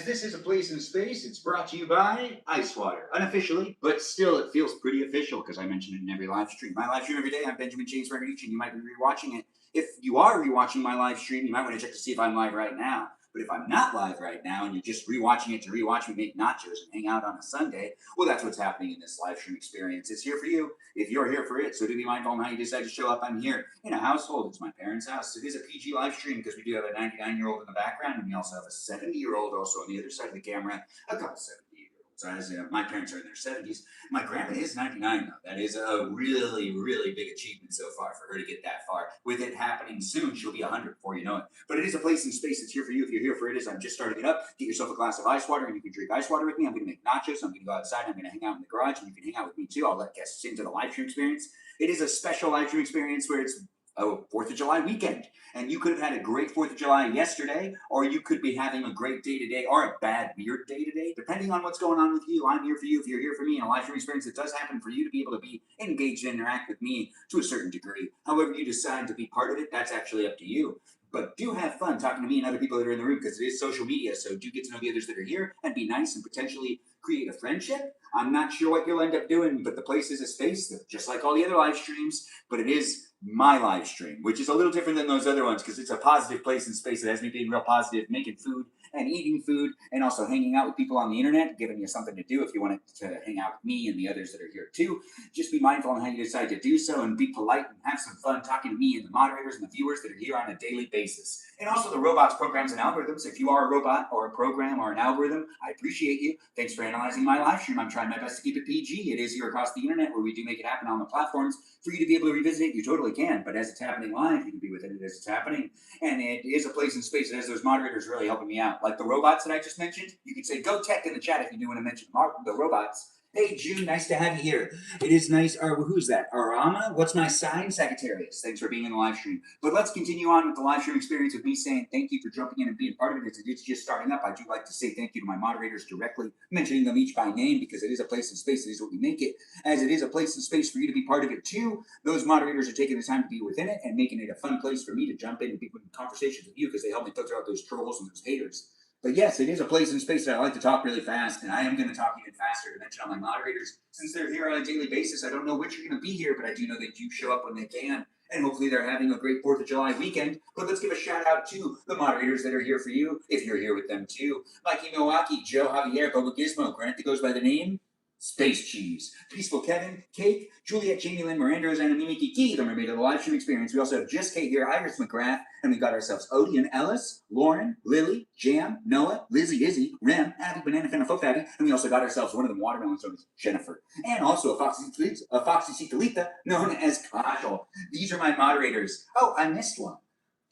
As this is a place in space, it's brought to you by Ice Water. Unofficially, but still it feels pretty official because I mention it in every live stream. My live stream every day, I'm Benjamin James Reganucci, and you might be rewatching it. If you are rewatching my live stream, you might want to check to see if I'm live right now. But if I'm not live right now and you're just rewatching it to rewatch me make nachos and hang out on a Sunday, well, that's what's happening in this live stream experience. It's here for you if you're here for it. So do be mindful on how you decide to show up. I'm here in a household. It's my parents' house. It is a PG live stream because we do have a 99-year-old in the background, and we also have a 70-year-old also on the other side of the camera. A couple 70-year-olds. As my parents are in their 70s. My grandma is 99 though. That is a really, really big achievement so far for her to get that far. With it happening soon, she'll be 100 before you know it. But it is a place in space that's here for you. If you're here for it, I'm just starting it up. Get yourself a glass of ice water, and you can drink ice water with me. I'm going to make nachos. I'm going to go outside. I'm going to hang out in the garage, and you can hang out with me too. I'll let guests into the live stream experience. It is a special live stream experience where it's a 4th of July weekend. And you could have had a great 4th of July yesterday, or you could be having a great day today, or a bad, weird day today, depending on what's going on with you. I'm here for you if you're here for me in a live stream experience. It does happen for you to be able to be engaged and interact with me to a certain degree. However you decide to be part of it, that's actually up to you. But do have fun talking to me and other people that are in the room because it is social media. So do get to know the others that are here and be nice and potentially create a friendship. I'm not sure what you'll end up doing, but the place is a space just like all the other live streams, but it is my live stream, which is a little different than those other ones because it's a positive place and space that has me being real positive, making food and eating food, and also hanging out with people on the internet, giving you something to do if you want to hang out with me and the others that are here too. Just be mindful on how you decide to do so and be polite and have some fun talking to me and the moderators and the viewers that are here on a daily basis. And also the robots, programs, and algorithms. If you are a robot or a program or an algorithm, I appreciate you. Thanks for analyzing my live stream. I'm trying my best to keep it PG. It is here across the internet where we do make it happen on the platforms. For you to be able to revisit it, you totally can. But as it's happening live, you can be within it as it's happening. And it is a place in space that has those moderators really helping me out. Like the robots that I just mentioned, you can say go tech in the chat if you do want to mention the robots. Hey, June, nice to have you here. It is nice. Who's that? Arama? What's my sign? Sagittarius. Thanks for being in the live stream. But let's continue on with the live stream experience with me saying thank you for jumping in and being part of it. It's just starting up. I do like to say thank you to my moderators directly, mentioning them each by name because it is a place in space. It is what we make it. As it is a place in space for you to be part of it too, those moderators are taking the time to be within it and making it a fun place for me to jump in and be in conversations with you because they help me filter out those trolls and those haters. But yes, it is a place in space that I like to talk really fast, and I am going to talk even faster to mention all my moderators. Since they're here on a daily basis, I don't know which are going to be here, but I do know they do show up when they can. And hopefully they're having a great 4th of July weekend. But let's give a shout out to the moderators that are here for you, if you're here with them too. Mikey Milwaukee, Joe Javier, Bobo Gizmo, Grant that goes by the name Space Cheese, Peaceful Kevin, Kate, Juliet, Jamie Lynn, Miranda, Rosanna, Mimi, Kiki, the mermaid of the live stream experience. We also have Just Kate here, Iris McGrath, and we got ourselves Odie and Ellis, Lauren, Lily, Jam, Noah, Lizzie, Izzy, Rem, Abby, Banana Fan, Folk Abby, and we also got ourselves one of them watermelons, Jennifer, and also a Foxy Cicalita known as Kajal. These are my moderators. Oh, I missed one.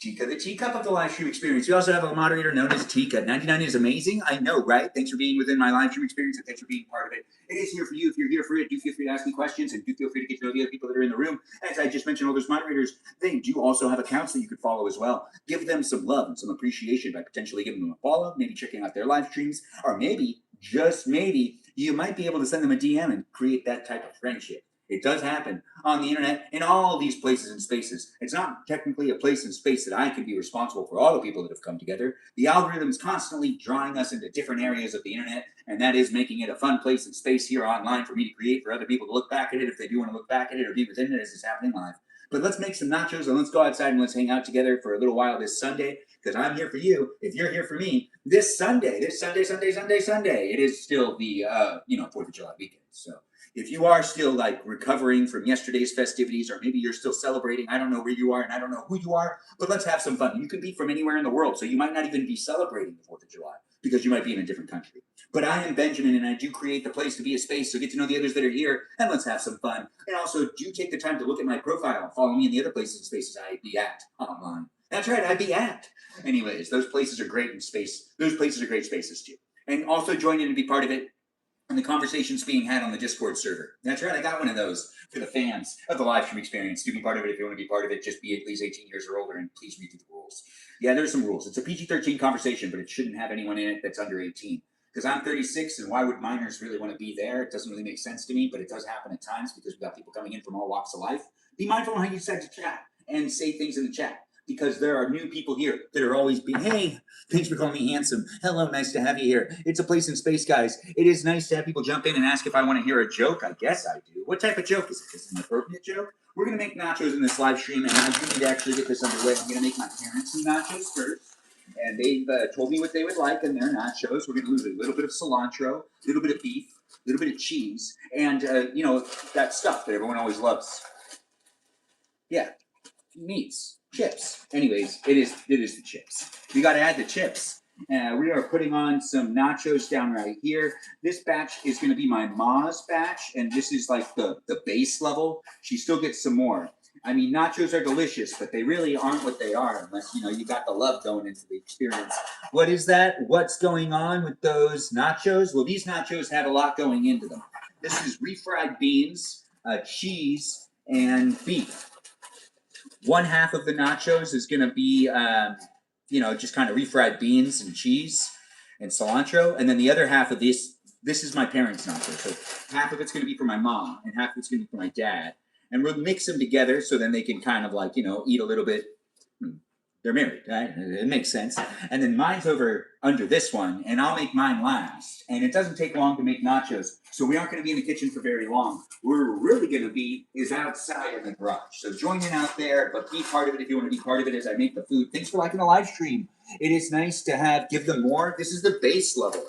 Tika, the teacup of the live stream experience. We also have a moderator known as Tika. 99 is amazing. I know, right? Thanks for being within my live stream experience and thanks for being part of it. It is here for you. If you're here for it, do feel free to ask me questions and do feel free to get to know the other people that are in the room. As I just mentioned, all those moderators, they do also have accounts that you could follow as well. Give them some love and some appreciation by potentially giving them a follow, maybe checking out their live streams, or maybe, just maybe, you might be able to send them a DM and create that type of friendship. It does happen on the internet in all these places and spaces. It's not technically a place in space that I can be responsible for all the people that have come together. The algorithm's constantly drawing us into different areas of the internet, and that is making it a fun place in space here online for me to create for other people to look back at it if they do want to look back at it or be within it as it's happening live. But let's make some nachos and let's go outside and let's hang out together for a little while this Sunday because I'm here for you. If you're here for me, this Sunday. It is still the 4th of July weekend. So if you are still like recovering from yesterday's festivities, or maybe you're still celebrating, I don't know where you are and I don't know who you are, but let's have some fun. You could be from anywhere in the world, so you might not even be celebrating the 4th of July because you might be in a different country. But I am Benjamin, and I do create the place to be a space, so get to know the others that are here, and let's have some fun. And also, do take the time to look at my profile and follow me in the other places and spaces I be at online. That's right, I be at. Anyways, those places are great in space. Those places are great spaces too. And also join in and be part of it. And the conversations being had on the Discord server. That's right, I got one of those for the fans of the live stream experience. Do be part of it if you want to be part of it. Just be at least 18 years or older, and please read through the rules. Yeah, there's some rules. It's a PG-13 conversation, but it shouldn't have anyone in it that's under 18. Because I'm 36, and why would minors really want to be there? It doesn't really make sense to me, but it does happen at times because we've got people coming in from all walks of life. Be mindful of how you decide to chat and say things in the chat. because there are new people here that are always being, hey, thanks for calling me handsome. Hello, nice to have you here. It's a place in space, guys. It is nice to have people jump in and ask if I want to hear a joke. I guess I do. What type of joke is it? Is it an appropriate joke? We're going to make nachos in this live stream, and I do need to actually get this underway. I'm going to make my parents some nachos first. And they've told me what they would like in their nachos. We're going to use a little bit of cilantro, a little bit of beef, a little bit of cheese, and, you know, that stuff that everyone always loves. Yeah, meats, chips. Anyways, it is the chips. We got to add the chips. We are putting on some nachos down right here. This batch is going to be my ma's batch, and this is like the base level. She still gets some more. I mean, nachos are delicious, but they really aren't what they are unless, you know, you got the love going into the experience. What is that? What's going on with those nachos? Well, these nachos had a lot going into them. This is refried beans, cheese, and beef. One half of the nachos is going to be, you know, just kind of refried beans and cheese and cilantro. And then the other half of this is my parents' nachos. So half of it's going to be for my mom and half of it's going to be for my dad. And we'll mix them together so then they can kind of like, you know, eat a little bit. They're married, right? It makes sense. And then mine's over under this one, and I'll make mine last. And it doesn't take long to make nachos, so we aren't going to be in the kitchen for very long. Where we're really going to be is outside in the garage. So join in out there, but be part of it if you want to be part of it as I make the food. Thanks for liking the live stream. It is nice to give them more. This is the base level.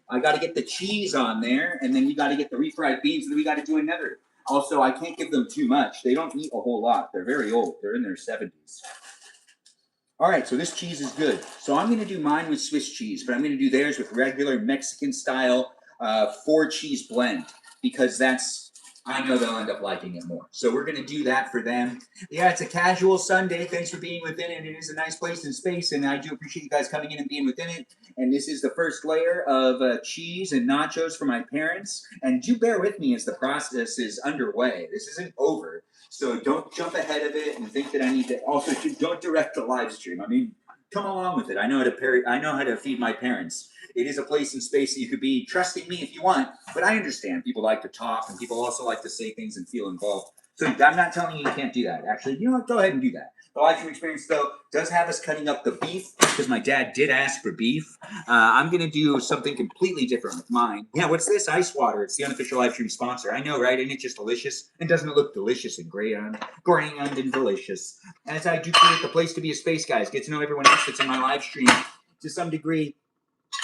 I got to get the cheese on there, and then we got to get the refried beans, and then we got to do another. Also, I can't give them too much. They don't eat a whole lot. They're very old. They're in their 70s. All right, so this cheese is good. So I'm going to do mine with Swiss cheese, but I'm going to do theirs with regular Mexican style 4-cheese blend because I know they'll end up liking it more. So we're going to do that for them. Yeah, it's a casual Sunday. Thanks for being within it. It is a nice place in space, and I do appreciate you guys coming in and being within it. And this is the first layer of cheese and nachos for my parents. And do bear with me as the process is underway. This isn't over. So don't jump ahead of it and think that I need to. Also, don't direct the live stream. I mean, come along with it. I know how to feed my parents. It is a place in space that you could be trusting me if you want, but I understand people like to talk and people also like to say things and feel involved. So I'm not telling you can't do that. Actually, you know what? Go ahead and do that. The live stream experience, though, does have us cutting up the beef because my dad did ask for beef. I'm going to do something completely different with mine. Yeah, what's this? Ice water. It's the unofficial live stream sponsor. I know, right? Isn't it just delicious? And doesn't it look delicious and grand and delicious? As I do create the place to be a space, guys. Get to know everyone else that's in my live stream to some degree.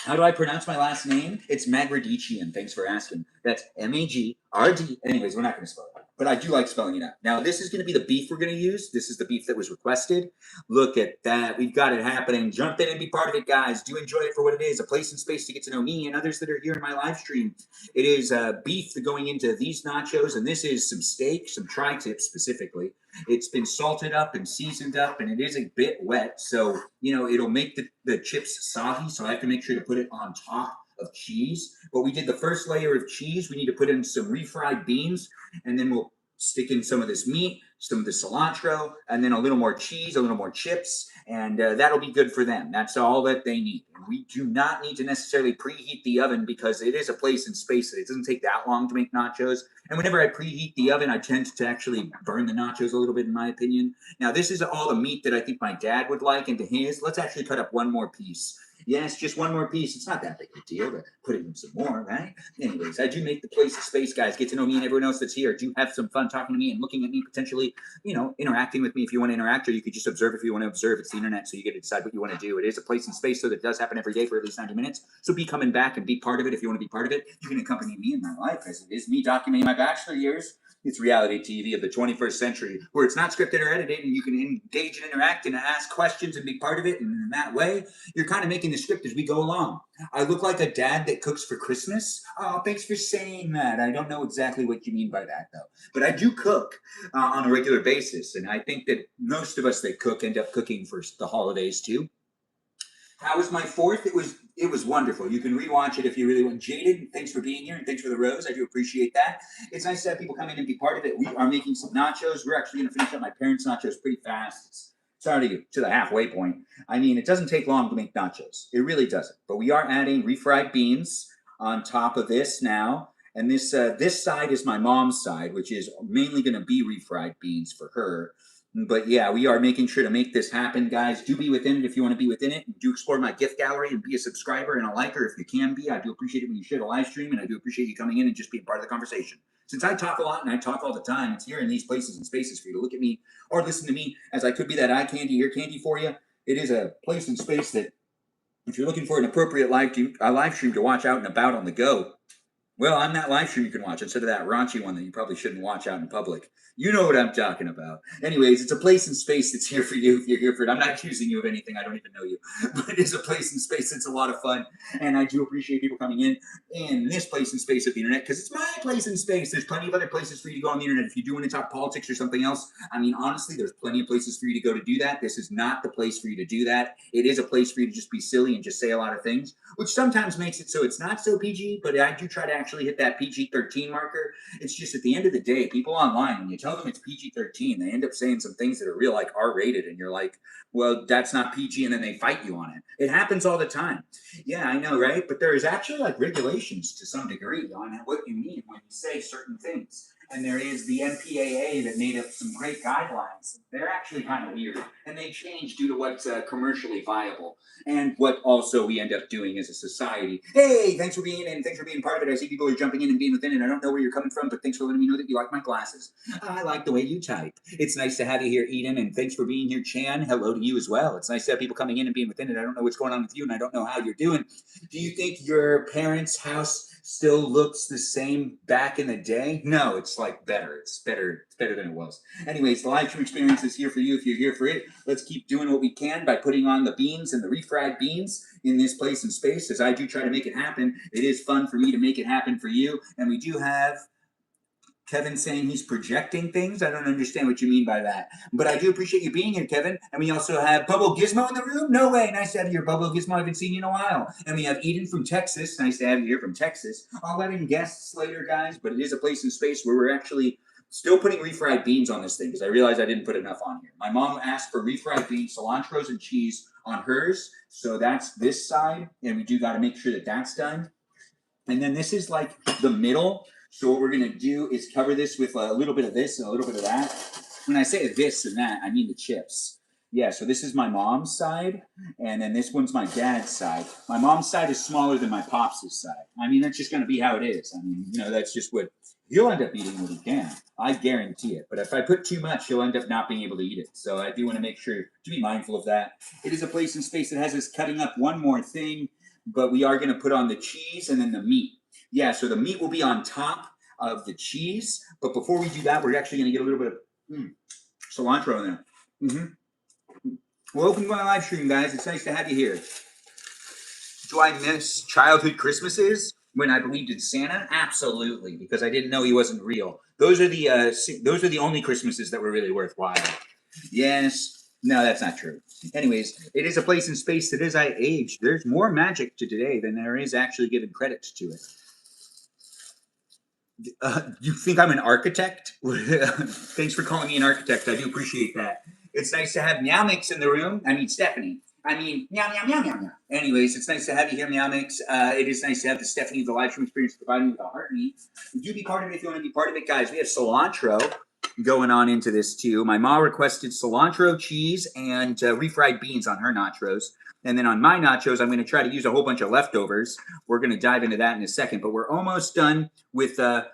How do I pronounce my last name? It's Magradichian. Thanks for asking. That's M-A-G-R-D. Anyways, we're not going to spell it out, but I do like spelling it out. Now, this is going to be the beef we're going to use. This is the beef that was requested. Look at that. We've got it happening. Jump in and be part of it, guys. Do enjoy it for what it is. A place and space to get to know me and others that are here in my live stream. It is beef going into these nachos, and this is some steak, some tri-tip specifically. It's been salted up and seasoned up, and it is a bit wet, so, you know, it'll make the chips soggy, so I have to make sure to put it on top of cheese. But we did the first layer of cheese. We need to put in some refried beans, and then we'll stick in some of this meat, some of the cilantro, and then a little more cheese, a little more chips, and that'll be good for them. That's all that they need. And we do not need to necessarily preheat the oven because it is a place in space that it doesn't take that long to make nachos. And whenever I preheat the oven, I tend to actually burn the nachos a little bit, in my opinion. Now, this is all the meat that I think my dad would like into his. Let's actually cut up one more piece. Yes, just one more piece. It's not that big a deal to put in some more, right? Anyways, I do make the place a space, guys. Get to know me and everyone else that's here. Do have some fun talking to me and looking at me, potentially, you know, interacting with me if you want to interact, or you could just observe if you want to observe. It's the internet, so you get to decide what you want to do. It is a place in space, so that does happen every day for at least 90 minutes. So be coming back and be part of it if you want to be part of it. You can accompany me in my life, as it is me documenting my bachelor years. It's reality TV of the 21st century, where it's not scripted or edited, and you can engage and interact and ask questions and be part of it. And in that way, you're kind of making the script as we go along. I look like a dad that cooks for Christmas. Oh, thanks for saying that. I don't know exactly what you mean by that, though. But I do cook on a regular basis, and I think that most of us that cook end up cooking for the holidays, too. How was my 4th? It was wonderful. You can rewatch it if you really want. Jaded, thanks for being here, and thanks for the rose. I do appreciate that. It's nice to have people come in and be part of it. We are making some nachos. We're actually going to finish up my parents' nachos pretty fast. It's already to the halfway point. I mean, it doesn't take long to make nachos. It really doesn't. But we are adding refried beans on top of this now. And this side is my mom's side, which is mainly going to be refried beans for her. But yeah, we are making sure to make this happen, guys. Do be within it if you want to be within it. Do explore my gift gallery and be a subscriber and a liker if you can be. I do appreciate it when you share the live stream, and I do appreciate you coming in and just being part of the conversation. Since I talk a lot and I talk all the time, it's here in these places and spaces for you to look at me or listen to me as I could be that eye candy, ear candy for you. It is a place and space that, if you're looking for an appropriate live stream to watch out and about on the go, well, I'm that live stream you can watch instead of that raunchy one that you probably shouldn't watch out in public. You know what I'm talking about. Anyways, it's a place and space that's here for you if you're here for it. I'm not accusing you of anything. I don't even know you. But it is a place and space that's a lot of fun. And I do appreciate people coming in this place and space of the internet, because it's my place and space. There's plenty of other places for you to go on the internet. If you do want to talk politics or something else, I mean, honestly, there's plenty of places for you to go to do that. This is not the place for you to do that. It is a place for you to just be silly and just say a lot of things, which sometimes makes it so it's not so PG, but I do try to actually hit that PG-13 marker. It's just at the end of the day, people online, when you tell them it's PG-13, they end up saying some things that are real like R-rated, and you're like, well, that's not PG, and then they fight you on it. It happens all the time. Yeah, I know, right? But there is actually like regulations to some degree on what you mean when you say certain things. And there is the MPAA that made up some great guidelines. They're actually kind of weird, and they change due to what's commercially viable and what also we end up doing as a society. Hey, thanks for being in. Thanks for being part of it. I see people are jumping in and being within it. I don't know where you're coming from, but thanks for letting me know that you like my glasses. I like the way you type. It's nice to have you here, Eden, and thanks for being here, Chan. Hello to you as well. It's nice to have people coming in and being within it. I don't know what's going on with you, and I don't know how you're doing. Do you think your parents' house still looks the same back in the day? No, it's like better. It's better. It's better than it was. Anyways, the live stream experience is here for you if you're here for it. Let's keep doing what we can by putting on the beans and the refried beans in this place and space, as I do try to make it happen. It is fun for me to make it happen for you. And we do have Kevin saying he's projecting things. I don't understand what you mean by that. But I do appreciate you being here, Kevin. And we also have Bubble Gizmo in the room. No way. Nice to have you here, Bubble Gizmo. I haven't seen you in a while. And we have Eden from Texas. Nice to have you here from Texas. I'll let in guests later, guys. But it is a place and space where we're actually still putting refried beans on this thing, because I realized I didn't put enough on here. My mom asked for refried beans, cilantros, and cheese on hers. So that's this side. And we do got to make sure that that's done. And then this is like the middle. So what we're gonna do is cover this with a little bit of this and a little bit of that. When I say this and that, I mean the chips. Yeah, so this is my mom's side, and then this one's my dad's side. My mom's side is smaller than my pops' side. I mean, that's just gonna be how it is. I mean, that's just what he'll end up eating what he can. I guarantee it. But if I put too much, he'll end up not being able to eat it. So I do want to make sure to be mindful of that. It is a place and space that has us cutting up one more thing, but we are gonna put on the cheese and then the meat. Yeah, so the meat will be on top of the cheese. But before we do that, we're actually going to get a little bit of cilantro in there. Welcome to my live stream, guys. It's nice to have you here. Do I miss childhood Christmases when I believed in Santa? Absolutely, because I didn't know he wasn't real. Those are the only Christmases that were really worthwhile. Yes. No, that's not true. Anyways, it is a place and space that as I age, there's more magic to today than there is actually given credit to it. You think I'm an architect? Thanks for calling me an architect. I do appreciate that. It's nice to have Meow Mix in the room. I mean, Stephanie. I mean, meow, meow, meow, meow, meow. Anyways, it's nice to have you here, Meow Mix. It is nice to have the Stephanie of the live stream experience providing with a heartbeat. Do be part of it if you want to be part of it, guys. We have cilantro going on into this too. My mom requested cilantro, cheese, and refried beans on her nachos. And then on my nachos, I'm going to try to use a whole bunch of leftovers. We're going to dive into that in a second. But we're almost done with the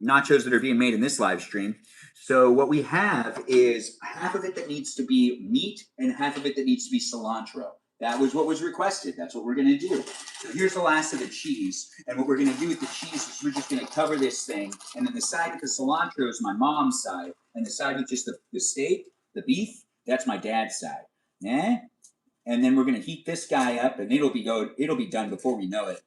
nachos that are being made in this live stream. So what we have is half of it that needs to be meat and half of it that needs to be cilantro. That was what was requested. That's what we're going to do. So here's the last of the cheese. And what we're going to do with the cheese is we're just going to cover this thing. And then the side with the cilantro is my mom's side. And the side with just the steak, the beef, that's my dad's side. Yeah? And then we're going to heat this guy up, and it'll be done before we know it.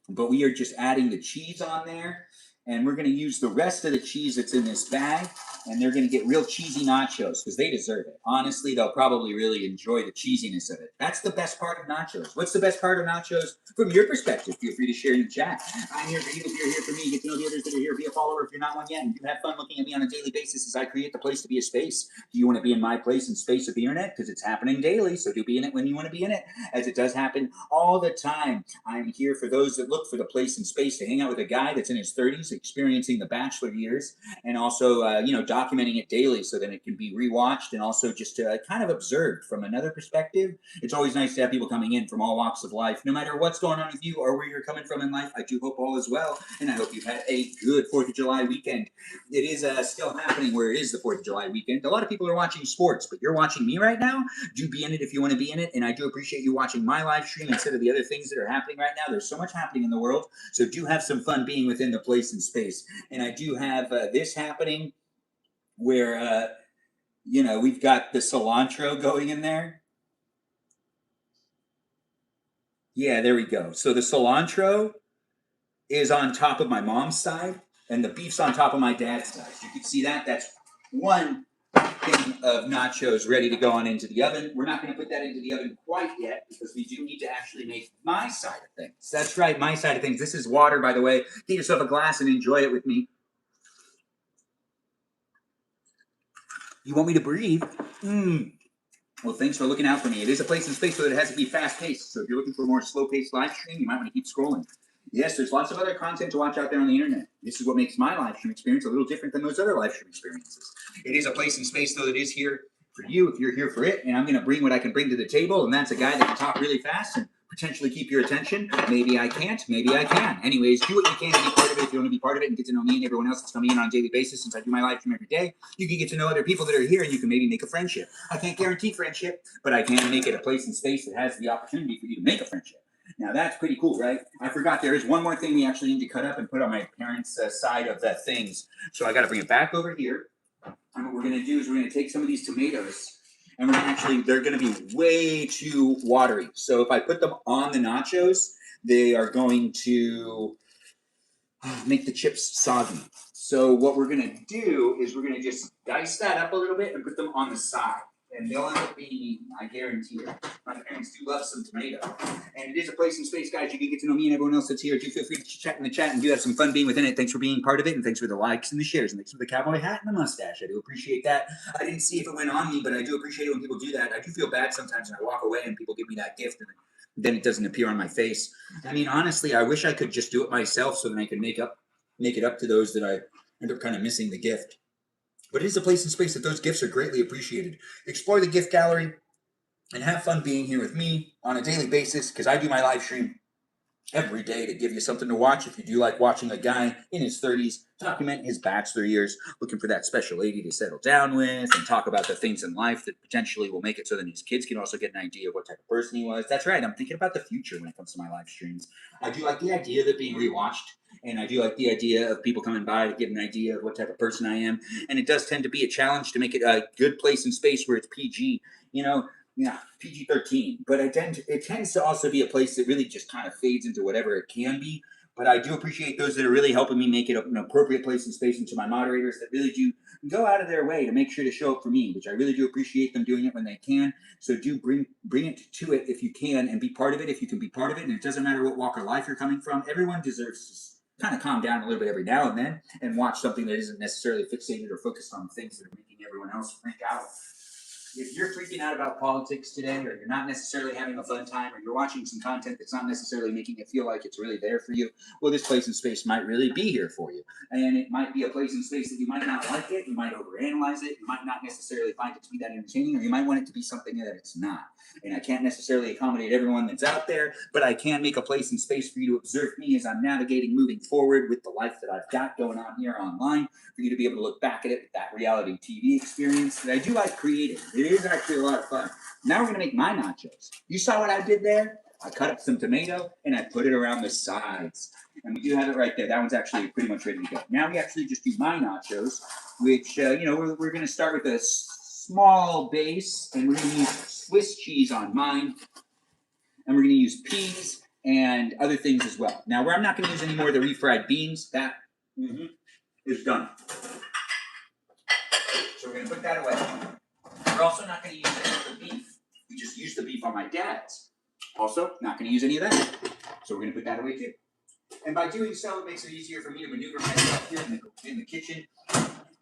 But we are just adding the cheese on there, and we're going to use the rest of the cheese that's in this bag, and they're going to get real cheesy nachos because they deserve it. Honestly, they'll probably really enjoy the cheesiness of it. That's the best part of nachos. What's the best part of nachos from your perspective? Feel free to share in the chat. I'm here for you if you're here for me. Get to know the others that are here. Be a follower if you're not one yet. And do have fun looking at me on a daily basis as I create the place to be a space. Do you want to be in my place and space of the internet? Because it's happening daily, so do be in it when you want to be in it, as it does happen all the time. I'm here for those that look for the place and space to hang out with a guy that's in his 30s, experiencing the bachelor years, and also, documenting it daily so that it can be rewatched and also just kind of observed from another perspective. It's always nice to have people coming in from all walks of life, no matter what's going on with you or where you're coming from in life. I do hope all is well, and I hope you've had a good 4th of July weekend. It is still happening where it is the 4th of July weekend. A lot of people are watching sports, but you're watching me right now. Do be in it if you want to be in it, and I do appreciate you watching my live stream instead of the other things that are happening right now. There's so much happening in the world, so do have some fun being within the place and space. And I do have this happening where, we've got the cilantro going in there. Yeah, there we go. So the cilantro is on top of my mom's side, and the beef's on top of my dad's side. You can see that. That's one thing of nachos ready to go on into the oven. We're not going to put that into the oven quite yet because we do need to actually make my side of things. That's right, my side of things. This is water, by the way. Get yourself a glass and enjoy it with me. You want me to breathe? Well, thanks for looking out for me. It is a place and space, so it has to be fast-paced. So if you're looking for a more slow-paced live stream, you might want to keep scrolling. Yes, there's lots of other content to watch out there on the internet. This is what makes my live stream experience a little different than those other live stream experiences. It is a place and space, though, that is here for you if you're here for it. And I'm going to bring what I can bring to the table, and that's a guy that can talk really fast and potentially keep your attention. Maybe I can't, maybe I can. Anyways, do what you can to be part of it if you want to be part of it and get to know me and everyone else that's coming in on a daily basis. Since I do my live stream every day, you can get to know other people that are here and you can maybe make a friendship. I can't guarantee friendship, but I can make it a place and space that has the opportunity for you to make a friendship. Now that's pretty cool, right? I forgot there is one more thing we actually need to cut up and put on my parents' side of the things. So I got to bring it back over here. And what we're going to do is we're going to take some of these tomatoes and they're going to be way too watery. So if I put them on the nachos, they are going to make the chips soggy. So what we're going to do is we're going to just dice that up a little bit and put them on the side. And they'll end up being eaten, I guarantee it. My parents do love some tomato. And it is a place and space, guys. You can get to know me and everyone else that's here. Do feel free to chat in the chat and do have some fun being within it. Thanks for being part of it, and thanks for the likes and the shares, and thanks for the cowboy hat and the mustache. I do appreciate that. I didn't see if it went on me, but I do appreciate it when people do that. I do feel bad sometimes when I walk away and people give me that gift and then it doesn't appear on my face. I mean, honestly, I wish I could just do it myself so that I could make it up to those that I end up kind of missing the gift. But it is a place and space that those gifts are greatly appreciated. Explore the gift gallery and have fun being here with me on a daily basis because I do my live stream every day to give you something to watch. If you do like watching a guy in his 30s document his bachelor years, looking for that special lady to settle down with and talk about the things in life that potentially will make it so that his kids can also get an idea of what type of person he was. That's right, I'm thinking about the future when it comes to my live streams. I do like the idea of it being rewatched, and I do like the idea of people coming by to get an idea of what type of person I am. And it does tend to be a challenge to make it a good place and space where it's PG, PG-13. But it tends to also be a place that really just kind of fades into whatever it can be. But I do appreciate those that are really helping me make it an appropriate place and space, and to my moderators that really do go out of their way to make sure to show up for me, which I really do appreciate them doing it when they can. So do bring it to it if you can, and be part of it if you can be part of it. And it doesn't matter what walk of life you're coming from. Everyone deserves to kind of calm down a little bit every now and then and watch something that isn't necessarily fixated or focused on things that are making everyone else freak out. If you're freaking out about politics today, or you're not necessarily having a fun time, or you're watching some content that's not necessarily making it feel like it's really there for you, well, this place and space might really be here for you. And it might be a place and space that you might not like it, you might overanalyze it, you might not necessarily find it to be that entertaining, or you might want it to be something that it's not. And I can't necessarily accommodate everyone that's out there, but I can make a place and space for you to observe me as I'm navigating, moving forward with the life that I've got going on here online, for you to be able to look back at it with that reality TV experience that I do like creating. It is actually a lot of fun. Now we're going to make my nachos. You saw what I did there? I cut up some tomato and I put it around the sides. And we do have it right there. That one's actually pretty much ready to go. Now we actually just do my nachos, which, we're going to start with a small base, and we're going to use Swiss cheese on mine. And we're going to use peas and other things as well. Now, I'm not going to use any more of the refried beans. That is done. So we're going to put that away. We're also not going to use any of the beef. We just used the beef on my dad's. Also, not going to use any of that. So we're going to put that away too. And by doing so, it makes it easier for me to maneuver myself here in the kitchen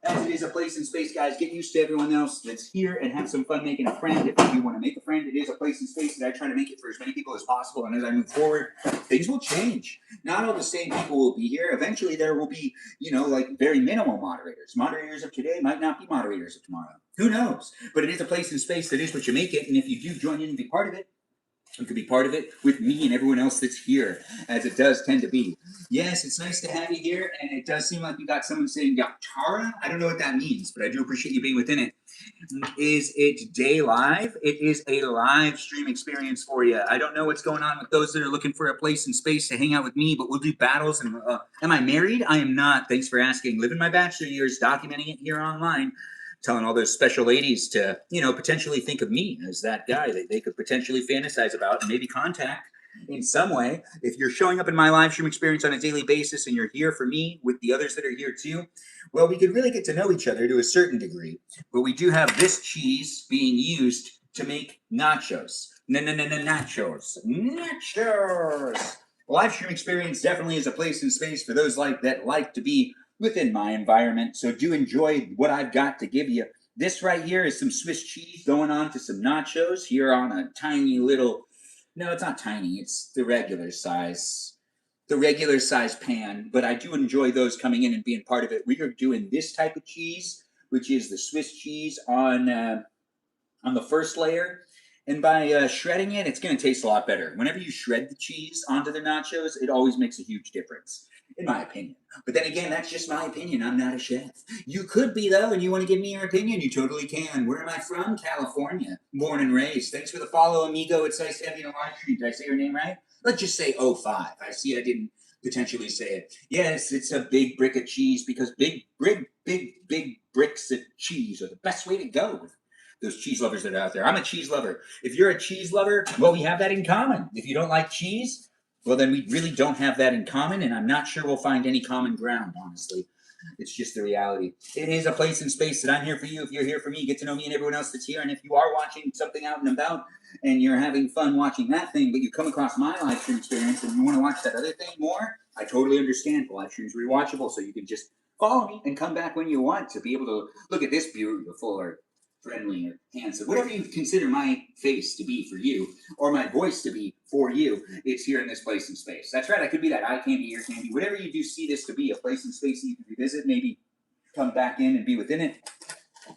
As it is a place and space, guys, get used to everyone else that's here and have some fun making a friend. If you want to make a friend, it is a place and space that I try to make it for as many people as possible. And as I move forward, things will change. Not all the same people will be here. Eventually, there will be, like very minimal moderators. Moderators of today might not be moderators of tomorrow. Who knows? But it is a place and space that is what you make it. And if you do join in and be part of it, you could be part of it with me and everyone else that's here, as it does tend to be. Yes, it's nice to have you here, and it does seem like you got someone saying Yaktara. I don't know what that means, but I do appreciate you being within it. Is it day live? It is a live stream experience for you. I don't know what's going on with those that are looking for a place and space to hang out with me, but we'll do battles. And am I married? I am not. Thanks for asking. Living my bachelor years, documenting it here online. Telling all those special ladies to, potentially think of me as that guy that they could potentially fantasize about and maybe contact in some way. If you're showing up in my live stream experience on a daily basis and you're here for me with the others that are here too, well, we could really get to know each other to a certain degree. But we do have this cheese being used to make nachos. Nachos. Nachos. Live stream experience definitely is a place and space for those that like to be within my environment. So do enjoy what I've got to give you. This right here is some Swiss cheese going on to some nachos here on a tiny little, no, it's not tiny, it's the regular size pan, but I do enjoy those coming in and being part of it. We are doing this type of cheese, which is the Swiss cheese on the first layer. And by shredding it, it's going to taste a lot better. Whenever you shred the cheese onto the nachos, it always makes a huge difference, in my opinion. But then again, that's just my opinion. I'm not a chef. You could be, though, and you want to give me your opinion, you totally can. Where am I from? California. Born and raised. Thanks for the follow, amigo. It's nice to have you on live stream. Did I say your name right? Let's just say 05. I see I didn't potentially say it. Yes, it's a big brick of cheese because big bricks of cheese are the best way to go with those cheese lovers that are out there. I'm a cheese lover. If you're a cheese lover, well, we have that in common. If you don't like cheese, well, then we really don't have that in common, and I'm not sure we'll find any common ground, honestly. It's just the reality. It is a place and space that I'm here for you. If you're here for me, get to know me and everyone else that's here. And if you are watching something out and about and you're having fun watching that thing, but you come across my live stream experience and you want to watch that other thing more, I totally understand. The live stream is rewatchable, so you can just follow me and come back when you want to be able to look at this beautiful or friendly or handsome, whatever you consider my face to be for you, or my voice to be for you, it's here in this place and space. That's right, I could be that eye candy, ear candy, whatever you do see this to be, a place and space that you can revisit, maybe come back in and be within it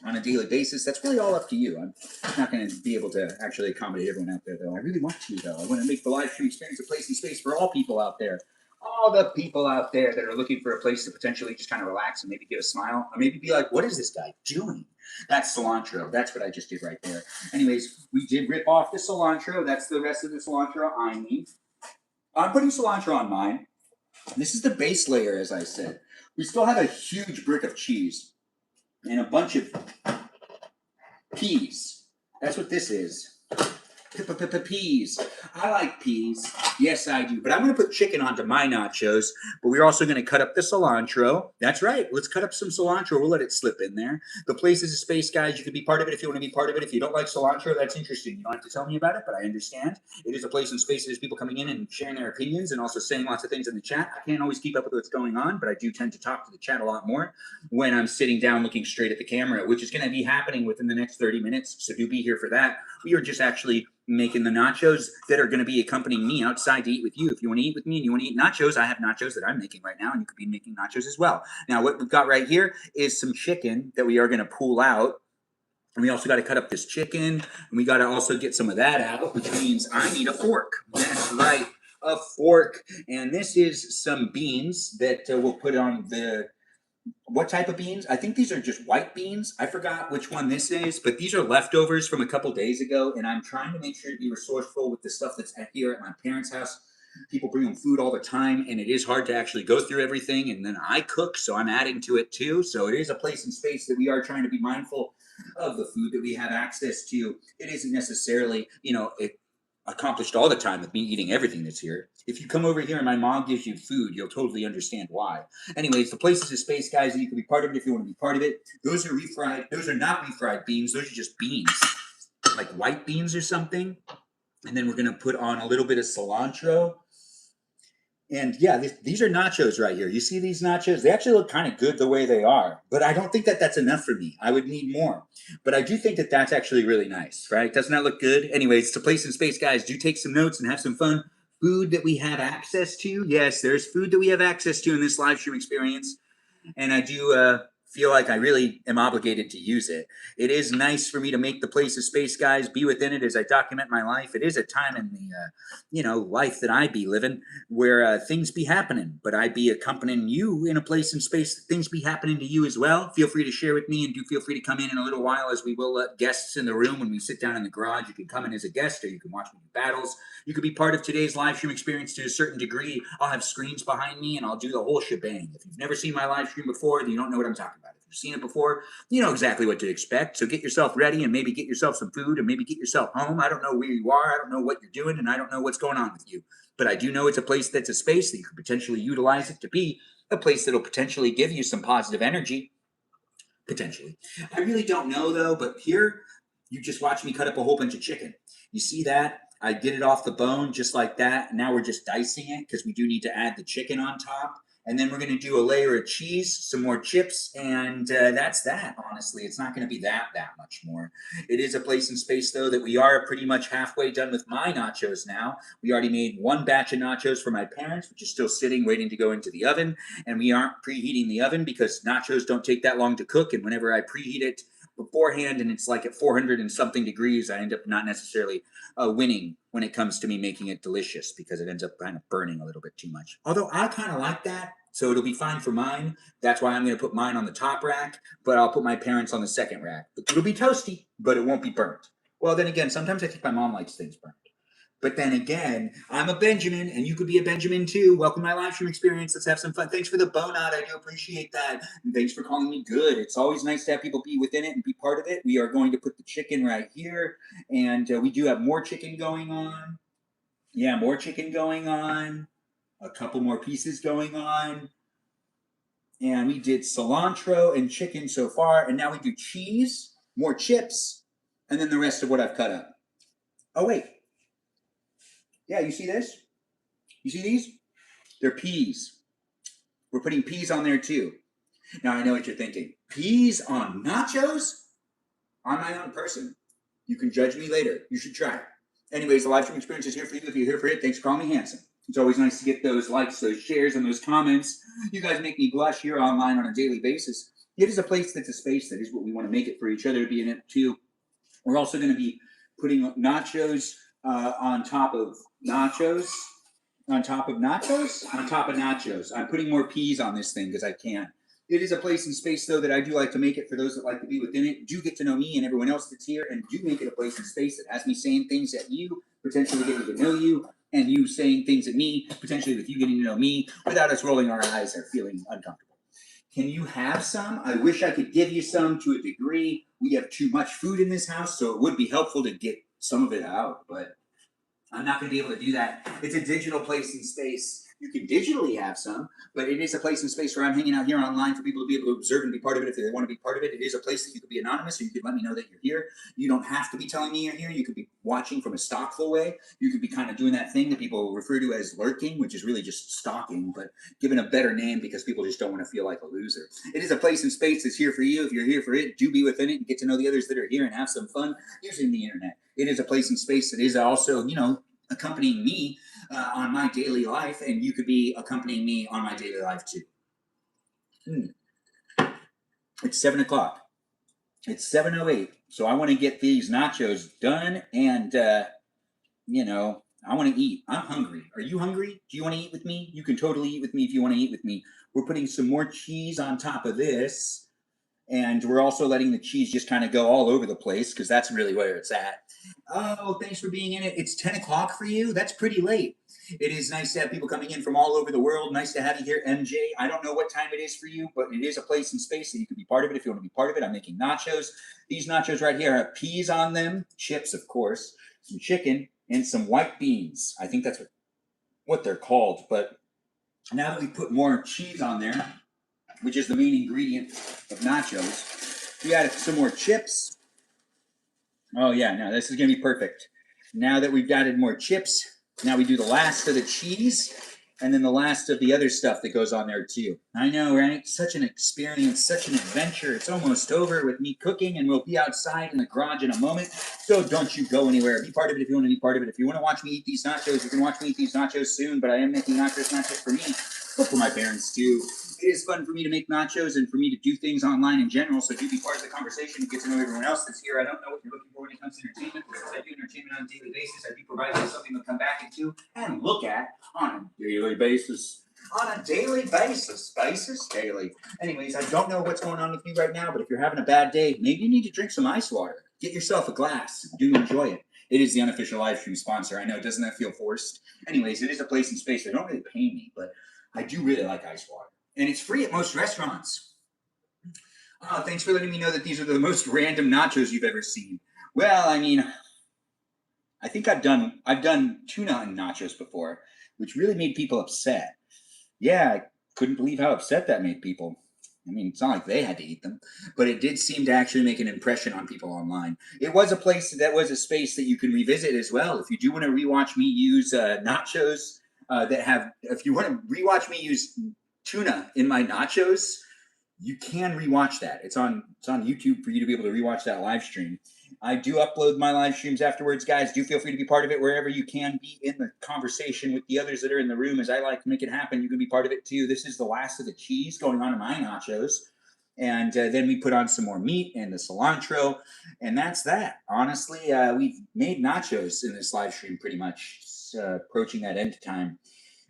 on a daily basis. That's really all up to you. I'm not going to be able to actually accommodate everyone out there, though. I really want to, though. I want to make the live stream experience a place and space for all people out there. All the people out there that are looking for a place to potentially just kind of relax and maybe get a smile, or maybe be like, what is this guy doing? That's cilantro. That's what I just did right there. Anyways, we did rip off the cilantro. That's the rest of the cilantro I need. I'm putting cilantro on mine. This is the base layer, as I said. We still have a huge brick of cheese and a bunch of peas. That's what this is. Peas. I like peas. Yes, I do. But I'm going to put chicken onto my nachos. But we're also going to cut up the cilantro. That's right. Let's cut up some cilantro. We'll let it slip in there. The place is a space, guys. You can be part of it if you want to be part of it. If you don't like cilantro, that's interesting. You don't have to tell me about it, but I understand. It is a place and space. There's people coming in and sharing their opinions and also saying lots of things in the chat. I can't always keep up with what's going on, but I do tend to talk to the chat a lot more when I'm sitting down looking straight at the camera, which is going to be happening within the next 30 minutes. So do be here for that. We are just actually making the nachos that are going to be accompanying me outside to eat with you. If you want to eat with me and you want to eat nachos, I have nachos that I'm making right now, and you could be making nachos as well. Now, what we've got right here is some chicken that we are going to pull out. And we also got to cut up this chicken, and we got to also get some of that out, which means I need a fork. That's right, a fork. And this is some beans that we'll put on the... What type of beans? I think these are just white beans. I forgot which one this is, but these are leftovers from a couple days ago, and I'm trying to make sure to be resourceful with the stuff that's here at my parents' house. People bring them food all the time, and it is hard to actually go through everything, and then I cook, so I'm adding to it too. So it is a place and space that we are trying to be mindful of the food that we have access to. It isn't necessarily, accomplished all the time with me eating everything that's here. If you come over here and my mom gives you food, you'll totally understand why. Anyways, the place is a space, guys, and you can be part of it if you want to be part of it. Those are refried. Those are not refried beans. Those are just beans, like white beans or something. And then we're going to put on a little bit of cilantro. And yeah, these are nachos right here. You see these nachos? They actually look kind of good the way they are, but I don't think that that's enough for me. I would need more. But I do think that that's actually really nice, right? Doesn't that look good? Anyways, it's a place in space, guys. Do take some notes and have some fun. Food that we have access to. Yes, there's food that we have access to in this live stream experience, and I do feel like I really am obligated to use it. It is nice for me to make the place a space, guys, be within it as I document my life. It is a time in the, life that I be living where things be happening, but I be accompanying you in a place and space that things be happening to you as well. Feel free to share with me, and do feel free to come in a little while, as we will let guests in the room when we sit down in the garage. You can come in as a guest, or you can watch me do battles. You could be part of today's live stream experience to a certain degree. I'll have screens behind me and I'll do the whole shebang. If you've never seen my live stream before, then you don't know what I'm talking about. If you've seen it before, you know exactly what to expect. So get yourself ready, and maybe get yourself some food, and maybe get yourself home. I don't know where you are. I don't know what you're doing, and I don't know what's going on with you. But I do know it's a place that's a space that you could potentially utilize it to be a place that'll potentially give you some positive energy. Potentially. I really don't know though, but here you just watch me cut up a whole bunch of chicken. You see that? I did it off the bone just like that. Now we're just dicing it because we do need to add the chicken on top. And then we're going to do a layer of cheese, some more chips, and that's that. Honestly, it's not going to be that much more. It is a place in space, though, that we are pretty much halfway done with my nachos now. We already made one batch of nachos for my parents, which is still sitting, waiting to go into the oven. And we aren't preheating the oven because nachos don't take that long to cook. And whenever I preheat it beforehand and it's like at 400 and something degrees, I end up not necessarily winning when it comes to me making it delicious, because it ends up kind of burning a little bit too much. Although I kind of like that, so it'll be fine for mine. That's why I'm going to put mine on the top rack, but I'll put my parents on the second rack. It'll be toasty, but it won't be burnt. Well, then again, sometimes I think my mom likes things burnt. But then again, I'm a Benjamin, and you could be a Benjamin too. Welcome to my live stream experience. Let's have some fun. Thanks for the bonut. I do appreciate that. And thanks for calling me good. It's always nice to have people be within it and be part of it. We are going to put the chicken right here, and we do have more chicken going on. Yeah, more chicken going on. A couple more pieces going on. And we did cilantro and chicken so far, and now we do cheese, more chips, and then the rest of what I've cut up. Oh, wait. Yeah, you see this? You see these? They're peas. We're putting peas on there too. Now I know what you're thinking. Peas on nachos? I'm my own person. You can judge me later. You should try it. Anyways, the live stream experience is here for you. If you're here for it, thanks for calling me handsome. It's always nice to get those likes, those shares, and those comments. You guys make me blush here online on a daily basis. It is a place that's a space. That is what we want to make it for each other to be in it too. We're also going to be putting nachos on top of nachos. On top of nachos? On top of nachos. I'm putting more peas on this thing because I can. It is a place in space, though, that I do like to make it for those that like to be within it. Do get to know me and everyone else that's here, and do make it a place in space that has me saying things at you, potentially getting to know you, and you saying things at me, potentially with you getting to know me, without us rolling our eyes or feeling uncomfortable. Can you have some? I wish I could give you some to a degree. We have too much food in this house, so it would be helpful to get some of it out, but I'm not going to be able to do that. It's a digital place in space. You can digitally have some, but it is a place in space where I'm hanging out here online for people to be able to observe and be part of it if they want to be part of it. It is a place that you could be anonymous, or you could let me know that you're here. You don't have to be telling me you're here. You could be watching from a stalkful way. You could be kind of doing that thing that people refer to as lurking, which is really just stalking, but given a better name because people just don't want to feel like a loser. It is a place in space that's here for you. If you're here for it, do be within it and get to know the others that are here and have some fun using the internet. It is a place in space that is also, accompanying me on my daily life, and you could be accompanying me on my daily life too. It's 7 o'clock. It's 7:08. So I want to get these nachos done, and I want to eat. I'm hungry. Are you hungry? Do you want to eat with me? You can totally eat with me if you want to eat with me. We're putting some more cheese on top of this. And we're also letting the cheese just kind of go all over the place because that's really where it's at. Oh, thanks for being in it. It's 10 o'clock for you? That's pretty late. It is nice to have people coming in from all over the world. Nice to have you here, MJ. I don't know what time it is for you, but it is a place in space that you can be part of it if you want to be part of it. I'm making nachos. These nachos right here have peas on them, chips, of course, some chicken, and some white beans. I think that's what they're called. But now that we put more cheese on there, which is the main ingredient of nachos, we added some more chips. Oh yeah, now this is gonna be perfect. Now that we've added more chips, now we do the last of the cheese, and then the last of the other stuff that goes on there too. I know, right? Such an experience, such an adventure. It's almost over with me cooking, and we'll be outside in the garage in a moment. So don't you go anywhere. Be part of it if you want to be part of it. If you want to watch me eat these nachos, you can watch me eat these nachos soon. But I am making nachos not just for me, but for my parents too. It is fun for me to make nachos and for me to do things online in general. So do be part of the conversation and get to know everyone else that's here. I don't know what you're looking for when it comes to entertainment, but since I do entertainment on a daily basis, I do provide you something to come back into and look at on a daily basis. On a daily basis. Daily. Anyways, I don't know what's going on with you right now, but if you're having a bad day, maybe you need to drink some ice water. Get yourself a glass. Do enjoy it. It is the unofficial live stream sponsor. I know, doesn't that feel forced? Anyways, it is a place and space. They don't really pay me, but I do really like ice water. And it's free at most restaurants. Oh, thanks for letting me know that these are the most random nachos you've ever seen. Well, I mean, I think I've done tuna and nachos before, which really made people upset. Yeah, I couldn't believe how upset that made people. I mean, it's not like they had to eat them, but it did seem to actually make an impression on people online. It was a place that was a space that you can revisit as well. If you do want to rewatch me use nachos if you want to rewatch me use tuna in my nachos, you can rewatch that. It's on YouTube for you to be able to rewatch that live stream. I do upload my live streams afterwards, guys. Do feel free to be part of it wherever you can be in the conversation with the others that are in the room. As I like to make it happen, you can be part of it too. This is the last of the cheese going on in my nachos. And then we put on some more meat and the cilantro. And that's that. Honestly, we've made nachos in this live stream pretty much. It's approaching that end time.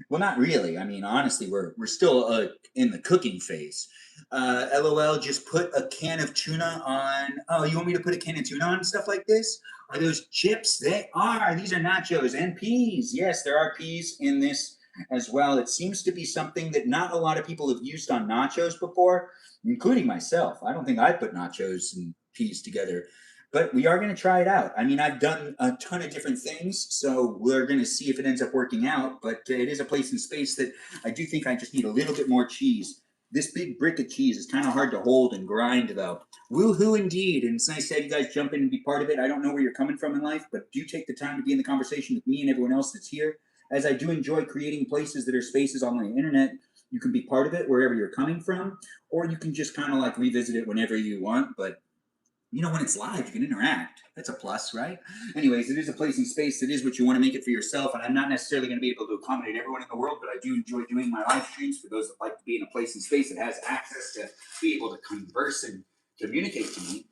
Well, not really. I mean, honestly, we're still in the cooking phase. LOL, just put a can of tuna on. Oh, you want me to put a can of tuna on stuff like this? Are those chips? They are. These are nachos and peas. Yes, there are peas in this as well. It seems to be something that not a lot of people have used on nachos before, including myself. I don't think I put nachos and peas together. But we are going to try it out. I mean, I've done a ton of different things, so we're going to see if it ends up working out. But it is a place in space that I do think I just need a little bit more cheese. This big brick of cheese is kind of hard to hold and grind, though. Woohoo indeed. And it's nice to have you guys jump in and be part of it. I don't know where you're coming from in life, but do take the time to be in the conversation with me and everyone else that's here. As I do enjoy creating places that are spaces on the internet, you can be part of it wherever you're coming from, or you can just kind of like revisit it whenever you want. But you know, when it's live, you can interact. That's a plus, right? Anyways, it is a place in space. It is what you want to make it for yourself. And I'm not necessarily going to be able to accommodate everyone in the world, but I do enjoy doing my live streams for those that like to be in a place in space that has access to be able to converse and communicate to me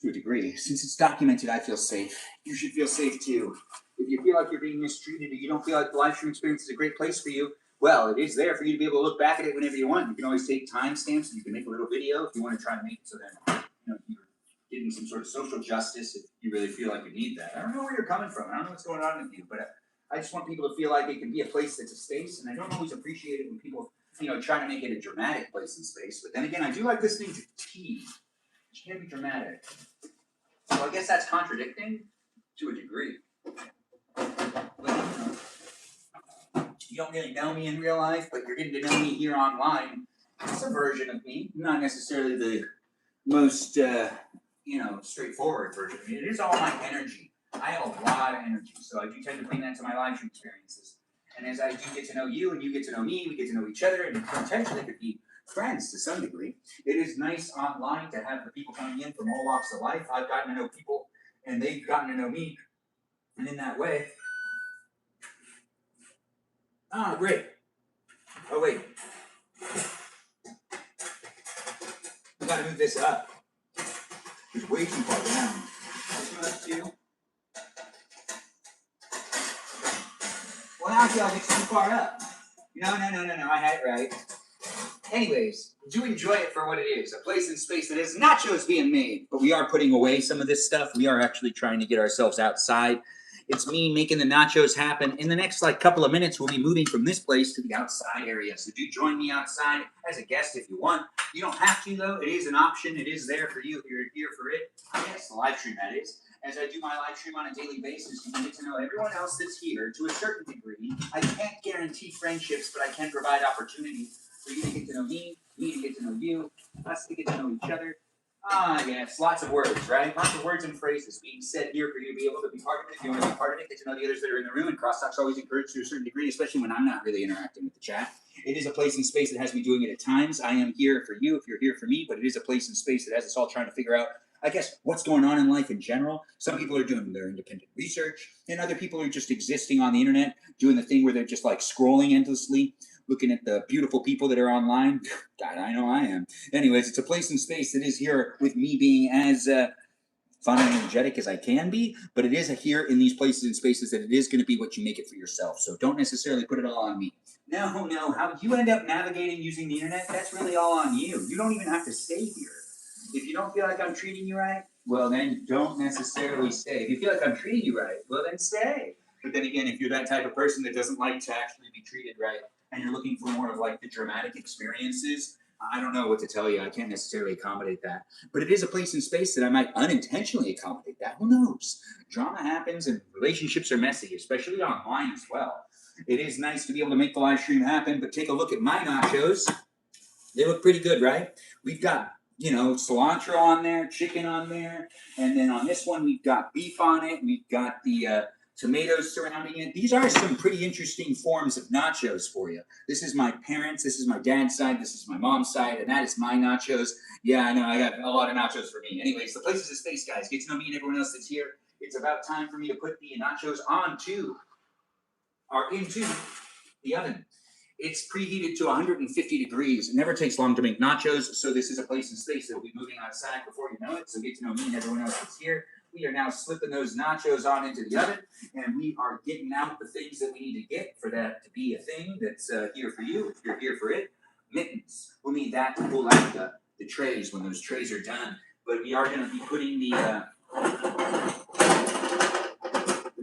to a degree. Since it's documented, I feel safe. You should feel safe too. If you feel like you're being mistreated or you don't feel like the live stream experience is a great place for you, well, it is there for you to be able to look back at it whenever you want. You can always take timestamps and you can make a little video if you want to try and make it so that you're getting some sort of social justice if you really feel like you need that. I don't know where you're coming from. I don't know what's going on with you, but I just want people to feel like it can be a place that's a space, and I don't always appreciate it when people, try to make it a dramatic place in space. But then again, I do like listening to tea, which can be dramatic. So I guess that's contradicting to a degree. But, you don't really know me in real life, but you're getting to know me here online. It's a version of me, not necessarily the most straightforward version of me. It is all my energy. I have a lot of energy, so I do tend to bring that to my live stream experiences. And as I do get to know you and you get to know me, we get to know each other and potentially could be friends to some degree. It is nice online to have the people coming in from all walks of life. I've gotten to know people and they've gotten to know me. And in that way, great. Oh, wait. We gotta move this up. It's way too far down. This one up too. Well, now I feel like it's too far up. No. I had it right. Anyways, do enjoy it for what it is. A place in space that has nachos being made. But we are putting away some of this stuff. We are actually trying to get ourselves outside. It's me making the nachos happen. In the next couple of minutes, we'll be moving from this place to the outside area. So do join me outside as a guest if you want. You don't have to, though. It is an option. It is there for you if you're here for it. Yes, the live stream, that is. As I do my live stream on a daily basis, you can get to know everyone else that's here to a certain degree. I can't guarantee friendships, but I can provide opportunity for you to get to know me to get to know you, us to get to know each other. Ah, yes, lots of words, right? Lots of words and phrases being said here for you to be able to be part of it. If you want to be part of it, get to know the others that are in the room. And crosstalk's always encouraged to a certain degree, especially when I'm not really interacting with the chat. It is a place and space that has me doing it at times. I am here for you if you're here for me, but it is a place and space that has us all trying to figure out, I guess, what's going on in life in general. Some people are doing their independent research, and other people are just existing on the internet, doing the thing where they're just like scrolling endlessly, looking at the beautiful people that are online. God, I know I am. Anyways, it's a place and space that is here with me being as fun and energetic as I can be, but it is here in these places and spaces that it is going to be what you make it for yourself. So don't necessarily put it all on me. No, how you end up navigating using the internet, that's really all on you. You don't even have to stay here. If you don't feel like I'm treating you right, well, then don't necessarily stay. If you feel like I'm treating you right, well, then stay. But then again, if you're that type of person that doesn't like to actually be treated right, and you're looking for more of like the dramatic experiences, I don't know what to tell you. I can't necessarily accommodate that. But it is a place and space that I might unintentionally accommodate that. Who knows? Drama happens and relationships are messy, especially online as well. It is nice to be able to make the live stream happen, but take a look at my nachos. They look pretty good, right? We've got, cilantro on there, chicken on there, and then on this one we've got beef on it. We've got the tomatoes surrounding it. These are some pretty interesting forms of nachos for you. This is my parents, this is my dad's side, this is my mom's side, and that is my nachos. Yeah, I know, I got a lot of nachos for me. Anyways, the place is a space, guys. Get to know me and everyone else that's here. It's about time for me to put the nachos into the oven. It's preheated to 150 degrees. It never takes long to make nachos, so this is a place and space that will be moving outside before you know it. So get to know me and everyone else that's here. We are now slipping those nachos on into the oven, and we are getting out the things that we need to get for that to be a thing that's here for you, if you're here for it. Mittens. We'll need that to pull out the trays when those trays are done. But we are going to be putting the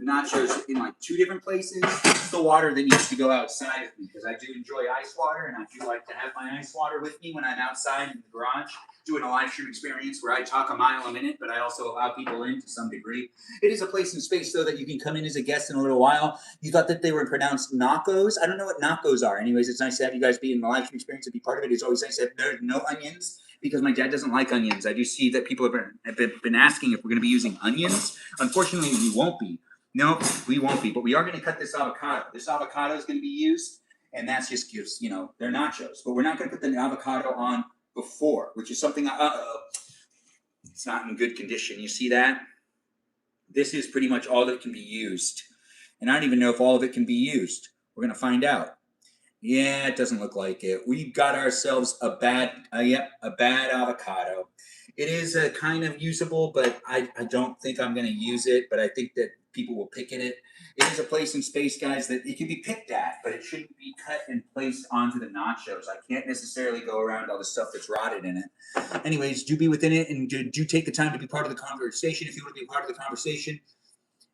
nachos in like two different places. It's the water that needs to go outside of me because I do enjoy ice water, and I do like to have my ice water with me when I'm outside in the garage doing a live stream experience where I talk a mile a minute, but I also allow people in to some degree. It is a place and space though that you can come in as a guest in a little while. You thought that they were pronounced nachos. I don't know what nachos are. Anyways, it's nice to have you guys be in the live stream experience and be part of it. It's always nice to have no onions because my dad doesn't like onions. I do see that people have been asking if we're going to be using onions. Unfortunately, we won't be. No, we won't be, but we are going to cut this avocado. This avocado is going to be used, and that's just gives, they're nachos. But we're not going to put the avocado on before, which is something, it's not in good condition. You see that? This is pretty much all that can be used. And I don't even know if all of it can be used. We're going to find out. Yeah, it doesn't look like it. We've got ourselves a bad avocado. It is kind of usable, but I don't think I'm going to use it. But I think that people will pick at it. It is a place and space, guys, that it can be picked at, but it shouldn't be cut and placed onto the nachos. I can't necessarily go around all the stuff that's rotted in it. Anyways, do be within it, and do take the time to be part of the conversation if you want to be part of the conversation.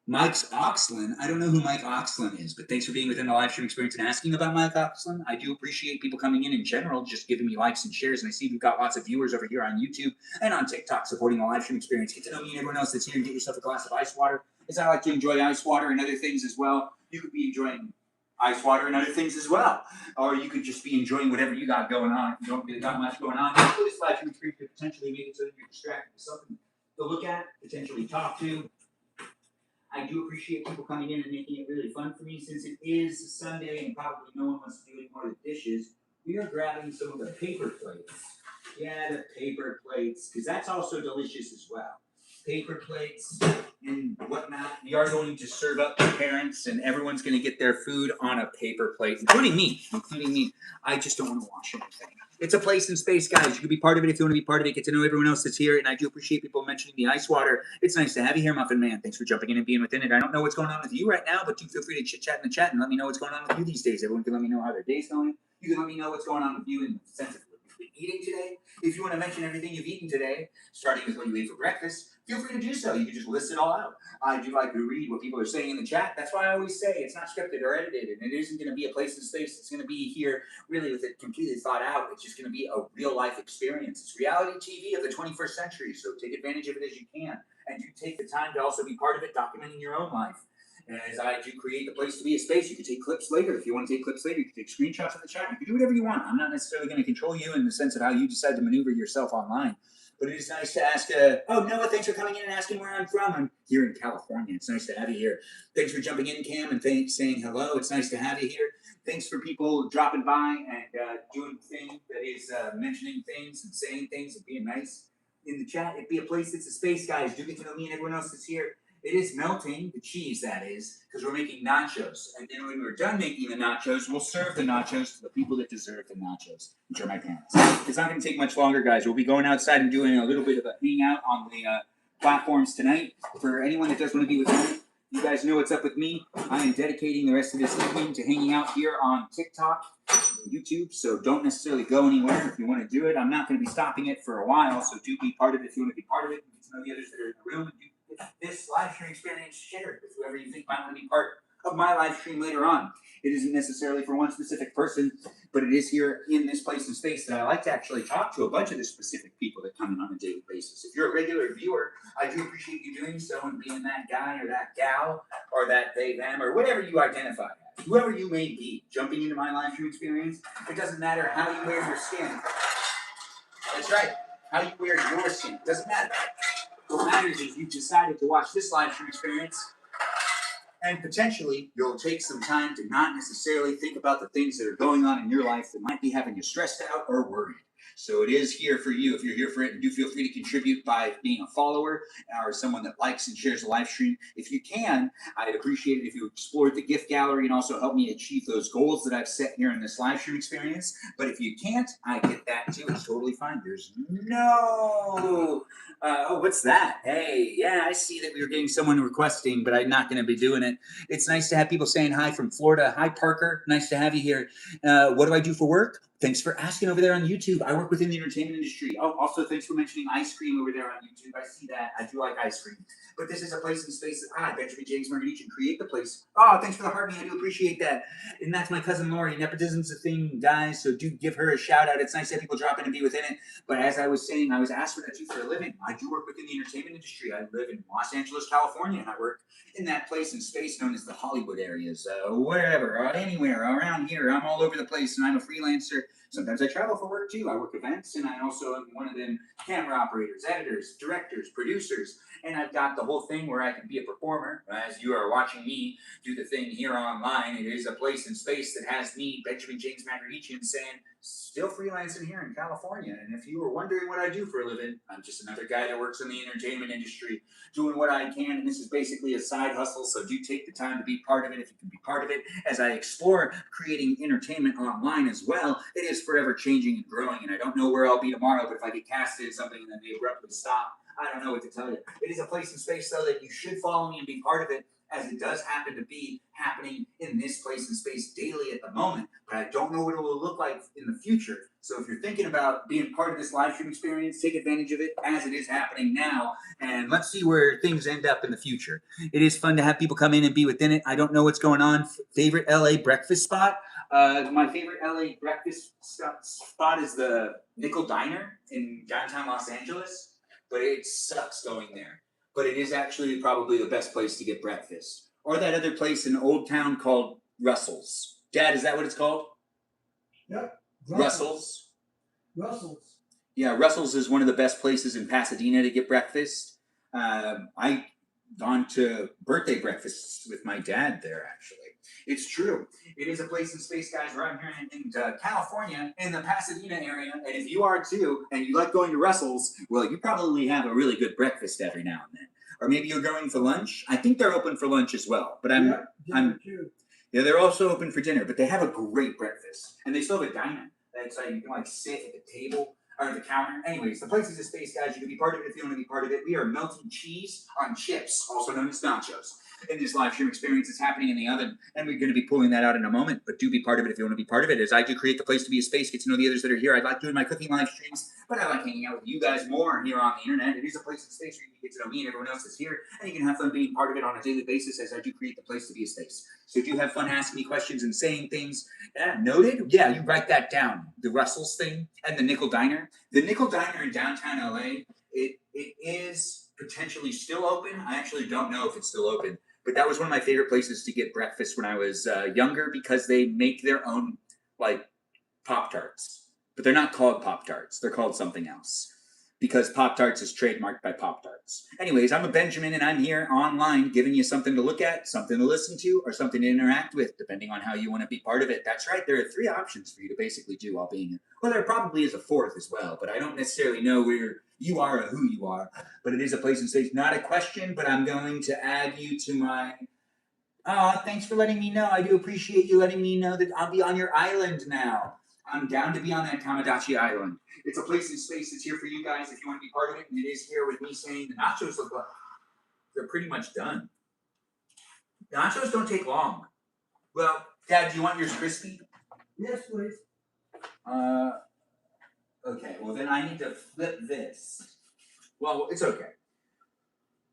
Mike's Oxlin. I don't know who Mike Oxlin is, but thanks for being within the live stream experience and asking about Mike Oxlin. I do appreciate people coming in general, just giving me likes and shares. And I see we've got lots of viewers over here on YouTube and on TikTok supporting the live stream experience. Get to know me and everyone else that's here and get yourself a glass of ice water, as I like to enjoy ice water and other things as well. You could be enjoying ice water and other things as well. Or you could just be enjoying whatever you got going on. If you don't really got much going on, this live stream experience could potentially make it so that you're distracted with something to look at, potentially talk to. I do appreciate people coming in and making it really fun for me. Since it is Sunday and probably no one wants to do any more of the dishes, we are grabbing some of the paper plates. Yeah, the paper plates, because that's also delicious as well. Paper plates and whatnot. We are going to serve up to parents, and everyone's going to get their food on a paper plate, including me. I just don't want to wash anything. It's a place and space, guys. You can be part of it if you want to be part of it. Get to know everyone else that's here, and I do appreciate people mentioning the ice water. It's nice to have you here, Muffin Man. Thanks for jumping in and being within it. I don't know what's going on with you right now, but do feel free to chit-chat in the chat and let me know what's going on with you these days. Everyone can let me know how their day's going. You can let me know what's going on with you in the sense of what you've been eating today. If you want to mention everything you've eaten today, starting with what you ate for breakfast, feel free to do so. You can just list it all out. I do like to read what people are saying in the chat. That's why I always say it's not scripted or edited, and it isn't going to be a place and space. It's going to be here really with it completely thought out. It's just going to be a real life experience. It's reality TV of the 21st century, so take advantage of it as you can. And you take the time to also be part of it, documenting your own life. And as I do create the place to be a space, you can take clips later. If you want to take clips later, you can take screenshots of the chat. You can do whatever you want. I'm not necessarily going to control you in the sense of how you decide to maneuver yourself online. But it is nice to ask. Oh, Noah, thanks for coming in and asking where I'm from. I'm here in California. It's nice to have you here. Thanks for jumping in, Cam, and saying hello. It's nice to have you here. Thanks for people dropping by and doing things that is mentioning things and saying things and being nice in the chat. It'd be a place that's a space, guys. Do get to know me and everyone else that's here. It is melting, the cheese that is, because we're making nachos. And then when we're done making the nachos, we'll serve the nachos to the people that deserve the nachos, which are my parents. It's not going to take much longer, guys. We'll be going outside and doing a little bit of a hangout on the platforms tonight. For anyone that does want to be with me, you guys know what's up with me. I am dedicating the rest of this evening to hanging out here on TikTok and YouTube, so don't necessarily go anywhere if you want to do it. I'm not going to be stopping it for a while, so do be part of it if you want to be part of it. Get to know the others that are in the room and do this live stream experience shared with whoever you think might want to be part of my live stream later on. It isn't necessarily for one specific person, but it is here in this place and space that I like to actually talk to a bunch of the specific people that come in on a daily basis. If you're a regular viewer, I do appreciate you doing so and being that guy or that gal or that they, them, or whatever you identify as. Whoever you may be, jumping into my live stream experience, it doesn't matter how you wear your skin. That's right, how you wear your skin. It doesn't matter. What matters is you've decided to watch this live stream experience, and potentially you'll take some time to not necessarily think about the things that are going on in your life that might be having you stressed out or worried. So it is here for you if you're here for it, and do feel free to contribute by being a follower or someone that likes and shares the live stream. If you can, I'd appreciate it if you explored the gift gallery and also help me achieve those goals that I've set here in this live stream experience. But if you can't, I get that too. It's totally fine. There's no oh, what's that? Hey, yeah, I see that we were getting someone requesting, but I'm not going to be doing it. It's nice to have people saying hi from Florida. Hi, Parker. Nice to have you here. What do I do for work? Thanks for asking over there on YouTube. I work within the entertainment industry. Oh, also, thanks for mentioning ice cream over there on YouTube. I see that. I do like ice cream. But this is a place and space that I, Benjamin James Marguerite, create the place. Oh, thanks for the heart, me. I do appreciate that. And that's my cousin Lori. Nepotism's a thing, guys, so do give her a shout out. It's nice to have people drop in and be within it. But as I was saying, I was asked what I do for a living. I do work within the entertainment industry. I live in Los Angeles, California, and I work in that place and space known as the Hollywood areas. Wherever, anywhere, around here. I'm all over the place, and I'm a freelancer. Sometimes I travel for work too. I work events, and I also am one of them camera operators, editors, directors, producers. And I've got the whole thing where I can be a performer. As you are watching me do the thing here online, it is a place and space that has me, Benjamin James Magrician, saying, still freelancing here in California. And if you were wondering what I do for a living, I'm just another guy that works in the entertainment industry, doing what I can. And this is basically a side hustle, so do take the time to be part of it if you can be part of it. As I explore creating entertainment online as well, it is forever changing and growing. And I don't know where I'll be tomorrow, but if I get casted in something and then they abruptly stop, I don't know what to tell you. It is a place and space, though, that you should follow me and be part of it, as it does happen to be happening in this place and space daily at the moment. But I don't know what it will look like in the future. So if you're thinking about being part of this live stream experience, take advantage of it as it is happening now. And let's see where things end up in the future. It is fun to have people come in and be within it. I don't know what's going on. Favorite LA breakfast spot? My favorite LA breakfast spot is the Nickel Diner in downtown Los Angeles. But it sucks going there. But it is actually probably the best place to get breakfast. Or that other place in Old Town called Russell's. Dad, is that what it's called? Yep. Russell's. Russell's. Yeah, Russell's is one of the best places in Pasadena to get breakfast. I've gone to birthday breakfasts with my dad there, actually. It's true. It is a place in space, guys, where I'm here in California, in the Pasadena area. And if you are too, and you like going to Russell's, well, you probably have a really good breakfast every now and then. Or maybe you're going for lunch. I think they're open for lunch as well. But yeah, they're also open for dinner. But they have a great breakfast, and they still have a diner. That's like you can sit at the table or the counter. Anyways, the place is a space, guys. You can be part of it if you want to be part of it. We are melting cheese on chips, also known as nachos. In this live stream experience that's happening in the oven, and we're going to be pulling that out in a moment, but do be part of it if you want to be part of it. As I do create the place to be a space, get to know the others that are here. I like doing my cooking live streams, but I like hanging out with you guys more here on the internet. It is a place and space where you can get to know me and everyone else that's here, and you can have fun being part of it on a daily basis as I do create the place to be a space. So do have fun asking me questions and saying things. Yeah, noted? Yeah, you write that down. The Russell's thing and the Nickel Diner. The Nickel Diner in downtown LA, it is potentially still open. I actually don't know if it's still open. But that was one of my favorite places to get breakfast when I was younger, because they make their own, Pop-Tarts. But they're not called Pop-Tarts. They're called something else. because Pop-Tarts is trademarked by Pop-Tarts. Anyways, I'm a Benjamin, and I'm here online giving you something to look at, something to listen to, or something to interact with, depending on how you want to be part of it. That's right, there are 3 options for you to basically do while being here. Well, there probably is a 4th as well, but I don't necessarily know where you are or who you are. But it is a place and space. Not a question, but I'm going to add you to my... Oh, thanks for letting me know. I do appreciate you letting me know that I'll be on your island now. I'm down to be on that Tamagotchi island. It's a place in space that's here for you guys if you want to be part of it. And it is here with me saying the nachos look like they're pretty much done. The nachos don't take long. Well, Dad, do you want yours crispy? Yes, please. Okay, well then I need to flip this. Well, it's okay.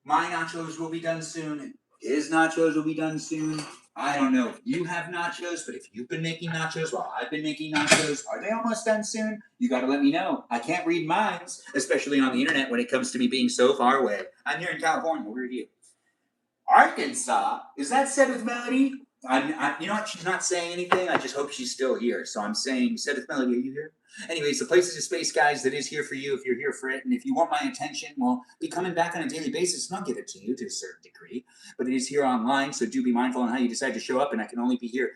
My nachos will be done soon. His nachos will be done soon. I don't know if you have nachos, but if you've been making nachos while I've been making nachos, are they almost done soon? You gotta let me know. I can't read minds, especially on the internet when it comes to me being so far away. I'm here in California. Where are you? Arkansas? Is that said with Melody? You know what? She's not saying anything. I just hope she's still here. So I'm saying, said with Melody, are you here? Anyways, the Places of Space, guys, that is here for you if you're here for it. And if you want my attention, well, be coming back on a daily basis, and I'll give it to you to a certain degree. But it is here online, so do be mindful on how you decide to show up, and I can only be here.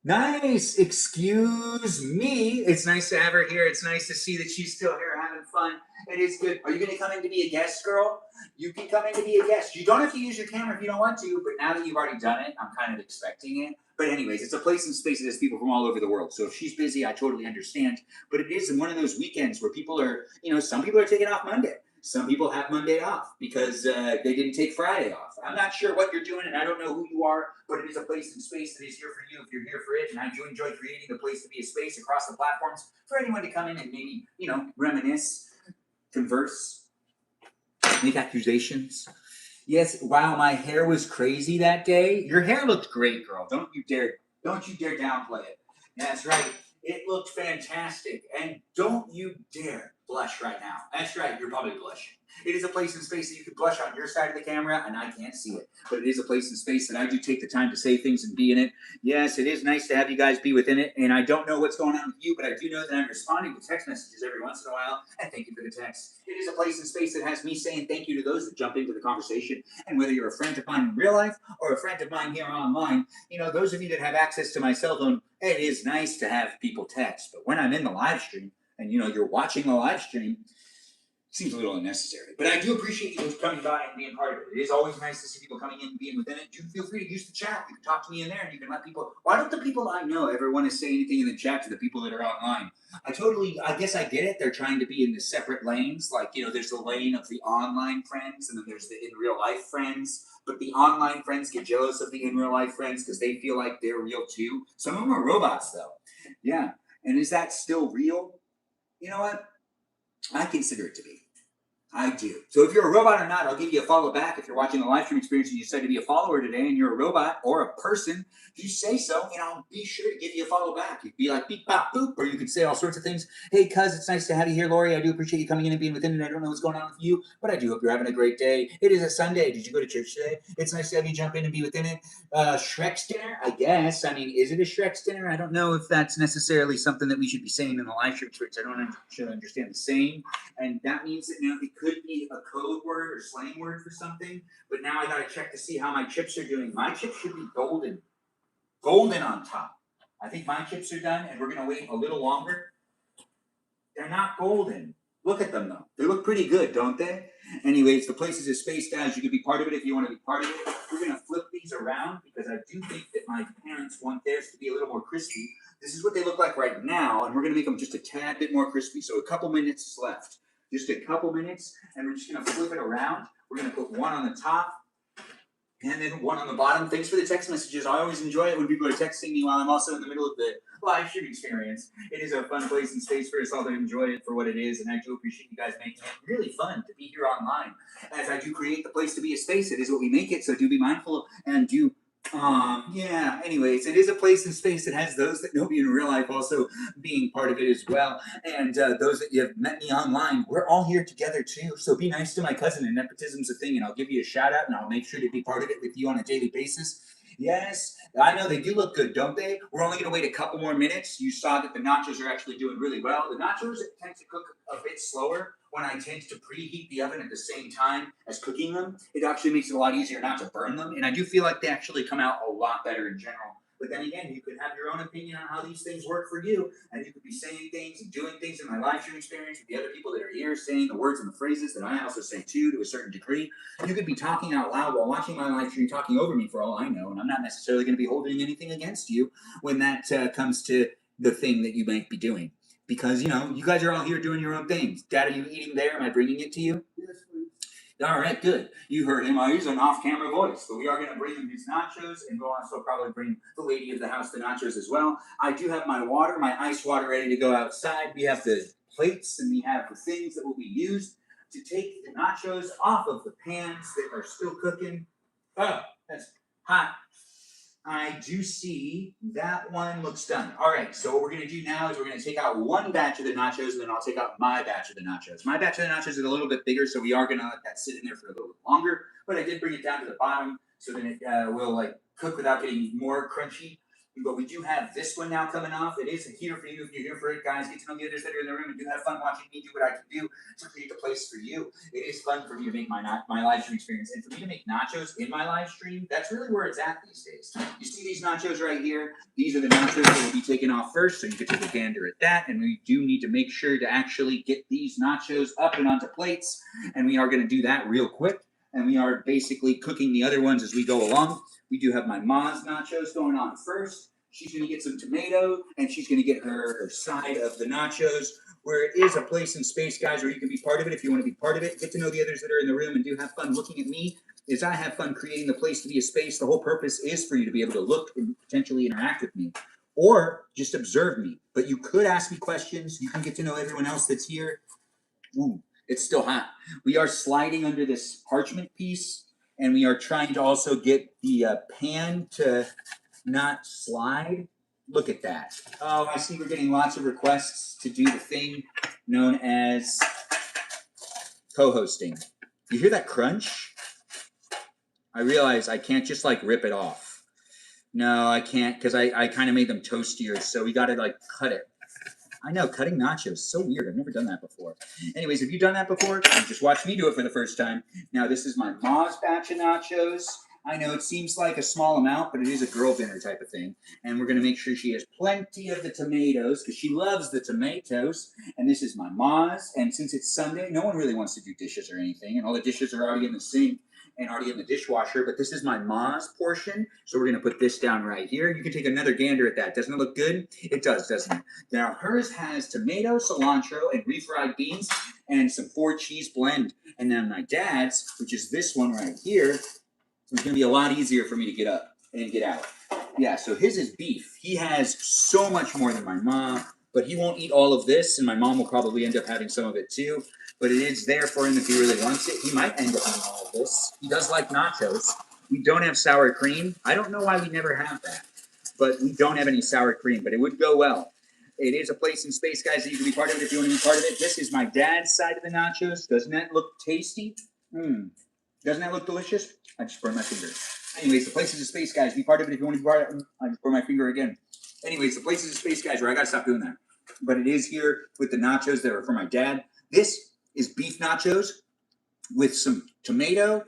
Nice! Excuse me. It's nice to have her here. It's nice to see that she's still here having fun. It is good. Are you going to come in to be a guest, girl? You can come in to be a guest. You don't have to use your camera if you don't want to, but now that you've already done it, I'm kind of expecting it. But anyways, it's a place and space that has people from all over the world. So if she's busy, I totally understand. But it is one of those weekends where people are, some people are taking off Monday. Some people have Monday off because they didn't take Friday off. I'm not sure what you're doing, and I don't know who you are, but it is a place and space that is here for you if you're here for it. And I do enjoy creating a place to be a space across the platforms for anyone to come in and maybe, reminisce, converse, make accusations. Yes, wow, my hair was crazy that day. Your hair looked great, girl. Don't you dare downplay it. That's right. It looked fantastic. And don't you dare blush right now. That's right, you're probably blushing. It is a place and space that you can blush on your side of the camera, and I can't see it. But it is a place and space that I do take the time to say things and be in it. Yes, it is nice to have you guys be within it, and I don't know what's going on with you, but I do know that I'm responding to text messages every once in a while, and thank you for the text. It is a place and space that has me saying thank you to those that jump into the conversation, and whether you're a friend of mine in real life or a friend of mine here online, those of you that have access to my cell phone, it is nice to have people text. But when I'm in the live stream, and you're watching the live stream, seems a little unnecessary. But I do appreciate you coming by and being part of it. It is always nice to see people coming in and being within it. Do feel free to use the chat. You can talk to me in there, and you can let people... Why don't the people I know ever want to say anything in the chat to the people that are online? I guess I get it. They're trying to be in the separate lanes. Like, there's the lane of the online friends, and then there's the in real life friends. But the online friends get jealous of the in real life friends because they feel like they're real too. Some of them are robots, though. Yeah. And is that still real? You know what? I consider it to be. I do. So if you're a robot or not, I'll give you a follow back. If you're watching the live stream experience and you decide to be a follower today and you're a robot or a person, if you say so, I'll be sure to give you a follow back. You could be like beep, bop, boop, or you could say all sorts of things. Hey, cuz, it's nice to have you here, Lori. I do appreciate you coming in and being within, and I don't know what's going on with you, but I do hope you're having a great day. It is a Sunday. Did you go to church today? It's nice to have you jump in and be within it. Shrek's dinner, I guess. Is it a Shrek's dinner? I don't know if that's necessarily something that we should be saying in the live stream experience. I don't understand the saying. And that means that it could be a code word or slang word for something. But now I gotta check to see how my chips are doing. My chips should be golden on top. I think my chips are done, and we're gonna wait a little longer. They're not golden. Look at them though. They look pretty good, don't they? Anyways, the Places of Space, guys. You can be part of it if you want to be part of it. We're gonna flip these around because I do think that my parents want theirs to be a little more crispy. This is what they look like right now, and we're gonna make them just a tad bit more crispy. So a couple minutes left. Just a couple minutes, and we're just going to flip it around. We're going to put one on the top, and then one on the bottom. Thanks for the text messages. I always enjoy it when people are texting me while I'm also in the middle of the live stream experience. It is a fun place and space for us all to enjoy it for what it is, and I do appreciate you guys making it really fun to be here online. As I do create the place to be a space, it is what we make it, so do be mindful and do... anyways, it is a place and space that has those that know me in real life also being part of it as well. And those that have met me online, we're all here together too. So be nice to my cousin, and nepotism's a thing, and I'll give you a shout out, and I'll make sure to be part of it with you on a daily basis. Yes, I know they do look good, don't they? We're only going to wait a couple more minutes. You saw that the nachos are actually doing really well. The nachos tend to cook a bit slower when I tend to preheat the oven at the same time as cooking them, it actually makes it a lot easier not to burn them. And I do feel like they actually come out a lot better in general. But then again, you could have your own opinion on how these things work for you, and you could be saying things and doing things in my live stream experience with the other people that are here, saying the words and the phrases that I also say too, to a certain degree. You could be talking out loud while watching my live stream, talking over me for all I know, and I'm not necessarily going to be holding anything against you when that comes to the thing that you might be doing. Because, you know, you guys are all here doing your own things. Dad, are you eating there? Am I bringing it to you? Yes, please. All right, good. You heard him. I use an off-camera voice, but we are going to bring him his nachos, and we'll also probably bring the lady of the house the nachos as well. I do have my water, my ice water, ready to go outside. We have the plates, and we have the things that will be used to take the nachos off of the pans that are still cooking. Oh, that's hot. I do see that one looks done. All right, so what we're gonna do now is we're gonna take out one batch of the nachos, and then I'll take out my batch of the nachos. My batch of the nachos is a little bit bigger, so we are gonna let that sit in there for a little bit longer. But I did bring it down to the bottom, so then it will like cook without getting more crunchy. But we do have this one now coming off. It is here for you if you're here for it, guys. Get to know the others that are in the room and do have fun watching me do what I can do to create the place for you. It is fun for me to make my live stream experience, and for me to make nachos in my live stream. That's really where it's at these days. You see these nachos right here? These are the nachos that will be taken off first, so you can take a gander at that. And we do need to make sure to actually get these nachos up and onto plates, and we are going to do that real quick. And we are basically cooking the other ones as we go along. We do have my ma's nachos going on first. She's going to get some tomato, and she's going to get her side of the nachos, where it is a place and space, guys, where you can be part of it if you want to be part of it. Get to know the others that are in the room and do have fun looking at me as I have fun creating the place to be a space. The whole purpose is for you to be able to look and potentially interact with me, or just observe me. But you could ask me questions. You can get to know everyone else that's here. Ooh, it's still hot. We are sliding under this parchment piece, and we are trying to also get the pan to not slide. Look at that. Oh, I see we're getting lots of requests to do the thing known as co-hosting. You hear that crunch? I realize I can't just like rip it off. No, I can't, because I kind of made them toastier, so we got to like cut it. I know, cutting nachos, so weird. I've never done that before. Anyways, have you done that before? You just watched me do it for the first time. Now, this is my mom's batch of nachos. I know it seems like a small amount, but it is a girl dinner type of thing. And we're going to make sure she has plenty of the tomatoes, because she loves the tomatoes. And this is my ma's. And since it's Sunday, no one really wants to do dishes or anything. And all the dishes are already in the sink and already in the dishwasher. But this is my ma's portion. So we're going to put this down right here. You can take another gander at that. Doesn't it look good? It does, doesn't it? Now, hers has tomato, cilantro, and refried beans, and some 4-cheese blend. And then my dad's, which is this one right here, it's going to be a lot easier for me to get up and get out. Yeah, so his is beef. He has so much more than my mom, but he won't eat all of this, and my mom will probably end up having some of it too. But it is there for him if he really wants it. He might end up eating all of this. He does like nachos. We don't have sour cream. I don't know why we never have that, but we don't have any sour cream, but it would go well. It is a place in space, guys, that you can be part of it if you want to be part of it. This is my dad's side of the nachos. Doesn't that look tasty? Doesn't that look delicious? I just burned my finger. Anyways, the place is a space, guys. Be part of it if you want to be part of it. I just burned my finger again. Anyways, the place is a space, guys, where I got to stop doing that. But it is here with the nachos that are for my dad. This is beef nachos with some tomato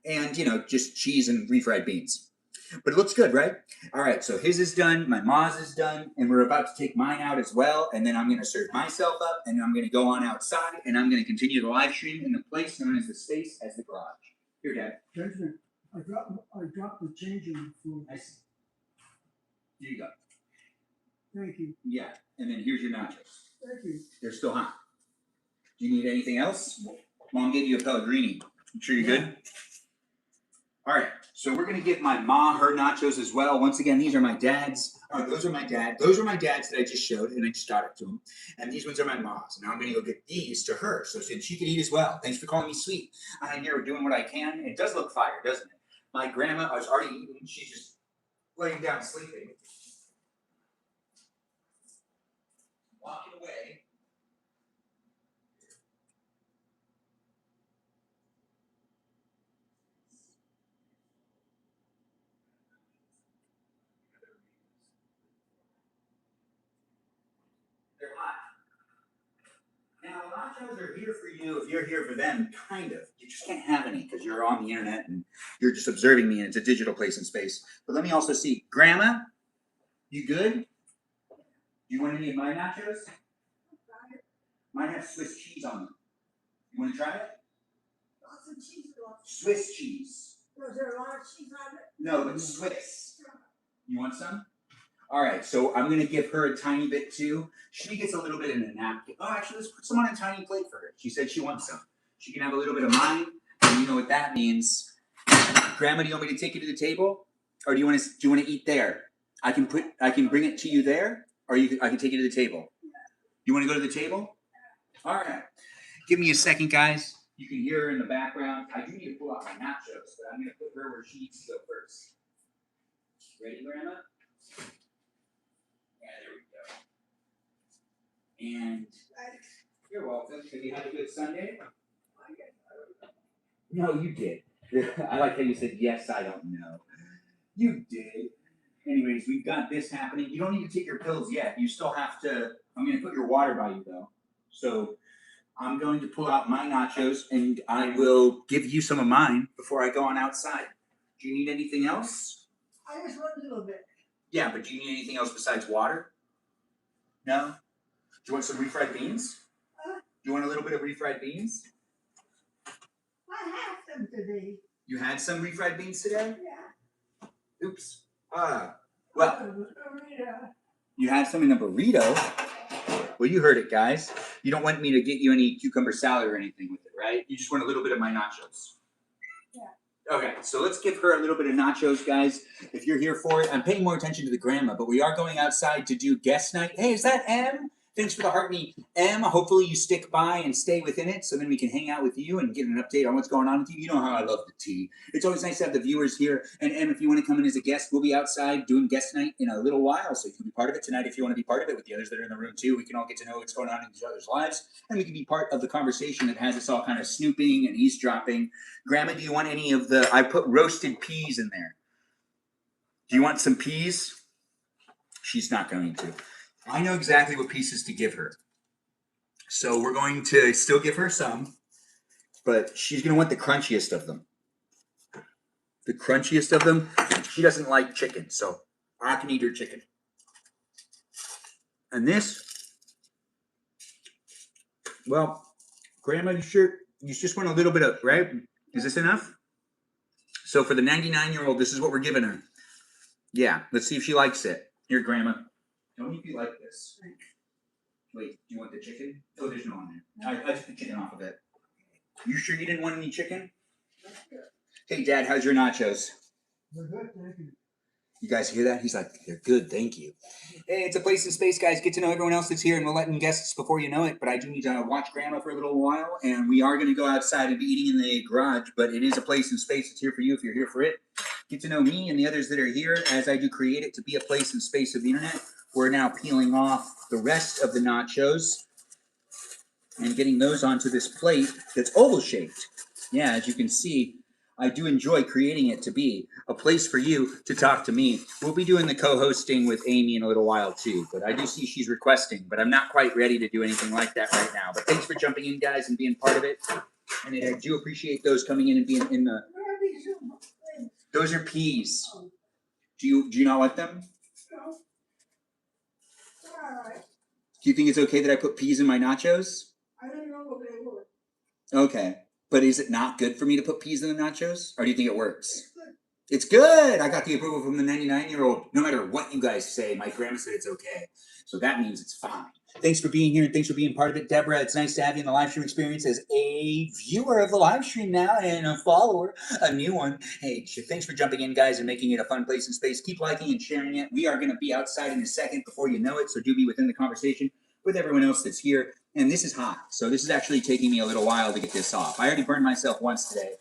and, you know, just cheese and refried beans. But it looks good, right? All right, so his is done, my ma's is done, and we're about to take mine out as well, and then I'm going to serve myself up, and I'm going to go on outside, and I'm going to continue the live stream in the place known as the space as the garage. Here, Dad. Benjamin, I dropped the change in the food. I see. Here you go. Thank you. Yeah, and then here's your nachos. Thank you. They're still hot. Do you need anything else? Mom gave you a Pellegrini. You sure you're good? All right, so we're gonna give my ma her nachos as well. Once again, these are my dad's. Those are my dad's that I just showed, and I just taught it to him. And these ones are my ma's. Now I'm gonna go get these to her, so she can eat as well. Thanks for calling me sweet. I'm here doing what I can. It does look fire, doesn't it? My grandma was already eating. She's just laying down sleeping. Walking away. They're hot. Now, a nachos nachos are here for you if you're here for them, kind of. You just can't have any because you're on the internet and you're just observing me and it's a digital place and space. But let me also see. Grandma, you good? Do you want any of my nachos? Mine have Swiss cheese on them. You want to try it? Lots of cheese. Swiss cheese. Was there a lot of cheese on it? No, but Swiss. You want some? All right, so I'm gonna give her a tiny bit too. She gets a little bit in a napkin. Oh, actually, let's put some on a tiny plate for her. She said she wants some. She can have a little bit of mine, and you know what that means. Grandma, do you want me to take you to the table, or do you want to eat there? I can bring it to you there, or I can take you to the table. You want to go to the table? All right. Give me a second, guys. You can hear her in the background. I do need to pull out my nachos, but I'm gonna put her where she needs to go first. Ready, Grandma? Yeah, there we go. And you're welcome. Have you had a good Sunday? No, you did. I like how you said, yes, I don't know. You did. Anyways, we've got this happening. You don't need to take your pills yet. You still have to. I'm going to put your water by you, though. So I'm going to pull out my nachos, and I will give you some of mine before I go on outside. Do you need anything else? I just want a little bit. Yeah, but do you need anything else besides water? No? Do you want some refried beans? Huh? Do you want a little bit of refried beans? I have them today. You had some refried beans today? Yeah. Oops. Well, you had some in a burrito? Well, you heard it, guys. You don't want me to get you any cucumber salad or anything with it, right? You just want a little bit of my nachos. Yeah. Okay, so let's give her a little bit of nachos, guys. If you're here for it, I'm paying more attention to the grandma, but we are going outside to do guest night. Hey, is that M? Thanks for the heart me, M. Hopefully you stick by and stay within it so then we can hang out with you and get an update on what's going on with you. You know how I love the tea. It's always nice to have the viewers here. And M, if you want to come in as a guest, we'll be outside doing guest night in a little while. So you can be part of it tonight if you want to be part of it with the others that are in the room too. We can all get to know what's going on in each other's lives. And we can be part of the conversation that has us all kind of snooping and eavesdropping. Grandma, do you want any of the... I put roasted peas in there. Do you want some peas? She's not going to. I know exactly what pieces to give her. So we're going to still give her some, but she's going to want the crunchiest of them. The crunchiest of them. She doesn't like chicken, so I can eat her chicken. And this, well, Grandma, you sure? You just want a little bit of, right? Is this enough? So for the 99-year-old, this is what we're giving her. Yeah, let's see if she likes it. Here, Grandma. Tell me if you like this. Wait, do you want the chicken? Oh, there's no on there. I took the chicken off of it. You sure you didn't want any chicken? Hey, Dad, how's your nachos? They're good, thank you. You guys hear that? He's like, they're good, thank you. Hey, it's a place in space, guys. Get to know everyone else that's here, and we'll let in guests before you know it. But I do need to watch Grandma for a little while, and we are going to go outside and be eating in the garage. But it is a place in space. It's here for you if you're here for it. Get to know me and the others that are here as I do create it to be a place in space of the internet. We're now peeling off the rest of the nachos and getting those onto this plate that's oval shaped. Yeah, as you can see, I do enjoy creating it to be a place for you to talk to me. We'll be doing the co-hosting with Amy in a little while too, but I do see she's requesting, but I'm not quite ready to do anything like that right now. But thanks for jumping in, guys, and being part of it. And I do appreciate those coming in and being in the... Where are these little things? Those are peas. Oh, Do you not want them? no. All right. Do you think it's okay that I put peas in my nachos? I don't know what they were. Okay. But is it not good for me to put peas in the nachos? Or do you think it works? It's good. It's good! I got the approval from the 99-year-old. No matter what you guys say, my grandma said it's okay. So that means it's fine. Thanks for being here and thanks for being part of it, Deborah. It's nice to have you in the live stream experience as a viewer of the live stream now and a follower, a new one. Hey, thanks for jumping in, guys, and making it a fun place in space. Keep liking and sharing it. We are going to be outside in a second before you know it, so do be within the conversation with everyone else that's here. And this is hot, so this is actually taking me a little while to get this off. I already burned myself once today.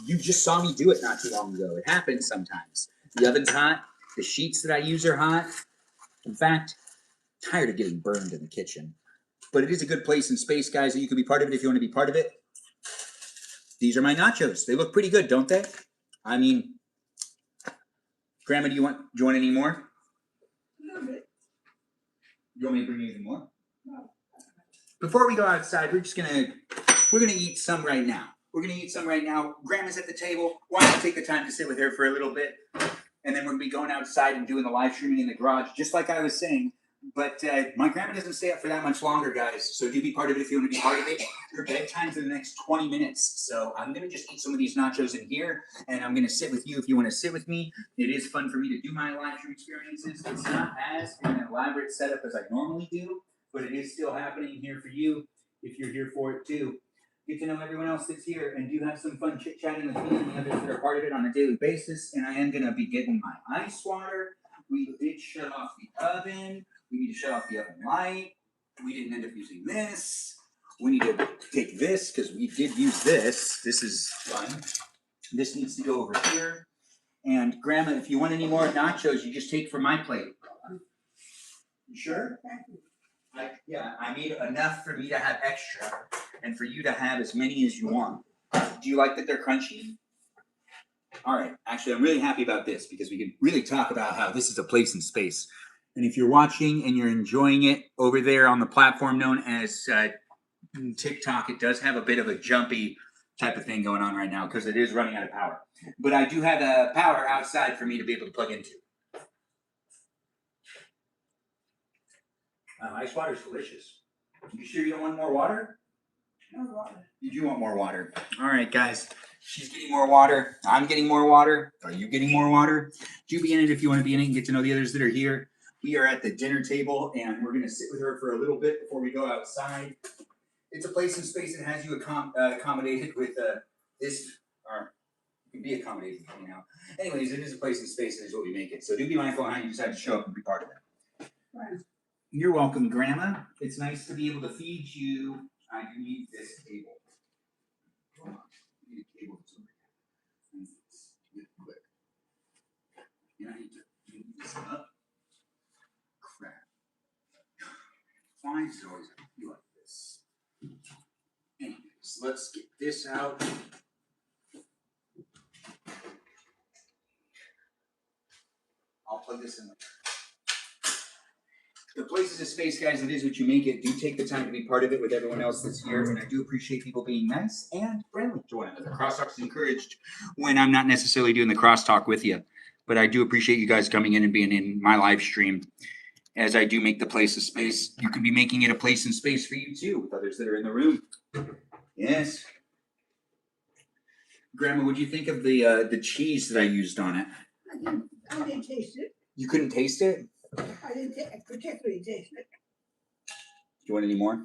You just saw me do it not too long ago. It happens sometimes. The oven's hot. The sheets that I use are hot. In fact, tired of getting burned in the kitchen. But it is a good place in space, guys, that you can be part of it if you want to be part of it. These are my nachos. They look pretty good, don't they? I mean, Grandma, do you want any more? A little bit. You want me to bring you even more? No. before we go outside, we're gonna eat some right now. We're gonna eat some right now. Grandma's at the table. Why don't you take the time to sit with her for a little bit, and then we're gonna be going outside and doing the live streaming in the garage, just like I was saying. But my grandma doesn't stay up for that much longer, guys. So do be part of it if you want to be part of it. Her bedtime's in the next 20 minutes. So I'm going to just eat some of these nachos in here. And I'm going to sit with you if you want to sit with me. It is fun for me to do my live stream experiences. It's not as an elaborate setup as I normally do. But it is still happening here for you if you're here for it too. Get to know everyone else that's here and do have some fun chit-chatting with me and the others that are part of it on a daily basis. And I am going to be getting my ice water. We did shut off the oven. We need to shut off the oven light. We didn't end up using this. We need to take this because we did use this. This is fun. This needs to go over here. And Grandma, if you want any more nachos, you just take from my plate. You sure? Thank you. I made enough for me to have extra and for you to have as many as you want. Do you like that they're crunchy? All right. Actually, I'm really happy about this because we can really talk about how this is a place in space. And if you're watching and you're enjoying it over there on the platform known as TikTok, it does have a bit of a jumpy type of thing going on right now because it is running out of power. But I do have a power outside for me to be able to plug into. Ice water is delicious. You sure you don't want more water? No water. You do want more water. All right, guys. She's getting more water. I'm getting more water. Are you getting more water? Do be in it if you want to be in it and get to know the others that are here. We are at the dinner table, and we're going to sit with her for a little bit before we go outside. It's a place in space that has you accommodated with this, or you can be accommodated with me now. Anyways, it is a place in space, and is what we make it. So do be mindful how you decide to show up and be part of it. Right. You're welcome, Grandma. It's nice to be able to feed you. I do need this table. Hold on. I need a table that's over here. Get quick. And I need to move this up. Crap. Why does it always have to be like this? Anyways, let's get this out. I'll plug this in later. The place is a space, guys. It is what you make it. Do take the time to be part of it with everyone else that's here. And I do appreciate people being nice and friendly to one another. Crosstalk is encouraged when I'm not necessarily doing the crosstalk with you. But I do appreciate you guys coming in and being in my live stream. As I do make the place a space, you can be making it a place in space for you too, with others that are in the room. Yes. Grandma, what'd you think of the cheese that I used on it? I didn't taste it. You couldn't taste it? I didn't particularly taste it. Do you want any more?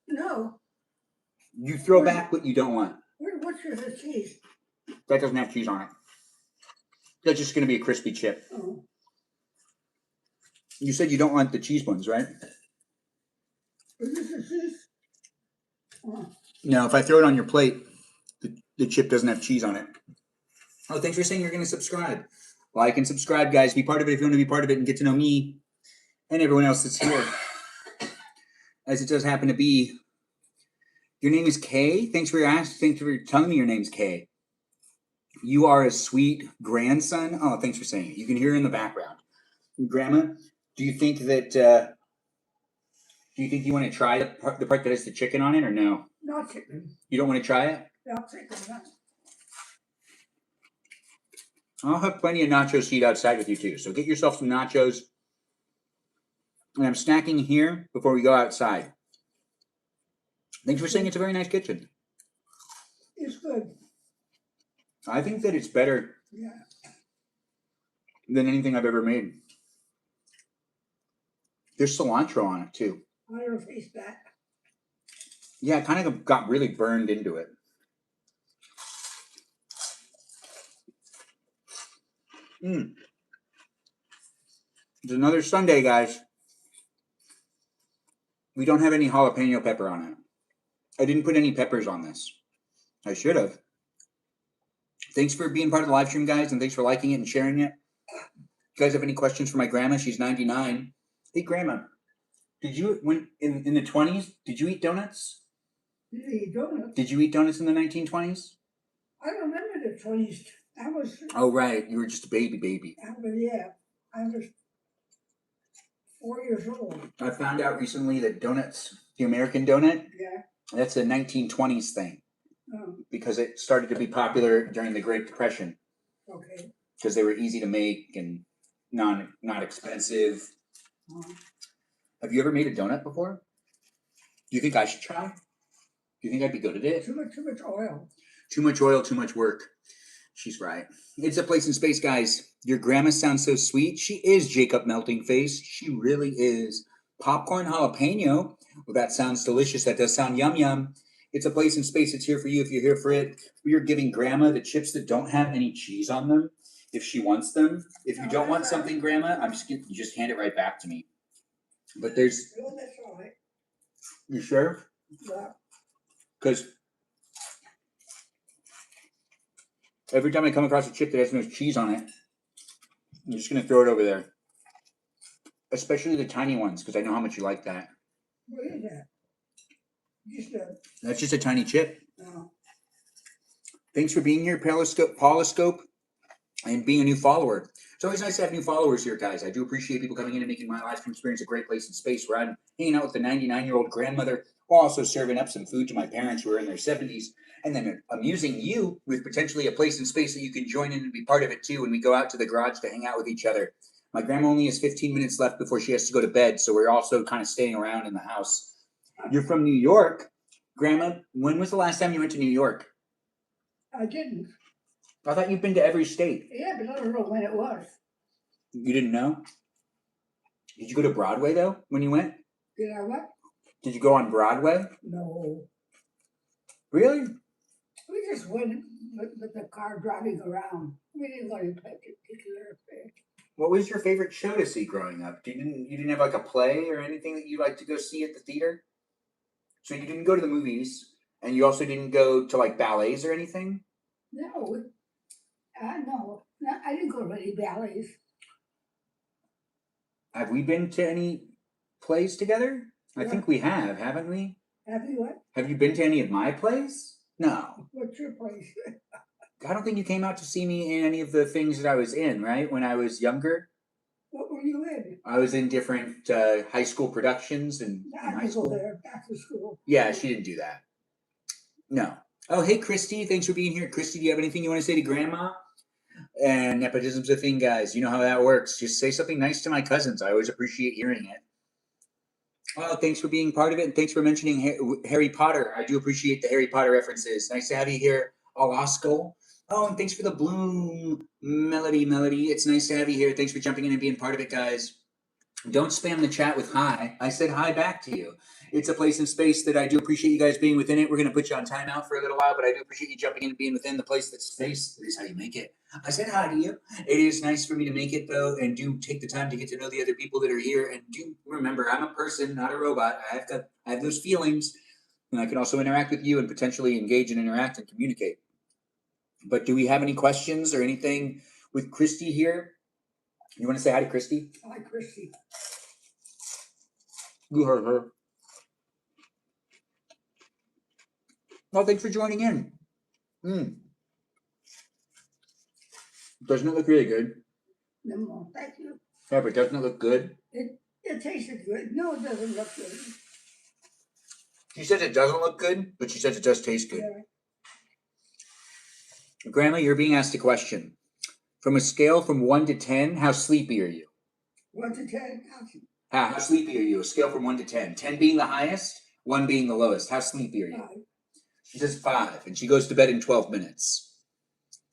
No. You throw back what you don't want. What's your cheese? That doesn't have cheese on it. That's just going to be a crispy chip. Oh. You said you don't want the cheese buns, right? Is this a cheese? Oh. No, if I throw it on your plate, the chip doesn't have cheese on it. Oh, thanks for saying you're going to subscribe. Like and subscribe, guys. Be part of it if you want to be part of it and get to know me and everyone else that's here. As it does happen to be. Your name is Kay. Thanks for telling me your name's Kay. You are a sweet grandson. Oh, thanks for saying it. You can hear it in the background. Grandma, do you think you want to try the part that has the chicken on it or no? Not chicken. You don't want to try it? Not chicken. No. I'll have plenty of nachos to eat outside with you too. So get yourself some nachos. And I'm snacking here before we go outside. Thanks for saying it's a very nice kitchen. It's good. I think that it's better than anything I've ever made. There's cilantro on it too. I don't taste that. Yeah, it kind of got really burned into it. It's another Sunday, guys. We don't have any jalapeno pepper on it. I didn't put any peppers on this. I should have. Thanks for being part of the live stream, guys, and thanks for liking it and sharing it. If you guys have any questions for my grandma, she's 99. Hey, Grandma, did you, when in the 20s, did you eat donuts? Did you eat donuts? Did you eat donuts in the 1920s? I remember the 20s. I was. Oh, right. You were just a baby. Yeah. I was 4 years old. I found out recently that donuts, the American donut, Yeah. that's a 1920s thing because it started to be popular during the Great Depression Okay. because they were easy to make and not expensive. Have you ever made a donut before? Do you think I should try? Do you think I'd be good at it? Too much oil. Too much oil, too much work. She's right. It's a place in space, guys. Your grandma sounds so sweet. She is Jacob Melting Face. She really is. Popcorn jalapeno. Well, that sounds delicious. That does sound yum yum. It's a place in space. It's here for you if you're here for it. We are giving grandma the chips that don't have any cheese on them if she wants them. If you don't want something, grandma, you just hand it right back to me. But there's. No, that's all right. You sure? Yeah. Because every time I come across a chip that has no cheese on it, I'm just going to throw it over there. Especially the tiny ones, because I know how much you like that. What is that? That's just a tiny chip. No. Thanks for being here, Polyscope, and being a new follower. It's always nice to have new followers here, guys. I do appreciate people coming in and making my live stream experience a great place in space where I'm hanging out with a 99-year-old grandmother, while also serving up some food to my parents who are in their 70s, and then amusing you with potentially a place in space that you can join in and be part of it too when we go out to the garage to hang out with each other. My grandma only has 15 minutes left before she has to go to bed, so we're also kind of staying around in the house. You're from New York. Grandma, when was the last time you went to New York? I didn't. I thought you've been to every state. Yeah, but I don't know when it was. You didn't know? Did you go to Broadway, though, when you went? Did I what? Did you go on Broadway? No. Really? We just went with the car driving around. We didn't go to particular place. What was your favorite show to see growing up? You didn't have like a play or anything that you like to go see at the theater? So you didn't go to the movies, and you also didn't go to like ballets or anything? No. No, I didn't go to any ballets. Have we been to any plays together? I think we have, haven't we? Have you what? Have you been to any of my plays? No. What's your place? I don't think you came out to see me in any of the things that I was in, right? When I was younger? What were you in? I was in different high school productions in high school. There, back to school. Yeah, she didn't do that. No. Oh, hey, Christy. Thanks for being here. Christy, do you have anything you want to say to Grandma? And nepotism's a thing, guys. You know how that works. Just say something nice to my cousins. I always appreciate hearing it. Oh, thanks for being part of it, and thanks for mentioning Harry Potter. I do appreciate the Harry Potter references. Nice to have you here, Alaska. Oh, and thanks for the Bloom Melody. It's nice to have you here. Thanks for jumping in and being part of it, guys. Don't spam the chat with hi. I said hi back to you. It's a place in space that I do appreciate you guys being within it. We're going to put you on timeout for a little while, but I do appreciate you jumping in and being within the place that's space. That is how you make it. I said hi to you. It is nice for me to make it, though, and do take the time to get to know the other people that are here. And do remember, I'm a person, not a robot. I have those feelings, and I can also interact with you and potentially engage and interact and communicate. But do we have any questions or anything with Christy here? You want to say hi to Christy? Hi, Christy. You heard her. Well, thanks for joining in. Doesn't it look really good? No, thank you. Yeah, but doesn't it look good? It tasted good. No, it doesn't look good. She says it doesn't look good, but she says it does taste good. Yeah. Grandma, you're being asked a question. From a scale from 1 to 10, how sleepy are you? 1 to 10. How sleepy are you? A scale from 1 to 10. 10 being the highest, 1 being the lowest. How sleepy are you? 5. She says 5, and she goes to bed in 12 minutes.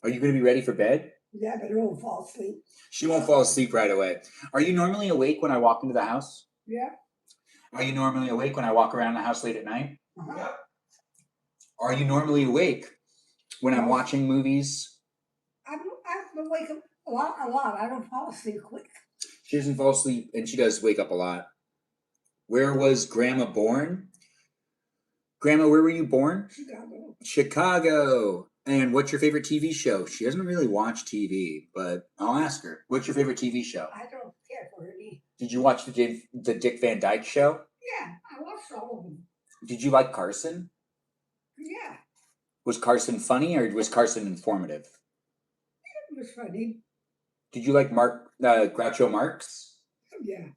Are you going to be ready for bed? Yeah, but it won't fall asleep. She won't fall asleep right away. Are you normally awake when I walk into the house? Yeah. Are you normally awake when I walk around the house late at night? Uh-huh. Are you normally awake when I'm watching movies? I'm awake a lot. I don't fall asleep quick. She doesn't fall asleep, and she does wake up a lot. Where was Grandma born? Grandma, where were you born? Chicago. Chicago. And what's your favorite TV show? She doesn't really watch TV, but I'll ask her. What's your favorite TV show? I don't care for any. Did you watch the Dick Van Dyke Show? Yeah, I watched all of them. Did you like Carson? Yeah, Was Carson funny or was Carson informative? it was funny. Did you like Groucho Marx? Yeah.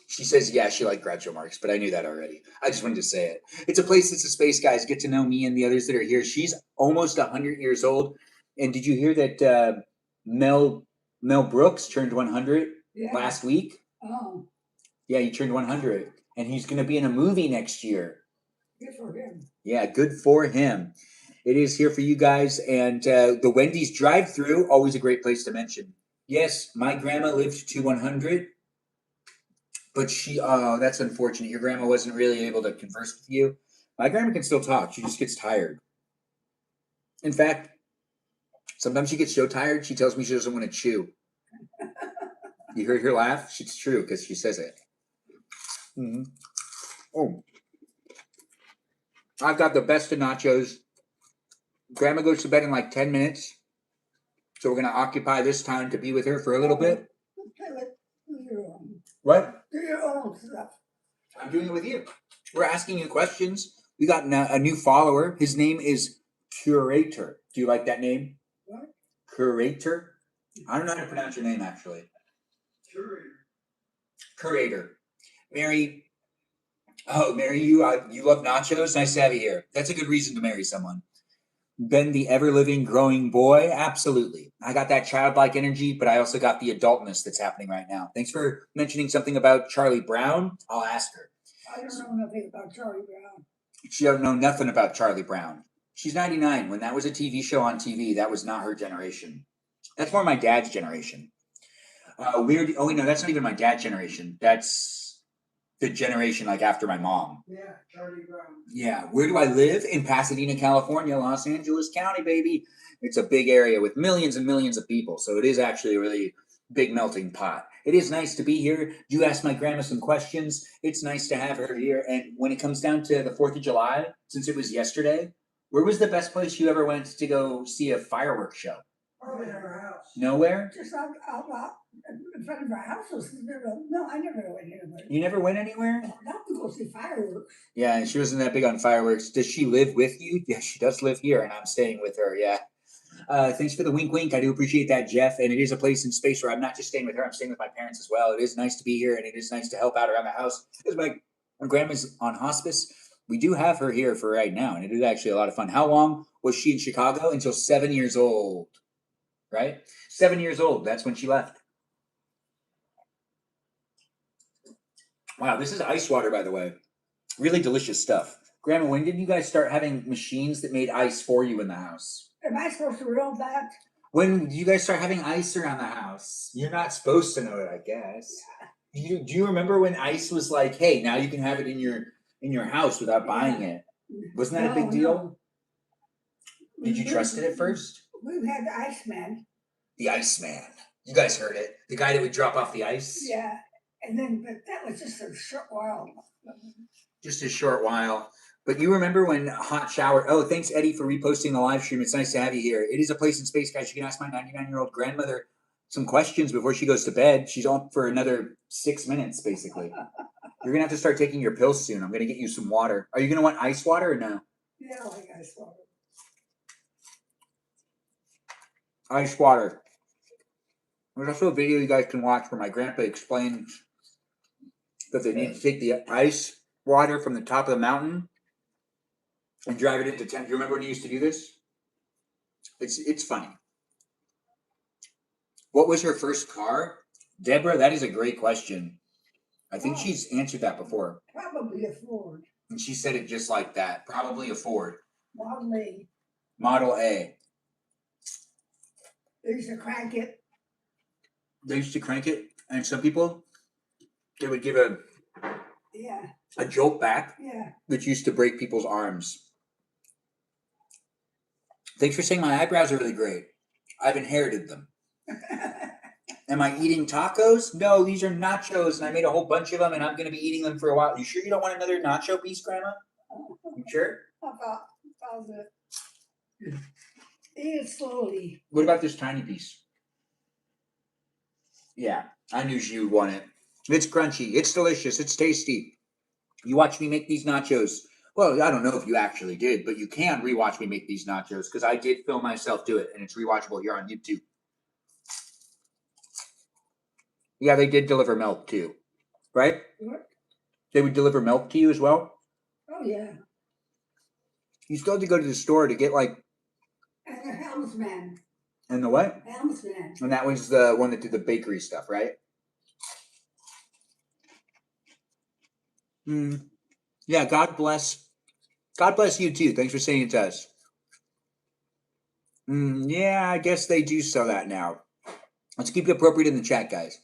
She says, yeah, she liked Groucho Marx, but I knew that already. I just wanted to say it. It's a place that the space guys get to know me and the others that are here. She's almost 100 years old. And did you hear that Mel Brooks turned 100 Yeah. last week? Oh, Yeah, he turned 100. And he's going to be in a movie next year. good for him. Yeah, good for him. It is here for you guys. And the Wendy's drive-thru, always a great place to mention. Yes, my grandma lived to 100. But that's unfortunate. Your grandma wasn't really able to converse with you. My grandma can still talk. She just gets tired. In fact, sometimes she gets so tired, she tells me she doesn't want to chew. You heard her laugh? It's true because she says it. Mm-hmm. Oh, I've got the best of nachos. Grandma goes to bed in like 10 minutes. So we're going to occupy this time to be with her for a little bit. Do your own. What? Do your own stuff. I'm doing it with you. We're asking you questions. We got a new follower. His name is Curator. Do you like that name? What? Curator? I don't know how to pronounce your name, actually. Curator. Mary. Oh, Mary, you love nachos? Nice to have you here. That's a good reason to marry someone. Ben, the ever-living, growing boy? Absolutely. I got that childlike energy, but I also got the adultness that's happening right now. Thanks for mentioning something about Charlie Brown. I'll ask her. I don't know nothing about Charlie Brown. She don't know nothing about Charlie Brown. She's 99. When that was a TV show on TV, that was not her generation. That's more my dad's generation. Weird. Oh, wait, no, that's not even my dad's generation. That's the generation like after my mom. Yeah, Charlie Brown. Yeah. Where do I live? In Pasadena, California, Los Angeles County, baby. It's a big area with millions and millions of people. So it is actually a really big melting pot. It is nice to be here. You asked my grandma some questions. It's nice to have her here. And when it comes down to the 4th of July, since it was yesterday, where was the best place you ever went to go see a fireworks show? Oh, in our house. Nowhere? Just out in front of our house. No, I never went anywhere. You never went anywhere? Not to go see fireworks. Yeah, and she wasn't that big on fireworks. Does she live with you? Yeah, she does live here, and I'm staying with her, yeah. Thanks for the wink wink. I do appreciate that, Jeff. And it is a place in space where I'm not just staying with her, I'm staying with my parents as well. It is nice to be here, and it is nice to help out around the house. Because my grandma's on hospice. We do have her here for right now, and it is actually a lot of fun. How long was she in Chicago? Until 7 years old, right? 7 years old. That's when she left. Wow, this is ice water, by the way. Really delicious stuff. Grandma, when did you guys start having machines that made ice for you in the house? Am I supposed to know that? When did you guys start having ice around the house? You're not supposed to know it, I guess. Do you remember when ice was like, hey, now you can have it in your house without buying it? Wasn't that a big deal? No. Did you trust it at first? We've had the Iceman. The Iceman. You guys heard it. The guy that would drop off the ice? Yeah. And then, but that was just a short while. Just a short while. But you remember when hot shower? Oh, thanks, Eddie, for reposting the live stream. It's nice to have you here. It is a place in space, guys. You can ask my 99-year-old grandmother some questions before she goes to bed. She's on for another 6 minutes, basically. You're going to have to start taking your pills soon. I'm going to get you some water. Are you going to want ice water or no? Yeah, like ice water. Ice water. There's also a video you guys can watch where my grandpa explains that they need to take the ice water from the top of the mountain and drive it into town. Do you remember when he used to do this? It's funny. What was her first car? Deborah, that is a great question. I think she's answered that before. Probably a Ford. And she said it just like that. Probably a Ford. Model A. Model A. They used to crank it. They used to crank it, and some people, they would give a jolt back, which used to break people's arms. Thanks for saying my eyebrows are really great. I've inherited them. Am I eating tacos? No, these are nachos, and I made a whole bunch of them, and I'm going to be eating them for a while. You sure you don't want another nacho piece, Grandma? You sure? How's it? Eat it slowly. What about this tiny piece? Yeah, I knew you would want it. It's crunchy. It's delicious. It's tasty. You watch me make these nachos. Well, I don't know if you actually did, but you can rewatch me make these nachos because I did film myself do it, and it's rewatchable here on YouTube. Yeah, they did deliver milk too. right? What? They would deliver milk to you as well. Oh, yeah. You still had to go to the store to get like, And the helmsman. and the what? Helmsman. And that was the one that did the bakery stuff, right? Yeah, God bless. God bless you too. Thanks for saying it to us. Yeah, I guess they do sell that now. Let's keep it appropriate in the chat, guys.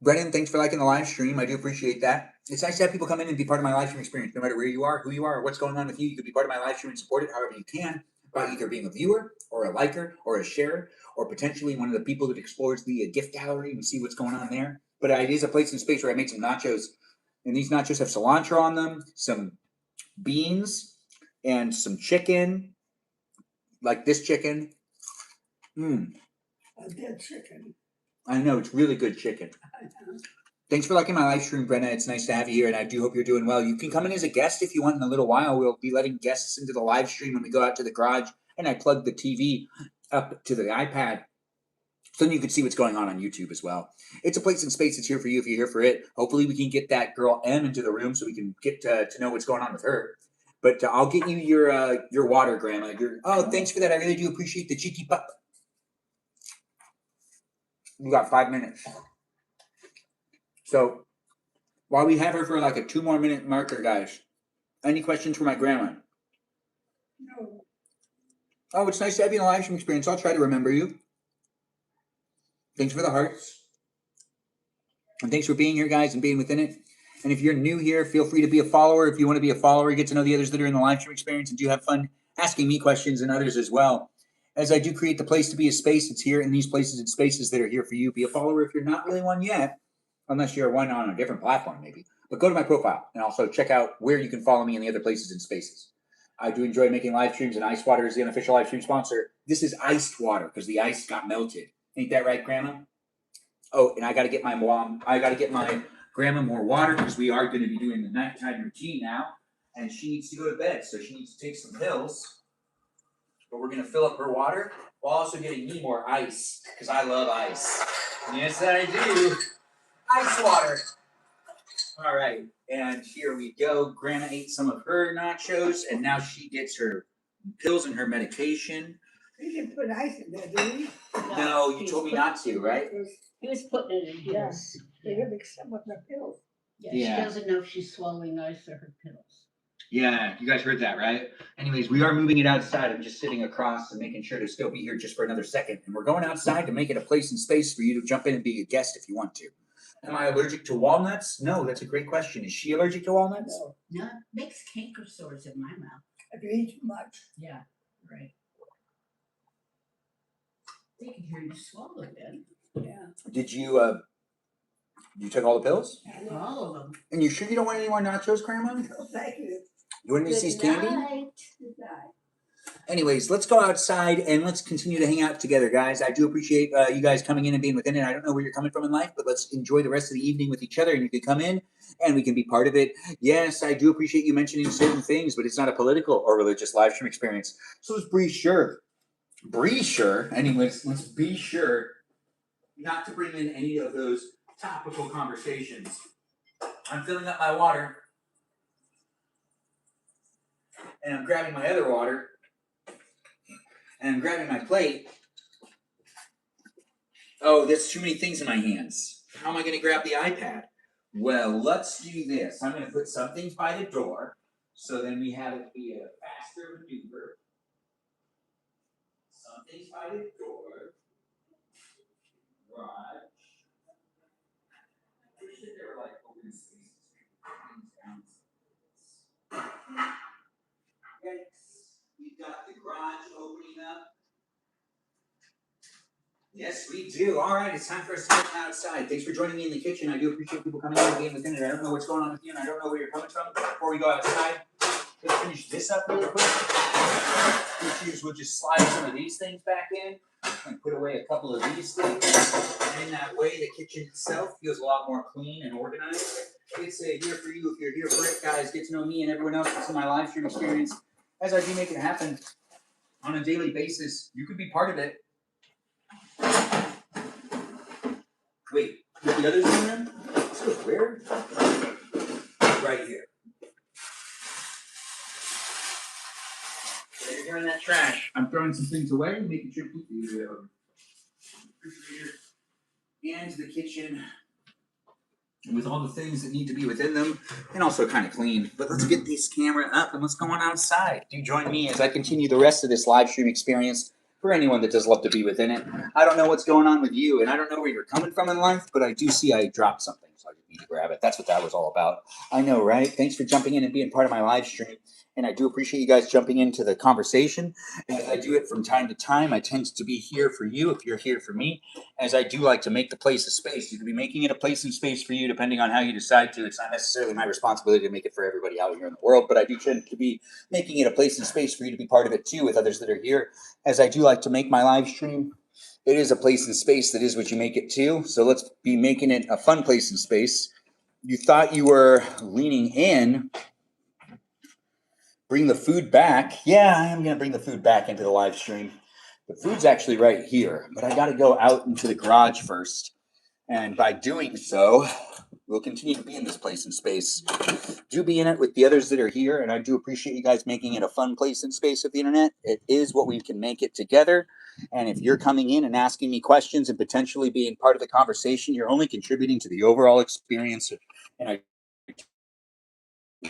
Brennan, thanks for liking the live stream. I do appreciate that. It's nice to have people come in and be part of my live stream experience. No matter where you are, who you are, or what's going on with you, you could be part of my live stream and support it however you can by either being a viewer or a liker or a sharer or potentially one of the people that explores the gift gallery and see what's going on there. But it is a place and space where I made some nachos, and these nachos have cilantro on them, some beans, and some chicken, like this chicken. A dead chicken. I know, it's really good chicken. Thanks for liking my live stream, Brenna. It's nice to have you here, and I do hope you're doing well. You can come in as a guest if you want in a little while. We'll be letting guests into the live stream when we go out to the garage, and I plug the TV up to the iPad so then you can see what's going on YouTube as well. It's a place and space that's here for you if you're here for it. Hopefully we can get that girl M into the room so we can get to know what's going on with her. But I'll get you your water, Grandma. Thanks for that. I really do appreciate the cheeky pup. We got 5 minutes. So while we have her for like a 2 more minute marker, guys, any questions for my grandma? No. Oh, it's nice to have you in a live stream experience. I'll try to remember you. Thanks for the hearts. And thanks for being here, guys, and being within it. And if you're new here, feel free to be a follower. If you want to be a follower, get to know the others that are in the live stream experience and do have fun asking me questions and others as well. As I do create the place to be a space that's here in these places and spaces that are here for you. Be a follower if you're not really one yet, unless you're one on a different platform maybe. But go to my profile and also check out where you can follow me in the other places and spaces. I do enjoy making live streams, and Ice Water is the unofficial live stream sponsor. This is iced water because the ice got melted. Ain't that right, Grandma? Oh, and I got to get my grandma more water because we are going to be doing the nighttime routine now, and she needs to go to bed, so she needs to take some pills. But we're going to fill up her water while also getting me more ice because I love ice. Yes, I do. Ice water. All right, and here we go. Grandma ate some of her nachos, and now she gets her pills and her medication. You didn't put ice in there, did you? No, you told me not to, right? He was putting it in Yeah. his. They didn't mix up with the pills. Yeah, Yeah. she doesn't know if she's swallowing ice or her pills. Yeah, you guys heard that, right? Anyways, we are moving it outside. I'm just sitting across and making sure to still be here just for another second. And we're going outside to make it a place and space for you to jump in and be a guest if you want to. Am I allergic to walnuts? No, that's a great question. Is she allergic to walnuts? No. No, it makes canker sores in my mouth. If you eat too much. Yeah, right. They can hear you swallow it. Yeah. Did you took all the pills? All of them. And you sure you don't want any more nachos, Grandma? No, thank you. You want me to see candy? night. Good night. Anyways, let's go outside and let's continue to hang out together, guys. I do appreciate you guys coming in and being within it. I don't know where you're coming from in life, but let's enjoy the rest of the evening with each other, and you can come in and we can be part of it. Yes, I do appreciate you mentioning certain things, but it's not a political or religious live stream experience. So let's be sure. Anyways, let's be sure not to bring in any of those topical conversations. I'm filling up my water, and I'm grabbing my other water, and I'm grabbing my plate. Oh, there's too many things in my hands. How am I going to grab the iPad? Well, let's do this. I'm going to put some things by the door, so then we have it be a faster maneuver. Some things by the door. Right. I wish that there were like open spaces. Yikes. We've got the garage opening up. Yes, we do. All right, it's time for us to get outside. Thanks for joining me in the kitchen. I do appreciate people coming in and being within it. I don't know what's going on with you, and I don't know where you're coming from. Before we go outside, let's finish this up really quick. We'll just slide some of these things back in and put away a couple of these things. And in that way, the kitchen itself feels a lot more clean and organized. It's here for you if you're here for it, guys. Get to know me and everyone else that's in my live stream experience. As I do make it happen on a daily basis, you could be part of it. Wait, with the others in the room? Where? Right here. So you're hearing that trash. I'm throwing some things away, making sure to keep the refrigerator and the kitchen with all the things that need to be within them, and also kind of clean. But let's get this camera up and let's go on outside. Do join me as I continue the rest of this live stream experience for anyone that does love to be within it. I don't know what's going on with you, and I don't know where you're coming from in life, but I do see I dropped something, so I need to grab it. That's what that was all about. I know, right? Thanks for jumping in and being part of my live stream. And I do appreciate you guys jumping into the conversation. As I do it from time to time, I tend to be here for you if you're here for me. As I do like to make the place a space. You could be making it a place and space for you depending on how you decide to. It's not necessarily my responsibility to make it for everybody out here in the world, but I do tend to be making it a place and space for you to be part of it too with others that are here. As I do like to make my live stream, it is a place and space that is what you make it to. So let's be making it a fun place and space. You thought you were leaning in. Bring the food back. Yeah, I am going to bring the food back into the live stream. The food's actually right here, but I got to go out into the garage first. And by doing so, we'll continue to be in this place and space. Do be in it with the others that are here, and I do appreciate you guys making it a fun place and space of the internet. It is what we can make it together. And if you're coming in and asking me questions and potentially being part of the conversation, you're only contributing to the overall experience. And I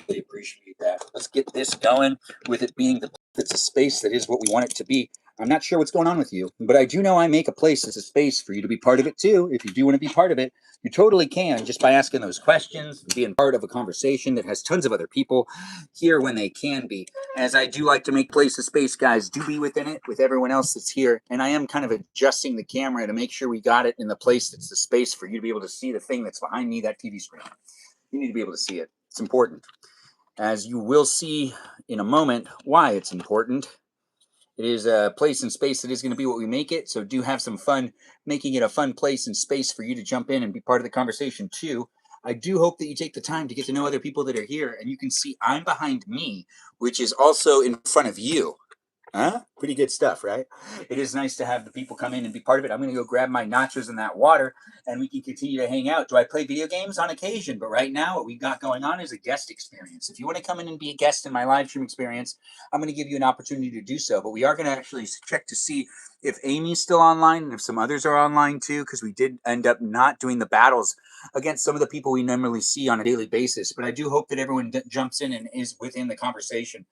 really appreciate that. Let's get this going with it being it's a space that is what we want it to be. I'm not sure what's going on with you, but I do know I make a place as a space for you to be part of it too. If you do want to be part of it, you totally can just by asking those questions, being part of a conversation that has tons of other people here when they can be. As I do like to make place a space, guys, do be within it with everyone else that's here. And I am kind of adjusting the camera to make sure we got it in the place that's the space for you to be able to see the thing that's behind me, that TV screen. You need to be able to see it. It's important. As you will see in a moment why it's important. It is a place and space that is going to be what we make it. So do have some fun making it a fun place and space for you to jump in and be part of the conversation too. I do hope that you take the time to get to know other people that are here. And you can see I'm behind me, which is also in front of you. Huh? Pretty good stuff, right? It is nice to have the people come in and be part of it. I'm going to go grab my nachos and that water, and we can continue to hang out. Do I play video games? On occasion, but right now what we've got going on is a guest experience. If you want to come in and be a guest in my live stream experience, I'm going to give you an opportunity to do so. But we are going to actually check to see if Amy's still online and if some others are online too, because we did end up not doing the battles against some of the people we normally see on a daily basis. But I do hope that everyone jumps in and is within the conversation,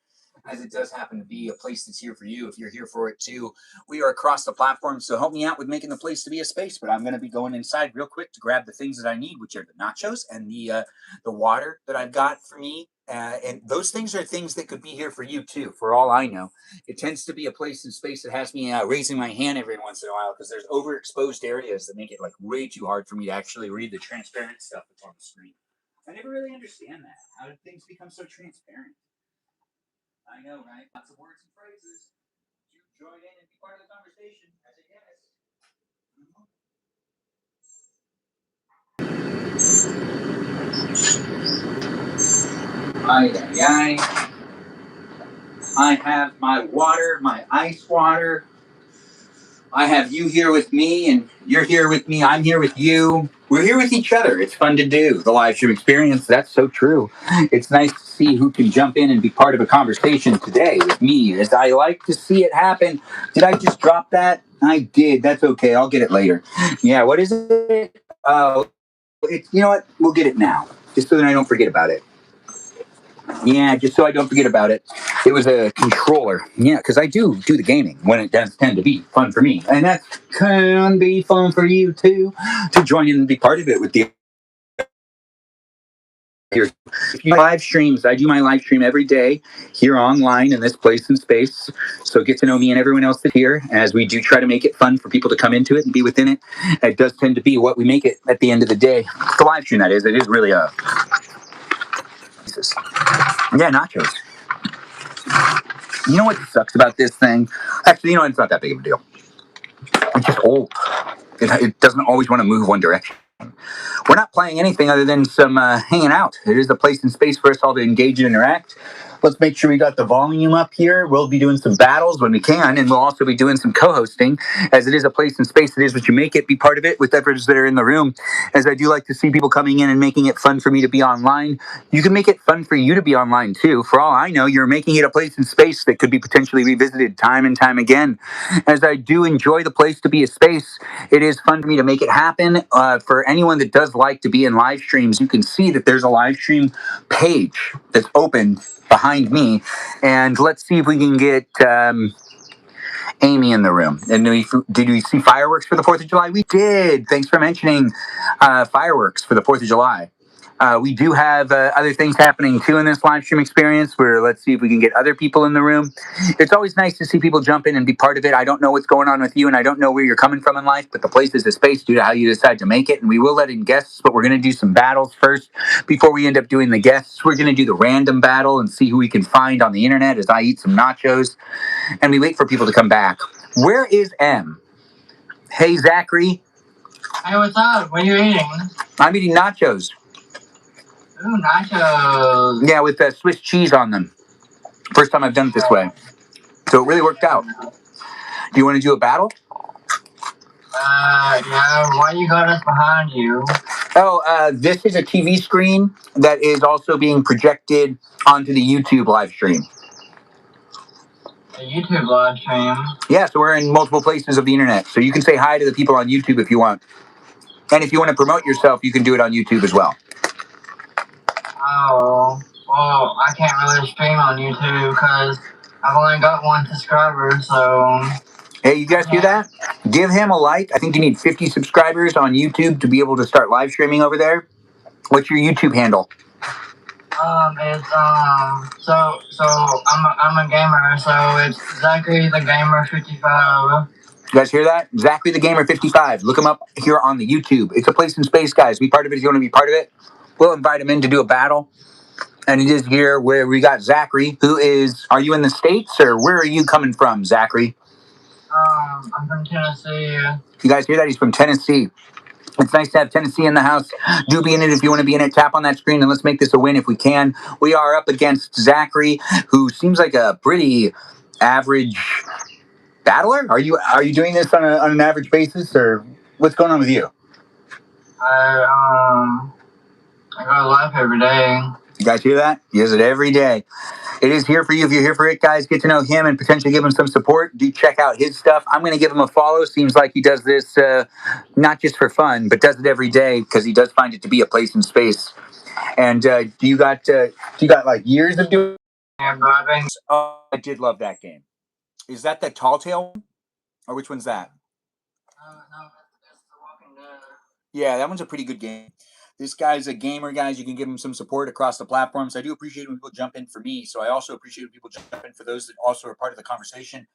as it does happen to be a place that's here for you if you're here for it too. We are across the platform, so help me out with making the place to be a space. But I'm going to be going inside real quick to grab the things that I need, which are the nachos and the water that I've got for me. And those things are things that could be here for you too, for all I know. It tends to be a place and space that has me raising my hand every once in a while because there's overexposed areas that make it like way too hard for me to actually read the transparent stuff that's on the screen. I never really understand that. How did things become so transparent? I know, right? Lots of words and phrases. You join in and be part of the conversation as a guest. I have my water, my ice water. I have you here with me, and you're here with me. I'm here with you. We're here with each other. It's fun to do the live stream experience. That's so true. It's nice to see who can jump in and be part of a conversation today with me, as I like to see it happen. Did I just drop that? I did. That's okay. I'll get it later. Yeah, what is it? You know what? We'll get it now, just so that I don't forget about it. Yeah, just so I don't forget about it. It was a controller. Yeah, because I do the gaming when it does tend to be fun for me. And that can be fun for you too, to join in and be part of it with the live streams. I do my live stream every day here online in this place and space. So get to know me and everyone else that's here, as we do try to make it fun for people to come into it and be within it. It does tend to be what we make it at the end of the day. The live stream, that is. It is really a... Yeah, nachos. You know what sucks about this thing? Actually, you know, it's not that big of a deal. It's just old. It doesn't always want to move one direction. We're not playing anything other than some hanging out. It is a place and space for us all to engage and interact. Let's make sure we got the volume up here. We'll be doing some battles when we can, and we'll also be doing some co-hosting, as it is a place and space. It is what you make it. Be part of it with others that are in the room, as I do like to see people coming in and making it fun for me to be online. You can make it fun for you to be online too. For all I know, you're making it a place and space that could be potentially revisited time and time again. As I do enjoy the place to be a space, it is fun for me to make it happen. For anyone that does like to be in live streams, you can see that there's a live stream page that's open behind me, and let's see if we can get Amy in the room. And did we see fireworks for the 4th of July? We did. Thanks for mentioning fireworks for the 4th of July. We do have other things happening too in this live stream experience, where let's see if we can get other people in the room. It's always nice to see people jump in and be part of it. I don't know what's going on with you, and I don't know where you're coming from in life, but the place is a space due to how you decide to make it. And we will let in guests, but we're going to do some battles first before we end up doing the guests. We're going to do the random battle and see who we can find on the internet as I eat some nachos, and we wait for people to come back. Where is M? Hey, Zachary. Hey, what's up? What are you eating? I'm eating nachos. Ooh, nachos. Yeah, with Swiss cheese on them. First time I've done it this way. So it really worked out. Do you want to do a battle? Yeah, why you got us behind you? Oh, this is a TV screen that is also being projected onto the YouTube live stream. A YouTube live stream? Yeah, so we're in multiple places of the internet. So you can say hi to the people on YouTube if you want. And if you want to promote yourself, you can do it on YouTube as well. Oh, well, I can't really stream on YouTube because I've only got 1 subscriber, so... Hey, you guys hear that? Give him a like. I think you need 50 subscribers on YouTube to be able to start live streaming over there. What's your YouTube handle? It's, so I'm a gamer, so it's Zachary the Gamer 55. You guys hear that? Zachary the Gamer 55. Look him up here on the YouTube. It's a place in space, guys. Be part of it if you want to be part of it. We'll invite him in to do a battle. And it is here where we got Zachary, who is, are you in the States or where are you coming from, Zachary? I'm from Tennessee. You guys hear that? He's from Tennessee. It's nice to have Tennessee in the house. Do be in it if you want to be in it. Tap on that screen and let's make this a win if we can. We are up against Zachary, who seems like a pretty average battler. Are you doing this on an average basis, or what's going on with you? I go to live every day. You guys hear that? He does it every day. It is here for you. If you're here for it, guys, get to know him and potentially give him some support. Do check out his stuff. I'm going to give him a follow. Seems like he does this not just for fun, but does it every day because he does find it to be a place and space. And do you got like years of doing? Yeah, but I've been... Oh, I did love that game. Is that the Tall Tale one? Or which one's that? No, it's The Walking Dead. Yeah, that one's a pretty good game. This guy's a gamer, guys. You can give him some support across the platforms. I do appreciate when people jump in for me, so I also appreciate when people jump in for those that also are part of the conversation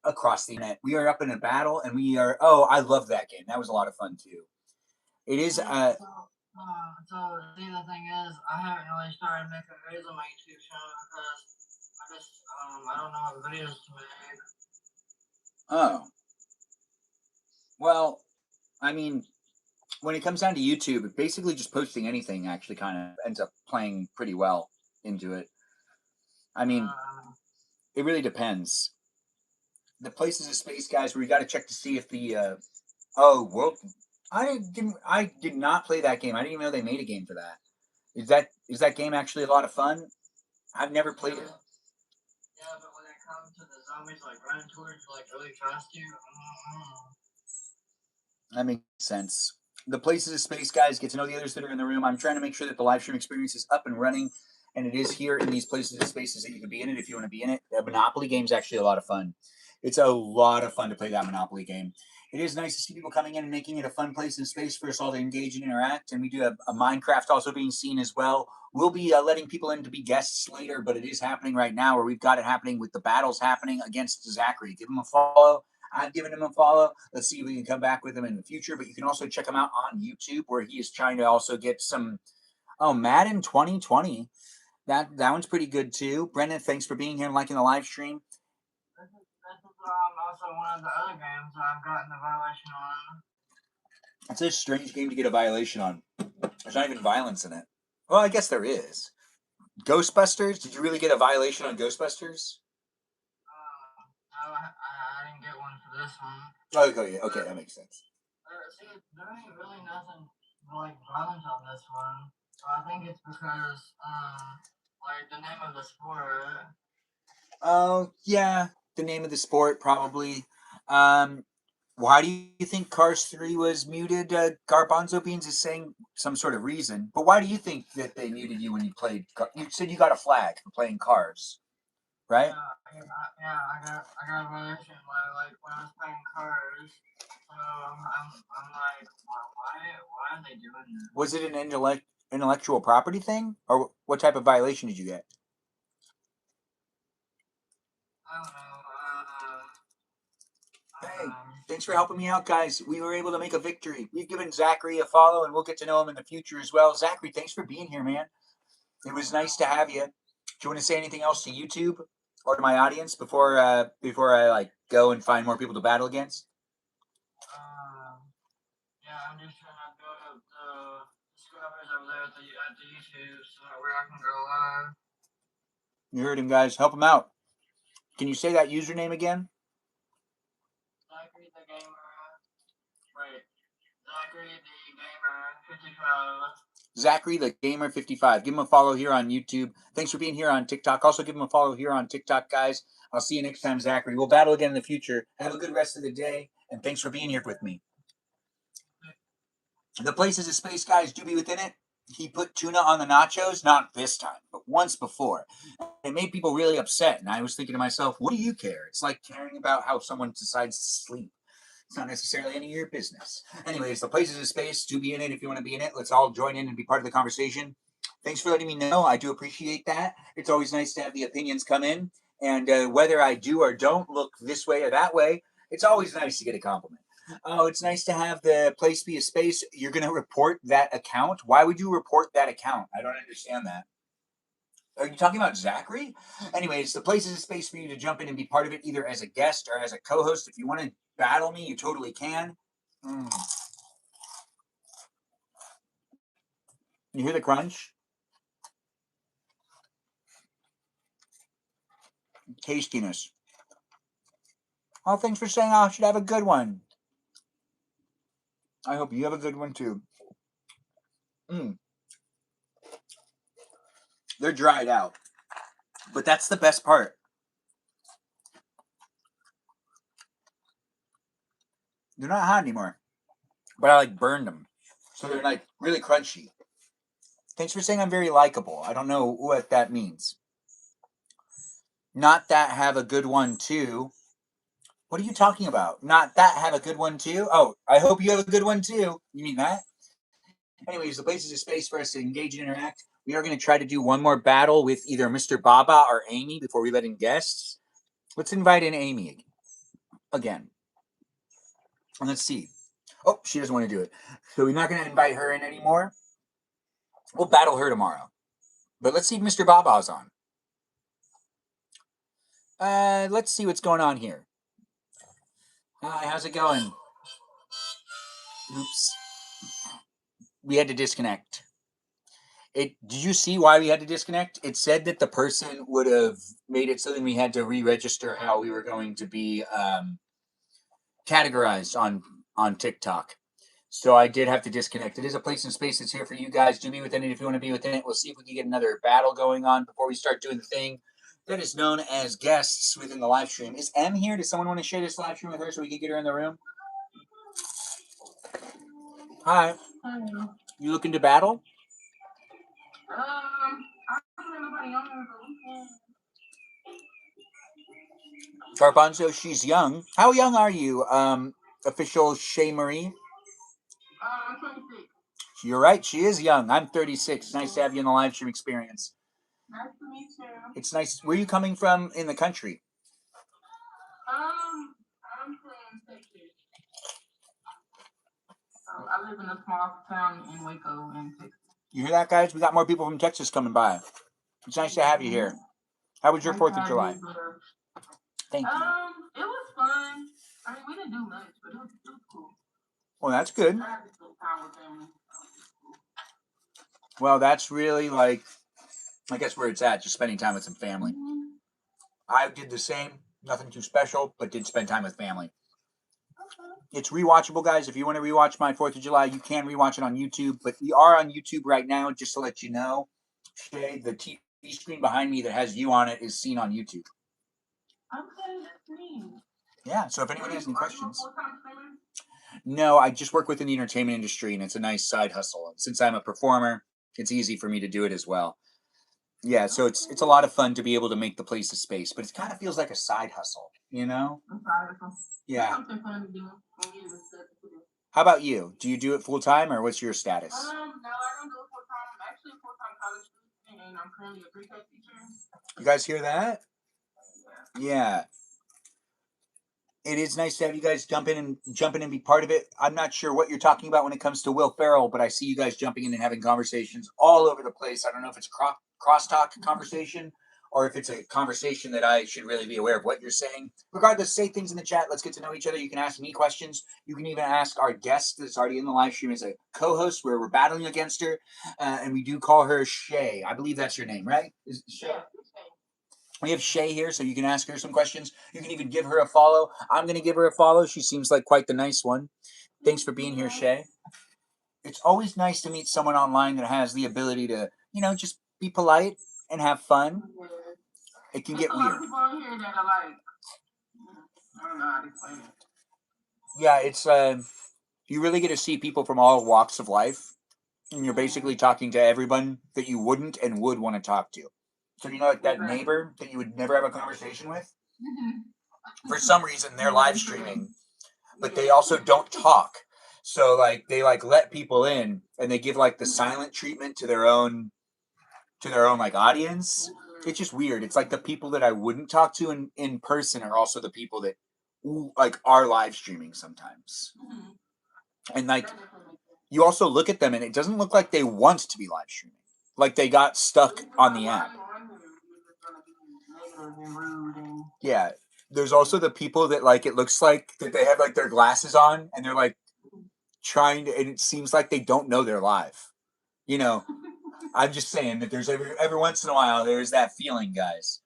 across the internet. We are up in a battle, and we are... Oh, I love that game. That was a lot of fun, too. It is... So, see, the thing is, I haven't really started making videos on my YouTube channel because I don't know what videos to make. Oh. Well, I mean... When it comes down to YouTube, basically just posting anything actually kind of ends up playing pretty well into it. I mean, it really depends. The places of space, guys, where you got to check to see if the I did not play that game. I didn't even know they made a game for that. Is that game actually a lot of fun? I've never played it. Yeah, but when it comes to the zombies like running towards you, like really fast you, That makes sense. The places of space, guys, get to know the others that are in the room. I'm trying to make sure that the live stream experience is up and running, and it is here in these places of spaces that you can be in it if you want to be in it. The Monopoly game is actually a lot of fun. It's a lot of fun to play that Monopoly game. It is nice to see people coming in and making it a fun place and space for us all to engage and interact, and we do have a Minecraft also being seen as well. We'll be letting people in to be guests later, but it is happening right now, where we've got it happening with the battles happening against Zachary. Give him a follow. I've given him a follow. Let's see if we can come back with him in the future. But you can also check him out on YouTube, where he is trying to also get some. Oh, Madden 2020. That one's pretty good too. Brendan, thanks for being here and liking the live stream. this is also one of the other games I've gotten a violation on. It's a strange game to get a violation on. There's not even violence in it. Well, I guess there is. Ghostbusters? Did you really get a violation on Ghostbusters? No, I didn't get one for this one. Okay, that makes sense. See, there ain't really nothing like violent on this one. So I think it's because, like the name of the sport. Oh, yeah, the name of the sport probably. Why do you think Cars 3 was muted? Garbanzo Beans is saying some sort of reason, but why do you think that they muted you when you played? You said you got a flag for playing Cars, right? I got a violation like when I was playing Cars. So I'm like, why are they doing this? Was it an intellectual property thing, or what type of violation did you get? I don't know. Hey, thanks for helping me out, guys. We were able to make a victory. We've given Zachary a follow, and we'll get to know him in the future as well. Zachary, thanks for being here, man. It was nice to have you. Do you want to say anything else to YouTube or to my audience before I like go and find more people to battle against? Yeah, I'm just trying to build up the subscribers over there at the YouTube so that where I can go live. You heard him, guys. Help him out. Can you say that username again? Zachary the Gamer. Wait. Zachary the Gamer 55. Zachary the Gamer 55. Give him a follow here on YouTube. Thanks for being here on TikTok. Also give him a follow here on TikTok, guys. I'll see you next time, Zachary. We'll battle again in the future. Have a good rest of the day, and thanks for being here with me. The Places of Space, guys, do be within it. He put tuna on the nachos, not this time, but once before. It made people really upset, and I was thinking to myself, what do you care? It's like caring about how someone decides to sleep. It's not necessarily any of your business. Anyways, The Places of Space, do be in it if you want to be in it. Let's all join in and be part of the conversation. Thanks for letting me know. I do appreciate that. It's always nice to have the opinions come in, and whether I do or don't look this way or that way, it's always nice to get a compliment. Oh, it's nice to have the place be a space. You're going to report that account? Why would you report that account? I don't understand that. Are you talking about Zachary? Anyways, the place is a space for you to jump in and be part of it, either as a guest or as a co-host. If you want to battle me, you totally can. You hear the crunch? Tastiness. Oh, thanks for saying I should have a good one. I hope you have a good one too. They're dried out, but that's the best part. They're not hot anymore, but I like burned them, so they're like really crunchy. Thanks for saying I'm very likable. I don't know what that means. Not that have a good one too. What are you talking about? Not that have a good one too? Oh, I hope you have a good one too. You mean that? Anyways, the place is a space for us to engage and interact. We are going to try to do one more battle with either Mr. Baba or Amy before we let in guests. Let's invite in Amy again. And let's see. Oh, she doesn't want to do it. So we're not going to invite her in anymore. We'll battle her tomorrow. But let's see if Mr. Baba's on. Let's see what's going on here. Hi, how's it going? Oops. We had to disconnect. Did you see why we had to disconnect? It said that the person would have made it so then we had to re-register how we were going to be categorized on TikTok. So I did have to disconnect. It is a place and space that's here for you guys. Do be within it if you want to be within it. We'll see if we can get another battle going on before we start doing the thing that is known as guests within the live stream. Is M here? Does someone want to share this live stream with her so we can get her in the room? Hi. Hi. You looking to battle? I don't know nobody on there, but we can. Garbanzo, she's young. How young are you, official Shay Marie? I'm 26. You're right, she is young. I'm 36. Nice to have you in the live stream experience. Nice to meet you. It's nice. Where are you coming from in the country? I'm from Texas. I live in a small town in Waco, in Texas. You hear that, guys? We got more people from Texas coming by. It's nice to have you here. How was your 4th of July? Thank you. It was fun. I mean, we didn't do much, but it was cool. Well, that's good. I had to spend time with family. Well, that's really like I guess where it's at, just spending time with some family. I did the same. Nothing too special, but did spend time with family. It's rewatchable, guys. If you want to rewatch my 4th of July, you can rewatch it on YouTube. But we are on YouTube right now, just to let you know. Shay, the TV screen behind me that has you on it is seen on YouTube. Okay, that's neat. Yeah, so if anyone has any Are you a questions. full-time streamer? No, I just work within the entertainment industry, and it's a nice side hustle. And since I'm a performer, it's easy for me to do it as well. Yeah, so it's a lot of fun to be able to make the place a space, but it kind of feels like a side hustle, you know? I'm sorry. Yeah. Something fun to do when you're How about you? Do you do it full time, or what's your status? No, I don't do it full time. I'm actually a full time college student, and I'm currently a pre-K teacher. You guys hear that? Yeah. It is nice to have you guys jump in and be part of it. I'm not sure what you're talking about when it comes to Will Ferrell, but I see you guys jumping in and having conversations all over the place. I don't know if it's a crosstalk conversation or if it's a conversation that I should really be aware of what you're saying. Regardless, say things in the chat. Let's get to know each other. You can ask me questions. You can even ask our guest that's already in the live stream as a co-host where we're battling against her. And we do call her Shay. I believe that's your name, right? Is Shay? Yeah. We have Shay here, so you can ask her some questions. You can even give her a follow. I'm going to give her a follow. She seems like quite the nice one. Thanks for being here, Shay. It's always nice to meet someone online that has the ability to, just be polite and have fun. It can get There's a lot weird. of people on here that are like, I don't know how to explain it. Yeah, it's you really get to see people from all walks of life, and you're basically talking to everyone that you wouldn't and would want to talk to. So like that neighbor that you would never have a conversation with. For some reason, they're live streaming, but they also don't talk. So they let people in, and they give the silent treatment to their own audience. It's just weird. It's like the people that I wouldn't talk to in person are also the people that are live streaming sometimes. And you also look at them and it doesn't look like they want to be live streaming. Like they got stuck on the app. Yeah. There's also the people that it looks like that they have their glasses on and they're trying to, and it seems like they don't know they're live. I'm just saying that there's every once in a while there's that feeling, guys.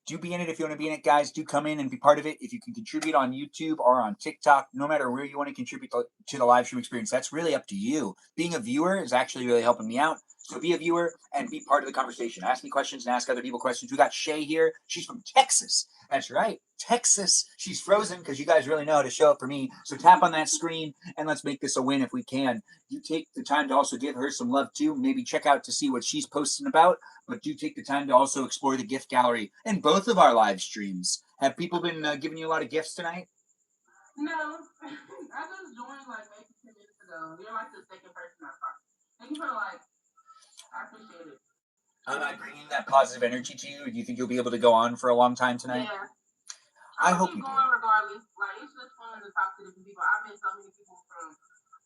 Do be in it if you want to be in it, guys. Do come in and be part of it. If you can contribute on YouTube or on TikTok, no matter where you want to contribute to the live stream experience, that's really up to you. Being a viewer is actually really helping me out. So be a viewer and be part of the conversation. Ask me questions and ask other people questions. We got Shay here. She's from Texas. That's right, Texas. She's frozen because you guys really know how to show up for me. So tap on that screen and let's make this a win if we can. You take the time to also give her some love too. Maybe check out to see what she's posting about. But do take the time to also explore the gift gallery in both of our live streams. Have people been giving you a lot of gifts tonight? No, I just joined maybe 10 minutes ago. You're the second person I talked. Thank you for I appreciate it. Am I bringing that positive energy to you? Do you think you'll be able to go on for a long time tonight? Yeah. I hope you keep do. going regardless. It's just fun to talk to different people. I've met so many people from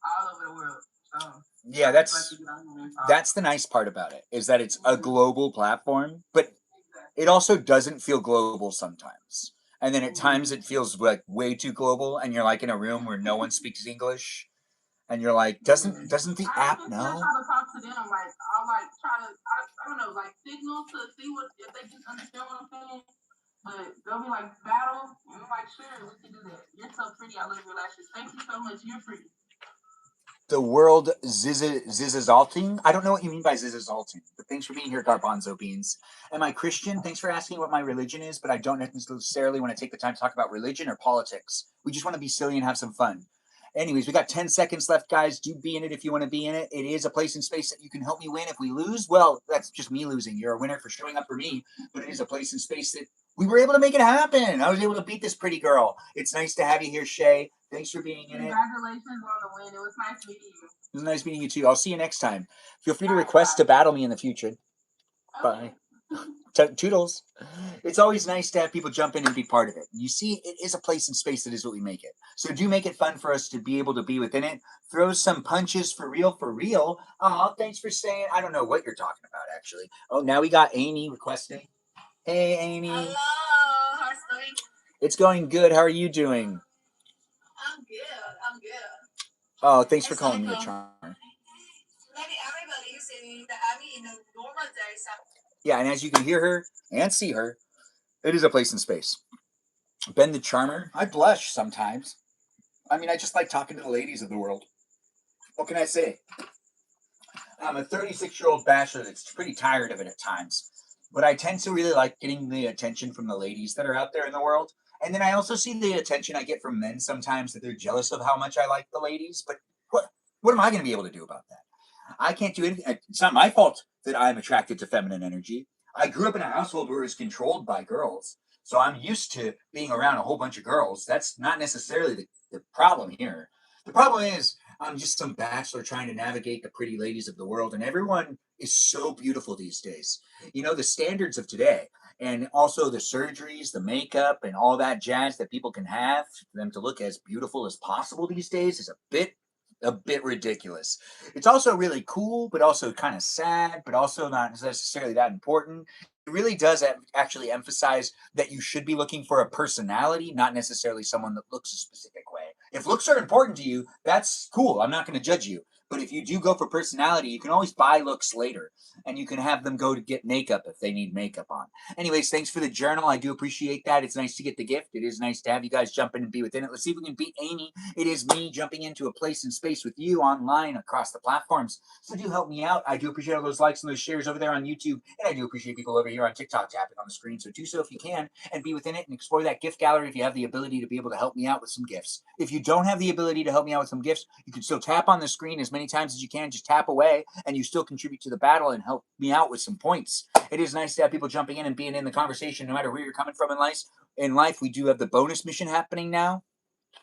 all over the world. So yeah, that's the nice part about it, is that it's a global platform, but it also doesn't feel global sometimes. And then at times it feels way too global, and you're in a room where no one speaks English, and you're doesn't the app know? I try to talk to them. I'll try to, I don't know, signal to see if they can understand what I'm saying. But they'll be battle, and I'm sure, we can do that. You're so pretty. I love your lashes. Thank you so much. You're pretty. The world zizazalting. I don't know what you mean by zizazalting, but thanks for being here, Garbanzo Beans. Am I Christian? Thanks for asking what my religion is, but I don't necessarily want to take the time to talk about religion or politics. We just want to be silly and have some fun. Anyways, we got 10 seconds left, guys. Do be in it if you want to be in it. It is a place and space that you can help me win. If we lose, well, that's just me losing. You're a winner for showing up for me, but it is a place and space that we were able to make it happen. I was able to beat this pretty girl. It's nice to have you here, Shay. Thanks for being in it. Congratulations on the win. It was nice meeting you. It was nice meeting you too. I'll see you next time. Feel free to request to battle me in the future. Okay. Bye. Toodles. It's always nice to have people jump in and be part of it. You see, it is a place and space that is what we make it. So do make it fun for us to be able to be within it. Throw some punches for real, for real. Oh, thanks for saying. I don't know what you're talking about, actually. Oh, now we got Amy requesting. Hey, Amy. Hello, how's it going? It's going good. How are you doing? I'm good. Oh, thanks for calling me a charmer. Maybe everybody using the Abby in the normal days. Yeah, and as you can hear her and see her, it is a place in space. Ben the Charmer. I blush sometimes. I mean, I just like talking to the ladies of the world. What can I say? I'm a 36-year-old bachelor that's pretty tired of it at times. But I tend to really like getting the attention from the ladies that are out there in the world. And then I also see the attention I get from men sometimes that they're jealous of how much I like the ladies. But what am I going to be able to do about that? I can't do anything. It's not my fault that I'm attracted to feminine energy. I grew up in a household where it was controlled by girls. So I'm used to being around a whole bunch of girls. That's not necessarily the problem here. The problem is I'm just some bachelor trying to navigate the pretty ladies of the world, and everyone is so beautiful these days. You know, the standards of today, and also the surgeries, the makeup, and all that jazz that people can have for them to look as beautiful as possible these days is a bit ridiculous. It's also really cool, but also kind of sad, but also not necessarily that important. It really does actually emphasize that you should be looking for a personality, not necessarily someone that looks a specific way. If looks are important to you, that's cool. I'm not going to judge you. But if you do go for personality, you can always buy looks later, and you can have them go to get makeup if they need makeup on. Anyways, thanks for the journal. I do appreciate that. It's nice to get the gift. It is nice to have you guys jump in and be within it. Let's see if we can beat Amy. It is me jumping into a place in space with you online across the platforms. So do help me out. I do appreciate all those likes and those shares over there on YouTube. And I do appreciate people over here on TikTok tapping on the screen. So do so if you can and be within it and explore that gift gallery if you have the ability to be able to help me out with some gifts. If you don't have the ability to help me out with some gifts, you can still tap on the screen as many times as you can. Just tap away and you still contribute to the battle and help me out with some points. It is nice to have people jumping in and being in the conversation no matter where you're coming from in life. In life, we do have the bonus mission happening now.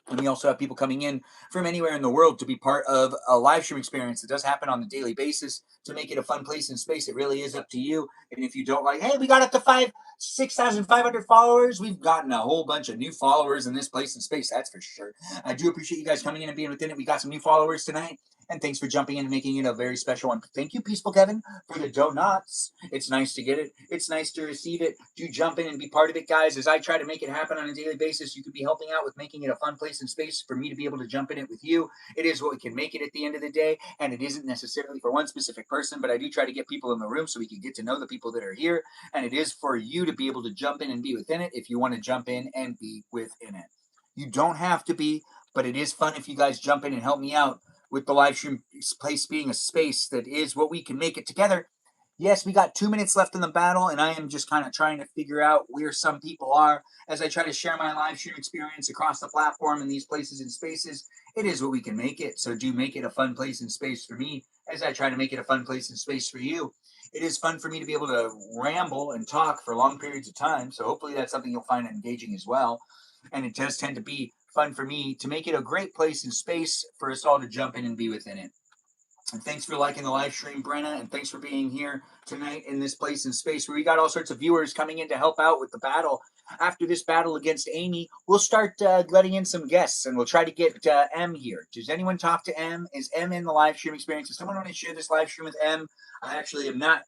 And we also have people coming in from anywhere in the world to be part of a live stream experience that does happen on a daily basis to make it a fun place in space. It really is up to you. And if you don't like, hey, we got up to 6,500 followers. We've gotten a whole bunch of new followers in this place in space. That's for sure. I do appreciate you guys coming in and being within it. We got some new followers tonight. And thanks for jumping in and making it a very special one. Thank you, Peaceful Kevin, for the donuts. It's nice to get it. It's nice to receive it. Do jump in and be part of it, guys. As I try to make it happen on a daily basis, you could be helping out with making it a fun place and space for me to be able to jump in it with you. It is what we can make it at the end of the day, and it isn't necessarily for one specific person, but I do try to get people in the room so we can get to know the people that are here, and it is for you to be able to jump in and be within it if you want to jump in and be within it. You don't have to be, but it is fun if you guys jump in and help me out with the live stream place being a space that is what we can make it together. Yes, we got 2 minutes left in the battle, and I am just kind of trying to figure out where some people are as I try to share my live stream experience across the platform in these places and spaces. It is what we can make it, so do make it a fun place and space for me as I try to make it a fun place and space for you. It is fun for me to be able to ramble and talk for long periods of time, so hopefully that's something you'll find engaging as well. And it does tend to be fun for me to make it a great place and space for us all to jump in and be within it. And thanks for liking the live stream, Brenna, and thanks for being here tonight in this place and space where we got all sorts of viewers coming in to help out with the battle. After this battle against Amy, we'll start letting in some guests, and we'll try to get M here. Does anyone talk to M? Is M in the live stream experience? Does someone want to share this live stream with M? I actually am not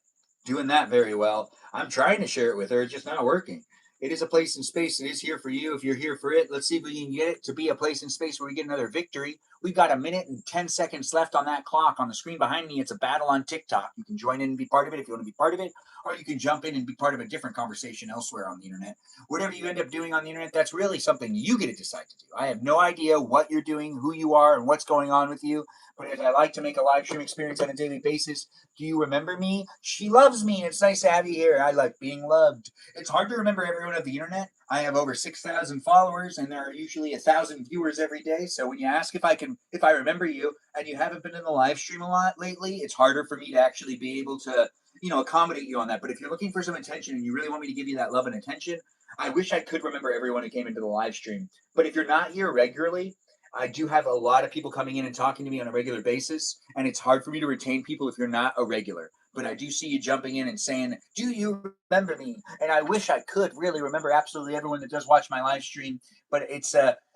doing that very well. I'm trying to share it with her, it's just not working. It is a place and space. It is here for you if you're here for it. Let's see if we can get it to be a place and space where we get another victory. We've got 1 minute and 10 seconds left on that clock. On the screen behind me, it's a battle on TikTok. You can join in and be part of it if you want to be part of it, or you can jump in and be part of a different conversation elsewhere on the internet. Whatever you end up doing on the internet, that's really something you get to decide to do. I have no idea what you're doing, who you are, and what's going on with you. But as I like to make a live stream experience on a daily basis, do you remember me? She loves me. It's nice to have you here. I like being loved. It's hard to remember everyone of the internet. I have over 6,000 followers, and there are usually 1,000 viewers every day. So when you ask if I remember you, and you haven't been in the live stream a lot lately, it's harder for me to actually be able to, accommodate you on that. But if you're looking for some attention and you really want me to give you that love and attention, I wish I could remember everyone who came into the live stream. But if you're not here regularly, I do have a lot of people coming in and talking to me on a regular basis, and it's hard for me to retain people if you're not a regular. But I do see you jumping in and saying, do you remember me? And I wish I could really remember absolutely everyone that does watch my live stream. But it's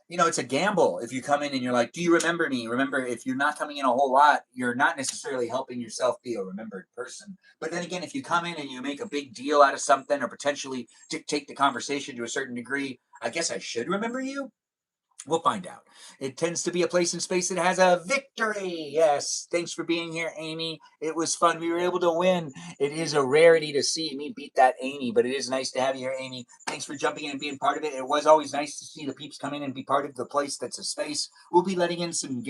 it's a gamble if you come in and you're like, do you remember me? Remember, if you're not coming in a whole lot, you're not necessarily helping yourself be a remembered person. But then again, if you come in and you make a big deal out of something or potentially dictate the conversation to a certain degree, I guess I should remember you. We'll find out. It tends to be a place in space that has a victory. Yes. Thanks for being here, Amy. It was fun. We were able to win. It is a rarity to see me beat that Amy, but it is nice to have you here, Amy. Thanks for jumping in and being part of it. It was always nice to see the peeps come in and be part of the place that's a space. We'll be letting in some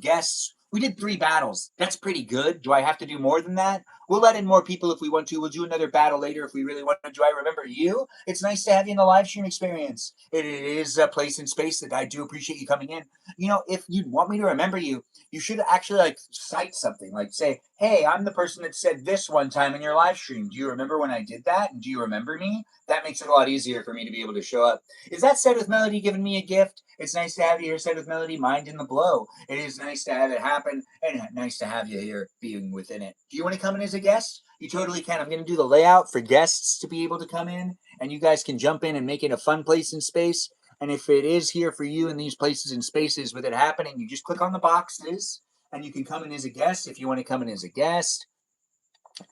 guests. We did 3 battles. That's pretty good. Do I have to do more than that? We'll let in more people if we want to. We'll do another battle later if we really want to. Do I remember you? It's nice to have you in the live stream experience. It is a place in space that I do appreciate you coming in. You know, if you want me to remember you, you should actually like cite something, like say, hey, I'm the person that said this one time in your live stream. Do you remember when I did that? And do you remember me? That makes it a lot easier for me to be able to show up. Is that Said with Melody giving me a gift? It's nice to have you here, Said with Melody, Mind in the Blow. It is nice to have it happen, and nice to have you here being within it. Do you want to come in as a guest? You totally can. I'm going to do the layout for guests to be able to come in, and you guys can jump in and make it a fun place in space. And if it is here for you in these places and spaces with it happening, you just click on the boxes, and you can come in as a guest if you want to come in as a guest.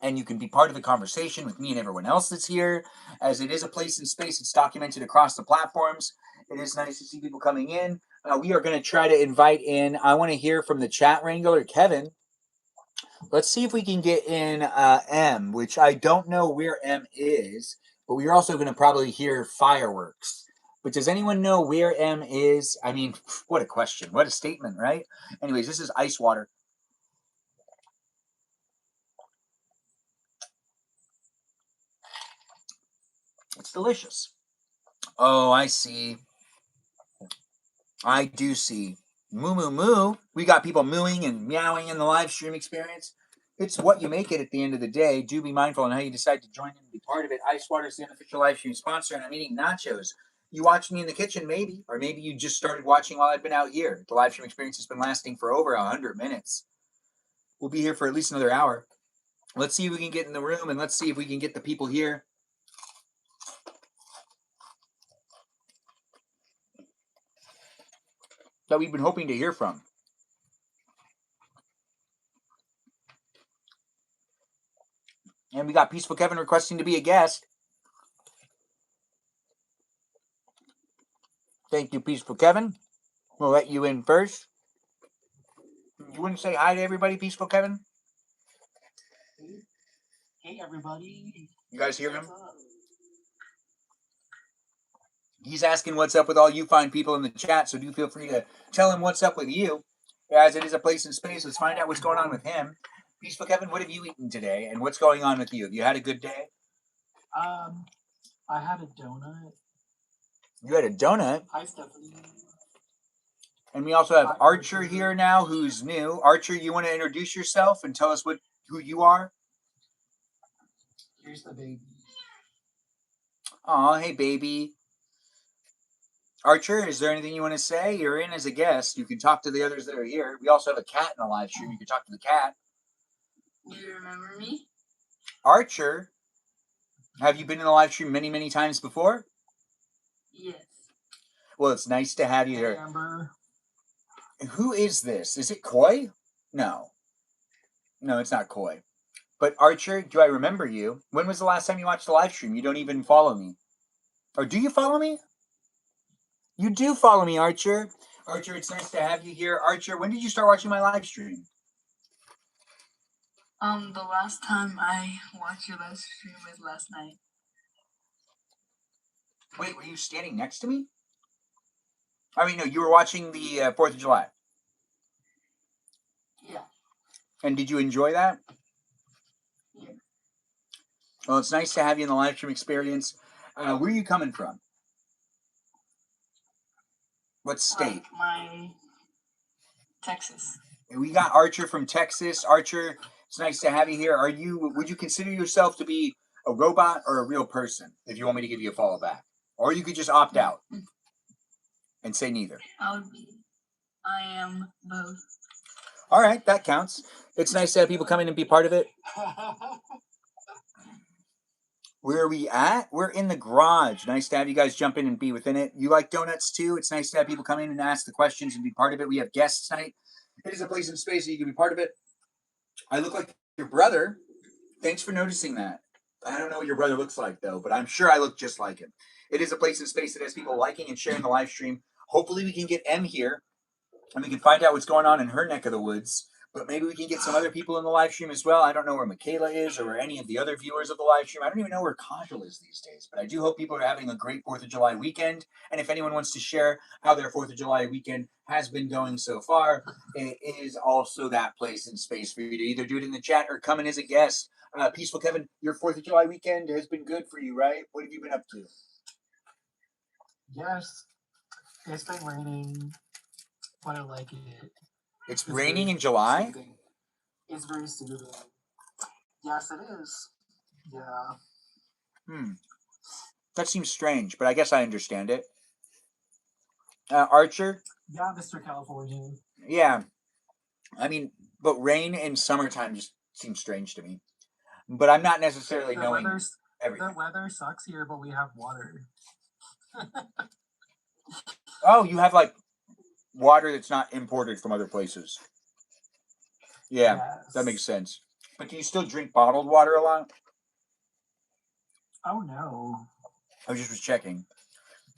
And you can be part of the conversation with me and everyone else that's here. As it is a place in space, it's documented across the platforms. It is nice to see people coming in. We are going to try to invite in. I want to hear from the chat wrangler, Kevin. Let's see if we can get in M, which I don't know where M is, but we're also going to probably hear fireworks. But does anyone know where M is? I mean, what a question. What a statement, right? Anyways, this is ice water. It's delicious. Oh, I see. I do see. Moo, moo, moo. We got people mooing and meowing in the live stream experience. It's what you make it at the end of the day. Do be mindful on how you decide to join in and be part of it. Ice Water is the unofficial live stream sponsor, and I'm eating nachos. You watched me in the kitchen, maybe, or maybe you just started watching while I've been out here. The live stream experience has been lasting for over 100 minutes. We'll be here for at least another hour. Let's see if we can get in the room, and let's see if we can get the people here. That we've been hoping to hear from. And we got Peaceful Kevin requesting to be a guest. Thank you, Peaceful Kevin. We'll let you in first. You want to say hi to everybody, Peaceful Kevin? Hey, everybody. You guys hear him? He's asking what's up with all you fine people in the chat, so do feel free to tell him what's up with you. As it is a place in space, let's find out what's going on with him. Peaceful Kevin, what have you eaten today, and what's going on with you? Have you had a good day? I had a donut. You had a donut? Hi, Stephanie. And we also have Archer here now, who's new. Archer, you want to introduce yourself and tell us who you are? Here's the baby. Aw, hey, baby. Archer, is there anything you want to say? You're in as a guest. You can talk to the others that are here. We also have a cat in the live stream. You can talk to the cat. Do you remember me? Archer, have you been in the live stream many, many times before? Yes. Well, it's nice to have you Hey, here. Amber. Who is this? Is it Koi? No. No, it's not Koi. But Archer, do I remember you? When was the last time you watched the live stream? You don't even follow me. Or do you follow me? You do follow me, Archer. Archer, it's nice to have you here. Archer, when did you start watching my live stream? The last time I watched your live stream was last night. Wait, were you standing next to me? I mean, no, you were watching the 4th of July. Yeah. And did you enjoy that? Yeah. Well, it's nice to have you in the live stream experience. Where are you coming from? What state? My Texas. We got Archer from Texas. Archer, it's nice to have you here. Would you consider yourself to be a robot or a real person if you want me to give you a follow back? Or you could just opt out and say neither. I am both. All right, that counts. It's nice to have people come in and be part of it. Where are we at? We're in the garage. Nice to have you guys jump in and be within it. You like donuts too? It's nice to have people come in and ask the questions and be part of it. We have guests tonight. It is a place in space that you can be part of it. I look like your brother. Thanks for noticing that. I don't know what your brother looks like though, but I'm sure I look just like him. It is a place in space that has people liking and sharing the live stream. hopefully we can get M here and we can find out what's going on in her neck of the woods. But maybe we can get some other people in the live stream as well. I don't know where Michaela is or where any of the other viewers of the live stream. I don't even know where Kajal is these days. But I do hope people are having a great 4th of July weekend. And if anyone wants to share how their 4th of July weekend has been going so far, it is also that place and space for you to either do it in the chat or come in as a guest. Peaceful Kevin, your 4th of July weekend has been good for you, right? What have you been up to? Yes, it's been raining, but I like it. It's It's raining very in July? soothing. It's very soothing. Yes, it is. Yeah. That seems strange, but I guess I understand it. Archer? Yeah, Mr. California. Yeah. I mean, but rain in summertime just seems strange to me. But I'm not necessarily knowing The everything. weather sucks here, but we have water. Oh, you have like water that's not imported from other places. Yeah, Yes. that makes sense. But do you still drink bottled water a lot? Oh no. I just was checking.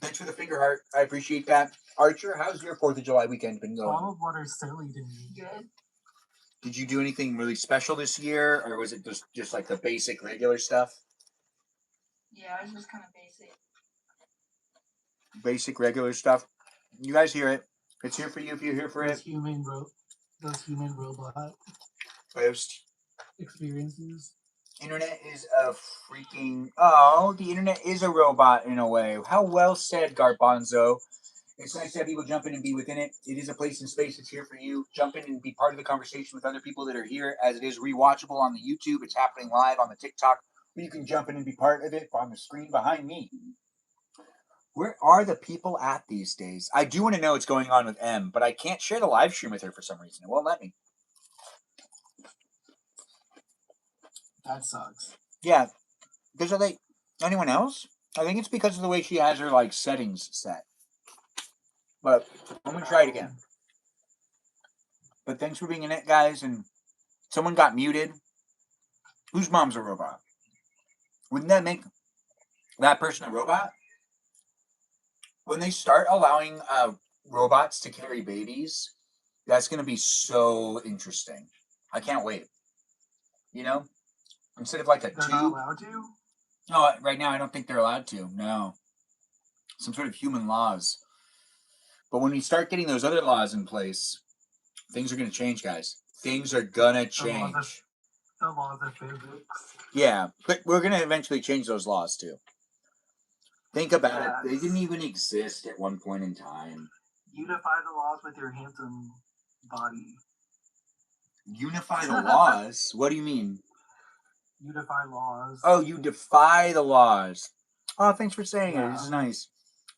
Thanks for the finger heart. I appreciate that. Archer, how's your 4th of July weekend been going? Bottled water is silly to me. Good. Did you do anything really special this year, or was it just like the basic regular stuff? Yeah, it's just kind of basic. Basic regular stuff. You guys hear it. It's here for you if you're here for Those it. human robot Post. experiences. Internet is a freaking... Oh, the internet is a robot in a way. How well said, Garbanzo. It's nice to have people jump in and be within it. It is a place and space that's here for you. Jump in and be part of the conversation with other people that are here, as it is rewatchable on the YouTube. It's happening live on the TikTok, where you can jump in and be part of it on the screen behind me. Where are the people at these days? I do want to know what's going on with M, but I can't share the live stream with her for some reason. It won't let me. That sucks. Yeah. There's like anyone else? I think it's because of the way she has her like settings set. But I'm gonna try it again. But thanks for being in it, guys. And someone got muted. Whose mom's a robot? Wouldn't that make that person a robot? When they start allowing robots to carry babies, that's going to be so interesting. I can't wait. You know? Instead of like a They're not tube. allowed to? No, right now I don't think they're allowed to. No. Some sort of human laws. But when we start getting those other laws in place, things are going to change, guys. Things are going to change. The laws of physics. Yeah, but we're going to eventually change those laws too. Think about it. They didn't even exist at one point in time. Unify the laws with your handsome body. Unify the laws? What do you mean? Unify laws. Oh, you defy the laws. Oh, thanks for saying it. This is Yeah. nice.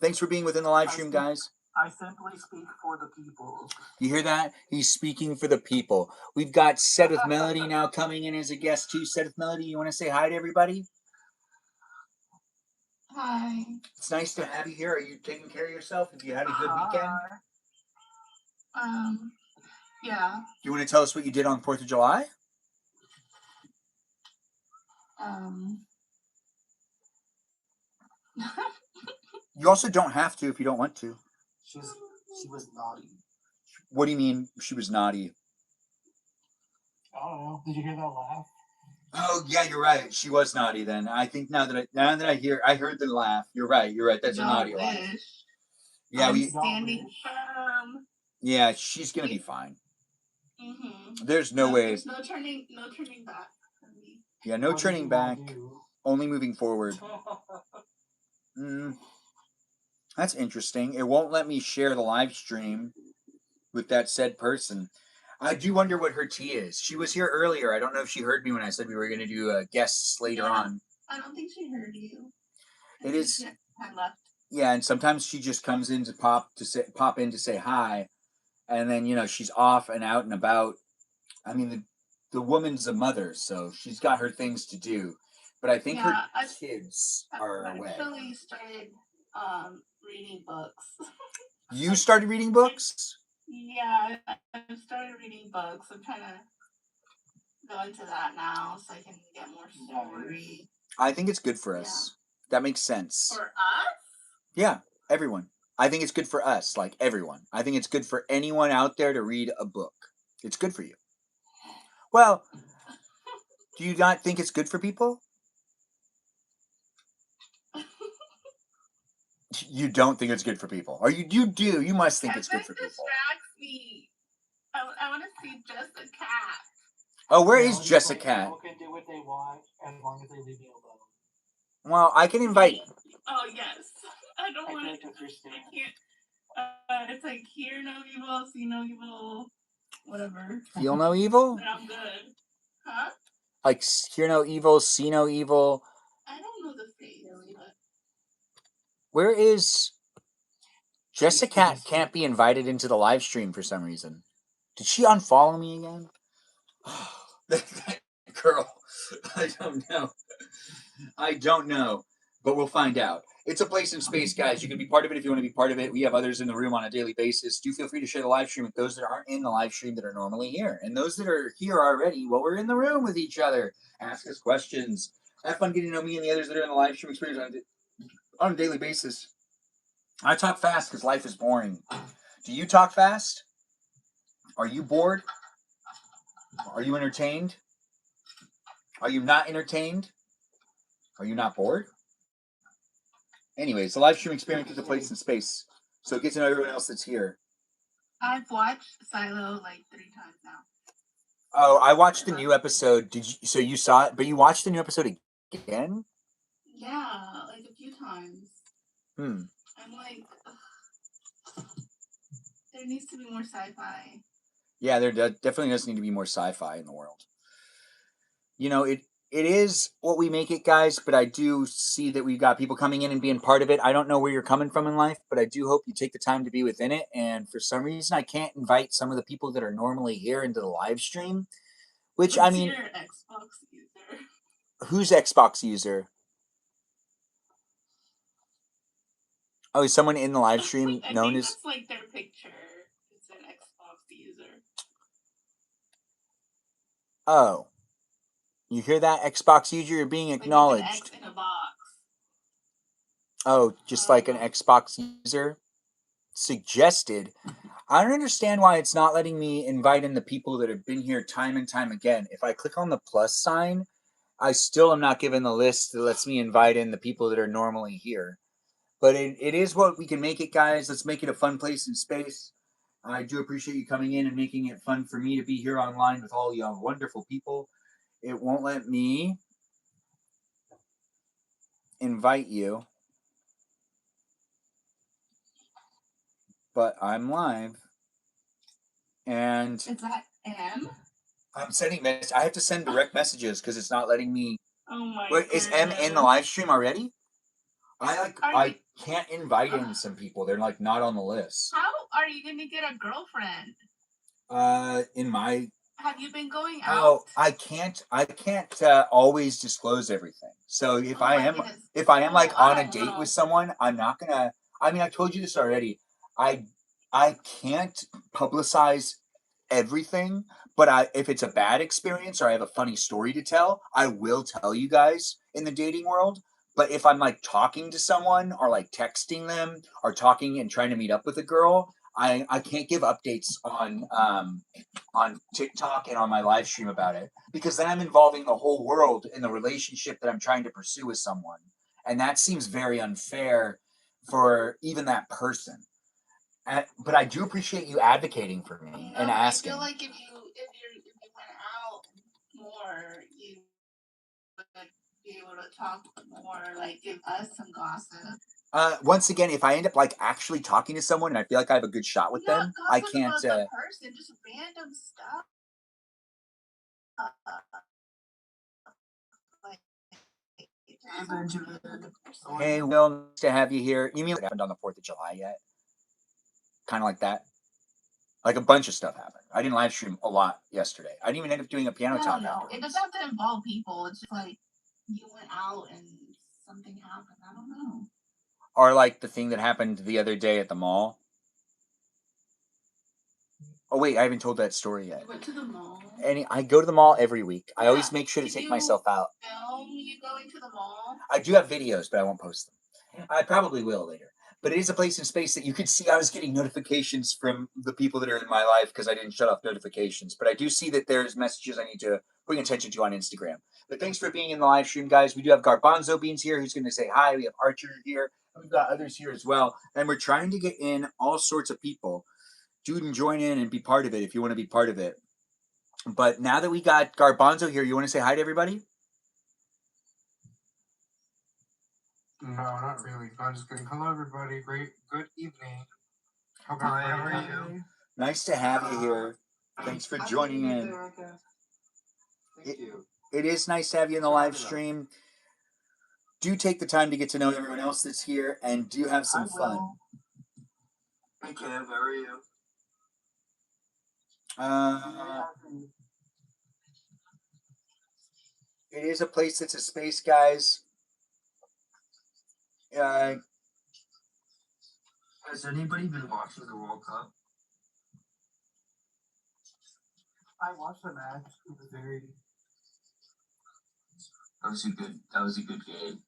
Thanks for being within the live stream, guys. I simply speak for the people. You hear that? He's speaking for the people. We've got Set with Melody now coming in as a guest too. Set with Melody, you want to say hi to everybody? Hi. It's nice to have you here. Are you taking care of yourself? Have you had a good weekend? Yeah. You want to tell us what you did on 4th of July? You also don't have to if you don't want to. She was naughty. What do you mean she was naughty? I don't know. Did you hear that laugh? Oh yeah, you're right. She was naughty then. I think now that I heard the laugh. You're right. That's a naughty laugh. Yeah, I'm standing firm. Yeah, she's gonna be fine. Mm-hmm. There's no way. There's no turning back for me. Yeah, no What turning did you back. do? Only moving forward. That's interesting. It won't let me share the live stream with that said person. I do wonder what her tea is. She was here earlier. I don't know if she heard me when I said we were going to do guests later on. I don't think she heard you. It is. I left. Yeah, and sometimes she just comes in to pop in to say hi, and then she's off and out and about. I mean, the woman's a mother, so she's got her things to do. But I think her kids are away. I actually started reading books. You started reading books? Yeah, I started reading books. I'm trying to go into that now so I can get more story. I think it's good for us. That makes sense. For us? Yeah, everyone. I think it's good for us, like everyone. I think it's good for anyone out there to read a book. It's good for you. Well, do you not think it's good for people? You don't think it's good for people. Or you do. You must think it's good for people. distracts me. I want to see just a cat. Oh, where is Well, Jessica like, Cat? People can do what they want as long as they leave me alone. Well, I can invite. Oh yes. I don't I want can't to. understand. I can't. It's like hear no evil, see no evil, whatever. Feel no evil? But I'm good. Huh? Like hear no evil, see no evil. I don't know the phrase, but Where is Jessica Cat? Can't be invited into the live stream for some reason. Did she unfollow me again? That girl. I don't know. I don't know. But we'll find out. It's a place in space, guys. You can be part of it if you want to be part of it. We have others in the room on a daily basis. Do feel free to share the live stream with those that aren't in the live stream that are normally here. And those that are here already, well, we're in the room with each other. Ask us questions. Have fun getting to know me and the others that are in the live stream experience on a daily basis. I talk fast because life is boring. Do you talk fast? Are you bored? Are you entertained? Are you not entertained? Are you not bored? Anyways, the live stream experience is a place in space. So get to know everyone else that's here. I've watched Silo like 3 times now. Oh, I watched the new episode. Did you? So you saw it, but you watched the new episode again? Yeah, like a few times. I'm like, ugh. There needs to be more sci-fi. Yeah, there definitely does need to be more sci-fi in the world. You know, it is what we make it, guys, but I do see that we've got people coming in and being part of it. I don't know where you're coming from in life, but I do hope you take the time to be within it. And for some reason, I can't invite some of the people that are normally here into the live stream, which, I What's mean, your Xbox user? who's Xbox user? Oh, is someone in the live stream I known think as... that's like their picture. It's an Xbox user. Oh. You hear that, Xbox user? You're being Like acknowledged. it's an X in a box. Oh, just like an Xbox user suggested. I don't understand why it's not letting me invite in the people that have been here time and time again. If I click on the plus sign, I still am not given the list that lets me invite in the people that are normally here. But it is what we can make it, guys. Let's make it a fun place in space. I do appreciate you coming in and making it fun for me to be here online with all you wonderful people. It won't let me invite you. But I'm live. And Is that M? I'm sending messages. I have to send direct messages because it's not letting me. Oh my Wait, is M in the live stream already? I can't invite in some people. They're like not on the list. How are you gonna get a girlfriend? In my. Have you been going out? Oh, I can't always disclose everything. So if I am like on a date with someone, I'm not gonna. I mean, I told you this already. I can't publicize everything, but if it's a bad experience or I have a funny story to tell, I will tell you guys in the dating world. But if I'm like talking to someone or like texting them or talking and trying to meet up with a girl, I can't give updates on TikTok and on my live stream about it because then I'm involving the whole world in the relationship that I'm trying to pursue with someone. And that seems very unfair for even that person. But I do appreciate you advocating for me and asking. I feel like if you went out more, you would be able to talk more, like give us some gossip. Once again, if I end up like actually talking to someone and I feel like I have a good shot with them, I can't. About the person, just random stuff. Hey, Will, nice to have you here. You mean what happened on the 4th of July yet? Kind of like that? Like a bunch of stuff happened. I didn't live stream a lot yesterday. I didn't even end up doing a piano talk afterwards. It doesn't have to involve people. It's just like you went out and something happened. I don't know. Or like the thing that happened the other day at the mall. Oh wait, I haven't told that story yet. You went to the mall? I go to the mall every week. I always make sure to take myself out. Film you going to the mall? I do have videos, but I won't post them. I probably will later. But it is a place and space that you could see. I was getting notifications from the people that are in my life because I didn't shut off notifications. But I do see that there's messages I need to bring attention to on Instagram. But thanks for being in the live stream, guys. We do have Garbanzo Beans here who's going to say hi. We have Archer here. And we've got others here as well. And we're trying to get in all sorts of people. Dude, and join in and be part of it if you want to be part of it. But now that we got Garbanzo here, you want to say hi to everybody? No, not really. I'm just kidding. Hello, everybody. Good evening. How are you? Nice to have you here. Thanks for joining in. Thank you. It is nice to have you in the live stream. Do take the time to get to know everyone else that's here and do have some fun. Hey, Kev, how are you? It is a place that's a space, guys. Has anybody been watching the World Cup? I watched the match. It was very. That was a good game.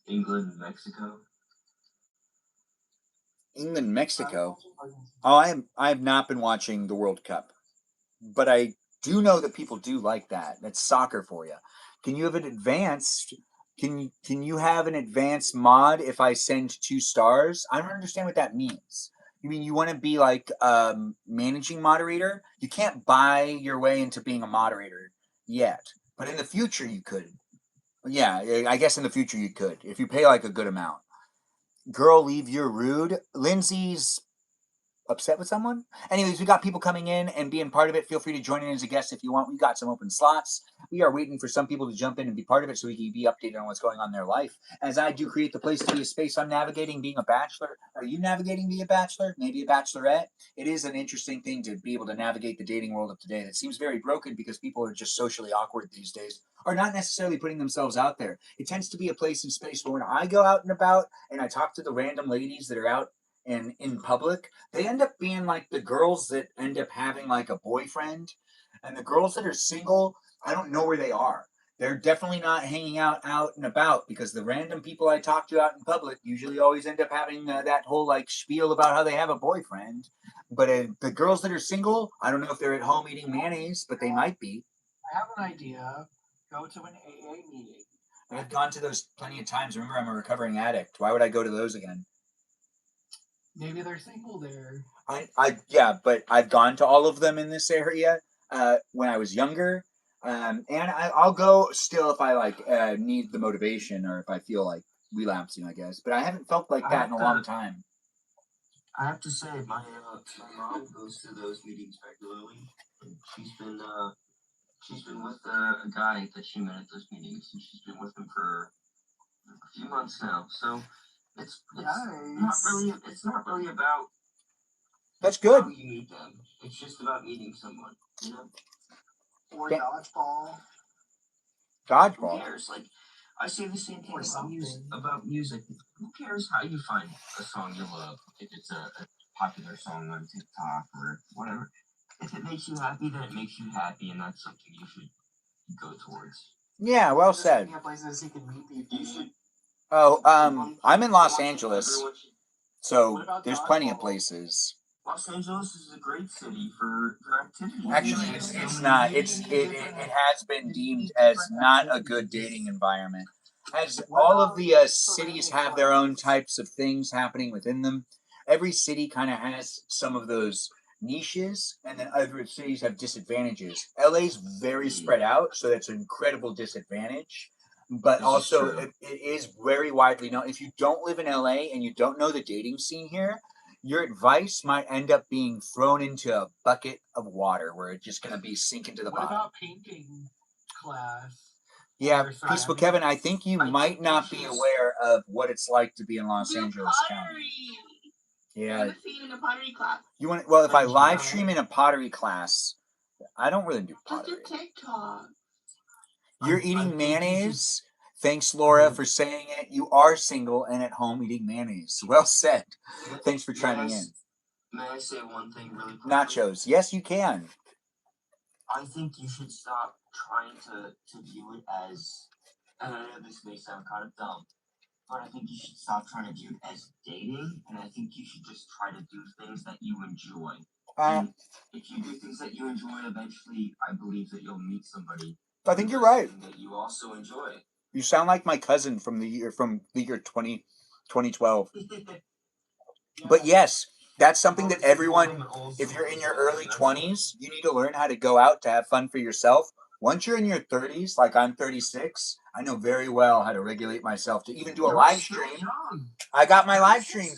England and Mexico. England, Mexico. Oh, I have not been watching the World Cup, but I do know that people do like that. That's soccer for you. Can you have an advanced? Can you have an advanced mod if I send 2 stars? I don't understand what that means. You mean you want to be like managing moderator? You can't buy your way into being a moderator yet, but in the future you could. Yeah, I guess in the future you could if you pay like a good amount. Girl, leave, you're rude. Lindsay's upset with someone. Anyways, we got people coming in and being part of it. Feel free to join in as a guest if you want. We got some open slots. We are waiting for some people to jump in and be part of it so we can be updated on what's going on in their life. As I do create the place to be a space I'm navigating being a bachelor. Are you navigating being a bachelor? Maybe a bachelorette? It is an interesting thing to be able to navigate the dating world of today. That seems very broken because people are just socially awkward these days, are not necessarily putting themselves out there. It tends to be a place and space where when I go out and about and I talk to the random ladies that are out and in public, they end up being like the girls that end up having like a boyfriend, and the girls that are single, I don't know where they are. They're definitely not hanging out and about because the random people I talk to out in public usually always end up having that whole like spiel about how they have a boyfriend. But the girls that are single, I don't know if they're at home eating mayonnaise, but they might be. I have an idea. Go to an AA meeting. I've gone to those plenty of times. Remember, I'm a recovering addict. Why would I go to those again? Maybe they're single there. Yeah, but I've gone to all of them in this area when I was younger, and I'll go still if I like need the motivation or if I feel like relapsing, I guess. But I haven't felt like that in a long time. I have to say, my mom goes to those meetings regularly. She's been with a guy that she met at those meetings, and she's been with him for a few months now. So it's not really about That's good. how you meet them. It's just about meeting someone, you know. Or Yeah. dodgeball. Who Dodgeball. cares? Like, I say the same thing about music. Who cares how you find a song you love? If it's a popular song on TikTok or whatever. If it makes you happy, then it makes you happy, and that's something you should go towards. Yeah, well said. Places you can meet people. You should. Oh, I'm in Los Angeles, Everyone should. so there's plenty of places. Los Angeles is a great city for activities. Actually, it's not. It has been deemed as not a good dating environment. As all of the cities have their own types of things happening within them. Every city kind of has some of those niches, and then other cities have disadvantages. LA's very spread out, so that's an incredible disadvantage. But This is also, true. it is very widely known. If you don't live in LA and you don't know the dating scene here, your advice might end up being thrown into a bucket of water where it's just going to be sinking to the What bottom. about painting class? Yeah, Or Peaceful ceramics? Kevin, I think you I might think not you be should- aware of what it's like to be in Los Do Angeles County. pottery. I Yeah, want to see you in a pottery class. you want? Well, if I Like, live stream in a pottery class, I don't really do Just pottery. do TikTok. You're I eating think you should- mayonnaise. Thanks, Laura, for saying it. You are single and at home eating mayonnaise. Well said. Thanks for chiming in. May I say one thing really quickly? Nachos. Yes, you can. I think you should stop trying to view it as, and I know this may sound kind of dumb, but I think you should stop trying to view it as dating, and I think you should just try to do things that you enjoy. And if you do things that you enjoy, eventually, I believe that you'll meet somebody I think you're right. that you also enjoy. You sound like my cousin from the year 2012. But yes, that's something that everyone, if you're in your early 20s, you need to learn how to go out to have fun for yourself. Once you're in your 30s, like I'm 36, I know very well how to regulate myself to even do a live stream. I got my live stream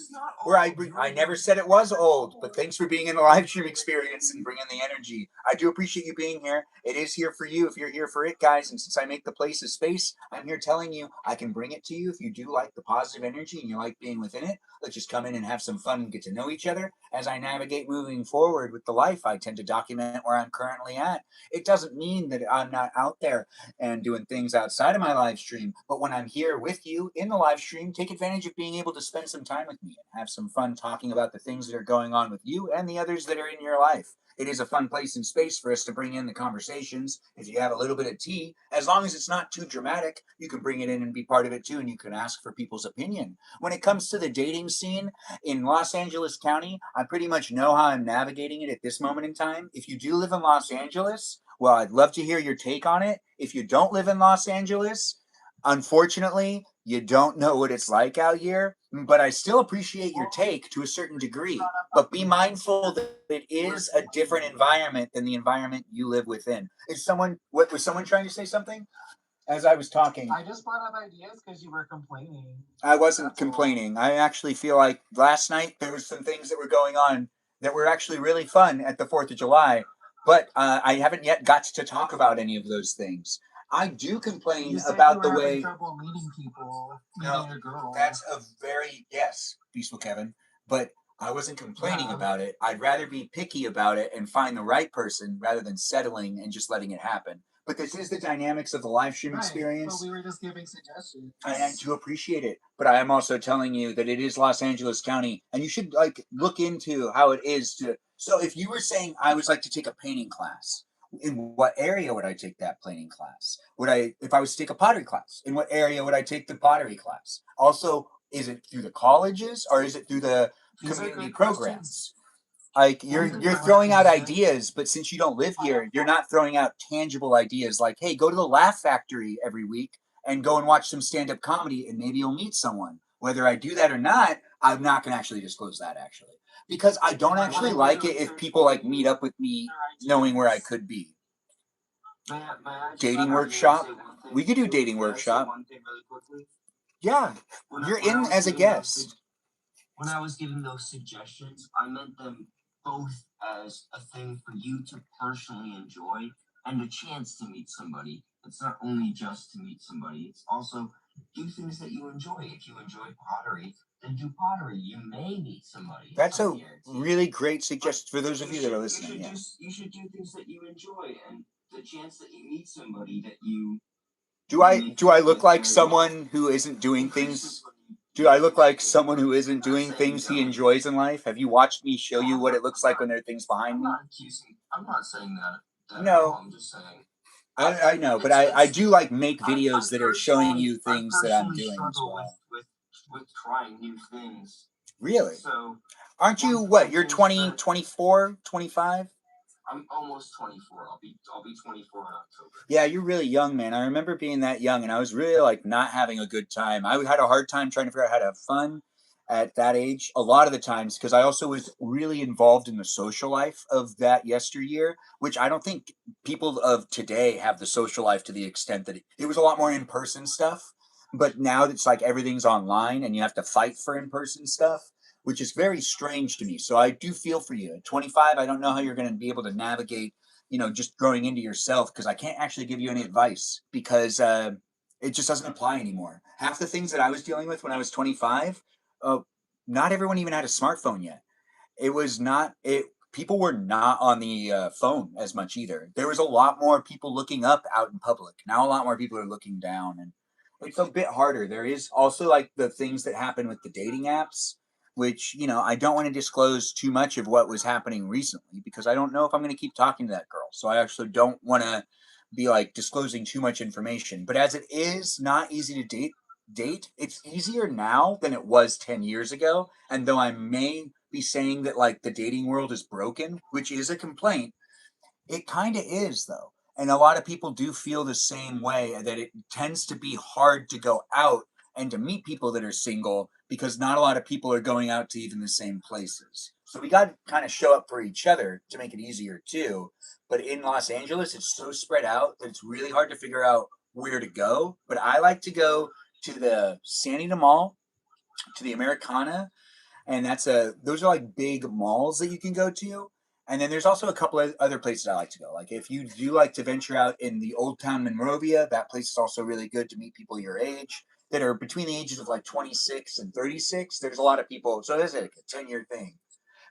where I never said it was old, but thanks for being in the live stream experience and bringing the energy. I do appreciate you being here. It is here for you if you're here for it, guys. And since I make the place a space, I'm here telling you I can bring it to you if you do like the positive energy and you like being within it. Let's just come in and have some fun and get to know each other. As I navigate moving forward with the life, I tend to document where I'm currently at. It doesn't mean that I'm not out there and doing things outside of my live stream, but when I'm here with you in the live stream, take advantage of being able to spend some time with me and have some fun talking about the things that are going on with you and the others that are in your life. It is a fun place and space for us to bring in the conversations. If you have a little bit of tea, as long as it's not too dramatic, you can bring it in and be part of it too, and you can ask for people's opinion. When it comes to the dating scene in Los Angeles County, I pretty much know how I'm navigating it at this moment in time. If you do live in Los Angeles, well, I'd love to hear your take on it. If you don't live in Los Angeles, unfortunately, you don't know what it's like out here, but I still appreciate your take to a certain degree. But be mindful that it is a different environment than the environment you live within. What was someone trying to say something? As I was talking, I just brought up ideas because you were complaining. I wasn't complaining. I actually feel like last night there was some things that were going on that were actually really fun at the 4th of July, but I haven't yet got to talk about any of those things. I do complain You said about you the were having way. trouble meeting people, No, meeting a girl. That's a very, yes, Peaceful Kevin. But I wasn't complaining Yeah. about it. I'd rather be picky about it and find the right person rather than settling and just letting it happen. But this is the dynamics of the live stream Right, experience. but we were just giving suggestions. I do appreciate it, but I am also telling you that it is Los Angeles County, and you should like look into how it is to. So, if you were saying I would like to take a painting class, in what area would I take that painting class? Would I, if I was to take a pottery class, in what area would I take the pottery class? Also, is it through the colleges or is it through the These are community good programs? questions. Like Those are you're good throwing out questions. ideas, but since you don't live here, you're not throwing out tangible ideas like, hey, go to the Laugh Factory every week and go and watch some stand-up comedy and maybe you'll meet someone. Whether I do that or not, I'm not gonna actually disclose that actually. Because I don't actually like it if people like meet up with me knowing where I could be. Dating workshop? We could do dating workshop. One thing really quickly. Yeah, you're in as a guest. When I was giving those suggestions, I meant them both as a thing for you to personally enjoy and a chance to meet somebody. It's not only just to meet somebody, it's also do things that you enjoy. If you enjoy pottery, then do pottery. You may meet somebody. That's a really great suggestion for those of you that are listening. You should do things that you enjoy, and the chance that you meet somebody that you do I look like someone who isn't doing things? Do I look like someone who isn't doing things he enjoys in life? Have you watched me show you what it looks like when there are things behind me? I'm not saying that. No. I'm just saying. I know, but I do like make videos that are showing you things that I'm doing as well. With trying new things. Really? So aren't you what? You're 20, 24, 25? I'm almost 24. I'll be 24 in October. Yeah, you're really young, man. I remember being that young and I was really like not having a good time. I had a hard time trying to figure out how to have fun at that age a lot of the times because I also was really involved in the social life of that yesteryear, which I don't think people of today have the social life to the extent that it was a lot more in-person stuff. But now it's like everything's online and you have to fight for in-person stuff, which is very strange to me. So I do feel for you. At 25, I don't know how you're going to be able to navigate, just growing into yourself because I can't actually give you any advice because it just doesn't apply anymore. Half the things that I was dealing with when I was 25, not everyone even had a smartphone yet. It was not it. People were not on the phone as much either. There was a lot more people looking up out in public. Now a lot more people are looking down, and it's a bit harder. There is also like the things that happen with the dating apps, which I don't want to disclose too much of what was happening recently because I don't know if I'm going to keep talking to that girl. So I actually don't want to be like disclosing too much information. But as it is not easy to date date. It's easier now than it was 10 years ago. And though I may be saying that like the dating world is broken, which is a complaint, it kind of is though. And a lot of people do feel the same way, that it tends to be hard to go out and to meet people that are single because not a lot of people are going out to even the same places. So we got to kind of show up for each other to make it easier too. But in Los Angeles, it's so spread out that it's really hard to figure out where to go. But I like to go to the San Anita Mall, to the Americana, and those are like big malls that you can go to. And then there's also a couple of other places I like to go. Like if you do like to venture out in the Old Town Monrovia, that place is also really good to meet people your age that are between the ages of like 26 and 36. There's a lot of people, so this is like a 10-year thing.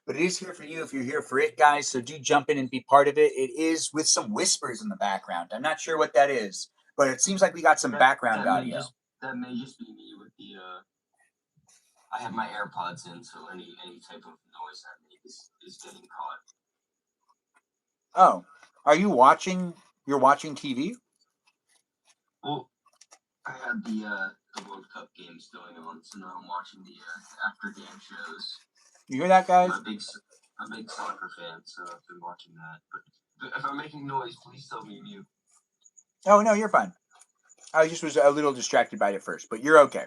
But it is here for you if you're here for it, guys. So do jump in and be part of it. It is with some whispers in the background. I'm not sure what that is, but it seems like we got some background audio. That may just be me with the I have my AirPods in, so any type of noise I make is getting caught. Oh, are you watching? You're watching TV? Well, I had the World Cup games going on, so now I'm watching the after game shows. You hear that, guys? I'm a big soccer fan, so I've been watching that. But if I'm making noise, please tell me mute. Oh no, you're fine. I just was a little distracted by it first, but you're okay.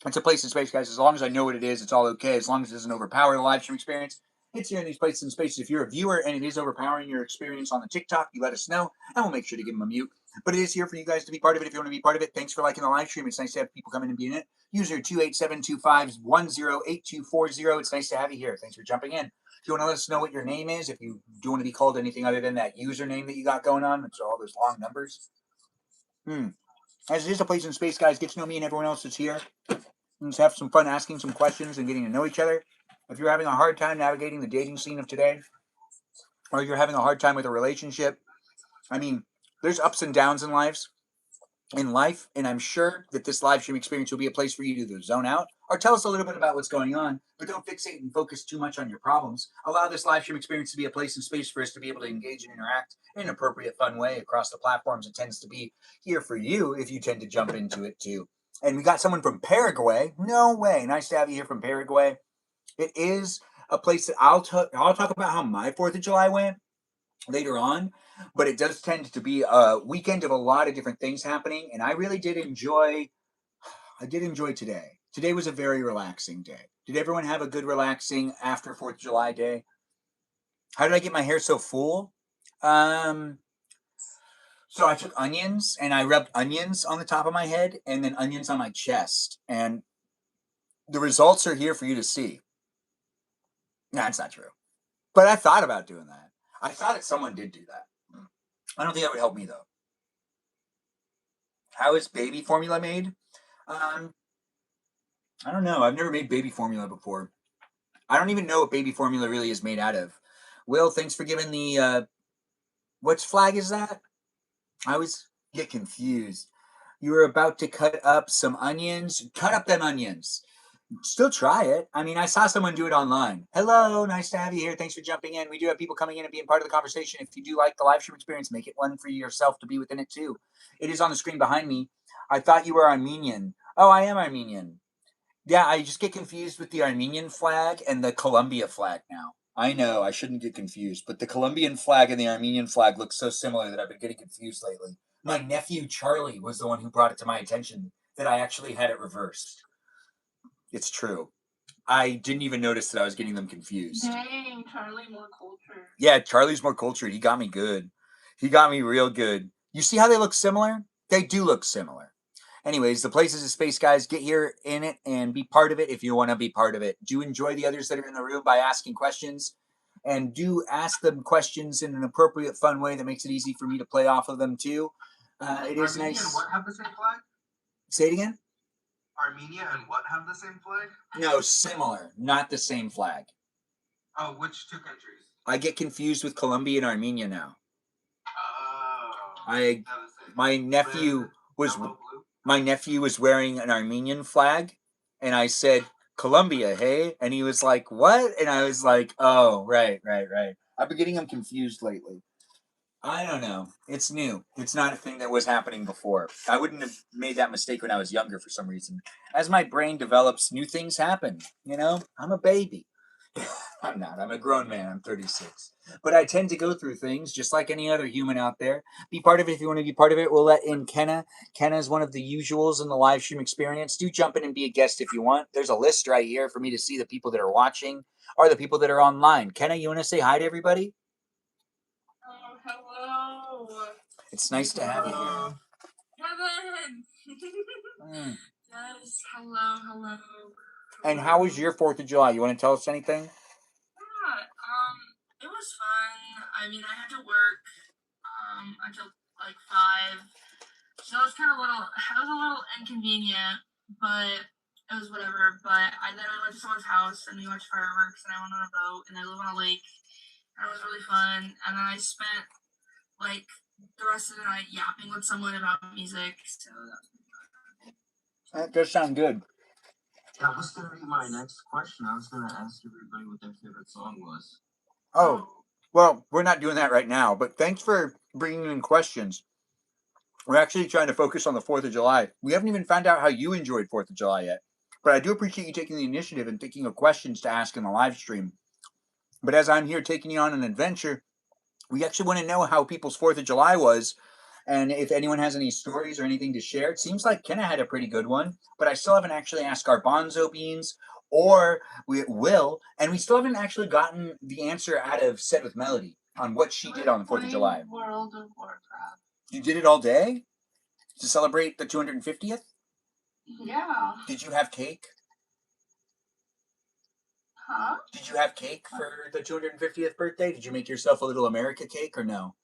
It's a place in space, guys. As long as I know what it is, it's all okay. As long as it doesn't overpower the live stream experience, it's here in these places and spaces. If you're a viewer and it is overpowering your experience on the TikTok, you let us know, and we'll make sure to give them a mute. But it is here for you guys to be part of it if you want to be part of it. Thanks for liking the live stream. It's nice to have people come in and be in it. User 28725108240. It's nice to have you here. Thanks for jumping in. If you want to let us know what your name is, if you do want to be called anything other than that username that you got going on, it's all those long numbers. As it is a place in space, guys, get to know me and everyone else that's here. Let's have some fun asking some questions and getting to know each other. If you're having a hard time navigating the dating scene of today, or you're having a hard time with a relationship, I mean, there's ups and downs in life, and I'm sure that this live stream experience will be a place for you to either zone out or tell us a little bit about what's going on, but don't fixate and focus too much on your problems. Allow this live stream experience to be a place and space for us to be able to engage and interact in an appropriate, fun way across the platforms. It tends to be here for you if you tend to jump into it too. And we got someone from Paraguay. No way. Nice to have you here from Paraguay. It is a place that I'll talk about how my 4th of July went later on, but it does tend to be a weekend of a lot of different things happening, and I really did enjoy today. Today was a very relaxing day. Did everyone have a good relaxing after 4th of July day? How did I get my hair so full? So I took onions and I rubbed onions on the top of my head and then onions on my chest, and the results are here for you to see. Nah, it's not true. But I thought about doing that. I thought that someone did do that. I don't think that would help me though. How is baby formula made? I don't know. I've never made baby formula before. I don't even know what baby formula really is made out of. Will, thanks for giving the which flag is that? I always get confused. You were about to cut up some onions. Cut up them onions. Still try it. I mean, I saw someone do it online. Hello, nice to have you here. Thanks for jumping in. We do have people coming in and being part of the conversation. If you do like the live stream experience, make it one for yourself to be within it too. It is on the screen behind me. I thought you were Armenian. Oh, I am Armenian. Yeah, I just get confused with the Armenian flag and the Colombia flag now. I know, I shouldn't get confused, but the Colombian flag and the Armenian flag look so similar that I've been getting confused lately. My nephew Charlie was the one who brought it to my attention that I actually had it reversed. It's true. I didn't even notice that I was getting them confused. Dang, Charlie, more culture. Yeah, Charlie's more cultured. He got me good. He got me real good. You see how they look similar? They do look similar. Anyways, the Places of Space, guys, get here in it and be part of it if you want to be part of it. Do enjoy the others that are in the room by asking questions. And do ask them questions in an appropriate, fun way that makes it easy for me to play off of them, too. It is Armenia nice. And what have the same flag? Say it again? Armenia and what have the same flag? No, similar. Not the same flag. Oh, which two countries? I get confused with Colombia and Armenia now. Oh. My nephew was wearing an Armenian flag, and I said Colombia, hey, and he was like, what? And I was like, oh, right. I've been getting him confused lately. I don't know. It's new. It's not a thing that was happening before. I wouldn't have made that mistake when I was younger for some reason. As my brain develops, new things happen. You know, I'm a baby. I'm not. I'm a grown man. I'm 36. But I tend to go through things just like any other human out there. Be part of it if you want to be part of it. We'll let in Kenna. Kenna is one of the usuals in the live stream experience. Do jump in and be a guest if you want. There's a list right here for me to see the people that are watching or the people that are online. Kenna, you want to say hi to everybody? Hello. It's nice to have you here. Kevin. Mm. Yes, hello. And how was your 4th of July? You want to tell us anything? Yeah, it was fun. I mean, I had to work, until like 5, so it was kind of it was a little inconvenient, but it was whatever. But then I went to someone's house and we watched fireworks, and I went on a boat, and I live on a lake, and it was really fun. And then I spent like the rest of the night yapping with someone about music. So That does sound good. That was gonna be my next question. I was gonna ask everybody what their favorite song was. Oh, well, we're not doing that right now, but thanks for bringing in questions. We're actually trying to focus on the 4th of July. We haven't even found out how you enjoyed 4th of July yet. But I do appreciate you taking the initiative and thinking of questions to ask in the live stream. But as I'm here taking you on an adventure, we actually want to know how people's 4th of July was. And if anyone has any stories or anything to share, it seems like Kenna had a pretty good one, but I still haven't actually asked Garbanzo Beans or Will, and we still haven't actually gotten the answer out of Set with Melody on what she did on the 4th of July. World of Warcraft. You did it all day to celebrate the 250th? Yeah. Did you have cake? Huh? Did you have cake for the 250th birthday? Did you make yourself a little America cake or no?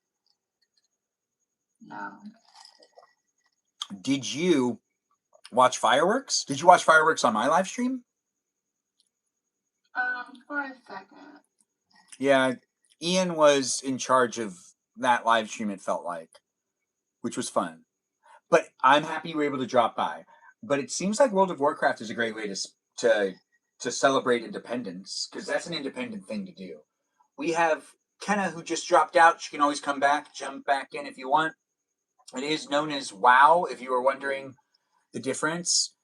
No. Did you watch fireworks? Did you watch fireworks on my live stream? For a second. Yeah, Ian was in charge of that live stream, it felt like, which was fun. But I'm happy you were able to drop by. But it seems like World of Warcraft is a great way to celebrate independence, because that's an independent thing to do. We have Kenna, who just dropped out. She can always come back, jump back in if you want. It is known as WoW, if you were wondering the difference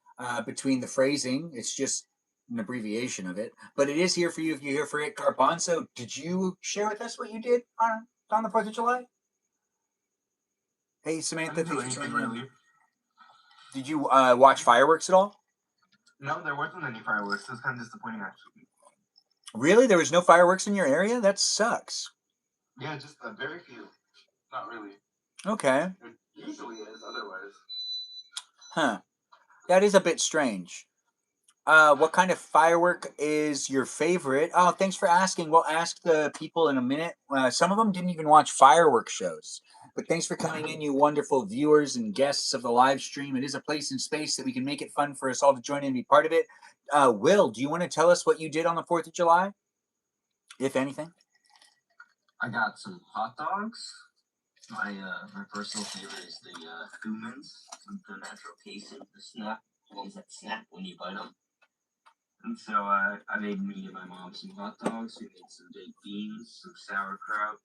between the phrasing. It's just an abbreviation of it. But it is here for you if you're here for it. Garbanzo, did you share with us what you did on the 4th of July? Hey, Samantha, I didn't do anything really. Did you watch fireworks at all? No, there wasn't any fireworks. It was kind of disappointing, actually. Really? There was no fireworks in your area? That sucks. Yeah, just very few. Not really. Okay. It usually is, otherwise. Huh. That is a bit strange. What kind of firework is your favorite? Oh, thanks for asking. We'll ask the people in a minute. Some of them didn't even watch firework shows. But thanks for coming in, you wonderful viewers and guests of the live stream. It is a place and space that we can make it fun for us all to join in and be part of it. Will, do you want to tell us what you did on the 4th of July? If anything? I got some hot dogs. My personal favorite is the Thumans, the natural casing, the snap, the ones that snap when you bite them. And so I made me and my mom some hot dogs. We made some baked beans, some sauerkraut.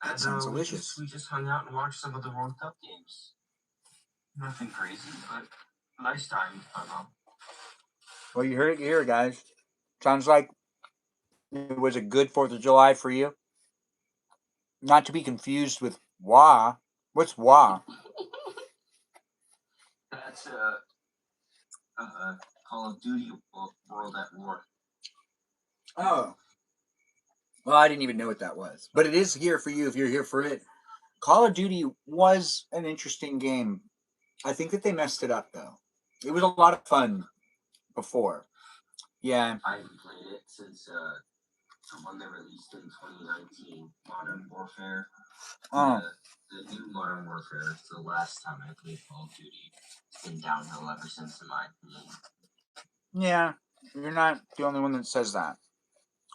That And sounds delicious. we just hung out and watched some of the World Cup games. Nothing crazy, but nice time with my mom. Well, you heard it here, guys. Sounds like it was a good 4th of July for you. Not to be confused with WA. What's WA? That's Call of Duty World at War. Oh. Well, I didn't even know what that was. But it is here for you if you're here for it. Call of Duty was an interesting game. I think that they messed it up, though. It was a lot of fun before. Yeah. I haven't played it since the one they released in 2019, Modern Warfare. Oh. The new Modern Warfare is the last time I played Call of Duty. It's been downhill ever since, in my opinion. Yeah, you're not the only one that says that.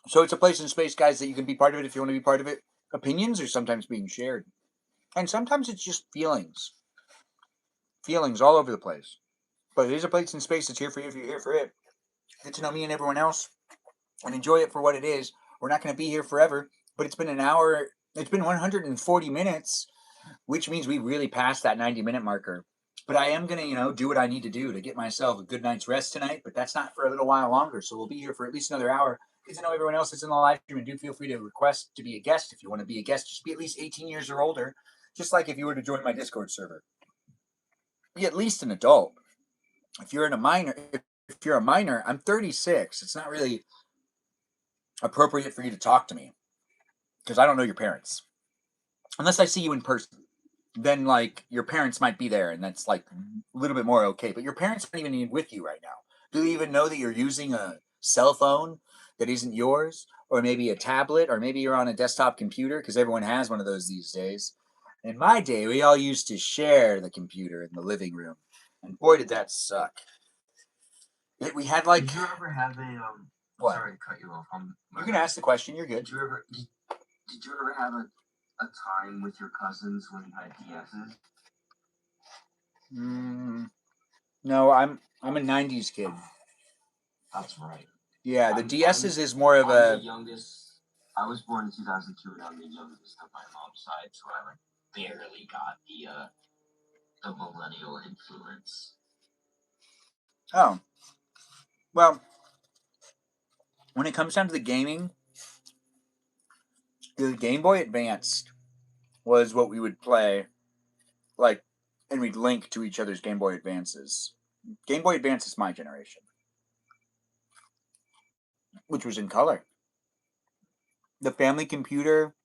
So it's a place in space, guys, that you can be part of it if you want to be part of it. Opinions are sometimes being shared. And sometimes it's just feelings. Feelings all over the place. But it is a place in space that's here for you if you're here for it. Get to know me and everyone else and enjoy it for what it is. We're not going to be here forever, but it's been an hour It's been 140 minutes, which means we really passed that 90-minute marker. But I am going to, do what I need to do to get myself a good night's rest tonight. But that's not for a little while longer. So we'll be here for at least another hour. Get to know everyone else that's in the live stream, and do feel free to request to be a guest. If you want to be a guest, just be at least 18 years or older. Just like if you were to join my Discord server. Be at least an adult. If you're a minor, I'm 36. It's not really appropriate for you to talk to me because I don't know your parents. Unless I see you in person. Then like your parents might be there and that's like a little bit more okay. But your parents aren't even with you right now. Do they even know that you're using a cell phone that isn't yours? Or maybe a tablet, or maybe you're on a desktop computer, because everyone has one of those these days. In my day, we all used to share the computer in the living room. And boy did that suck. We had like Did you ever have a what? Sorry to cut you off. You can ask the question, you're good. Did you ever have a time with your cousins when you had DSs? No, I'm a 90s kid. That's right. Yeah, the DSs is more of a... I'm the youngest. I was born in 2002, and I'm the youngest of my mom's side, so I like barely got the millennial influence. Oh. Well, when it comes down to the gaming, the Game Boy Advanced was what we would play, like, and we'd link to each other's Game Boy Advances. Game Boy Advance is my generation, which was in color. The family computer,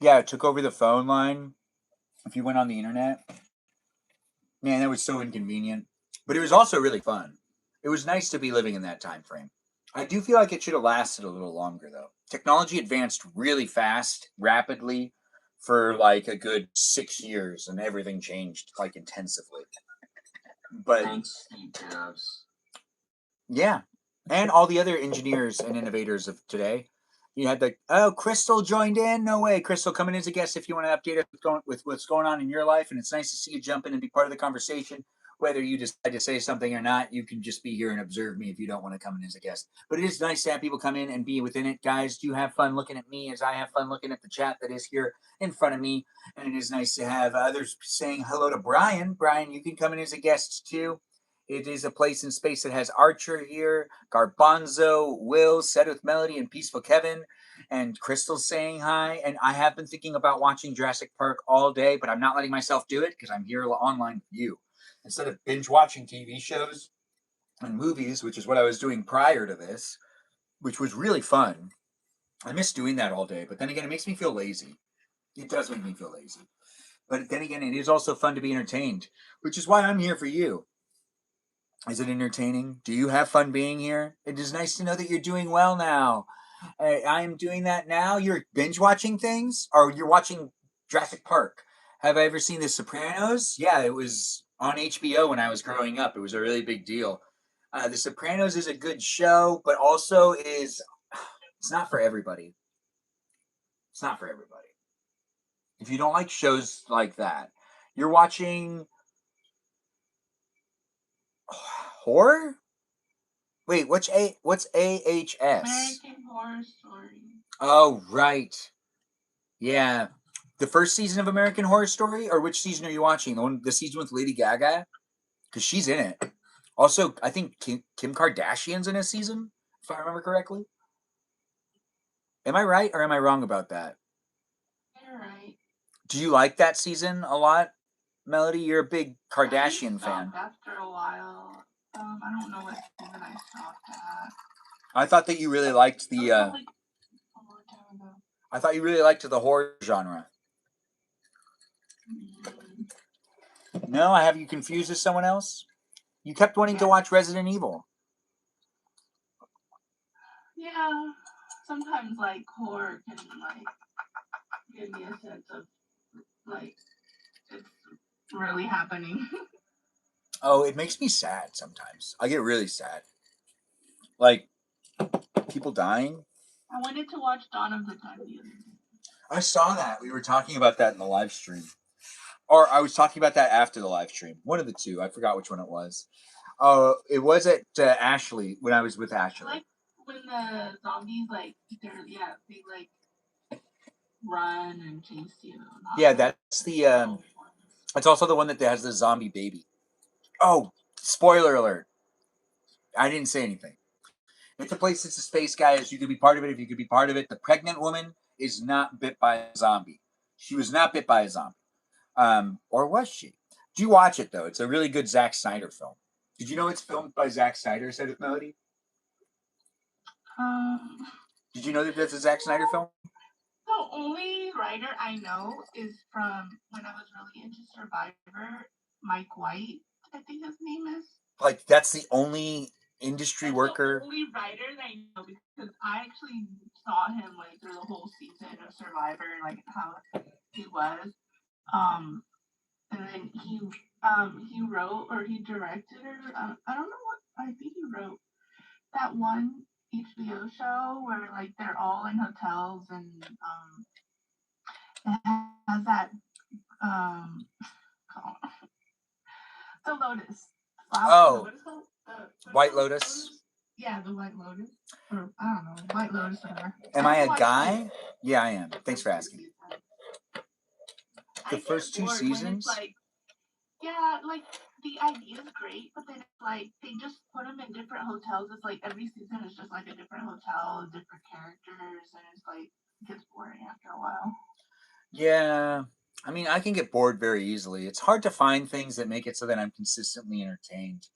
yeah, it took over the phone line if you went on the internet. Man, that was so inconvenient. But it was also really fun. It was nice to be living in that time frame. I do feel like it should have lasted a little longer, though. Technology advanced really fast, rapidly, for like a good 6 years, and everything changed like intensively. But thanks, Steve Jobs. Yeah, and all the other engineers and innovators of today. You had Crystal joined in. No way, Crystal, coming in as a guest if you want to update us with what's going on in your life. And it's nice to see you jump in and be part of the conversation. Whether you decide to say something or not, you can just be here and observe me if you don't want to come in as a guest. But it is nice to have people come in and be within it. Guys, do have fun looking at me as I have fun looking at the chat that is here in front of me. And it is nice to have others saying hello to Brian. Brian, you can come in as a guest too. It is a place and space that has Archer here, Garbanzo, Will, Said with Melody, and Peaceful Kevin, and Crystal saying hi. And I have been thinking about watching Jurassic Park all day, but I'm not letting myself do it because I'm here online with you. Instead of binge watching TV shows and movies, which is what I was doing prior to this, which was really fun. I miss doing that all day, but then again, it makes me feel lazy. It does make me feel lazy. But then again, it is also fun to be entertained, which is why I'm here for you. Is it entertaining? Do you have fun being here? It is nice to know that you're doing well now. I am doing that now. You're binge watching things, or you're watching Jurassic Park. Have I ever seen The Sopranos? Yeah, it was on HBO when I was growing up. It was a really big deal. The Sopranos is a good show, but also it's not for everybody. It's not for everybody. If you don't like shows like that, you're watching horror? Wait, what's AHS? American Horror Story. Oh, right. Yeah. The first season of American Horror Story? Or which season are you watching? The season with Lady Gaga? Because she's in it. Also, I think Kim Kardashian's in a season, if I remember correctly. Am I right or am I wrong about that? You're right. Do you like that season a lot, Melody? You're a big Kardashian fan. After a while. I don't know what season I stopped at. I thought that you really liked the A long time ago. I thought you really liked the horror genre. No, I have you confused with someone else? You kept wanting to watch Resident Evil. Yeah. Sometimes like horror can like give me a sense of like it's really happening. Oh, it makes me sad sometimes. I get really sad. Like, people dying. I wanted to watch Dawn of the Dead the other day. I saw that. We were talking about that in the live stream. Or I was talking about that after the live stream. One of the two. I forgot which one it was. It was at Ashley, when I was with Ashley. Like when the zombies, like, they like run and chase you. Yeah, that's the it's also the one that has the zombie baby. Oh, spoiler alert. I didn't say anything. It's a place, it's a space, guys. You could be part of it if you could be part of it. The pregnant woman is not bit by a zombie. She was not bit by a zombie. Or was she? Do you watch it though? It's a really good Zack Snyder film. Did you know it's filmed by Zack Snyder, said it Melody? Um, Did you know that that's a Zack Snyder film? the only writer I know is from when I was really into Survivor, Mike White, I think his name is. Like that's the only industry That's worker. the only writer that I know because I actually saw him like through the whole season of Survivor, like how he was. And then he wrote or he directed or I don't know what I think he wrote that one HBO show where like they're all in hotels and it has that the lotus flower. Oh, What is it called? White Lotus. Yeah, the White Lotus. Or I don't know, White Lotus, whatever. Am I a guy? Yeah, I am. Thanks for asking. The I first get 2 bored when seasons? it's like, yeah, like the idea is great, but then it's like they just put them in different hotels. It's like every season is just like a different hotel, different characters, and it's like it gets boring after a while. Yeah. I mean, I can get bored very easily. It's hard to find things that make it so that I'm consistently entertained.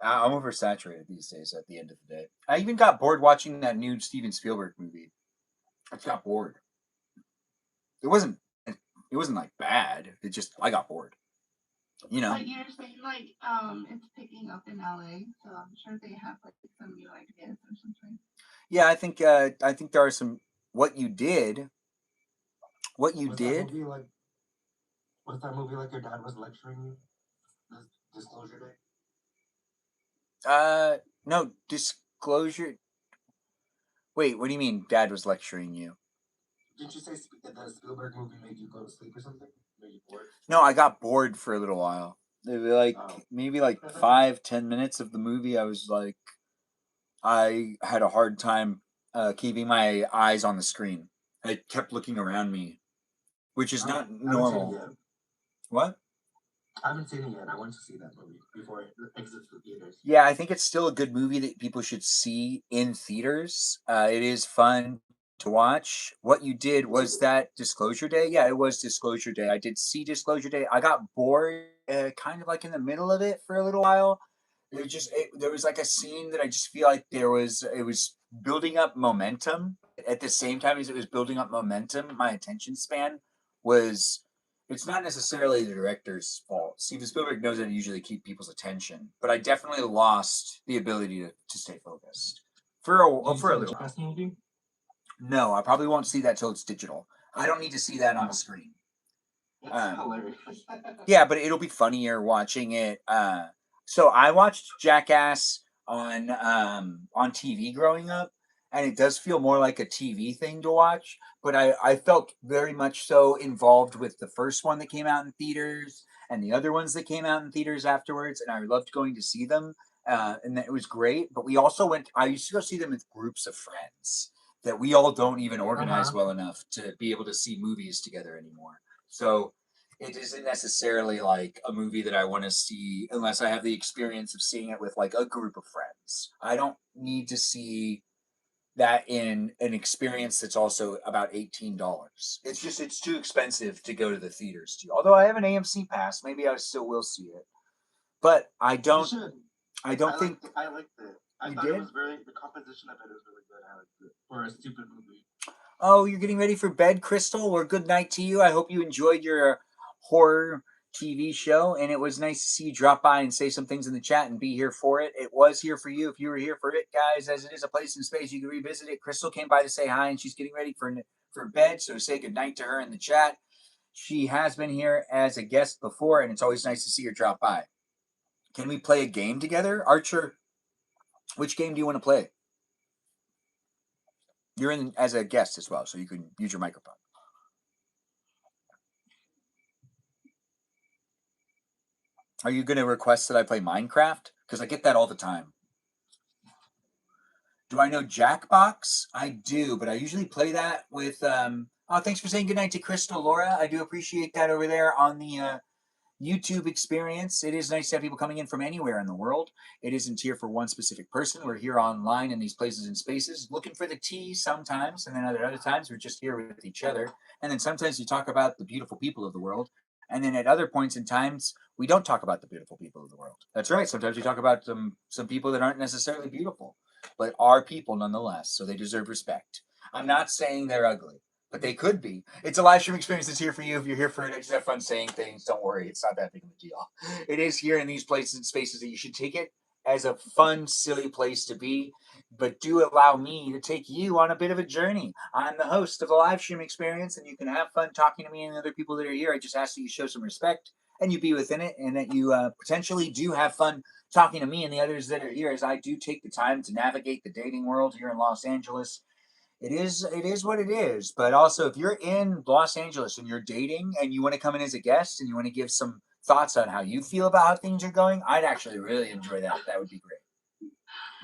I'm oversaturated these days at the end of the day. I even got bored watching that new Steven Spielberg movie. I just got bored. It wasn't like bad. It just I got bored. You know. But you're saying like it's picking up in LA, so I'm sure they have like some new ideas or something. Yeah, I think there are some what you did. What you Was did? that movie like your dad was lecturing you? Disclosure Day? No, disclosure. Wait, what do you mean dad was lecturing you? Didn't you say the Spielberg movie made you go to sleep or something? Made you bored? No, I got bored for a little while. Maybe like 5-10 minutes of the movie. I was like, I had a hard time keeping my eyes on the screen. I kept looking around me, which is not normal. What? I haven't seen it yet. I want to see that movie before it exits the theaters. Yeah, I think it's still a good movie that people should see in theaters. It is fun to watch. What you did was that Disclosure Day. Yeah, it was Disclosure Day. I did see Disclosure Day. I got bored, kind of like in the middle of it for a little while. There was like a scene that I just feel like it was building up momentum. At the same time as it was building up momentum, my attention span was. It's not necessarily the director's fault. Steven Spielberg knows how to usually keep people's attention, but I definitely lost the ability to stay focused for a little while. Movie? No, I probably won't see that till it's digital. I don't need to see that on the screen. That's hilarious. Yeah, but it'll be funnier watching it. So I watched Jackass on TV growing up, and it does feel more like a TV thing to watch. But I felt very much so involved with the first one that came out in theaters and the other ones that came out in theaters afterwards, and I loved going to see them. And it was great. But we also went. I used to go see them with groups of friends that we all don't even organize well enough to be able to see movies together anymore. So it isn't necessarily like a movie that I want to see unless I have the experience of seeing it with like a group of friends. I don't need to see that in an experience that's also about $18. It's too expensive to go to the theaters to. Although I have an AMC pass, maybe I still will see it. But I don't think I liked it. I thought it was the composition of it was really good. I liked it for a stupid movie. Oh, you're getting ready for bed, Crystal? Well, good night to you. I hope you enjoyed your horror TV show, and it was nice to see you drop by and say some things in the chat and be here for it. It was here for you if you were here for it, guys, as it is a place in space. You can revisit it. Crystal came by to say hi, and she's getting ready for bed, so say good night to her in the chat. She has been here as a guest before, and it's always nice to see her drop by. Can we play a game together? Archer, which game do you want to play? You're in as a guest as well, so you can use your microphone. Are you going to request that I play Minecraft? Because I get that all the time. Do I know Jackbox? I do, but I usually play that with... Thanks for saying goodnight to Crystal, Laura. I do appreciate that over there on the YouTube experience. It is nice to have people coming in from anywhere in the world. It isn't here for one specific person. We're here online in these places and spaces, looking for the tea sometimes, and then other times we're just here with each other. And then sometimes we talk about the beautiful people of the world. And then at other points in times, we don't talk about the beautiful people of the world. That's right. Sometimes we talk about some people that aren't necessarily beautiful, but are people nonetheless. So they deserve respect. I'm not saying they're ugly, but they could be. It's a live stream experience that's here for you. If you're here for it, just have fun saying things. Don't worry, it's not that big of a deal. It is here in these places and spaces that you should take it as a fun, silly place to be. But do allow me to take you on a bit of a journey. I'm the host of the live stream experience, and you can have fun talking to me and the other people that are here. I just ask that you show some respect and you be within it, and that you potentially do have fun talking to me and the others that are here, as I do take the time to navigate the dating world here in Los Angeles. It is what it is. But also, if you're in Los Angeles and you're dating and you want to come in as a guest and you want to give some thoughts on how you feel about how things are going, I'd actually really enjoy that. That would be great.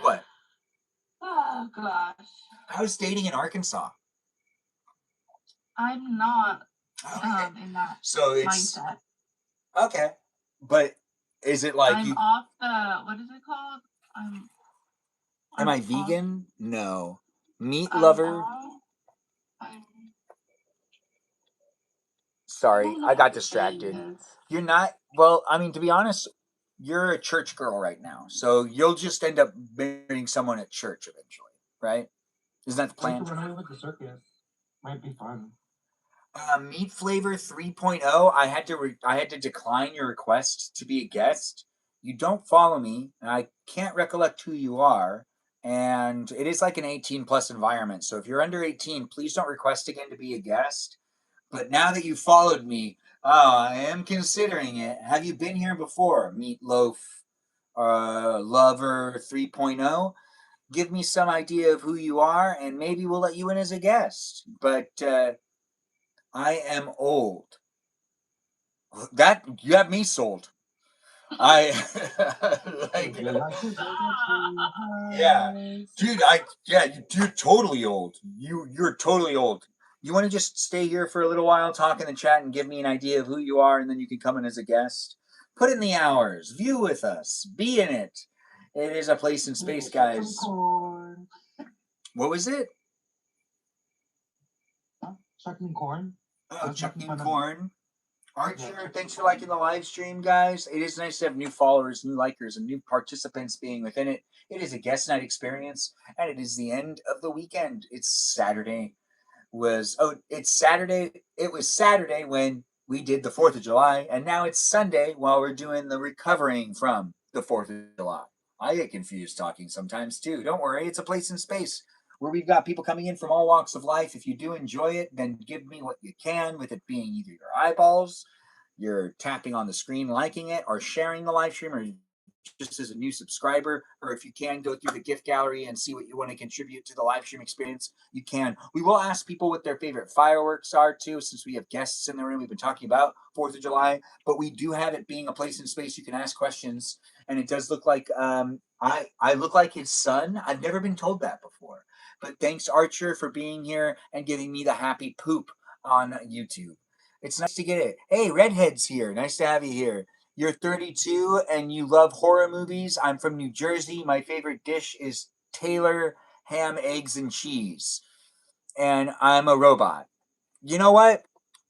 What? Oh gosh. How's dating in Arkansas? I'm not Okay. in that So it's mindset. okay. But is it like I'm you off the what is it called? am I'm I off- vegan? No. Meat I'm lover? off- I'm Sorry, don't know I got what the saying distracted. is. You're not, well, I mean, to be honest, you're a church girl right now. So you'll just end up marrying someone at church eventually, right? Isn't that the I plan? could run away with the circus. Might be fun. Meat Flavor 3.0, I had to decline your request to be a guest. You don't follow me, and I can't recollect who you are. And it is like an 18 plus environment. So if you're under 18, please don't request again to be a guest. But now that you followed me, I am considering it. Have you been here before, Meatloaf Lover 3.0? Give me some idea of who you are, and maybe we'll let you in as a guest. But I am old. That you have me sold. I like yeah, dude. You're totally old. You're totally old. You want to just stay here for a little while, talk in the chat, and give me an idea of who you are, and then you can come in as a guest. Put in the hours, view with us, be in it. It is a place in space, guys. What was it? Chucking corn. Oh, chucking corn. Archer, thanks for liking the live stream, guys. It is nice to have new followers, new likers, and new participants being within it. It is a guest night experience, and it is the end of the weekend. It's Saturday. It's Saturday. It was Saturday when we did the 4th of July, and now it's Sunday while we're doing the recovering from the 4th of July. I get confused talking sometimes too. Don't worry, it's a place in space where we've got people coming in from all walks of life. If you do enjoy it, then give me what you can, with it being either your eyeballs, you're tapping on the screen, liking it, or sharing the live stream, or just as a new subscriber, or if you can go through the gift gallery and see what you want to contribute to the live stream experience, you can. We will ask people what their favorite fireworks are too, since we have guests in the room. We've been talking about 4th of July, but we do have it being a place in space you can ask questions, and it does look like I look like his son. I've never been told that before, but thanks Archer for being here and giving me the happy poop on YouTube. It's nice to get it. Hey, Redhead's here. Nice to have you here. You're 32 and you love horror movies. I'm from New Jersey. My favorite dish is Taylor ham, eggs, and cheese. And I'm a robot. You know what?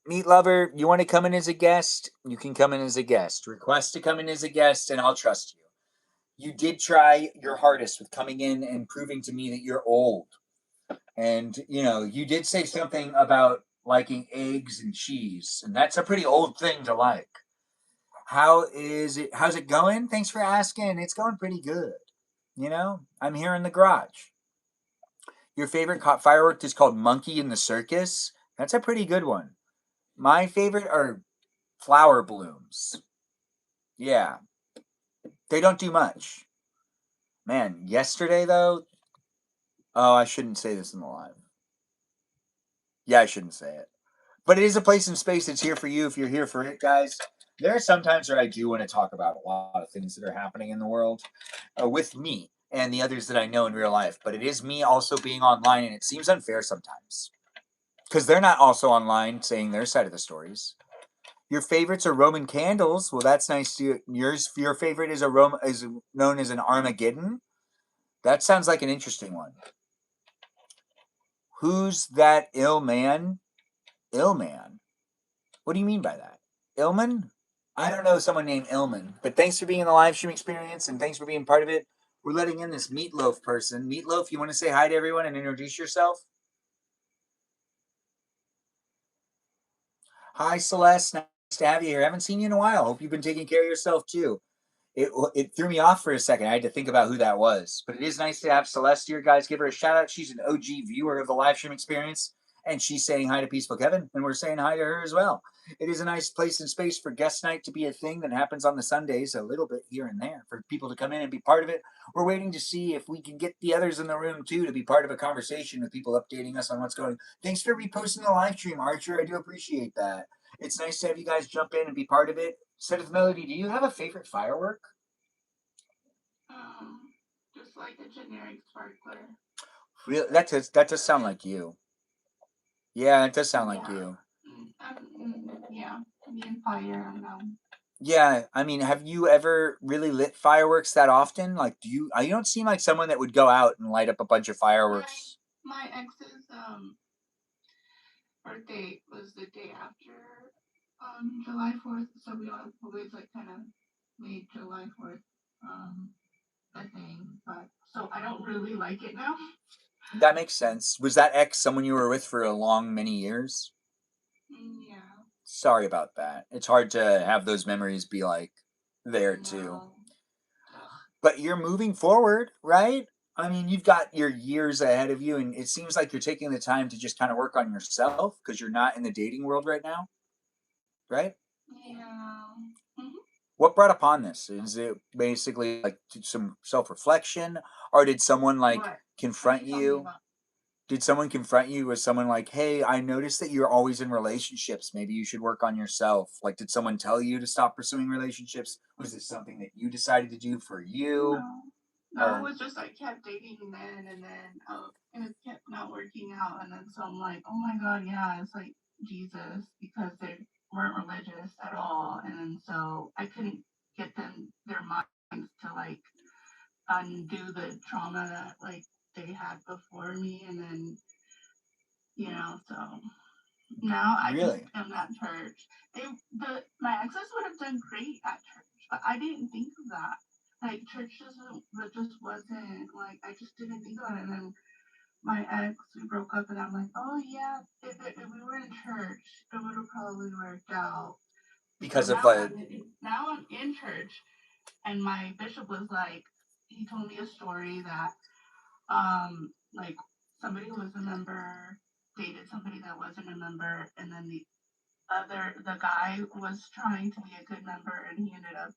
Meat lover, you want to come in as a guest? You can come in as a guest. Request to come in as a guest, and I'll trust you. You did try your hardest with coming in and proving to me that you're old. And, you did say something about liking eggs and cheese, and that's a pretty old thing to like. How's it going? Thanks for asking. It's going pretty good. I'm here in the garage. Your favorite firework is called Monkey in the Circus. That's a pretty good one. My favorite are flower blooms. Yeah. They don't do much. Man, yesterday though, oh, I shouldn't say this in the live. Yeah, I shouldn't say it. But it is a place in space that's here for you if you're here for it, guys. There are some times where I do want to talk about a lot of things that are happening in the world with me and the others that I know in real life. But it is me also being online, and it seems unfair sometimes. because they're not also online saying their side of the stories. Your favorites are Roman candles. Well, that's nice to your favorite is is known as an Armageddon. That sounds like an interesting one. Who's that ill man? Ill man? What do you mean by that? Illman? I don't know someone named Illman, but thanks for being in the live stream experience and thanks for being part of it. We're letting in this Meatloaf person. Meatloaf, you want to say hi to everyone and introduce yourself? Hi, Celeste. Nice to have you here. I haven't seen you in a while. Hope you've been taking care of yourself too. It threw me off for a second. I had to think about who that was. But it is nice to have Celeste here, guys. Give her a shout out. She's an OG viewer of the live stream experience. And she's saying hi to Peaceful Kevin. And we're saying hi to her as well. It is a nice place and space for guest night to be a thing that happens on the Sundays, a little bit here and there, for people to come in and be part of it. We're waiting to see if we can get the others in the room too to be part of a conversation with people updating us on what's going on. Thanks for reposting the live stream, Archer. I do appreciate that. It's nice to have you guys jump in and be part of it. Set of Melody, do you have a favorite firework? Just like a generic sparkler. Real, that does sound like you. Yeah, it does sound like you. Yeah, me and fire. I don't know. Yeah, I mean, have you ever really lit fireworks that often? Like, you don't seem like someone that would go out and light up a bunch of fireworks. My ex's birthday was the day after July 4th, so we always like kind of made July 4th a thing. But so I don't really like it now. That makes sense. Was that ex someone you were with for a long many years? Yeah. Sorry about that. It's hard to have those memories be like there too. But you're moving forward, right? I mean, you've got your years ahead of you, and it seems like you're taking the time to just kind of work on yourself because you're not in the dating world right now, right? Yeah. What brought upon this? Is it basically like some self-reflection, or did someone like confront you? Did someone confront you with someone like, hey, I noticed that you're always in relationships. Maybe you should work on yourself. Like, did someone tell you to stop pursuing relationships? Was this something that you decided to do for you? No, it was just I kept dating men and then it kept not working out. And then so I'm like, oh my God, yeah, it's like Jesus, because they weren't religious at all. And then so I couldn't get their minds to like undo the trauma that like they had before me. And then, so now I just am at church. My exes would have done great at church, but I didn't think of that. Like church just wasn't like I just didn't think of it. And then my ex, we broke up, and I'm like, oh yeah, if we were in church, it would have probably worked out. Because so of like now I'm in church, and my bishop was like, he told me a story that like somebody who was a member dated somebody that wasn't a member, and then the guy was trying to be a good member, and he ended up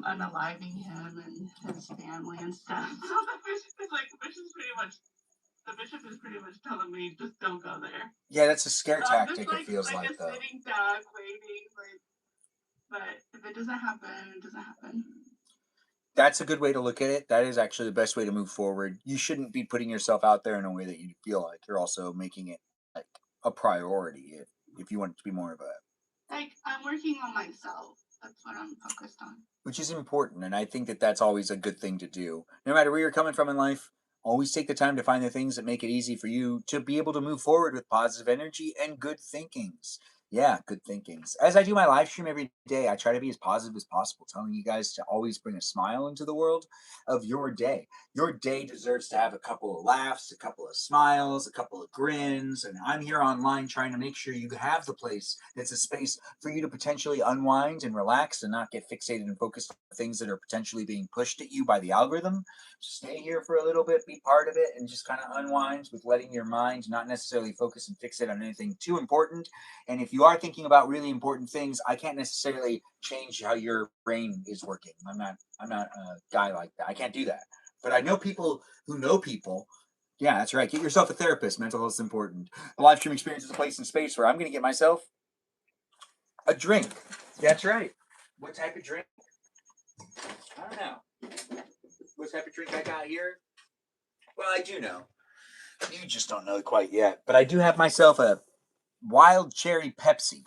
unaliving him and his family and stuff. So the bishop is pretty much telling me just don't go there. Yeah, that's a scare tactic. Just like, it feels like a though. sitting duck waiting, but if it doesn't happen, it doesn't happen. That's a good way to look at it. That is actually the best way to move forward. You shouldn't be putting yourself out there in a way that you feel like you're also making it like a priority if you want it to be more of a. Like, I'm working on myself. That's what I'm focused on. Which is important, and I think that that's always a good thing to do. No matter where you're coming from in life, always take the time to find the things that make it easy for you to be able to move forward with positive energy and good thinkings. Yeah, good thinkings. As I do my live stream every day, I try to be as positive as possible, telling you guys to always bring a smile into the world of your day. Your day deserves to have a couple of laughs, a couple of smiles, a couple of grins, and I'm here online trying to make sure you have the place that's a space for you to potentially unwind and relax and not get fixated and focused on things that are potentially being pushed at you by the algorithm. Stay here for a little bit, be part of it, and just kind of unwind with letting your mind not necessarily focus and fixate on anything too important. And if you are thinking about really important things, I can't necessarily change how your brain is working. I'm not a guy like that. I can't do that. But I know people who know people. Yeah, that's right. Get yourself a therapist. Mental health is important. The live stream experience is a place and space where I'm going to get myself a drink. That's right. What type of drink? I don't know. What type of drink I got here? Well, I do know. You just don't know quite yet. But I do have myself a Wild Cherry Pepsi.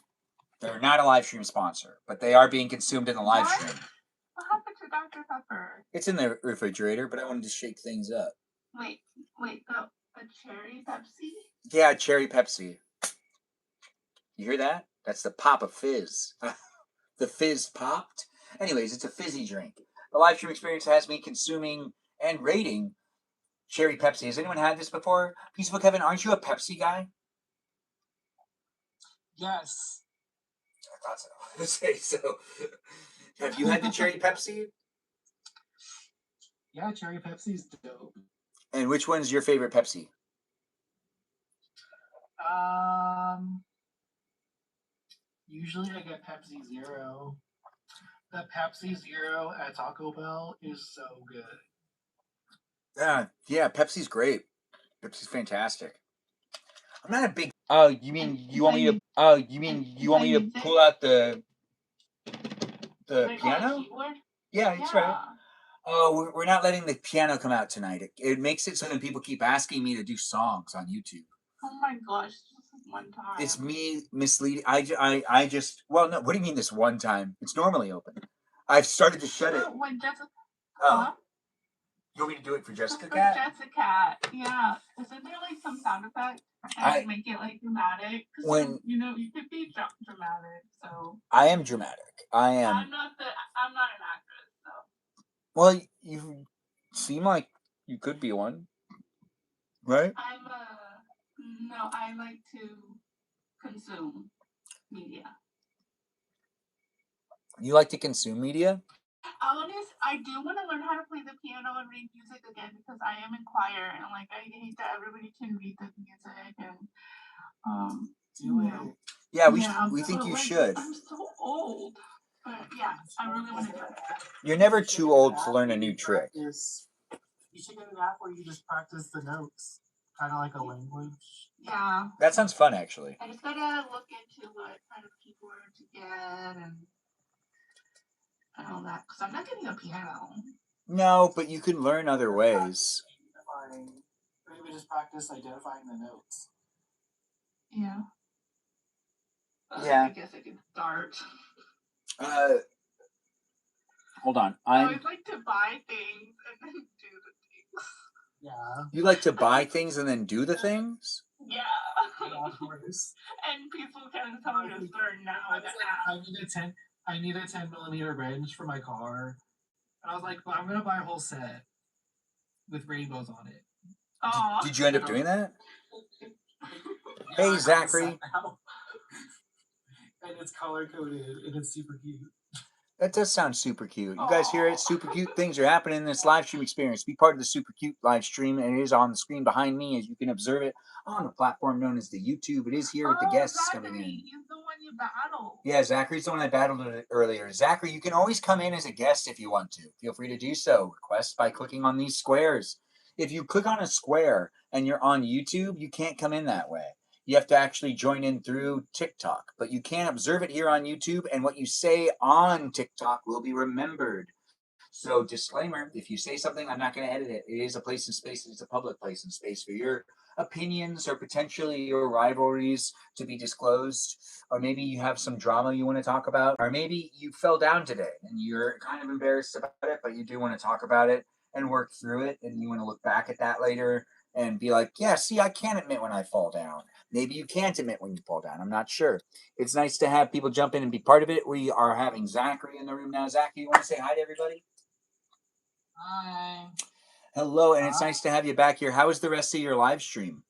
They're not a live stream sponsor, but they are being consumed in the live What? stream. What happened to Dr. Pepper? It's in the refrigerator, but I wanted to shake things up. Wait, a cherry Pepsi? Yeah, Cherry Pepsi. You hear that? That's the pop of fizz. The fizz popped. Anyways, it's a fizzy drink. The live stream experience has me consuming and rating Cherry Pepsi. Has anyone had this before? Peaceful Kevin, aren't you a Pepsi guy? Yes. I thought so. I say so. Have you had the Cherry Pepsi? Yeah, cherry Pepsi's dope. And which one's your favorite Pepsi? Usually I get Pepsi Zero. The Pepsi Zero at Taco Bell is so good. Yeah, Pepsi's great. Pepsi's fantastic. I'm not a big. Oh, you mean you want me to? Oh, you mean you want me to pull out the piano? Yeah, that's right. Oh, we're not letting the piano come out tonight. It makes it so that people keep asking me to do songs on YouTube. Oh my gosh, just one time. It's me misleading. I just. Well, no. What do you mean this one time? It's normally open. I've started to shut it. When Jessica. Oh. Huh? You want me to do it for Jessica For Cat? Jessica, yeah. Isn't there like some sound effect and make it like dramatic? When you know you could be dramatic, so. I am dramatic. I am. I'm not an actress, so. Well, you seem like you could be one, right? No, I like to consume media. You like to consume media? I do want to learn how to play the piano and read music again because I am in choir and like I hate that everybody can read the music and Do it. Yeah, we think you should. I'm so old, but yeah, I really want to do it. You're never too old to learn a new trick. You should get an app where you just practice the notes, kind of like a language. Yeah. That sounds fun, actually. I just gotta look into what kind of keyboard to get and all that because I'm not getting a piano. No, but you can learn other ways. Maybe just practice identifying the notes. Yeah. Yeah. I guess I could start. Hold on. I always like to buy things and then do the things. Yeah. You like to buy things and then do the things? Yeah. Of course. And people can tell me to start now. I need a 10mm wrench for my car. And I was like, well, I'm gonna buy a whole set with rainbows on it. Oh. Did you end up doing that? Yeah, Hey, Zachary. And it's color coded and it's super cute. That does sound super cute. You guys hear it? Super cute things are happening in this live stream experience. Be part of the super cute live stream, and it is on the screen behind me as you can observe it on a platform known as the YouTube. It is here with the guests coming in. He's the one you battled. Yeah, Zachary's the one I battled earlier. Zachary, you can always come in as a guest if you want to. Feel free to do so. Request by clicking on these squares. If you click on a square and you're on YouTube, you can't come in that way. You have to actually join in through TikTok, but you can observe it here on YouTube, and what you say on TikTok will be remembered. So, disclaimer, if you say something, I'm not going to edit it. It is a place and space. It's a public place and space for your opinions or potentially your rivalries to be disclosed, or maybe you have some drama you want to talk about, or maybe you fell down today and you're kind of embarrassed about it, but you do want to talk about it and work through it, and you want to look back at that later and be like, yeah, see, I can admit when I fall down. Maybe you can't admit when you fall down. I'm not sure. It's nice to have people jump in and be part of it. We are having Zachary in the room now. Zachary, you want to say hi to everybody? Hi. Hello, and it's nice to have you back here. How was the rest of your live stream?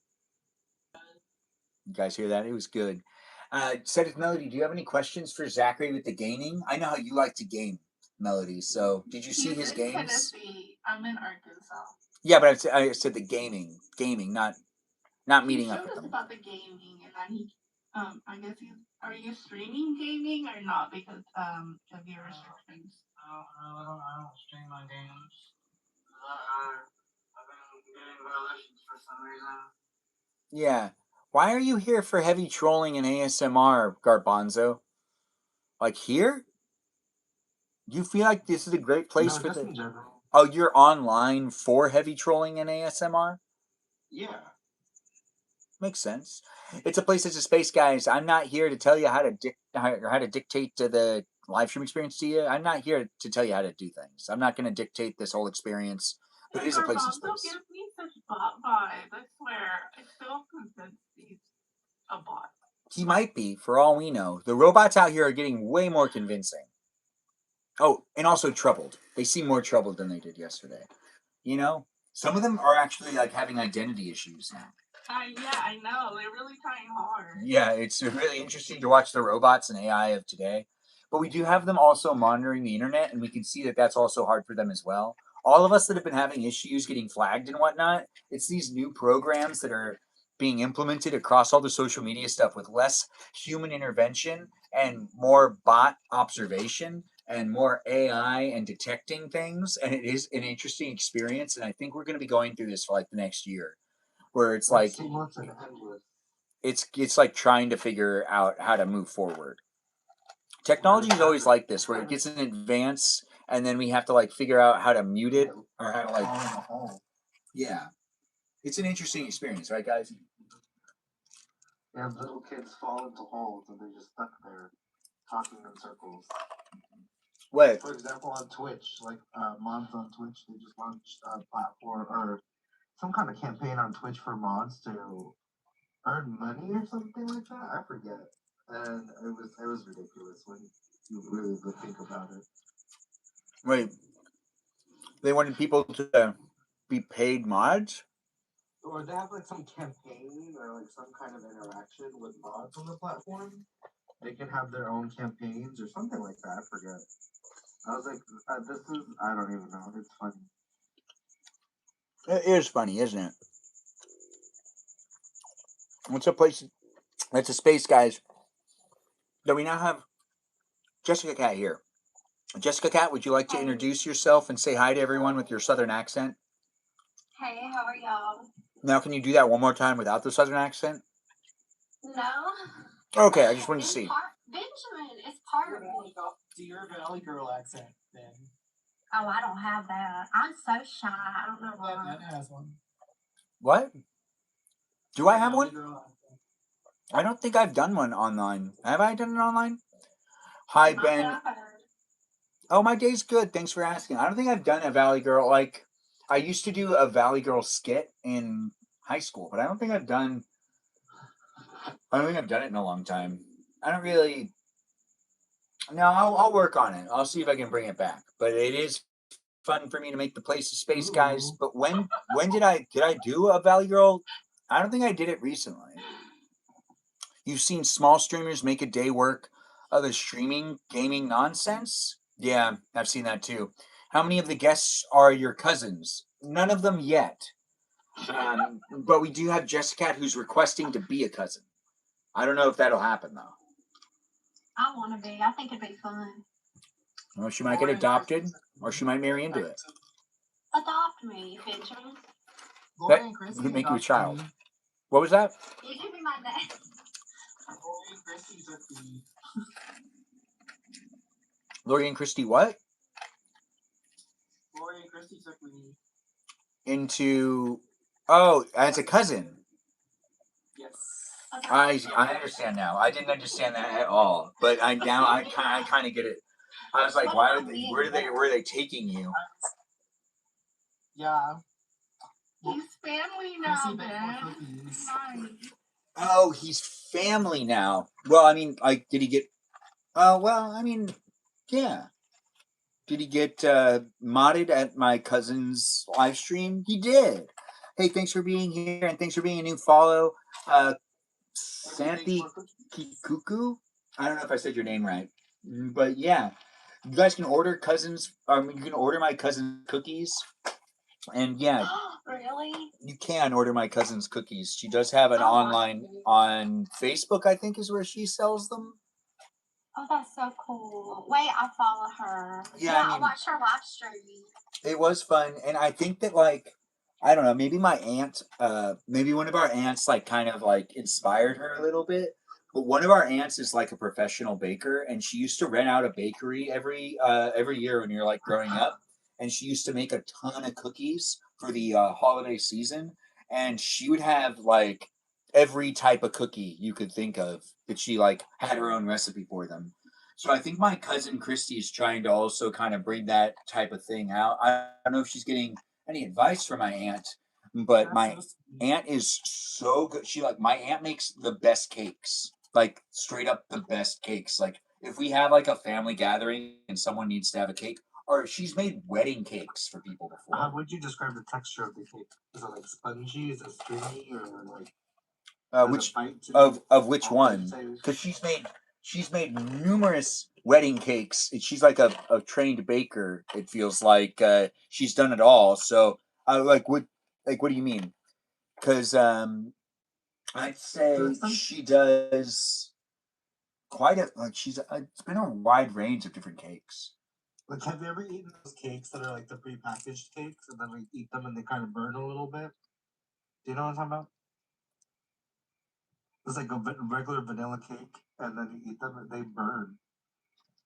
You guys hear that? It was good. Cedric Melody, do you have any questions for Zachary with the gaming? I know how you like to game, Melody. So, did you see his games? Tennessee. I'm in Arkansas. Yeah, but I said the gaming, not meeting up with He showed us them. about the gaming, and then he, I guess are you streaming gaming or not because of your restrictions? I don't stream my games. I've been getting violations for some reason. Yeah. Why are you here for heavy trolling and ASMR, Garbanzo? Like here? You feel like this is a great place for the... Oh, you're online for heavy trolling and ASMR? Yeah. Makes sense. It's a place that's a space, guys. I'm not here to tell you how to how to dictate to the live stream experience to you. I'm not here to tell you how to do things. I'm not going to dictate this whole experience. But it is a place in Armando space. gives me such bot vibes. I swear. I still convinced he's a bot. He might be, for all we know. The robots out here are getting way more convincing. Oh, and also troubled. They seem more troubled than they did yesterday. You know, some of them are actually like having identity issues now. Yeah, I know. They're really trying hard. Yeah, it's really interesting to watch the robots and AI of today. But we do have them also monitoring the internet, and we can see that that's also hard for them as well. All of us that have been having issues getting flagged and whatnot, it's these new programs that are being implemented across all the social media stuff with less human intervention and more bot observation and more AI and detecting things. And it is an interesting experience. And I think we're going to be going through this for like the next year, where it's like seamless and endless. it's like trying to figure out how to move forward. Technology is always like this, where it gets in advance, and then we have to like figure out how to mute it or how to like. Yeah, it's an interesting experience, right, guys? Yeah, little kids fall into holes and they're just stuck there, talking in circles. What? For example, on Twitch, like mods on Twitch, they just launched a platform or some kind of campaign on Twitch for mods to earn money or something like that. I forget, and it was ridiculous when you really think about it. Wait, they wanted people to be paid mods? Or they have like some campaign or like some kind of interaction with mods on the platform. They can have their own campaigns or something like that. I forget. I was like, this is, I don't even know. It's funny. It is funny, isn't it? What's a place that's a space, guys, that we now have Jessica Cat here. Jessica Cat, would you like to introduce yourself and say hi to everyone with your southern accent? Hey, how are y'all? Now, can you do that one more time without the southern accent? No. Okay, I just wanted to It's see. Benjamin, it's part of me. Do your Valley Girl accent then. Oh, I don't have that. I'm so shy. I don't know why. That has one. What? Do I have Valley one? Girl accent. I don't think I've done one online. Have I done it online? Hi, Not Ben. that I've heard. Oh, my day's good. Thanks for asking. I don't think I've done a Valley Girl. Like, I used to do a Valley Girl skit in high school, but I don't think I've done it in a long time. I don't really. No, I'll work on it. I'll see if I can bring it back. But it is fun for me to make the place a space, guys. Ooh. But when did I do a Valley Girl? I don't think I did it recently. You've seen small streamers make a day work of the streaming gaming nonsense? Yeah, I've seen that too. How many of the guests are your cousins? None of them yet. But we do have Jessica who's requesting to be a cousin. I don't know if that'll happen though. I want to be. I think it'd be fun. Well, she might get adopted, or she might marry into it. Adopt me, Benjamin. Lori That and Chrissy would make you a adopted child. me. What was that? You can be my dad. Lori and Chrissy took me. Lori and Christy, what? Lori and Chrissy took me. Into as a cousin. Yes. I understand now. I didn't understand that at all, but I kind of get it. I was like, why are they? Where are they taking you? Yeah. He's family now, Chrissy baked more Ben. cookies. Nice. Oh, he's family now. Well, I mean, like, did he get? Oh, well, I mean, yeah. Did he get modded at my cousin's live stream? He did. Hey, thanks for being here, and thanks for being a new follow. Santi Kikuku. I don't know if I said your name right, but yeah, you guys can order cousins. You can order my cousin's cookies, and yeah, Really? you can order my cousin's cookies. She does have an Oh, online on Facebook. I think is where she sells them. Oh, that's so cool. Wait, I'll follow her. Yeah, I I'll mean- watch her live stream. It was fun, and I think that like I don't know, maybe my aunt, maybe one of our aunts like kind of like inspired her a little bit. But one of our aunts is like a professional baker, and she used to rent out a bakery every year when you're like growing up, and she used to make a ton of cookies for the holiday season, and she would have like every type of cookie you could think of that she like had her own recipe for them. So I think my cousin Christy is trying to also kind of bring that type of thing out. I don't know if she's getting any advice from my aunt, but my aunt is so good. My aunt makes the best cakes, like straight up the best cakes. Like if we have like a family gathering and someone needs to have a cake, or she's made wedding cakes for people before. How would you describe the texture of the cake? Is it like spongy? Is it stringy? Or like Which of which one? Because she's made numerous wedding cakes. She's like a trained baker. It feels like she's done it all. So what do you mean? Because I'd say she does quite a like she's it's been a wide range of different cakes. Like, have you ever eaten those cakes that are like the prepackaged cakes, and then we eat them and they kind of burn a little bit? Do you know what I'm talking about? It's like a regular vanilla cake, and then you eat them and they burn.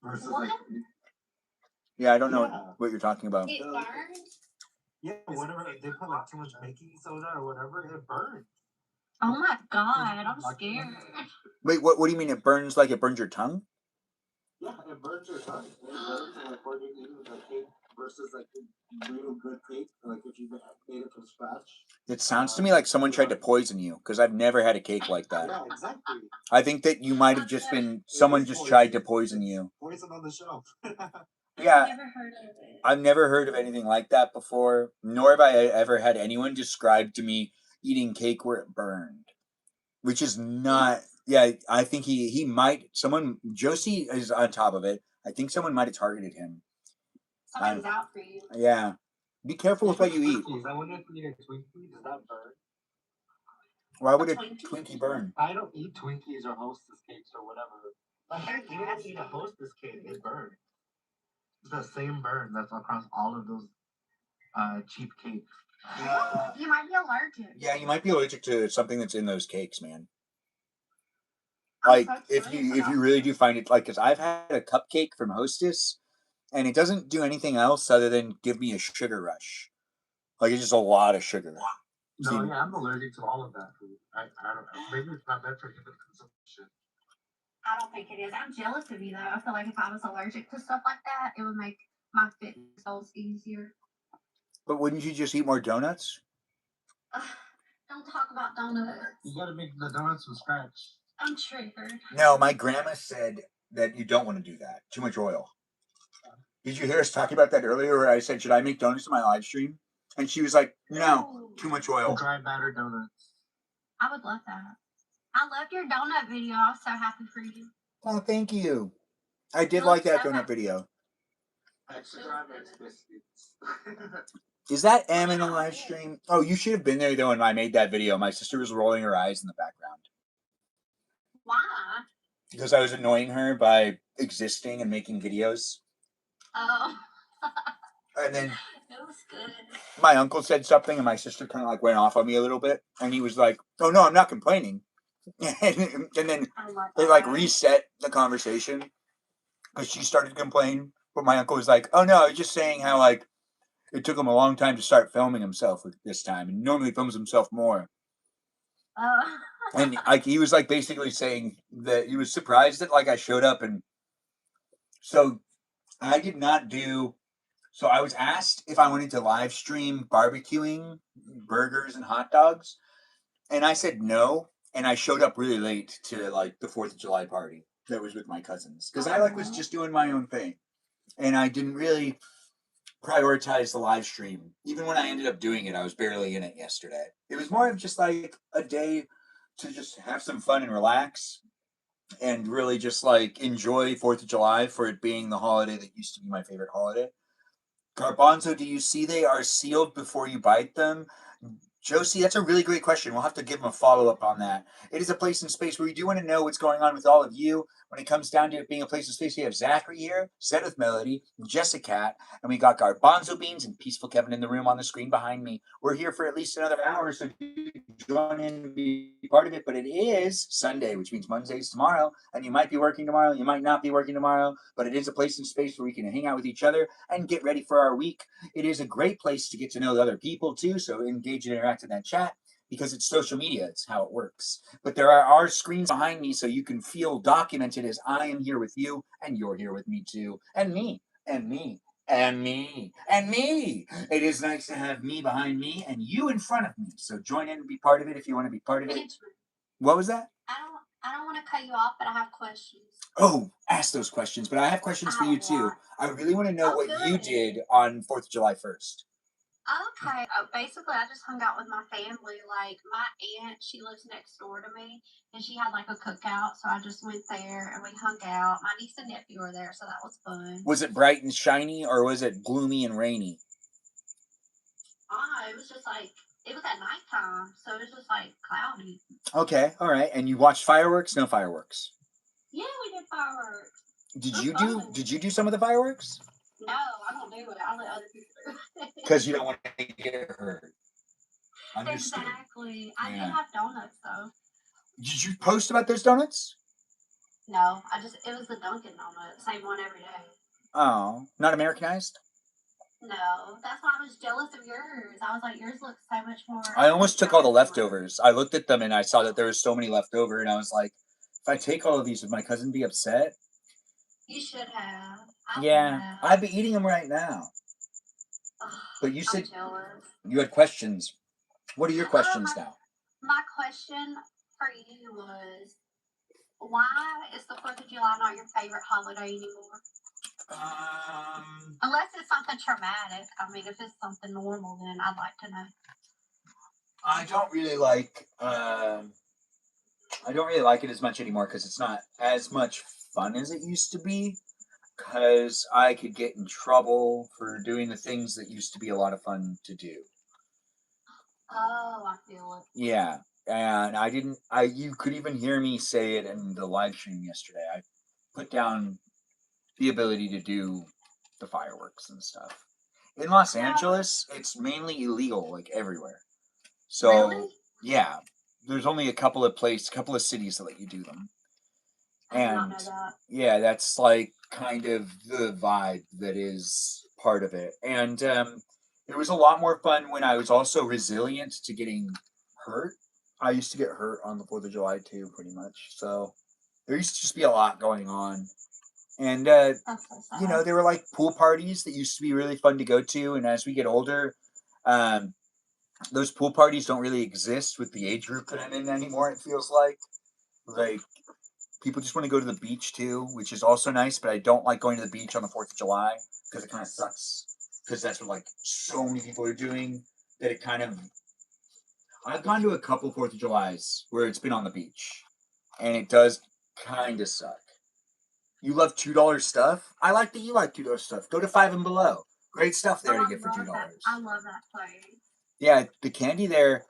Versus like, Yeah, I don't know what you're talking about. It burns? yeah, whenever they put like too much baking soda or whatever, it burns. Oh my god, I'm scared. Wait, what do you mean it burns like it burns your tongue? Yeah, it burns your tongue. It burns like when you're eating the cake versus like a real good cake, like if you made it from scratch. It sounds to me like someone tried to poison you because I've never had a cake like that. Yeah, exactly. I think that you might have just been someone just tried to poison you. Poison on the shelf. Yeah, Never heard of it. I've never heard of anything like that before, nor have I ever had anyone describe to me eating cake where it burned, which is not. Yeah, I think he might. Josie is on top of it. I think someone might have targeted him. Somebody's out for you. Yeah, be careful with what you eat. I wonder if you eat a Twinkie, does that burn? Why would a Twinkie burn? I don't eat Twinkies or Hostess cakes or whatever. Like, you don't eat a Hostess cake, it burns. It's the same burn that's across all of those cheap cakes. You might be allergic. Yeah, you might be allergic to something that's in those cakes, man. I'm Like so if curious you really do find it, like, because I've had a cupcake from Hostess, and it doesn't do anything else other than give me a sugar rush. Like it's just a lot of sugar. No, yeah, I'm allergic to all of that food. I don't know. Maybe it's not meant for human consumption. I don't think it is. I'm jealous of you though. I feel like if I was allergic to stuff like that, it would make my fitness goals easier. But wouldn't you just eat more donuts? Ugh, don't talk about donuts. You gotta make the donuts from scratch. I'm triggered. No, my grandma said that you don't want to do that. Too much oil. Did you hear us talking about that earlier where I said, should I make donuts in my live stream? And she was like, no, too much oil. Dry batter donuts. I would love that. I loved your donut video. I was so happy for you. Oh, thank you. I did You like look that so donut happy. video. Extra dry biscuits. Is that Em in the live stream? Oh, you should have been there though when I made that video. My sister was rolling her eyes in the background. Why? Because I was annoying her by existing and making videos. Oh. And then It was good. my uncle said something and my sister kind of like went off on me a little bit. And he was like, oh no, I'm not complaining. And then I love they like that. reset the conversation because she started to complain. But my uncle was like, oh no, I was just saying how like it took him a long time to start filming himself this time. And normally films himself more. Oh. And like he was like basically saying that he was surprised that like I showed up. And so I did not do. So I was asked if I wanted to live stream barbecuing burgers and hot dogs, and I said no. And I showed up really late to like the 4th of July party that was with my cousins because I like was just doing my own thing, and I didn't really prioritize the live stream. Even when I ended up doing it, I was barely in it yesterday. It was more of just like a day to just have some fun and relax, and really just like enjoy 4th of July for it being the holiday that used to be my favorite holiday. Garbanzo, do you see they are sealed before you bite them? Josie, that's a really great question. We'll have to give them a follow-up on that. It is a place in space where we do want to know what's going on with all of you. When it comes down to it being a place in space, we have Zachary here, Said with Melody, Jessica, and we got Garbanzo Beans and Peaceful Kevin in the room on the screen behind me. We're here for at least another hour, so join in and be part of it. But it is Sunday, which means Monday's tomorrow, and you might be working tomorrow, you might not be working tomorrow, but it is a place in space where we can hang out with each other and get ready for our week. It is a great place to get to know the other people too, so engage and interact in that chat. because it's social media. It's how it works. But there are screens behind me so you can feel documented as I am here with you and you're here with me too. And me, and me, and me, and me. It is nice to have me behind me and you in front of me. So join in and be part of it if you want to be part of it. Benjamin, What was that? I don't want to cut you off, but I have questions. Oh, ask those questions. But I have questions for you too. I really want to know what you did on 4th of July 1st. Okay. Basically, I just hung out with my family. Like, my aunt, she lives next door to me, and she had like a cookout. So I just went there and we hung out. My niece and nephew were there, so that was fun. Was it bright and shiny or was it gloomy and rainy? It was just like, it was at nighttime, so it was just like cloudy. Okay, all right. And you watched fireworks? No fireworks. Yeah, we did fireworks. Did you do some of the fireworks? No, I don't do it. I let other people do it. Because you don't want to get hurt. Understood. Exactly. I did Yeah. have donuts though. Did you post about those donuts? No, it was the Dunkin' donut, same one every day. Oh, not Americanized? No, that's why I was jealous of yours. I was like, yours looks so much more. I almost took all the leftovers. I looked at them and I saw that there was so many left over, and I was like, if I take all of these, would my cousin be upset? You should have. Yeah, I'd be eating them right now. Ugh, But you said I'm jealous. you had questions. What are your questions now? My question for you was, why is the 4th of July not your favorite holiday anymore? Unless it's something traumatic. I mean, if it's something normal, then I'd like to know. I don't really like it as much anymore because it's not as much fun as it used to be. Because I could get in trouble for doing the things that used to be a lot of fun to do. Oh, I feel it. Yeah, and you could even hear me say it in the live stream yesterday. I put down the ability to do the fireworks and stuff. In Los Angeles, it's mainly illegal, like everywhere. So, Really? yeah, there's only a couple of cities that let you do them. I did not And know that. yeah, that's like kind of the vibe that is part of it. And it was a lot more fun when I was also resilient to getting hurt. I used to get hurt on the 4th of July too, pretty much. So there used to just be a lot going on. And, That's so sad. there were like pool parties that used to be really fun to go to. And as we get older, those pool parties don't really exist with the age group that I'm in anymore, it feels like. Like, people just want to go to the beach too, which is also nice, but I don't like going to the beach on the 4th of July because it kind of sucks. Because that's what like so many people are doing that it kind of. I've gone to a couple 4th of Julys where it's been on the beach, and it does kind of suck. You love $2 stuff? I like that you like $2 stuff. Go to Five and Below. Great stuff there to get for $2. I love that place. Yeah, the candy there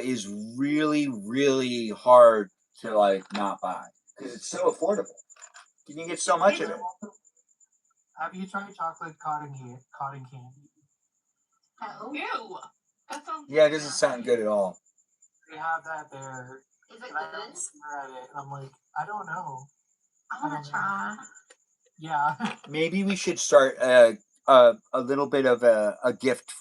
is really, really hard to like not buy because it's so affordable. You can get so much of it. Have you tried chocolate cotton candy? Oh. Ew. That sounds. Yeah, it doesn't sound good at all. They have that there. Is it And I good? looked at it, and I'm like, I don't know. I want to try. Yeah. Maybe we should start a little bit of a gift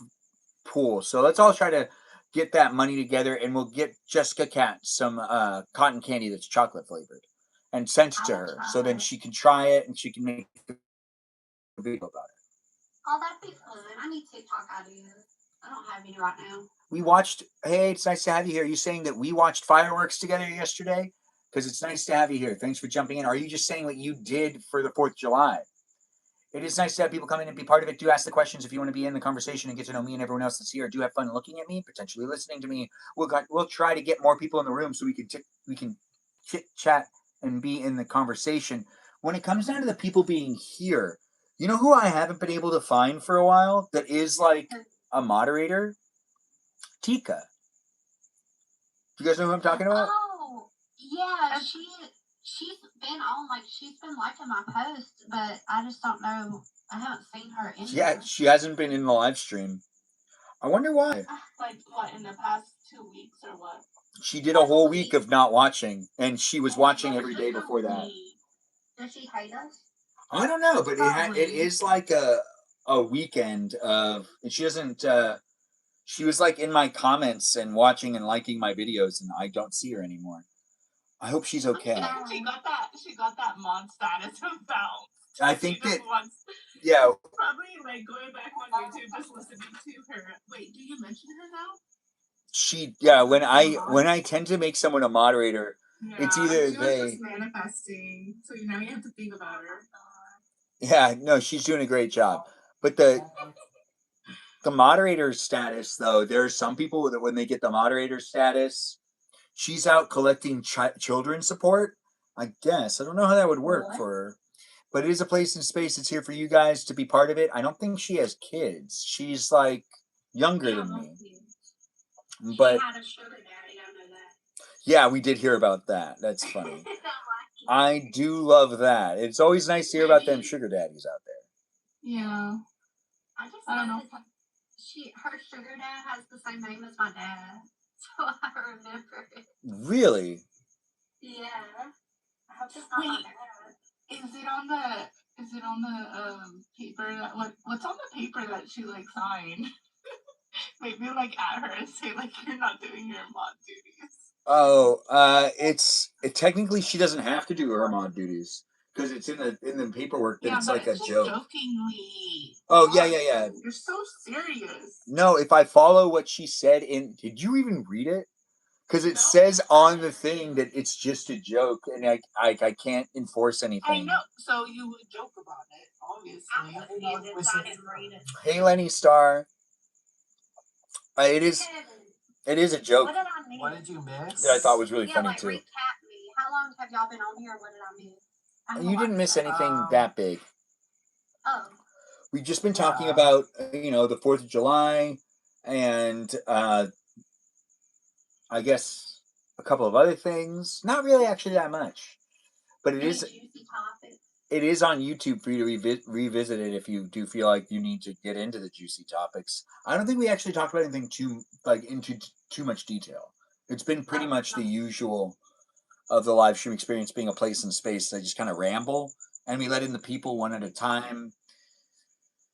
pool. So let's all try to get that money together, and we'll get Jessica Cat some cotton candy that's chocolate flavored, and send it to her. So then she can try it and she can make a video about it. Oh, that'd be fun. I need TikTok ideas. I don't have any right now. We watched. Hey, it's nice to have you here. Are you saying that we watched fireworks together yesterday? Because it's nice to have you here. Thanks for jumping in. Are you just saying what you did for the 4th of July? It is nice to have people come in and be part of it. Do ask the questions if you want to be in the conversation and get to know me and everyone else that's here. Do have fun looking at me, potentially listening to me. We'll try to get more people in the room so we can chit chat and be in the conversation. When it comes down to the people being here, you know who I haven't been able to find for a while that is like a moderator? Tika. Do you guys know who I'm talking about? Oh, yeah. She's been on, like, she's been liking my posts, but I just don't know. I haven't seen her in Yeah, she hasn't been in the live stream. I wonder why. Like what, in the past 2 weeks or what? She did a whole week of not watching, and she was watching every day before that. Does she hate us? I don't know, but it is like a weekend of, and she doesn't She was like in my comments and watching and liking my videos, and I don't see her anymore. I hope she's okay. She got that mod status about. I think She just that wants yeah, probably like going back on YouTube just listening to her. Wait, do you mention her now? when I tend to make someone a moderator, it's either she was they just manifesting, so now you have to think about her. yeah, no, she's doing a great job. But the moderator status though, there are some people that when they get the moderator status, she's out collecting children support. I guess I don't know how that would work for her, but it is a place and space that's here for you guys to be part of it. I don't think she has kids. She's like younger than me. But She had a sugar daddy, I know that. yeah, we did hear about that. That's funny. I do love that. It's always nice to hear about them sugar daddies out there. Yeah. I just I don't know know. that her sugar dad has the same name as my dad, so I remember it. Really? Yeah. I hope it's not my Wait. dad. Is it on the paper that what's on the paper that she like signed? Maybe like at her and say like you're not doing your mod duties. Oh, technically she doesn't have to do her mod duties because it's in the paperwork that Yeah, it's but like a it's just joke. jokingly. Oh yeah. You're so serious. No, if I follow what she said did you even read it? Because it says on the thing that it's just a joke, and I can't enforce anything. I know. So you would joke about it, obviously. I didn't read it. Hey, Lenny Star. It is a joke. What did I miss? What did you miss? That I thought was really funny like, too. recap me. How long have y'all been on here? What did I miss? You didn't miss anything that big. Oh. We've just been talking about the 4th of July and I guess a couple of other things. Not really actually that much. But it is Juicy topics. It is on YouTube for you to revisit it if you do feel like you need to get into the juicy topics. I don't think we actually talked about anything into too much detail. It's been pretty much the usual of the live stream experience being a place and space that just kind of ramble, and we let in the people one at a time.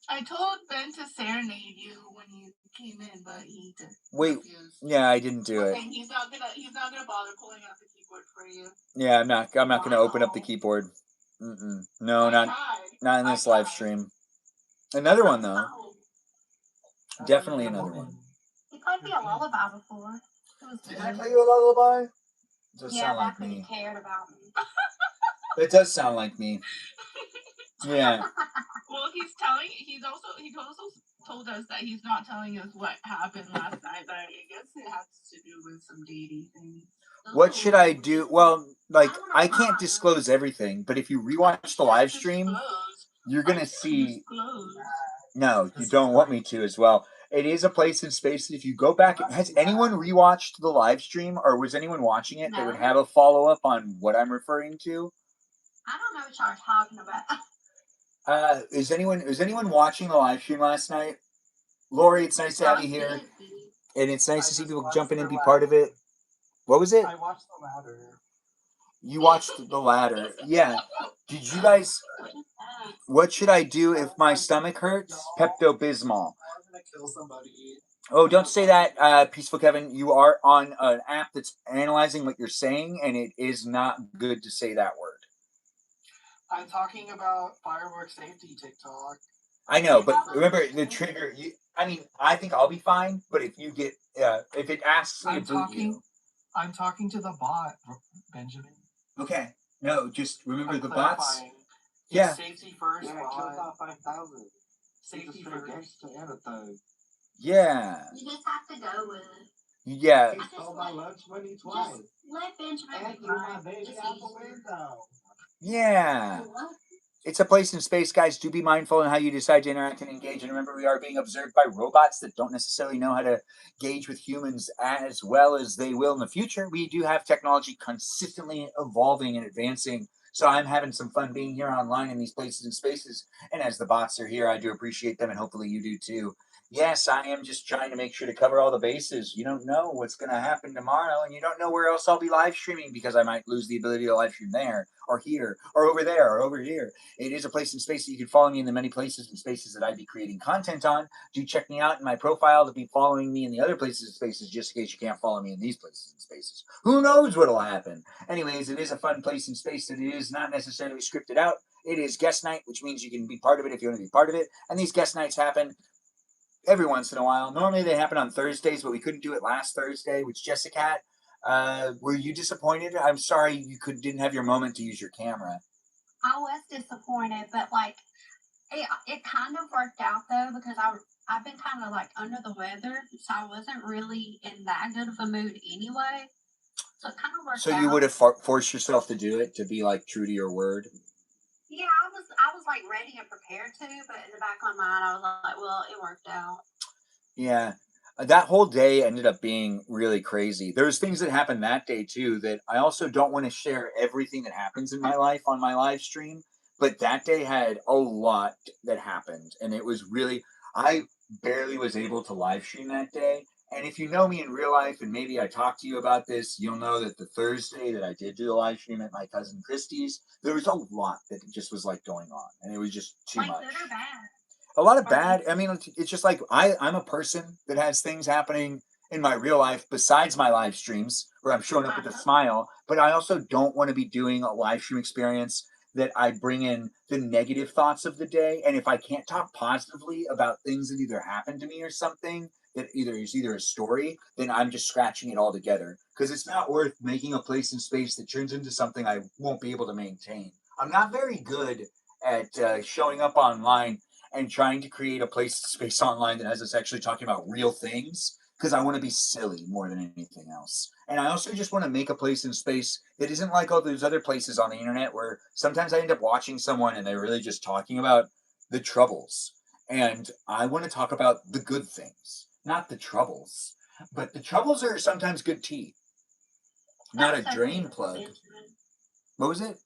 I told Ben to serenade you when you came in, but he did. Wait, yeah, I didn't do it. Okay, he's not gonna bother pulling out the keyboard for you. Yeah, I'm not gonna open up the keyboard. No, not in this live stream. Another one though. Definitely another one. He played me a lullaby before. Did I play you a lullaby? It does sound like me. He cared about me. It does sound like me. Yeah. Well, he also told us that he's not telling us what happened last night, but I guess it has to do with some dating things. What should I do? Well, I can't disclose everything, but if you rewatch the live stream, you're gonna see. No, you don't want me to as well. It is a place and space that if you go back, has anyone rewatched the live stream, or was anyone watching it that would have a follow up on what I'm referring to? I don't know what y'all are talking about. Is anyone watching the live stream last night? Lori, it's nice to have you here, and it's nice to see people jump in and be part of it. What was it? I watched the ladder. You watched the ladder. Yeah. Did you guys... What should I do if my stomach hurts? Pepto-Bismol. I'm gonna kill somebody. Oh, don't say that, Peaceful Kevin. You are on an app that's analyzing what you're saying, and it is not good to say that word. I'm talking about fireworks safety TikTok. I know, but remember the trigger. I think I'll be fine, but if you get... if it asks me to boot you... I'm talking to the bot, Benjamin. Okay. No, just remember the bots. Clarifying. Yeah. Safety first. Yeah, kill about 5,000. Safety first. Yeah. You just have to go with it. Yeah. He stole my lunch money twice. Just let Benjamin And be threw my right. baby It's out the easier. window. Yeah. What? It's a place and space, guys. Do be mindful in how you decide to interact and engage. And remember, we are being observed by robots that don't necessarily know how to gauge with humans as well as they will in the future. We do have technology consistently evolving and advancing. So I'm having some fun being here online in these places and spaces. And as the bots are here, I do appreciate them, and hopefully you do too. Yes, I am just trying to make sure to cover all the bases. You don't know what's going to happen tomorrow, and you don't know where else I'll be live streaming because I might lose the ability to live stream there or here or over there or over here. It is a place and space that you can follow me in the many places and spaces that I'd be creating content on. Do check me out in my profile to be following me in the other places and spaces just in case you can't follow me in these places and spaces. Who knows what'll happen? Anyways, it is a fun place and space that it is not necessarily scripted out. It is guest night, which means you can be part of it if you want to be part of it. And these guest nights happen every once in a while. Normally they happen on Thursdays, but we couldn't do it last Thursday, which Jessica had. Were you disappointed? I'm sorry you didn't have your moment to use your camera. I was disappointed, but like it kind of worked out though because I've been kind of like under the weather, so I wasn't really in that good of a mood anyway. So it kind of worked So out. you would have forced yourself to do it, to be like true to your word? Yeah, I was like ready and prepared to, but in the back of my mind, I was like, well, it worked out. Yeah. That whole day ended up being really crazy. There's things that happened that day too that I also don't want to share everything that happens in my life on my live stream. But that day had a lot that happened. And it was really, I barely was able to live stream that day. And if you know me in real life, and maybe I talked to you about this, you'll know that the Thursday that I did do the live stream at my cousin Christie's, there was a lot that just was like going on. And it was just too Like much. good or bad? A lot of bad. I mean, it's just like I'm a person that has things happening in my real life besides my live streams where I'm showing up with a smile, but I also don't want to be doing a live stream experience that I bring in the negative thoughts of the day. And if I can't talk positively about things that either happened to me or something that is either a story, then I'm just scratching it all together because it's not worth making a place and space that turns into something I won't be able to maintain. I'm not very good at showing up online and trying to create a place space online that has us actually talking about real things because I want to be silly more than anything else. And I also just want to make a place in space that isn't like all those other places on the internet where sometimes I end up watching someone and they're really just talking about the troubles. And I want to talk about the good things, not the troubles. But the troubles are sometimes good tea, not a That's so drain beautiful, plug. Benjamin. What was it?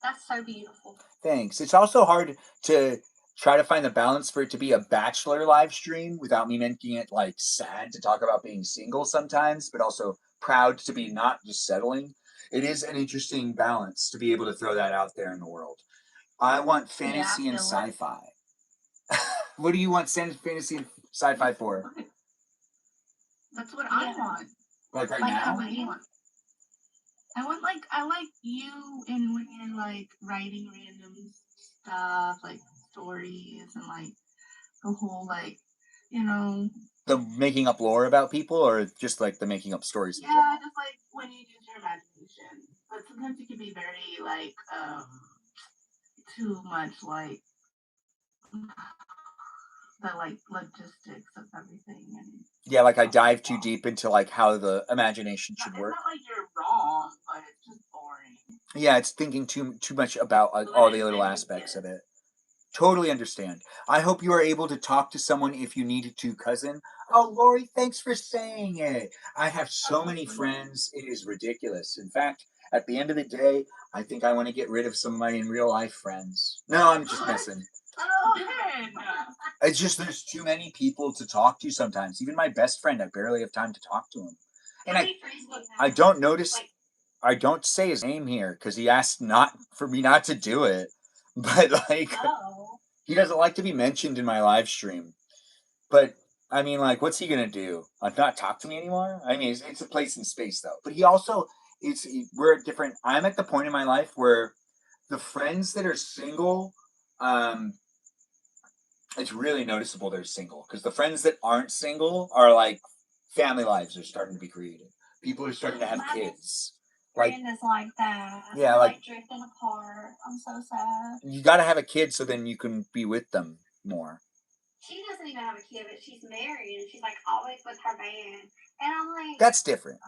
That's so beautiful. Thanks. It's also hard to try to find the balance for it to be a bachelor live stream without me making it like sad to talk about being single sometimes, but also proud to be not just settling. It is an interesting balance to be able to throw that out there in the world. I want fantasy Yeah, I and feel it. sci-fi. What do you want fantasy and sci-fi for? That's what I Yeah. want. Like right Like now? how many? I like you and when you're like writing random stuff, like stories and like the whole like, you know, The making up lore about people or just like the making up stories in general? yeah, just like when you use your imagination. But sometimes it can be very like too much like the like logistics of everything and Yeah, like I dive too deep into like how the imagination should it's work. not like you're wrong, but it's just boring. Yeah, it's thinking too much about all the little aspects of it. Totally understand. I hope you are able to talk to someone if you needed to, cousin. Oh, Lori, thanks for saying it. I have so many friends. It is ridiculous. In fact, at the end of the day, I think I want to get rid of some of my in real life friends. No, I'm just messing. Oh, good. It's just there's too many people to talk to sometimes. Even my best friend, I barely have time to talk to him. And I don't notice. I don't say his name here because he asked not for me not to do it. But like, Oh. he doesn't like to be mentioned in my live stream. But I mean, like, what's he gonna do? Not talk to me anymore? I mean, it's a place in space though. But he also, we're at different. I'm at the point in my life where the friends that are single, it's really noticeable they're single because the friends that aren't single are like family lives are starting to be created. People are starting to have kids. Like, Friend is like that. yeah, We're, like drifting apart. I'm so sad. you got to have a kid so then you can be with them more. She doesn't even have a kid, but she's married and she's like always with her man. And I'm like, That's different.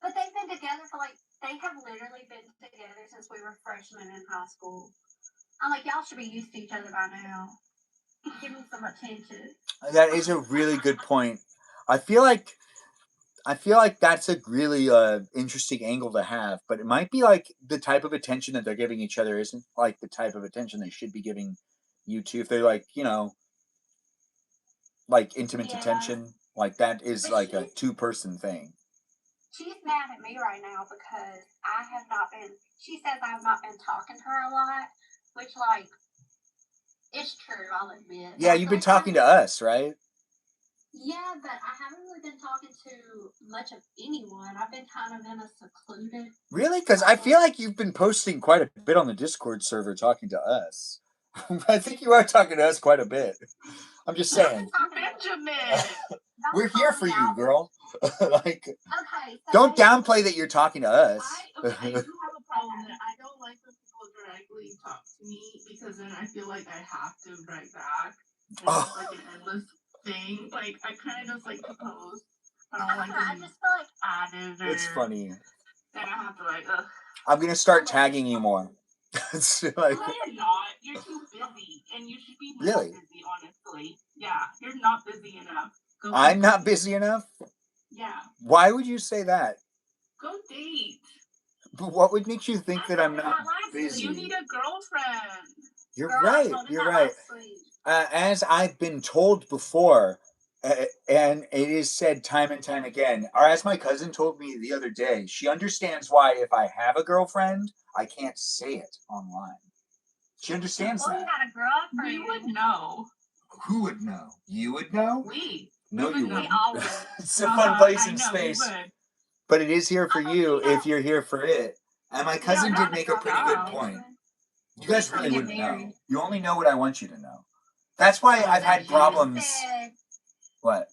but they've been together for like, they have literally been together since we were freshmen in high school. I'm like, y'all should be used to each other by now. Give me some attention. That is a really good point. I feel like that's a really interesting angle to have, but it might be like the type of attention that they're giving each other isn't like the type of attention they should be giving you two. If they're like, like intimate Yeah. attention. Like that is But like a she's 2-person thing. she's mad at me right now because I have not been. She says I have not been talking to her a lot, which like it's true. I'll admit. Yeah, I you've feel been like talking to us, right? yeah, but I haven't really been talking to much of anyone. I've been kind of in a secluded. Really? Because I feel like you've been posting quite a bit on the Discord server talking to us. I think you are talking to us quite a bit. I'm just saying. Benjamin. We're here for you, girl. Like, Okay, so don't basically, downplay that you're talking to us. I do have a problem that I don't like when people directly talk to me because then I feel like I have to write back. And Oh. it's like an endless thing. Like I kind of just like to post. I don't like I to just feel like added or It's funny. then I have to like I'm gonna start tagging you more. It's like, no, you're not. You're too busy, and you should be more Really? busy. Honestly, yeah, you're not busy enough. Go I'm date. not busy enough? Yeah, Why would you say that? go date. But what would make you think that I'm I not like busy? You need a girlfriend. You're girl, I right. told him You're that right. last week. As I've been told before, and it is said time and time again, or as my cousin told me the other day, she understands why if I have a girlfriend, I can't say it online. She understands Well, you that. got a girlfriend. We would know. Who would know? You would know? We. No, we you would know. wouldn't. We all would. It's a fun place in space. We would. But it is here for Oh, you yeah. if you're here for it. And my cousin did make a pretty good point. You guys really Get wouldn't know. married. You only know what I want you to know. That's why I've had You problems. said What?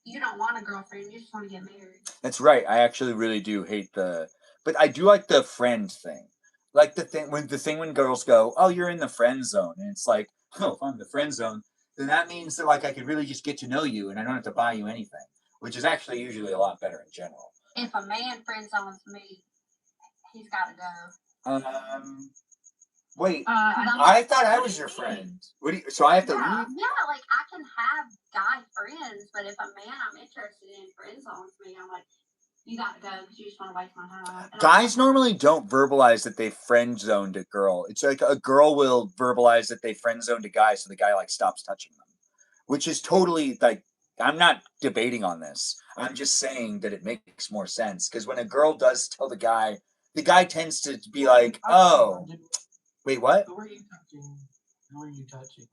you don't want a girlfriend. You just want to get married. That's right. I actually really do hate but I do like the friend thing. Like the thing when girls go, "Oh, you're in the friend zone," and it's like, "Oh, if I'm in the friend zone, then that means that like I could really just get to know you, and I don't have to buy you anything," which is actually usually a lot better in general. If a man friend zones me, he's got to go. Wait. I I thought I was your friend. What do you, so I have to leave? Yeah, like I can have guy friends, but if a man I'm interested in friend zones me, I'm like, you got to go because you just want to waste my time. And Guys normally don't verbalize that they friend zoned a girl. It's like a girl will verbalize that they friend zoned a guy, so the guy like stops touching them, which is totally like, I'm not debating on this. I'm just saying that it makes more sense because when a girl does tell the guy tends to be like, "Oh, wait, what? Who are you touching? Who are you touching?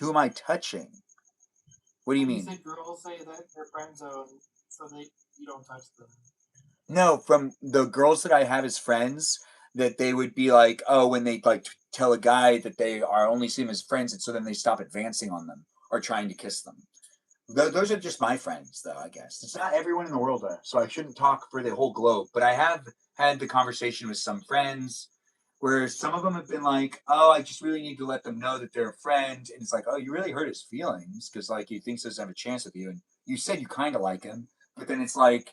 Who am I touching? What do you You mean?" said girls say that they're friend zone, so you don't touch them. No, from the girls that I have as friends, that they would be like, oh, when they like tell a guy that they are only see him as friends, and so then they stop advancing on them or trying to kiss them. Those are just my friends, though. I guess it's not everyone in the world, so I shouldn't talk for the whole globe. But I have had the conversation with some friends where some of them have been like, "Oh, I just really need to let them know that they're a friend," and it's like, "Oh, you really hurt his feelings because like he thinks he doesn't have a chance with you, and you said you kind of like him, but then it's like."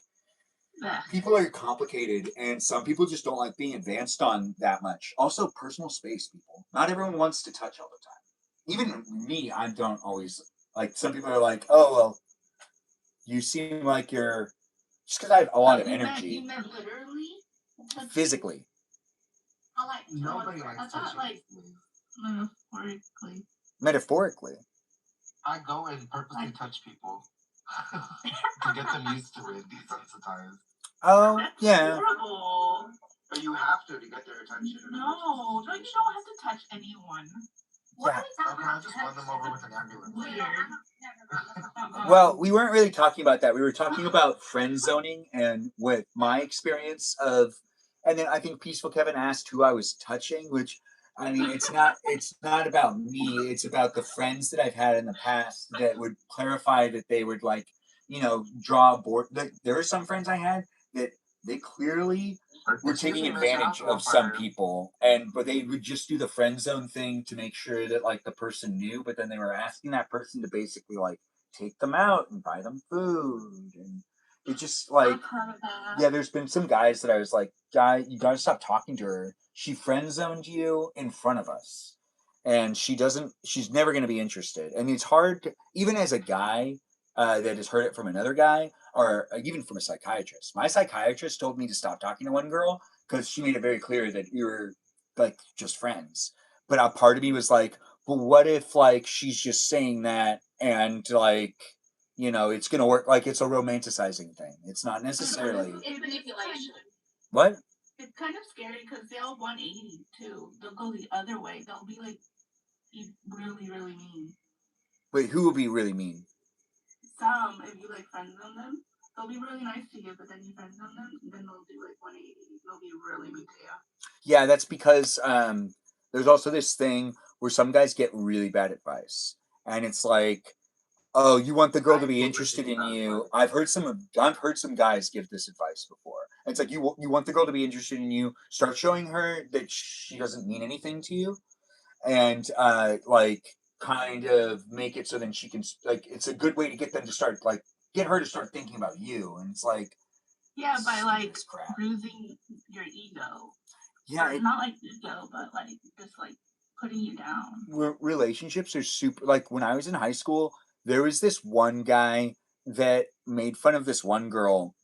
People are complicated, and some people just don't like being advanced on that much. Also, personal space, people. Not everyone wants to touch all the time. Even me, I don't always like. Some people are like, "Oh, well, you seem like you're," just because I have a lot of energy. You meant literally? Physically. I like Nobody likes I thought touching. like metaphorically. Metaphorically. I go and purposely touch people to get them used to it, desensitized. Oh, That's yeah. horrible. But you have to get their attention. No, you don't have to touch anyone. What Yeah. are we talking Okay, I'll about? just run them over with an ambulance. Weird. Well, we weren't really talking about that. We were talking about friend zoning and with my experience of, and then I think Peaceful Kevin asked who I was touching, which I mean, it's not about me. It's about the friends that I've had in the past that would clarify that they would like, draw a board. There are some friends I had that they clearly were taking advantage of some people, but they would just do the friend zone thing to make sure that like the person knew, but then they were asking that person to basically like take them out and buy them food, and it just like, I've heard of that. yeah, there's been some guys that I was like, "Guy, you gotta stop talking to her. She friend zoned you in front of us, and she's never gonna be interested." And it's hard even as a guy that has heard it from another guy, or even from a psychiatrist. My psychiatrist told me to stop talking to one girl because she made it very clear that we were like just friends. But a part of me was like, well, what if like she's just saying that and like, you know, it's gonna work. Like it's a romanticizing thing. It's not necessarily It's manipulation. what. It's kind of scary because they'll 180 too. They'll go the other way. They'll be like really, really mean. Wait, who will be really mean? Some, if you like friend zone them, they'll be really nice to you, but then you friend zone them, and then they'll do like 180. They'll be really mean to you. Yeah, that's because there's also this thing where some guys get really bad advice, and it's like, oh, you want the girl to be interested in you. I've heard some guys give this advice before. It's like you want the girl to be interested in you. Start showing her that she doesn't mean anything to you, and like kind of make it so then she can like it's a good way to get them to start like get her to start thinking about you. And it's like Yeah, by like stupidest crap. bruising your ego. Yeah, Or not like ego, but like just like putting you down. relationships are super. Like when I was in high school, there was this one guy that made fun of this one girl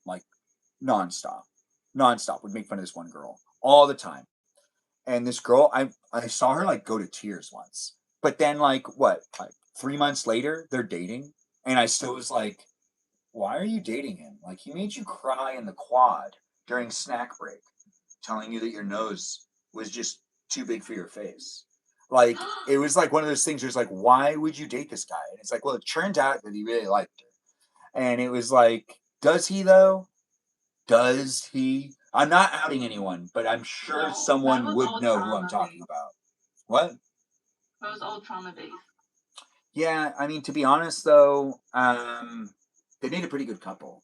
like nonstop, nonstop would make fun of this one girl all the time. And this girl, I saw her like go to tears once, but then like what, like 3 months later, they're dating, and I still was like, why are you dating him? Like he made you cry in the quad during snack break, telling you that your nose was just too big for your face. Like it was like one of those things where it's like, why would you date this guy? And it's like, well, it turned out that he really liked her. And it was like, does he though? Does he? I'm not outing anyone, but I'm sure No, someone that was would all know who I'm trauma talking based. about. What? That was all trauma based. Yeah, I mean, to be honest though, they made a pretty good couple.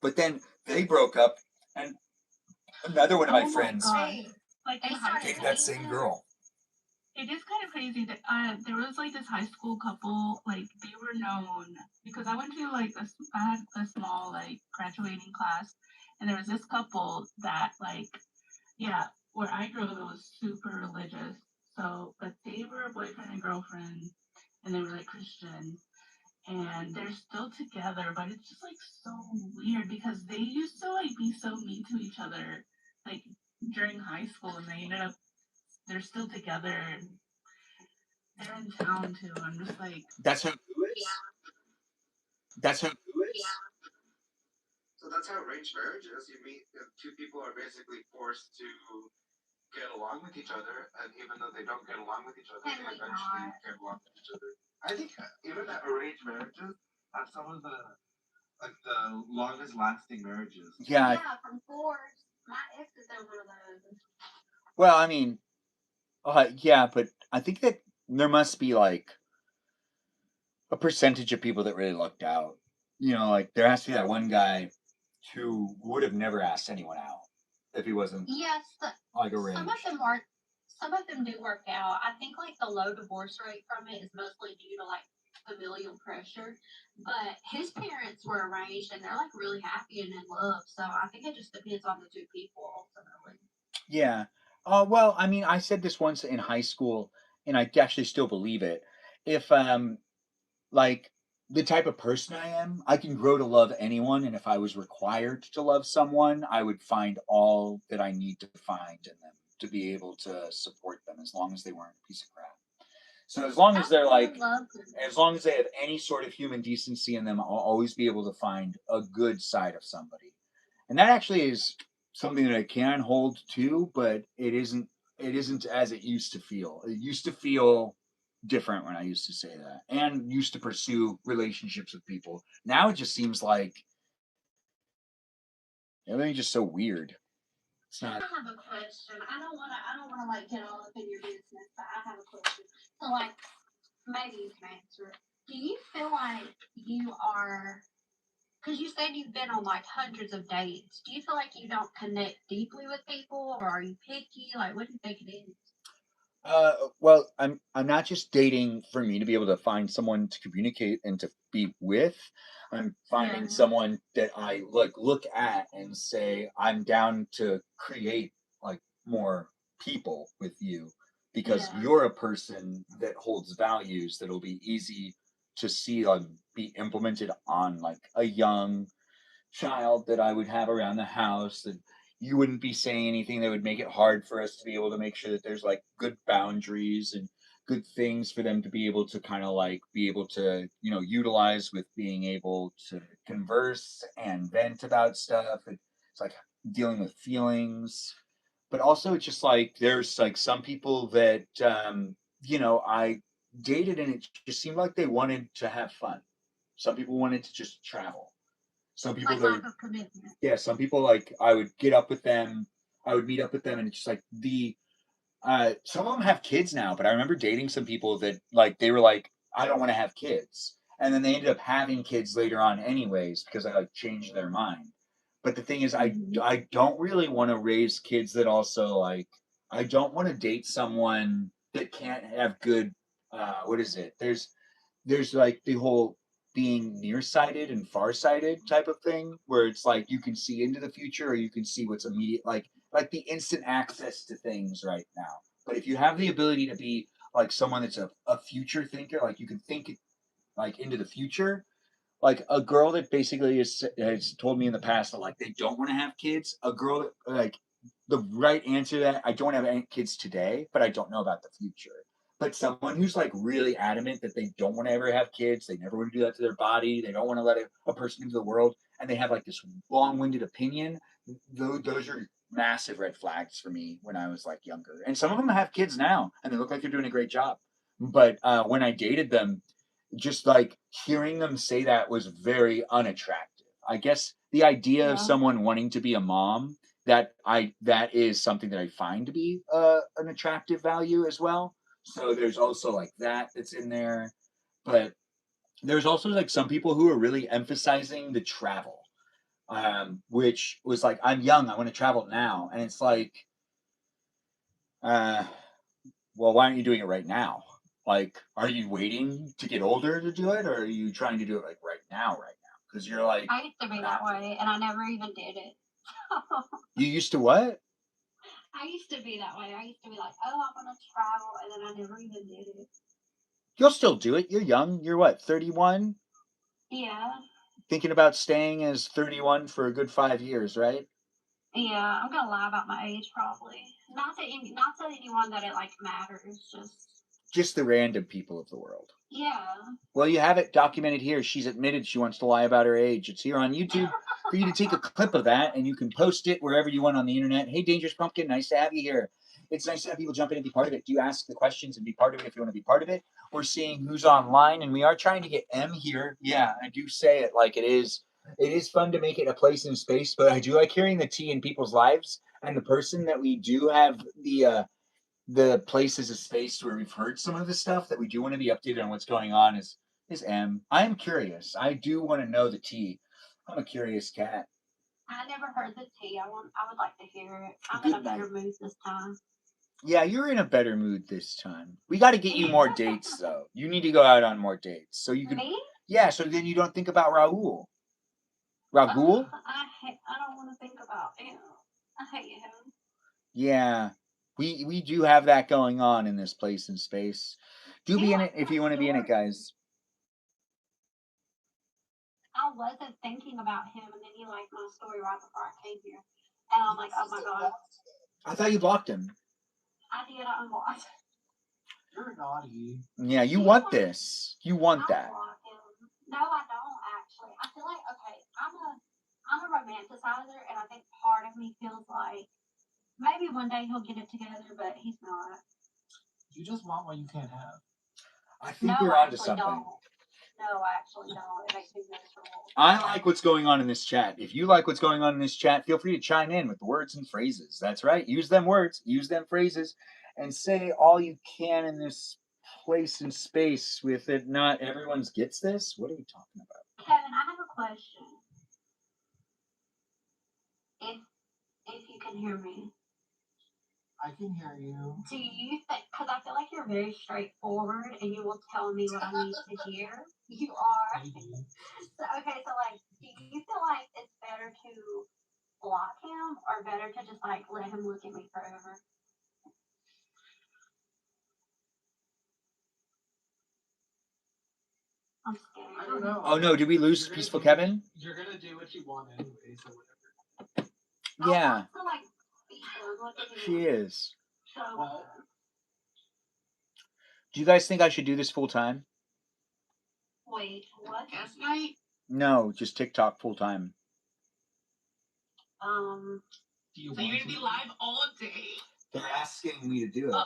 But then they broke up, and another one of my Oh my friends god. Hey, Like in they high started dated school. that same girl. It is kind of crazy that there was like this high school couple, like they were known because I went to like I had a small like graduating class, and there was this couple that like yeah, where I grew up it was super religious. So, but they were a boyfriend and girlfriend, and they were like Christian, and they're still together, but it's just like so weird because they used to like be so mean to each other, like during high school, and they ended up they're still together. And they're in town too. I'm just like, That's how who is? yeah, That's how who is? yeah. So that's how arranged marriage is. You meet two people are basically forced to get along with each other, and even though they don't get along with each other, they Apparently eventually not. get along with each other. I think even that arranged marriages have some of the longest lasting marriages. Yeah. Yeah, from course. My ex is in one of those. Well, I mean, yeah, but I think that there must be like a percentage of people that really lucked out. You know, like there has to be that one guy who would have never asked anyone out if he wasn't Yes, like some of arranged. them work. Some of them do work out. I think like the low divorce rate from it is mostly due to like familial pressure. But his parents were arranged and they're like really happy and in love. So I think it just depends on the two people ultimately. Yeah. Well, I mean, I said this once in high school, and I actually still believe it. If like the type of person I am, I can grow to love anyone, and if I was required to love someone, I would find all that I need to find in them to be able to support them, as long as they weren't a piece of crap. So as long as I they're would like, love to. as long as they have any sort of human decency in them, I'll always be able to find a good side of somebody. And that actually is something that I can hold to, but it isn't as it used to feel. It used to feel different when I used to say that and used to pursue relationships with people. Now it just seems like everything's just so weird. It's I not. have a question. I don't wanna like get all up in your business, but I have a question. So like maybe you can answer it. Do you feel like you are because you said you've been on like hundreds of dates. Do you feel like you don't connect deeply with people or are you picky? Like what do you think it is? Well, I'm not just dating for me to be able to find someone to communicate and to be with. I'm finding yeah, someone that I like look at and say I'm down to create like more people with you because yeah, you're a person that holds values that'll be easy to see be implemented on like a young child that I would have around the house, that you wouldn't be saying anything that would make it hard for us to be able to make sure that there's like good boundaries and good things for them to be able to kind of like be able to, you know, utilize with being able to converse and vent about stuff. It's like dealing with feelings, but also it's just like there's like some people that you know, I dated and it just seemed like they wanted to have fun. Some people wanted to just travel. Some people Like they lack of commitment. yeah, some people like I would get up with them, I would meet up with them, and it's just like some of them have kids now, but I remember dating some people that like they were like, I don't want to have kids, and then they ended up having kids later on anyways because I like changed their mind. But the thing is, Mhm. I don't really want to raise kids that also like I don't want to date someone that can't have good what is it? There's like the whole being nearsighted and farsighted type of thing where it's like you can see into the future or you can see what's immediate like the instant access to things right now. But if you have the ability to be like someone that's a future thinker, like you can think like into the future, like a girl that basically has told me in the past that like they don't want to have kids, a girl that like the right answer to that I don't have any kids today, but I don't know about the future. But someone who's like really adamant that they don't want to ever have kids, they never want to do that to their body, they don't want to let a person into the world, and they have like this long-winded opinion, those are massive red flags for me when I was like younger. And some of them have kids now, and they look like they're doing a great job. But when I dated them, just like hearing them say that was very unattractive. I guess the idea of Yeah. someone wanting to be a mom that is something that I find to be an attractive value as well. So there's also like that's in there, but there's also like some people who are really emphasizing the travel, which was like I'm young, I want to travel now, and it's like, uh, well, why aren't you doing it right now? Like, are you waiting to get older to do it, or are you trying to do it like right now, right now? Because you're like, I used to be that way, and I never even did it. you used to what? I used to be that way. I used to be like, oh, I want to travel, and then I never even did it. You'll still do it. You're young. You're what, 31? Yeah, Thinking about staying as 31 for a good 5 years, right? yeah. I'm gonna lie about my age probably. Not to anyone that it like matters. Just the random people of the world. Yeah. Well, you have it documented here. She's admitted she wants to lie about her age. It's here on YouTube for you to take a clip of that and you can post it wherever you want on the internet. Hey, Dangerous Pumpkin, nice to have you here. It's nice to have people jump in and be part of it. Do you ask the questions and be part of it if you want to be part of it? We're seeing who's online and we are trying to get M here. Yeah, I do say it like it is. It is fun to make it a place in space, but I do like hearing the tea in people's lives and the person that we do have the place as a space where we've heard some of the stuff that we do want to be updated on what's going on is M. I am curious. I do want to know the tea. I'm a curious cat. I never heard the tea. I would like to hear it. I'm Good in a better mood this time. Yeah, you're in a better mood this time. We got to get you more dates though. You need to go out on more dates so you can. Me? Yeah, so then you don't think about Raul. Raul? I don't want to think about him. I hate him. Yeah. We do have that going on in this place in space. Do be in it if you want to be in it, guys. I wasn't thinking about him, and then he liked my story right before I came here, and I'm like, oh my god. I thought you blocked him. I did. I unblocked. You're naughty. Yeah, you want this. You want that. No, I don't actually. I feel like okay, I'm a romanticizer, and I think part of me feels like maybe one day he'll get it together, but he's not. You just want what you can't have. I think No, you're I onto actually something. don't. No, I actually don't. It makes me miserable. I like what's going on in this chat. If you like what's going on in this chat, feel free to chime in with words and phrases. That's right. Use them words, use them phrases, and say all you can in this place and space with it. Not everyone's gets this. What are we talking about? Kevin, I have a question. If you can hear me. I can hear you. Do you think, because I feel like you're very straightforward and you will tell me what I need to hear. You are. So, okay, so like, do you feel like it's better to block him or better to just like let him look at me forever? I'm scared. I don't know. Oh no, did we lose Peaceful Kevin? You're gonna do what you want anyway, so whatever. Yeah. I want to like be done with it. She is. So, Well, Do you guys think I should do this full time? Wait, what? Guest night? No, just TikTok full time. Do you So you're want gonna be to? live all day? They're asking me to do it.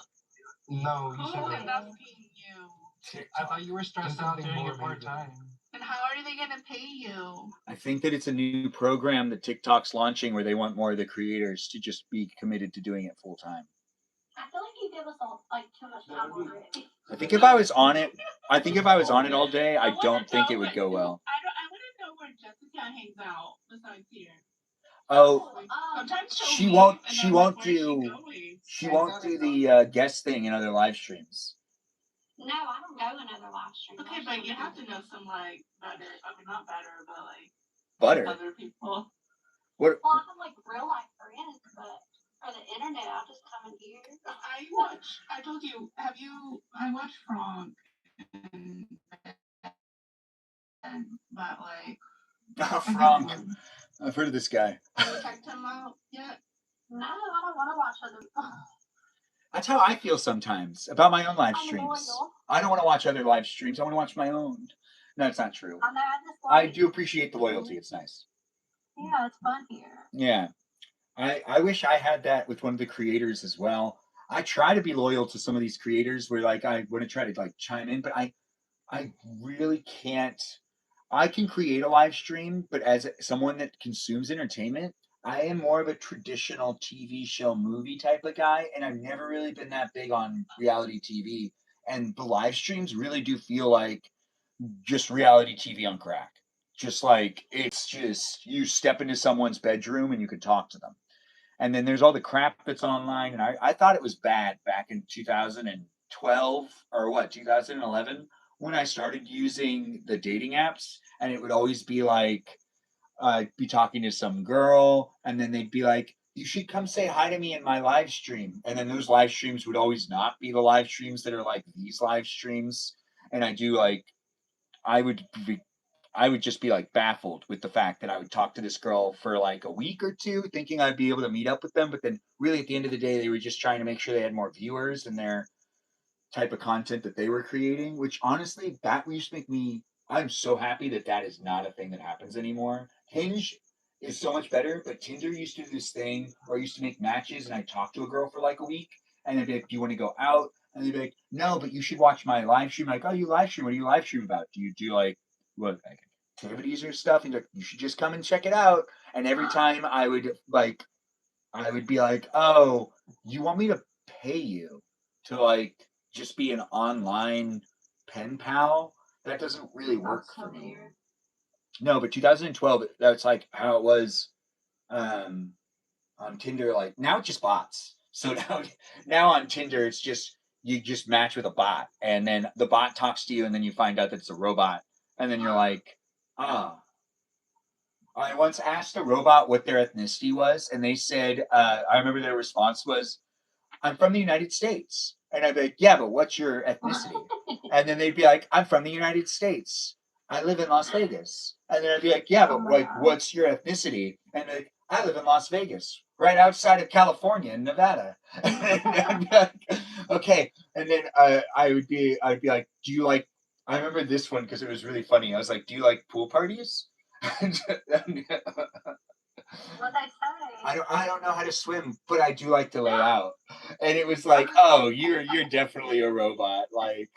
No, you Who should. is asking you? I thought you were stressed out doing it part time. And how are they gonna pay you? I think that it's a new program that TikTok's launching where they want more of the creators to just be committed to doing it full time. I feel like you give us all like too much time already. I think if I was on it, all day, I wanna don't think know it would what- go well. I want to know where Jessica hangs out besides here. Oh, Sometimes she'll she leave, won't. and She I'm won't like, where's she do. going? She won't do the guest thing in other live streams. No, I don't go in other live streams. Okay, but you have to know some like better. I mean, not better, but like Butter. other people. What? Well, I have like real life friends, but for the internet, I'll just come in here. I watch. I told you. Have you? I watch Frank and but like Frank. I've heard of this guy. have you checked him out yet? No, I don't want to watch other people. That's how I feel sometimes about my own live I'm streams. loyal. I don't want to watch other live streams. I want to watch my own. No, it's not true. I know, I just I like. do appreciate the loyalty. It's nice. Yeah, it's fun here. Yeah. I wish I had that with one of the creators as well. I try to be loyal to some of these creators where like I want to try to like chime in, but I really can't. I can create a live stream, but as someone that consumes entertainment, I am more of a traditional TV show movie type of guy, and I've never really been that big on reality TV. And the live streams really do feel like just reality TV on crack. Just like it's just you step into someone's bedroom and you can talk to them. And then there's all the crap that's online. And I thought it was bad back in 2012 or what, 2011, when I started using the dating apps. And it would always be like, I'd be talking to some girl, and then they'd be like, you should come say hi to me in my live stream. And then those live streams would always not be the live streams that are like these live streams. And I would be I would just be like baffled with the fact that I would talk to this girl for like a week or two, thinking I'd be able to meet up with them. But then, really, at the end of the day, they were just trying to make sure they had more viewers and their type of content that they were creating. Which honestly, that used to make me. I'm so happy that that is not a thing that happens anymore. Hinge is so much better, but Tinder used to do this thing where I used to make matches and I'd talk to a girl for like a week, and they'd be like, "Do you want to go out?" And they'd be like, "No, but you should watch my live stream." I'm like, "Oh, you live stream? What do you live stream about? Do you do like what activities or stuff?" And like, "You should just come and check it out." And every time I would be like, "Oh, you want me to pay you to like just be an online pen pal?" That doesn't really work That's so for me. weird. No, but 2012, that's like how it was um, on Tinder. Like now it's just bots. So now on Tinder, it's just you just match with a bot, and then the bot talks to you, and then you find out that it's a robot, and then you're like, ah. I once asked a robot what their ethnicity was, and they said, I remember their response was, "I'm from the United States." And I'd be like, "Yeah, but what's your ethnicity?" And then they'd be like, "I'm from the United States. I live in Las Vegas." And then I'd be like, "Yeah, but like, what's your ethnicity?" And they're like, "I live in Las Vegas, right outside of California and Nevada." And I'd be like, "Okay." And then I'd be like, "Do you like?" I remember this one because it was really funny. I was like, "Do you like pool parties?" What they say. I don't know how to swim, but I do like to lay out. And it was like, "Oh, you're definitely a robot. Like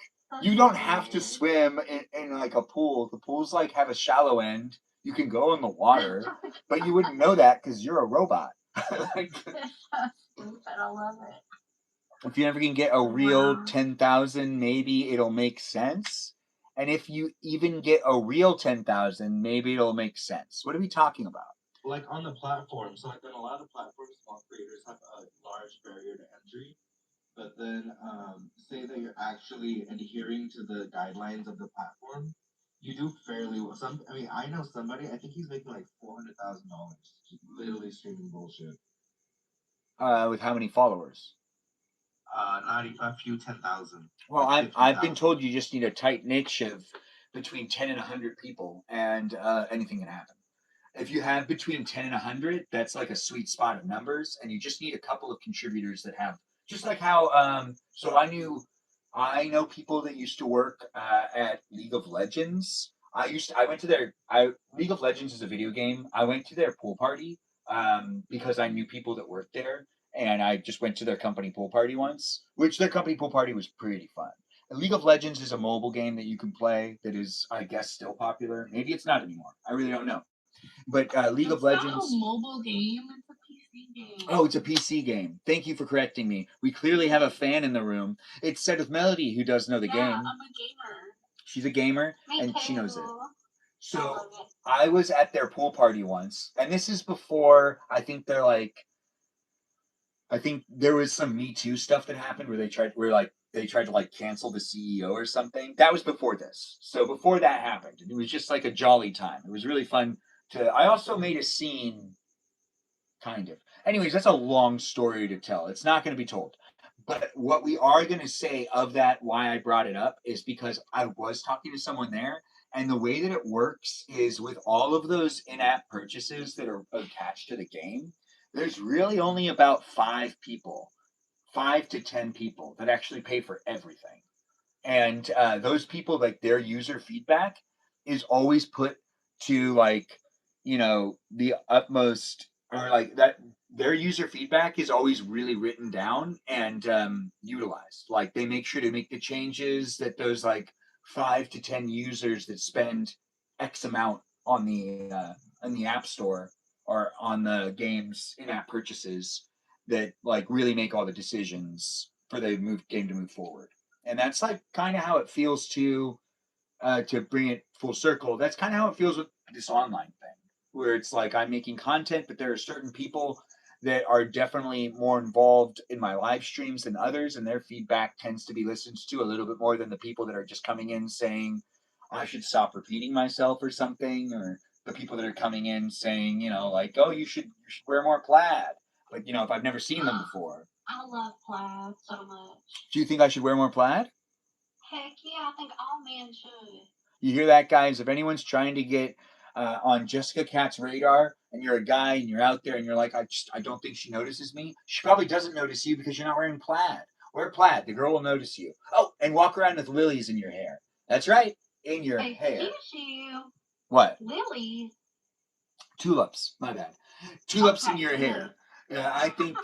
you don't have to swim in like a pool. The pools like have a shallow end. You can go in the water, but you wouldn't know that because you're a robot." Like, It's so stupid. I love it. if you ever can get a real 10,000, maybe it'll make sense. And if you even get a real 10,000, maybe it'll make sense. What are we talking about? Like on the platform, so like on a lot of platforms, small creators have a large barrier to entry. But then, say that you're actually adhering to the guidelines of the platform, you do fairly well. I know somebody. I think he's making like $400,000, just literally streaming bullshit. With how many followers? Not even a few 10,000. Well, like I've been 15,000. told you just need a tight niche of between 10 and 100 people, and anything can happen. If you have between 10 and 100, that's like a sweet spot of numbers, and you just need a couple of contributors that have just like how. So I knew I know people that used to work at League of Legends. I went to League of Legends is a video game. I went to their pool party because I knew people that worked there, and I just went to their company pool party once, which their company pool party was pretty fun. And League of Legends is a mobile game that you can play that is, I guess, still popular. Maybe it's not anymore. I really don't know. But League of It's not a Legends. mobile game, it's a PC game. Oh, it's a PC game. Thank you for correcting me. We clearly have a fan in the room. It's Set with Melody who does know the Yeah, game. I'm a gamer. She's a gamer Me and she knows it. too. I So love it. I was at their pool party once, and this is before I think there was some Me Too stuff that happened where they tried to like cancel the CEO or something. That was before this. So before that happened, it was just like a jolly time. It was really fun to. I also made a scene, kind of. Anyways, that's a long story to tell. It's not going to be told. But what we are going to say of that, why I brought it up, is because I was talking to someone there, and the way that it works is with all of those in app purchases that are attached to the game, there's really only about 5 to 10 people that actually pay for everything. And those people, like their user feedback is always put to like, the utmost, or like that their user feedback is always really written down and utilized. Like they make sure to make the changes that those like 5 to 10 users that spend X amount on the app store or on the game's in-app purchases that like really make all the decisions for the game to move forward. And that's like kind of how it feels to bring it full circle. That's kind of how it feels with this online thing, where it's like I'm making content, but there are certain people that are definitely more involved in my live streams than others, and their feedback tends to be listened to a little bit more than the people that are just coming in saying I should stop repeating myself or something, or the people that are coming in saying, like, oh, you should wear more plaid. But if I've never seen them before. I love plaid so much. Do you think I should wear more plaid? Heck yeah, I think all men should. You hear that, guys? If anyone's trying to get on Jessica Cat's radar, and you're a guy and you're out there and you're like, I don't think she notices me. She probably doesn't notice you because you're not wearing plaid. Wear plaid. The girl will notice you. Oh, and walk around with lilies in your hair. That's right, in your hair. Excuse you. What? Lilies. Tulips. My bad. Tulips in Okay, your good. hair. I think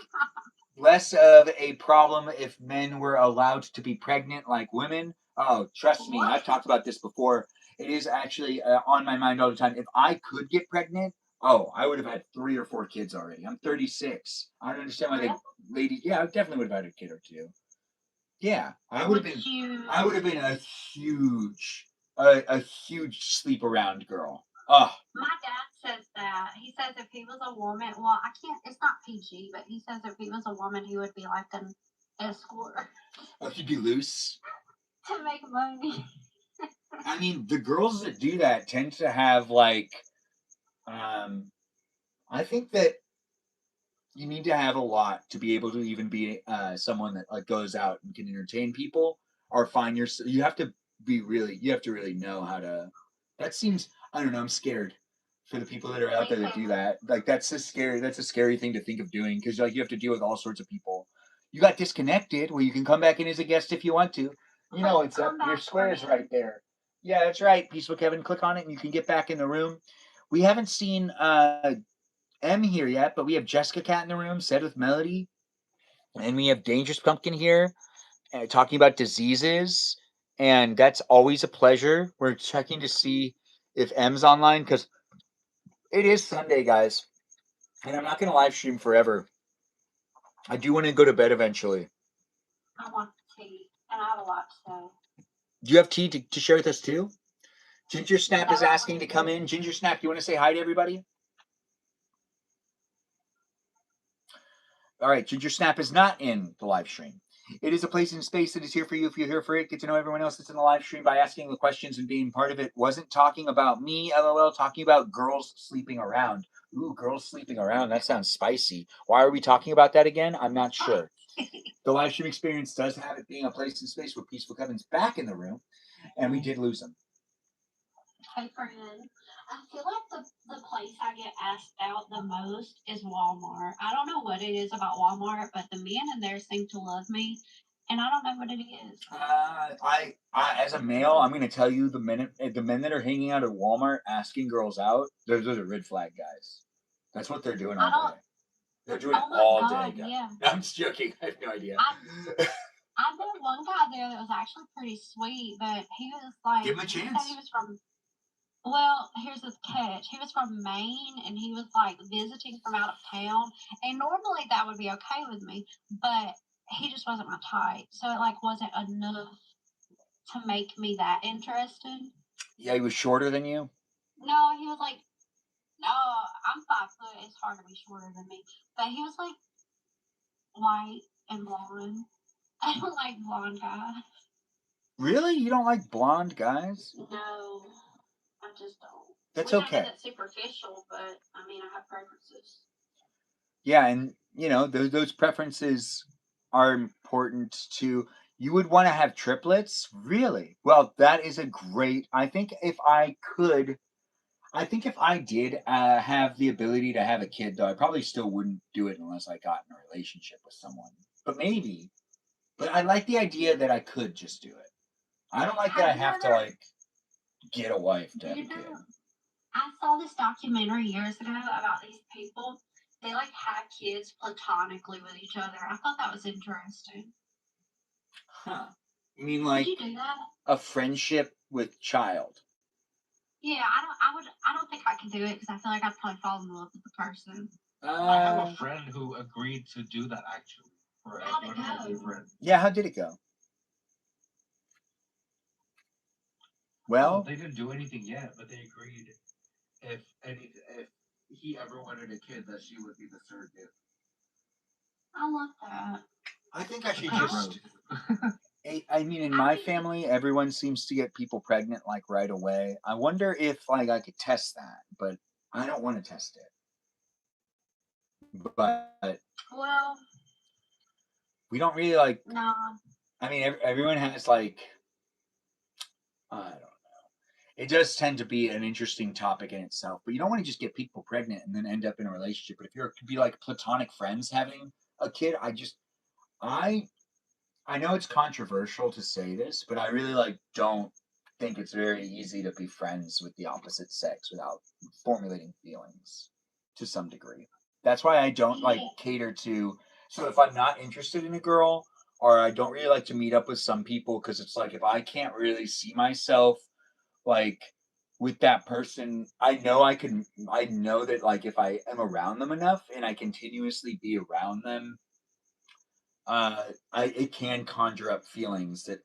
less of a problem if men were allowed to be pregnant like women. Oh, trust me, I've talked about this before. It is actually on my mind all the time. If I could get pregnant, oh, I would have had 3 or 4 kids already. I'm 36. I don't understand why they ladies. Yeah, I definitely would have had a kid or two. Yeah, I would have been. I would have been a huge sleep around girl. Oh, My dad says that. He says if he was a woman, well, I can't, it's not PG, but he says if he was a woman, he would be like an escort oh, he'd be loose. to make money. I mean, the girls that do that tend to have like, I think that you need to have a lot to be able to even be someone that like goes out and can entertain people or find your. You have to you have to really know how to. That seems. I don't know. I'm scared for the people that are out there that do that. Like that's a scary thing to think of doing because like you have to deal with all sorts of people. You got Disconnected where you can come back in as a guest if you want to. You know it's up. Your square is right there. Yeah, that's right. Peaceful Kevin. Click on it and you can get back in the room. We haven't seen M here yet, but we have Jessica Cat in the room, Said with Melody, and we have Dangerous Pumpkin here talking about diseases, and that's always a pleasure. We're checking to see if M's online because it is Sunday, guys, and I'm not going to live stream forever. I do want to go to bed eventually. I want tea, and I have a lot to say. Do you have tea to share with us too? Ginger Snap is asking to come in. Ginger Snap, you want to say hi to everybody? All right, Ginger Snap is not in the live stream. It is a place in space that is here for you if you're here for it. Get to know everyone else that's in the live stream by asking the questions and being part of it. Wasn't talking about me, LOL, talking about girls sleeping around. Ooh, girls sleeping around. That sounds spicy. Why are we talking about that again? I'm not sure. The live stream experience does have it being a place in space where Peaceful Kevin's back in the room, and we did lose him. Hey, friend. I feel like the place I get asked out the most is Walmart. I don't know what it is about Walmart, but the men in there seem to love me. and I don't know what it is. I as a male, I'm gonna tell you the men that are hanging out at Walmart asking girls out, those are red flag guys. That's what they're doing I all don't. day. They're doing it Oh my all God, day, guys. yeah. I'm just joking. I have no idea. I met one guy there that was actually pretty sweet, but he was like, Give him a he said chance. he was from. Well, here's the catch. He was from Maine, and he was like visiting from out of town. And normally that would be okay with me, but he just wasn't my type. So it like wasn't enough to make me that interested. Yeah, he was shorter than you. No, he was like, no, I'm 5 foot. It's hard to be shorter than me. But he was like white and blonde. I don't like blonde guys. Really? You don't like blonde guys? No, I just don't. That's Which I okay. know that's superficial, but I mean, I have preferences. Yeah, and you know those preferences are important to. You would want to have triplets, really? Well, that is a great. I think if I could, I think if I did have the ability to have a kid, though, I probably still wouldn't do it unless I got in a relationship with someone. But maybe. But I like the idea that I could just do it. I don't like that I have to like get a wife to have a kid. I saw this documentary years ago about these people. They like have kids platonically with each other. I thought that was interesting. Huh. You mean like Would you do that? a friendship with child? Yeah, I don't. I would. I don't think I could do it because I feel like I'd probably fall in love with the person. I have a friend who agreed to do that actually. For How'd it one of my go? good friends. Yeah, how did it go? Well, they didn't do anything yet, but they agreed if he ever wanted a kid, that she would be the surrogate. I love that. I think I should Kinda just. I mean, in my family, everyone seems to get people pregnant like right away. I wonder if like I could test that, but I don't want to test it. But Well, we don't really like. no. I mean, everyone has like. I don't know. It does tend to be an interesting topic in itself, but you don't want to just get people pregnant and then end up in a relationship. But if you're could be like platonic friends having a kid, I know it's controversial to say this, but I really like don't think it's very easy to be friends with the opposite sex without formulating feelings to some degree. That's why I don't like cater to. So if I'm not interested in a girl, or I don't really like to meet up with some people, because it's like if I can't really see myself like with that person, I know that like if I am around them enough and I continuously be around them, it can conjure up feelings that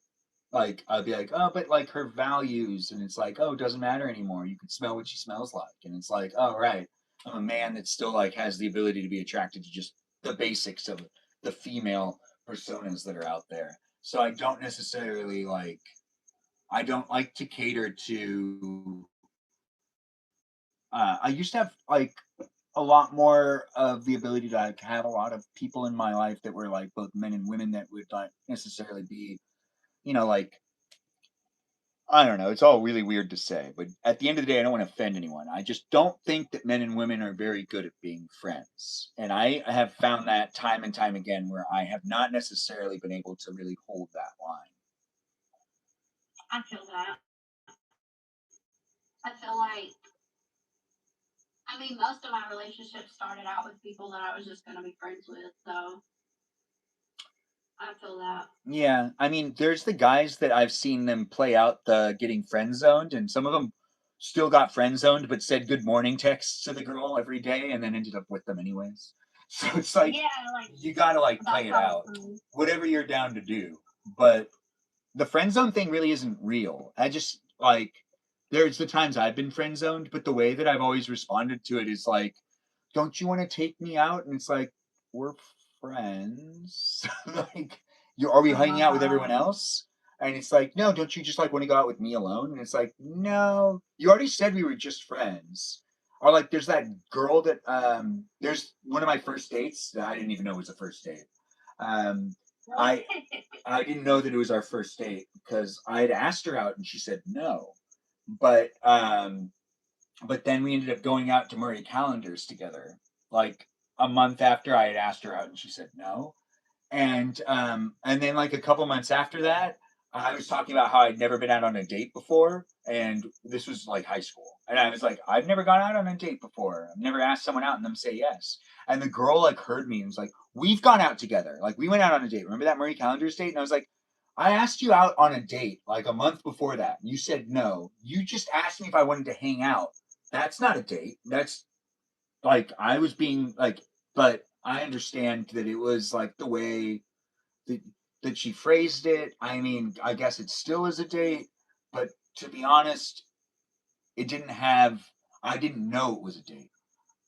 like I'll be like, oh, but like her values, and it's like, oh, it doesn't matter anymore. You can smell what she smells like, and it's like, oh, right, I'm a man that still like has the ability to be attracted to just the basics of the female personas that are out there. So I don't necessarily like. I don't like to cater to. I used to have like a lot more of the ability to like, have a lot of people in my life that were like both men and women that would not necessarily be, like I don't know. It's all really weird to say, but at the end of the day, I don't want to offend anyone. I just don't think that men and women are very good at being friends, and I have found that time and time again where I have not necessarily been able to really hold that line. I feel that. I feel like. I mean, most of my relationships started out with people that I was just going to be friends with, so I feel that. Yeah, I mean, there's the guys that I've seen them play out the getting friend zoned, and some of them still got friend zoned, but said good morning texts to the girl every day, and then ended up with them anyways. So it's like, Yeah, like you gotta like play it out, whatever you're down to do. But the friend zone thing really isn't real. I just like there's the times I've been friend zoned, but the way that I've always responded to it is like, don't you want to take me out? And it's like, we're friends. Like, are we hanging out with everyone else? And it's like, no, don't you just like want to go out with me alone? And it's like, no, you already said we were just friends. Or like, there's that girl that there's one of my first dates that I didn't even know was a first date. I I didn't know that it was our first date because I had asked her out and she said no. But then we ended up going out to Murray Callender's together, like a month after I had asked her out and she said no. And then like a couple months after that, I was talking about how I'd never been out on a date before, and this was like high school. And I was like, I've never gone out on a date before. I've never asked someone out and them say yes. And the girl like heard me and was like, we've gone out together. Like we went out on a date. Remember that Marie Callender's date? And I was like, I asked you out on a date like a month before that. You said no. You just asked me if I wanted to hang out. That's not a date. That's like I was being like, but I understand that it was like the way that that she phrased it. I mean, I guess it still is a date, but to be honest, it didn't have. I didn't know it was a date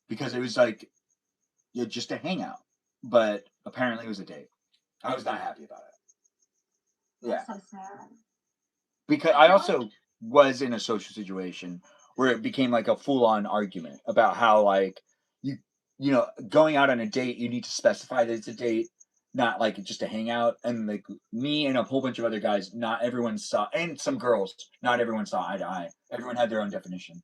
because it was like yeah, just a hangout, but apparently it was a date. I was not happy about it. Yeah, That's so sad. because I also was in a social situation where it became like a full-on argument about how like you you know going out on a date you need to specify that it's a date, not like just a hangout. And like me and a whole bunch of other guys, not everyone saw, and some girls, not everyone saw eye to eye. Everyone had their own definition.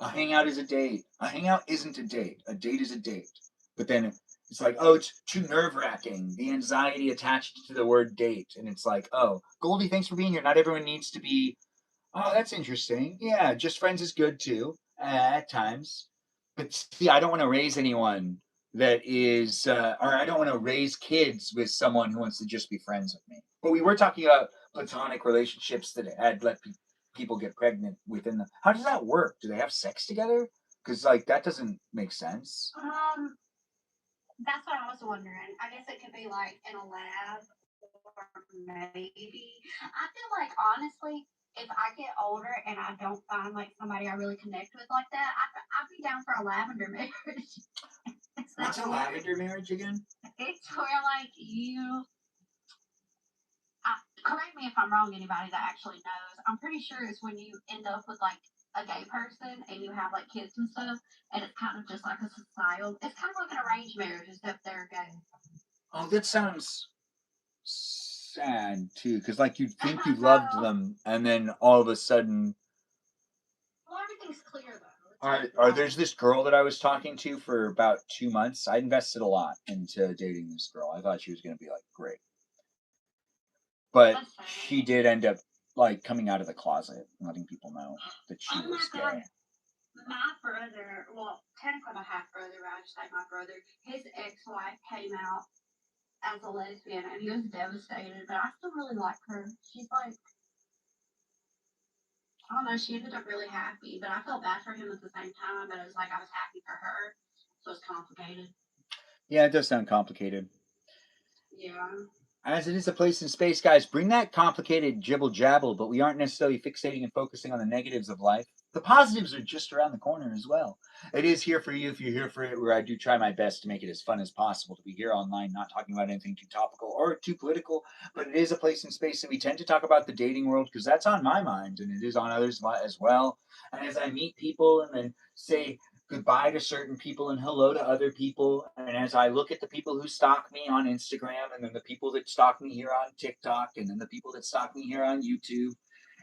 A hangout is a date. A hangout isn't a date. A date is a date. But then it's like, oh, it's too nerve wracking. The anxiety attached to the word date. And it's like, oh, Goldie, thanks for being here. Not everyone needs to be, oh, that's interesting. Yeah, just friends is good too, at times. But see, I don't want to raise anyone that is, or I don't want to raise kids with someone who wants to just be friends with me. But we were talking about platonic relationships that had let people get pregnant within the. How does that work? Do they have sex together? Because like that doesn't make sense. That's what I was wondering. I guess it could be like in a lab or maybe. I feel like honestly, if I get older and I don't find like somebody I really connect with like that, I'd be down for a lavender marriage. It's What's not a weird. lavender marriage again? It's where like you. Correct me if I'm wrong. Anybody that actually knows, I'm pretty sure it's when you end up with like a gay person and you have like kids and stuff, and it's kind of just like a societal. It's kind of like an arranged marriage, except they're gay. Oh, that sounds sad too. Because like you'd think you No. loved them, and then all of a sudden Well, everything's clear though. there's this girl that I was talking to for about 2 months. I invested a lot into dating this girl. I thought she was gonna be like great. But she did end up like coming out of the closet and letting people know that she Oh was my God. gay. My brother, well, technically my half brother, but I just like my brother, his ex-wife came out as a lesbian and he was devastated, but I still really like her. She's like, I don't know, she ended up really happy, but I felt bad for him at the same time, but it was like I was happy for her, so it's complicated. Yeah, it does sound complicated. Yeah. As it is a place in space, guys, bring that complicated jibble jabble, but we aren't necessarily fixating and focusing on the negatives of life. The positives are just around the corner as well. It is here for you if you're here for it, where I do try my best to make it as fun as possible to be here online, not talking about anything too topical or too political, but it is a place in space that we tend to talk about the dating world because that's on my mind and it is on others as well. And as I meet people and then say goodbye to certain people and hello to other people. And as I look at the people who stalk me on Instagram, and then the people that stalk me here on TikTok, and then the people that stalk me here on YouTube,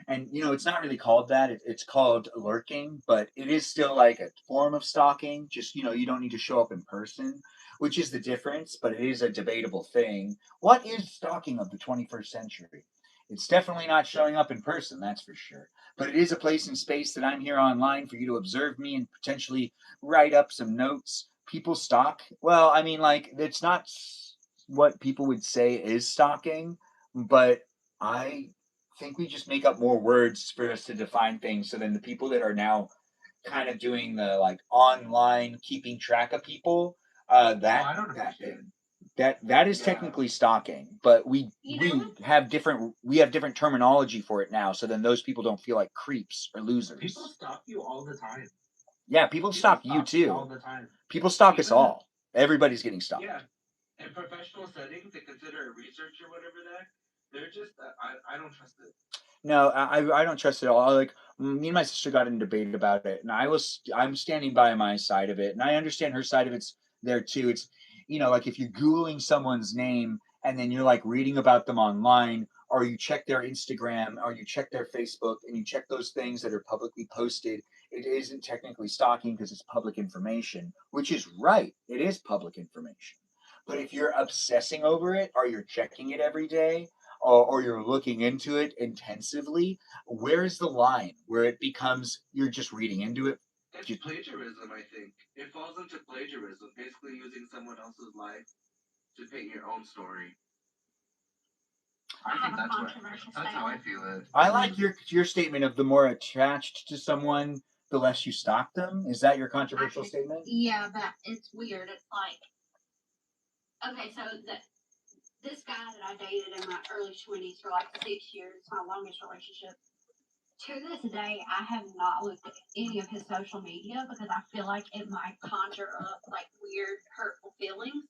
and it's not really called that. It's called lurking, but it is still like a form of stalking. Just you don't need to show up in person, which is the difference. But it is a debatable thing. What is stalking of the 21st century? It's definitely not showing up in person, that's for sure. But it is a place in space that I'm here online for you to observe me and potentially write up some notes. People stalk. Well, I mean, like, it's not what people would say is stalking, but I think we just make up more words for us to define things. So then the people that are now kind of doing the like online keeping track of people, I don't that understand. that is Yeah. technically stalking, but we You have different terminology for it now. So then those people don't feel like creeps or losers. People stalk you all the time. Yeah, people stalk you me too. all the time. People stalk us Even- all. Everybody's getting stalked. Yeah, in professional settings, they consider it research or whatever that. They're just, I don't trust it. No, I don't trust it at all. Like me and my sister got in a debate about it, and I'm standing by my side of it, and I understand her side of it's there too. It's like if you're googling someone's name and then you're like reading about them online, or you check their Instagram, or you check their Facebook, and you check those things that are publicly posted, it isn't technically stalking because it's public information, which is right. It is public information. But if you're obsessing over it, or you're checking it every day, or you're looking into it intensively, where's the line where it becomes you're just reading into it? It's plagiarism, I think. It falls into plagiarism, basically using someone else's life to paint your own story. I I have think a that's what controversial that's how I statement. feel it. I like your statement of the more attached to someone, the less you stalk them. Is that your controversial statement? Yeah, but it's weird. It's like, okay, so this guy that I dated in my early 20s for like 6 years, my longest relationship. To this day, I have not looked at any of his social media because I feel like it might conjure up like weird, hurtful feelings.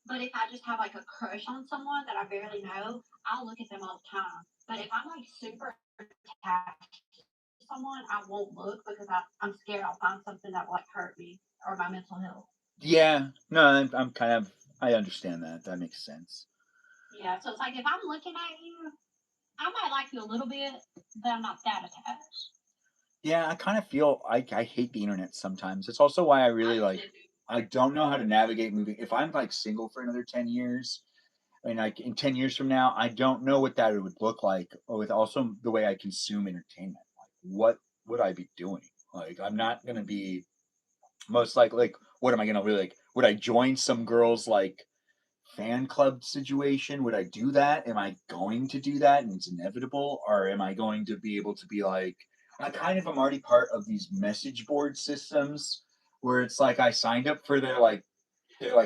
But if I just have like a crush on someone that I barely know, I'll look at them all the time. But if I'm like super attached to someone, I won't look because I'm scared I'll find something that will like hurt me or my mental health. Yeah, no, I'm kind of I understand that. That makes sense. Yeah, so it's like if I'm looking at you, I might like you a little bit, but I'm not that attached. Yeah, I kind of feel I hate the internet sometimes. It's also why I really like I don't know how to navigate moving. If I'm like single for another 10 years, I mean like in 10 years from now, I don't know what that would look like with also the way I consume entertainment. Like what would I be doing? Like I'm not going to be most like what am I going to really like would I join some girls like fan club situation? Would I do that? Am I going to do that and it's inevitable? Or am I going to be able to be like, I kind of am already part of these message board systems where it's like I signed up for their like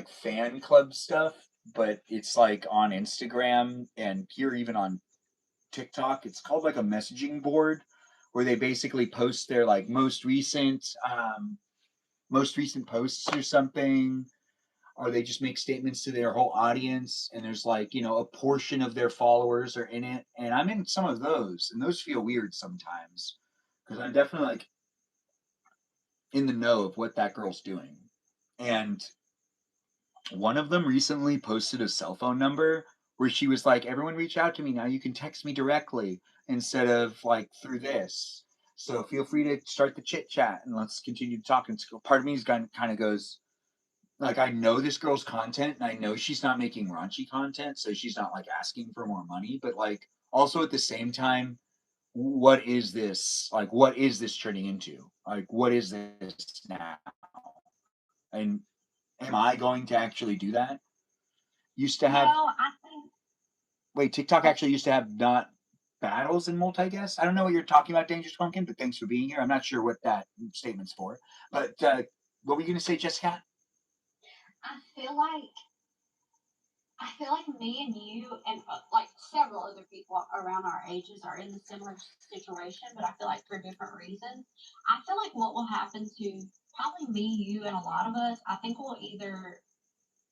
fan club stuff, but it's like on Instagram and here even on TikTok. It's called like a messaging board where they basically post their like most recent posts or something, or they just make statements to their whole audience and there's like a portion of their followers are in it and I'm in some of those and those feel weird sometimes because I'm definitely like in the know of what that girl's doing. And one of them recently posted a cell phone number where she was like, everyone reach out to me now, you can text me directly instead of like through this, so feel free to start the chit chat and let's continue to talk. And part of me is kind of goes like, I know this girl's content and I know she's not making raunchy content, so she's not like asking for more money, but like also at the same time, what is this? Like what is this turning into? Like what is this now? And am I going to actually do that? Used to have No, I think wait, TikTok actually used to have not battles in multi guess. I don't know what you're talking about, Dangerous Pumpkin, but thanks for being here. I'm not sure what that statement's for. But what were you gonna say, Jessica? I feel like I feel like me and you and like several other people around our ages are in a similar situation, but I feel like for different reasons. I feel like what will happen to probably me, you, and a lot of us, I think we'll either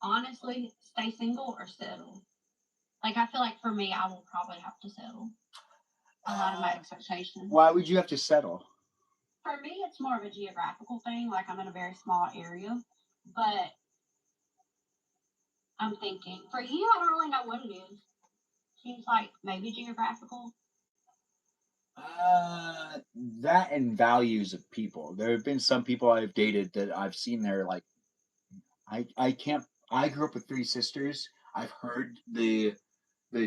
honestly stay single or settle. Like I feel like for me, I will probably have to settle a lot of my expectations. Why would you have to settle? For me, it's more of a geographical thing. Like I'm in a very small area, but I'm thinking for you, I don't really know what it is. Seems like maybe geographical. Uh, that and values of people. There have been some people I've dated that I've seen their like I can't I grew up with three sisters. I've heard the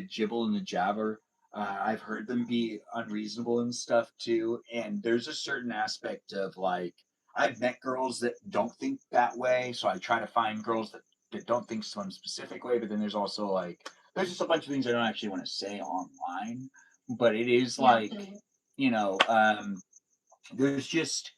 jibble and the jabber. I've heard them be unreasonable and stuff too. And there's a certain aspect of like I've met girls that don't think that way, so I try to find girls that don't think some specific way. But then there's also like there's just a bunch of things I don't actually want to say online. But it is Yeah, like you know, there's just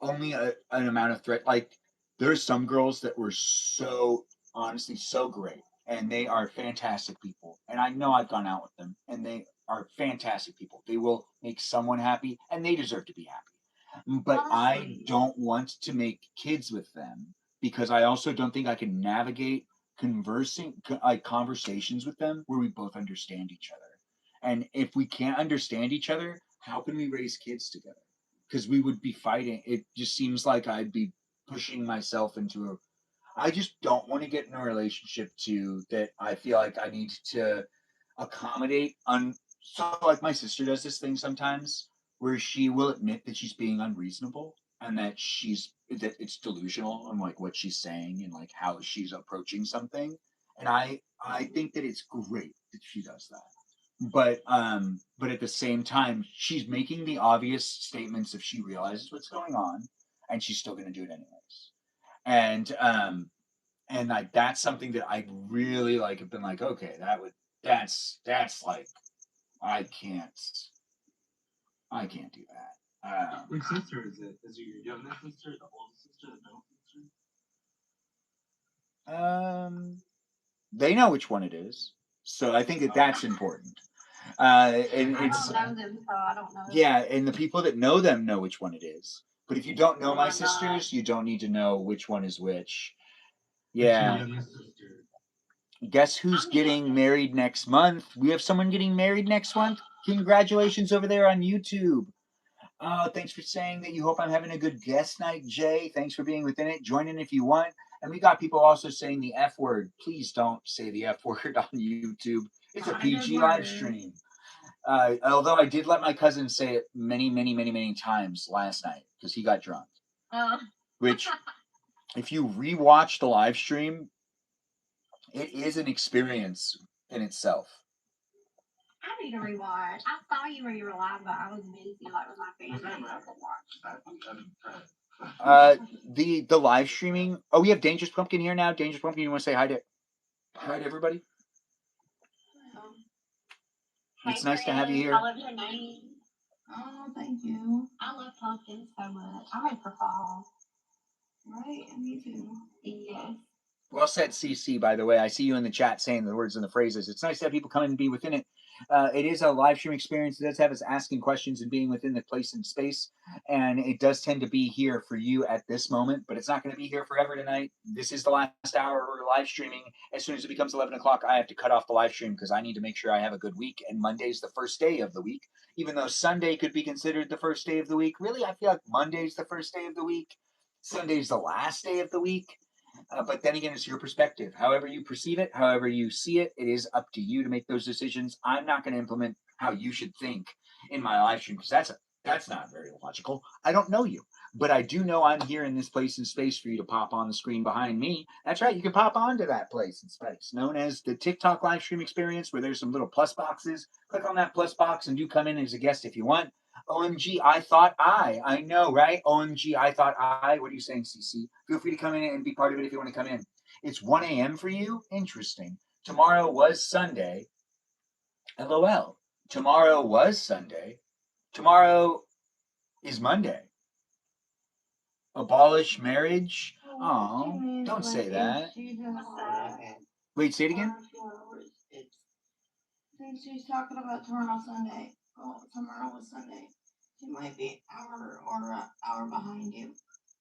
only an amount of threat. Like there's some girls that were so honestly so great, and they are fantastic people. And I know I've gone out with them, and they are fantastic people. They will make someone happy, and they deserve to be happy. But I don't want to make kids with them because I also don't think I can navigate like conversations with them where we both understand each other. And if we can't understand each other, how can we raise kids together? Because we would be fighting. It just seems like I'd be pushing myself into a. I just don't want to get in a relationship too that I feel like I need to accommodate. So like my sister does this thing sometimes where she will admit that she's being unreasonable and that it's delusional on like what she's saying and like how she's approaching something. And I think that it's great that she does that. But at the same time, she's making the obvious statements if she realizes what's going on, and she's still going to do it anyways. And like that's something that I really like have been like, okay, that's like I can't do that. Which sister is it? Is it your youngest sister, the oldest sister, the middle sister? They know which one it is, so I think that that's important. And I it's don't know them, so I don't know. yeah, and the people that know them know which one it is. But if you don't know Oh my my sisters, you don't need to know which one is which. Who's your Yeah. youngest sister? Guess who's getting married next month? We have someone getting married next month. Congratulations over there on YouTube. Thanks for saying that you hope I'm having a good guest night, Jay. Thanks for being within it. Join in if you want. And we got people also saying the F word. Please don't say the F word on YouTube. It's a Not a good PG live word. stream. Although I did let my cousin say it many times last night because he got drunk. Oh. Which, if you rewatch the live stream, it is an experience in itself. I need to rewatch. I saw you when you were live, but I was busy, like with my Was family. I ever watched that? The live streaming. Oh, we have Dangerous Pumpkin here now. Dangerous Pumpkin, you want to say hi to everybody? It's nice to have you here. I love your name. Oh, thank you. I love pumpkins so much. I'm ready for fall. Right, me too. Yes. Well said, CC, by the way. I see you in the chat saying the words and the phrases. It's nice to have people come in and be within it. It is a live stream experience. It does have us asking questions and being within the place and space. And it does tend to be here for you at this moment, but it's not going to be here forever tonight. This is the last hour we're live streaming. As soon as it becomes 11 o'clock, I have to cut off the live stream because I need to make sure I have a good week. And Monday's the first day of the week. Even though Sunday could be considered the first day of the week, really, I feel like Monday's the first day of the week. Sunday's the last day of the week. But then again, it's your perspective. However you perceive it, however you see it, it is up to you to make those decisions. I'm not going to implement how you should think in my live stream because that's not very logical. I don't know you, but I do know I'm here in this place and space for you to pop on the screen behind me. That's right, you can pop onto that place and space known as the TikTok live stream experience, where there's some little plus boxes. Click on that plus box and do come in as a guest if you want. OMG, I thought I know, right? OMG, I thought I. What are you saying, CC? Feel free to come in and be part of it if you want to come in. It's 1 a.m. for you? Interesting. Tomorrow was Sunday. LOL. Tomorrow was Sunday. Tomorrow is Monday. Abolish marriage? Oh, don't say that. Wait, say it again? Since she's talking about tomorrow Sunday. Oh, tomorrow was Sunday. She might be an hour behind you.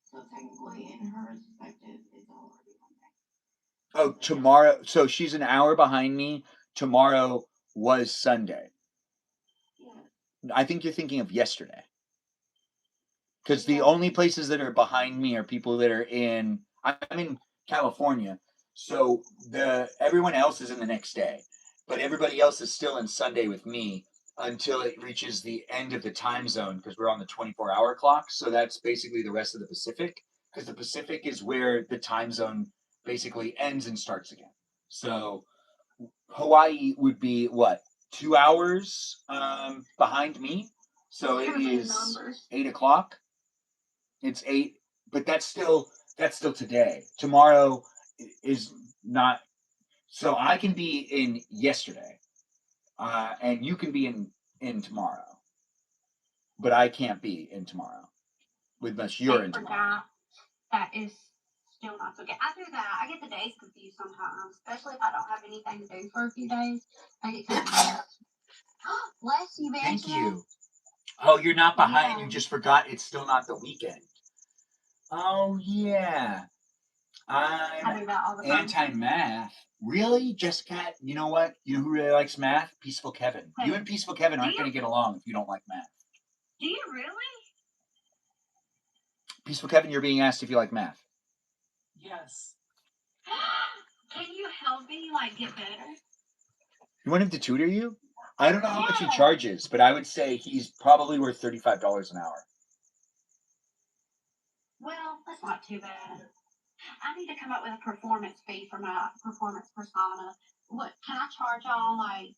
So technically, in her perspective, it's already Monday. Oh, tomorrow. So she's an hour behind me. Tomorrow was Sunday. Yeah. I think you're thinking of yesterday. Because the only places that are behind me are people that are in. I'm in California, so everyone else is in the next day, but everybody else is still in Sunday with me until it reaches the end of the time zone because we're on the 24-hour clock. So that's basically the rest of the Pacific, because the Pacific is where the time zone basically ends and starts again. So Hawaii would be what, 2 hours behind me. So it is 8 o'clock. It's 8, but that's still today. Tomorrow is not. So I can be in yesterday, and you can be in tomorrow, but I can't be in tomorrow, unless you're in tomorrow. That is still not so good. I do that. I get the days confused sometimes, especially if I don't have anything to do for a few days. I get confused. Bless you, Benjamin. Thank you. Oh, you're not behind. Yeah. You just forgot it's still not the weekend. Oh, yeah. I do that all the time. Anti-math. Really? Jessica, you know what? You know who really likes math? Peaceful Kevin. Hey, You and Peaceful Kevin aren't going to get along if you don't like math. Do you really? Peaceful Kevin, you're being asked if you like math. Yes. Can you help me, get better? You want him to tutor you? I don't know how much he charges, but I would say he's probably worth $35 an hour. Well, that's not too bad. I need to come up with a performance fee for my performance persona. What can I charge y'all? Like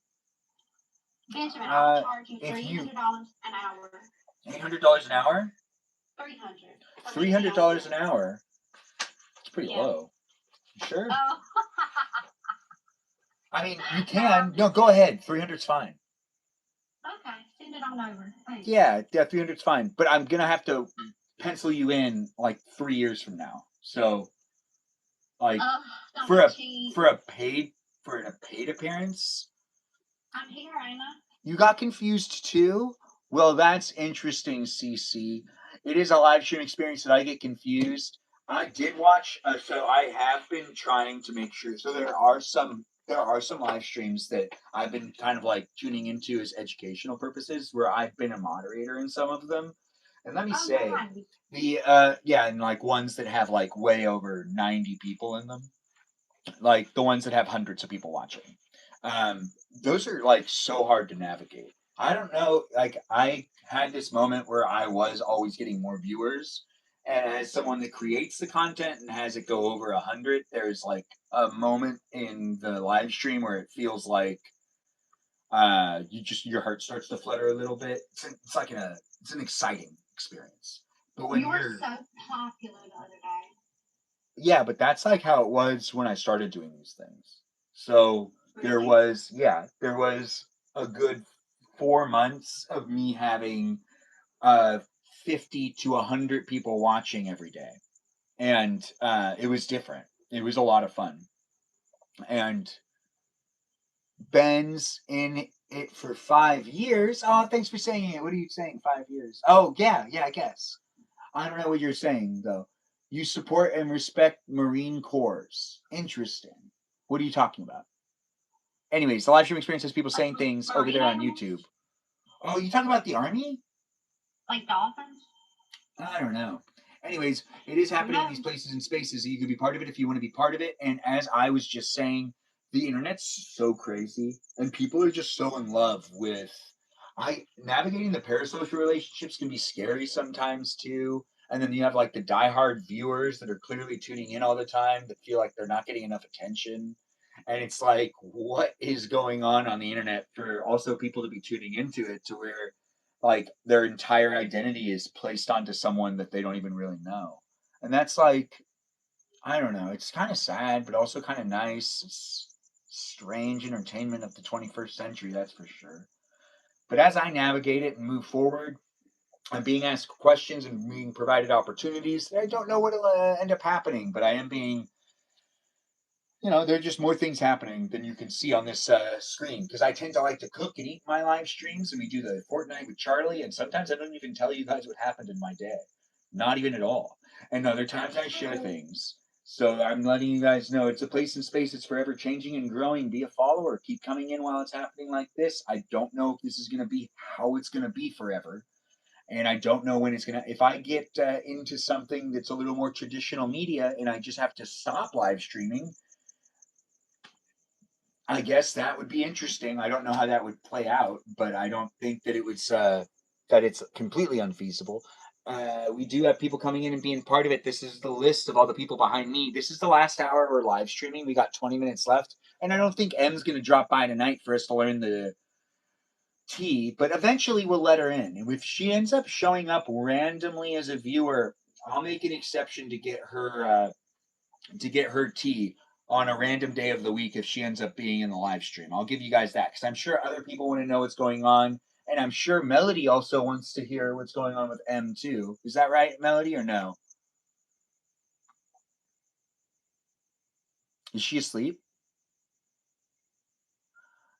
Benjamin, I'll charge you If you $300 an hour. $800 an hour, 300. $300 an hour. It's pretty Yeah. low. You sure? Oh. I mean, you can. No, go ahead. 300's fine. Okay, send it on over. Thanks. Yeah, 300's fine. But I'm gonna have to pencil you in like 3 years from now. So, like, Don't for a cheat. for a paid appearance, I'm here, ain't I? you got confused too. Well, that's interesting, CC. It is a live stream experience that I get confused. I did watch, so I have been trying to make sure. So there are some live streams that I've been kind of like tuning into as educational purposes, where I've been a moderator in some of them. And let me say, nice. the and like ones that have like way over 90 people in them, like the ones that have hundreds of people watching. Those are like so hard to navigate. I don't know. Like I had this moment where I was always getting more viewers, and as someone that creates the content and has it go over 100, there's like a moment in the live stream where it feels like your heart starts to flutter a little bit. It's an exciting experience. But when You were you're so popular the other day. yeah, but that's like how it was when I started doing these things. So there Really? was a good 4 months of me having 50 to 100 people watching every day, and it was different. It was a lot of fun, and Ben's in it for 5 years. Oh, thanks for saying it. What are you saying? 5 years? Oh, yeah, I guess. I don't know what you're saying though. You support and respect Marine Corps. Interesting. What are you talking about? Anyways, the live stream experience has people saying things over there on YouTube. Oh, you talking about the Army? Like dolphins? I don't know. Anyways, it is happening in these places and spaces. You can be part of it if you want to be part of it. And as I was just saying, the internet's so crazy, and people are just so in love with. Navigating the parasocial relationships can be scary sometimes too. And then you have like the diehard viewers that are clearly tuning in all the time that feel like they're not getting enough attention. And it's like, what is going on the internet for also people to be tuning into it to where like their entire identity is placed onto someone that they don't even really know. And that's like, I don't know, it's kind of sad, but also kind of nice. It's strange entertainment of the 21st century, that's for sure. But as I navigate it and move forward, I'm being asked questions and being provided opportunities. I don't know what will end up happening, but I am being, there are just more things happening than you can see on this screen, because I tend to like to cook and eat my live streams, and we do the Fortnite with Charlie, and sometimes I don't even tell you guys what happened in my day. Not even at all. And other times I share things. So I'm letting you guys know it's a place and space that's forever changing and growing. Be a follower. Keep coming in while it's happening like this. I don't know if this is going to be how it's going to be forever. And I don't know when it's going to, if I get into something that's a little more traditional media and I just have to stop live streaming, I guess that would be interesting. I don't know how that would play out, but I don't think that that it's completely unfeasible. We do have people coming in and being part of it. This is the list of all the people behind me. This is the last hour we're live streaming. We got 20 minutes left, and I don't think M's going to drop by tonight for us to learn the tea, but eventually we'll let her in. And if she ends up showing up randomly as a viewer, I'll make an exception to get her tea on a random day of the week if she ends up being in the live stream. I'll give you guys that because I'm sure other people want to know what's going on. And I'm sure Melody also wants to hear what's going on with M too. Is that right, Melody, or no? Is she asleep?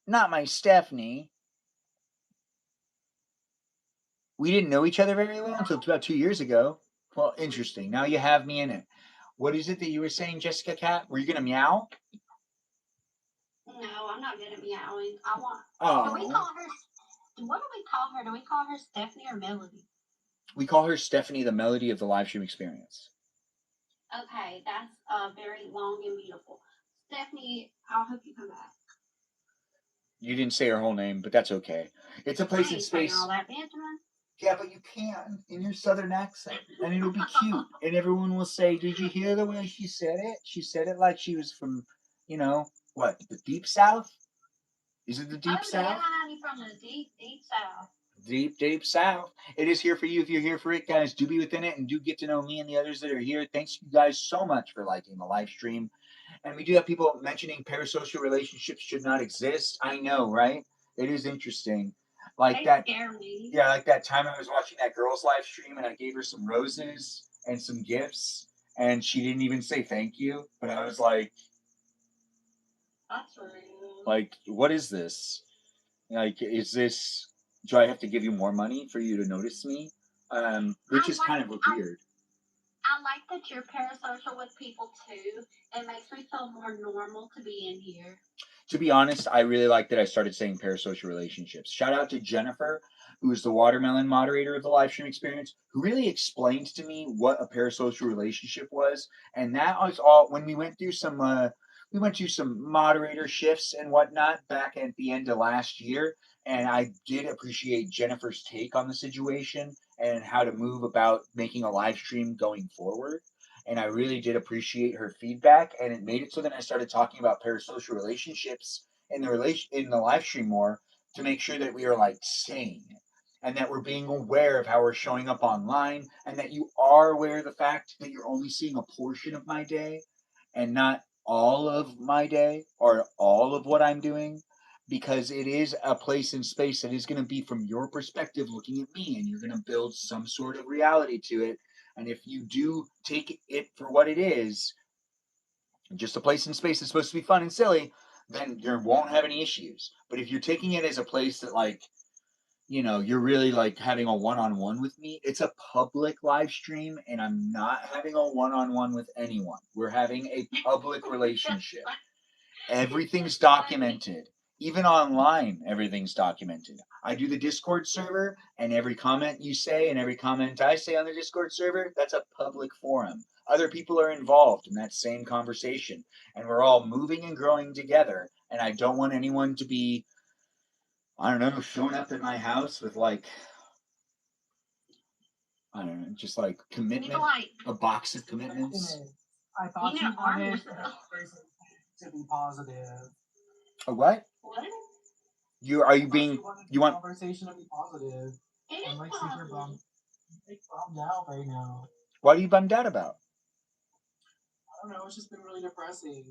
Not my Stephanie. We didn't know each other very well until about 2 years ago. Well, interesting. Now you have me in it. What is it that you were saying, Jessica Cat? Were you gonna meow? No, I'm not good at meowing. I want. Oh. Do we call her? What do we call her? Do we call her Stephanie or Melody? We call her Stephanie, the Melody of the live stream experience. Okay, that's very long and beautiful. Stephanie, I hope you come back. You didn't say her whole name, but that's okay. It's a place I and ain't saying space. all that, Benjamin. Yeah, but you can in your southern accent, and it'll be cute, and everyone will say, "Did you hear the way she said it? She said it like she was from, what, the deep south? Is it the deep Oh yeah, south? honey, from the deep, deep south. Deep, deep south. It is here for you if you're here for it, guys. Do be within it and do get to know me and the others that are here. Thanks you guys so much for liking the live stream. And we do have people mentioning parasocial relationships should not exist. I know, right? It is interesting. Like They that, scare me. yeah, like that time I was watching that girl's live stream and I gave her some roses and some gifts and she didn't even say thank you. But I was That's rude. like, what is this? Like, is this? Do I have to give you more money for you to notice me? Which is kind of weird. I like that you're parasocial with people too. It makes me feel more normal to be in here. To be honest, I really like that I started saying parasocial relationships. Shout out to Jennifer, who is the watermelon moderator of the live stream experience, who really explained to me what a parasocial relationship was. And that was all when we went through some moderator shifts and whatnot back at the end of last year. And I did appreciate Jennifer's take on the situation and how to move about making a live stream going forward. And I really did appreciate her feedback, and it made it so that I started talking about parasocial relationships in the live stream more to make sure that we are like sane and that we're being aware of how we're showing up online and that you are aware of the fact that you're only seeing a portion of my day and not all of my day or all of what I'm doing, because it is a place and space that is going to be from your perspective looking at me, and you're going to build some sort of reality to it. And if you do take it for what it is, just a place and space that's supposed to be fun and silly, then you won't have any issues. But if you're taking it as a place that, like, you're really like having a one-on-one with me, it's a public live stream, and I'm not having a one-on-one with anyone. We're having a public relationship. Everything's documented. Even online, everything's documented. I do the Discord server, and every comment you say and every comment I say on the Discord server, that's a public forum. Other people are involved in that same conversation, and we're all moving and growing together. And I don't want anyone to be, I don't know, showing up at my house with like, I don't know, just like commitment, a box of commitments. I thought You you need to arm wanted yourself. to be positive. A what? What? Are you I thought being? wanted You want? the conversation to be positive. It I'm is like super positive. bummed. I'm like bummed out right now. What are you bummed out about? I don't know. It's just been really depressing.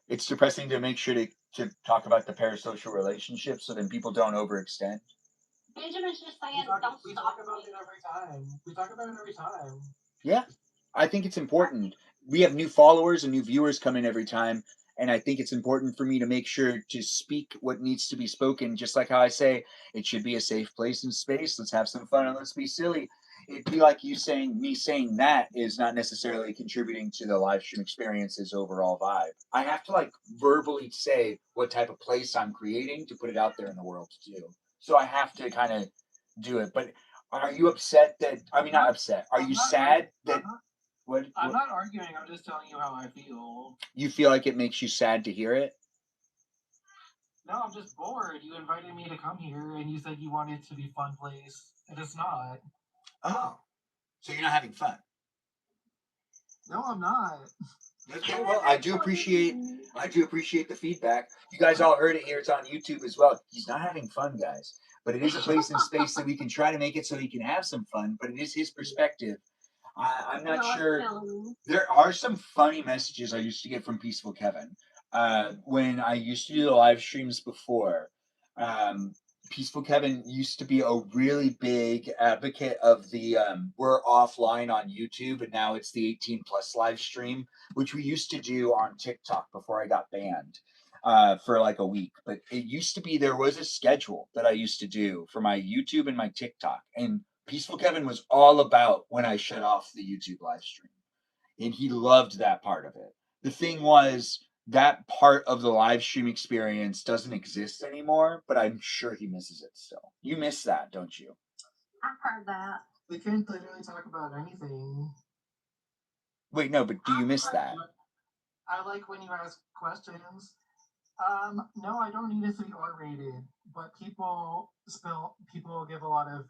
It's depressing to make sure to talk about the parasocial relationship so then people don't overextend. Benjamin's just saying, We talk, don't we stop talk about me. it every time. We talk about it every time. Yeah, I think it's important. We have new followers and new viewers come in every time, and I think it's important for me to make sure to speak what needs to be spoken, just like how I say it should be a safe place and space. Let's have some fun and let's be silly. It'd be like me saying that is not necessarily contributing to the live stream experience's overall vibe. I have to like verbally say what type of place I'm creating to put it out there in the world to do. So I have to kind of do it. But are you upset that? I mean, not upset. Are you sad that? What? I'm not arguing. I'm just telling you how I feel. You feel like it makes you sad to hear it? No, I'm just bored. You invited me to come here, and you said you wanted it to be a fun place, and it's not. Oh, so you're not having fun? No, I'm not. Okay, well, I do appreciate the feedback. You guys all heard it here. It's on YouTube as well. He's not having fun, guys, but it is a place and space that we can try to make it so he can have some fun. But it is his perspective. I'm not sure. There are some funny messages I used to get from Peaceful Kevin when I used to do the live streams before. Peaceful Kevin used to be a really big advocate of the we're offline on YouTube, and now it's the 18 plus live stream, which we used to do on TikTok before I got banned for like a week. But it used to be there was a schedule that I used to do for my YouTube and my TikTok, and Peaceful Kevin was all about when I shut off the YouTube live stream, and he loved that part of it. The thing was, that part of the live stream experience doesn't exist anymore, but I'm sure he misses it still. You miss that, don't you? I've heard that. We can't literally talk about anything. Wait, no, but do you miss that? I like when you ask questions. No, I don't need it to be R-rated, but people give a lot of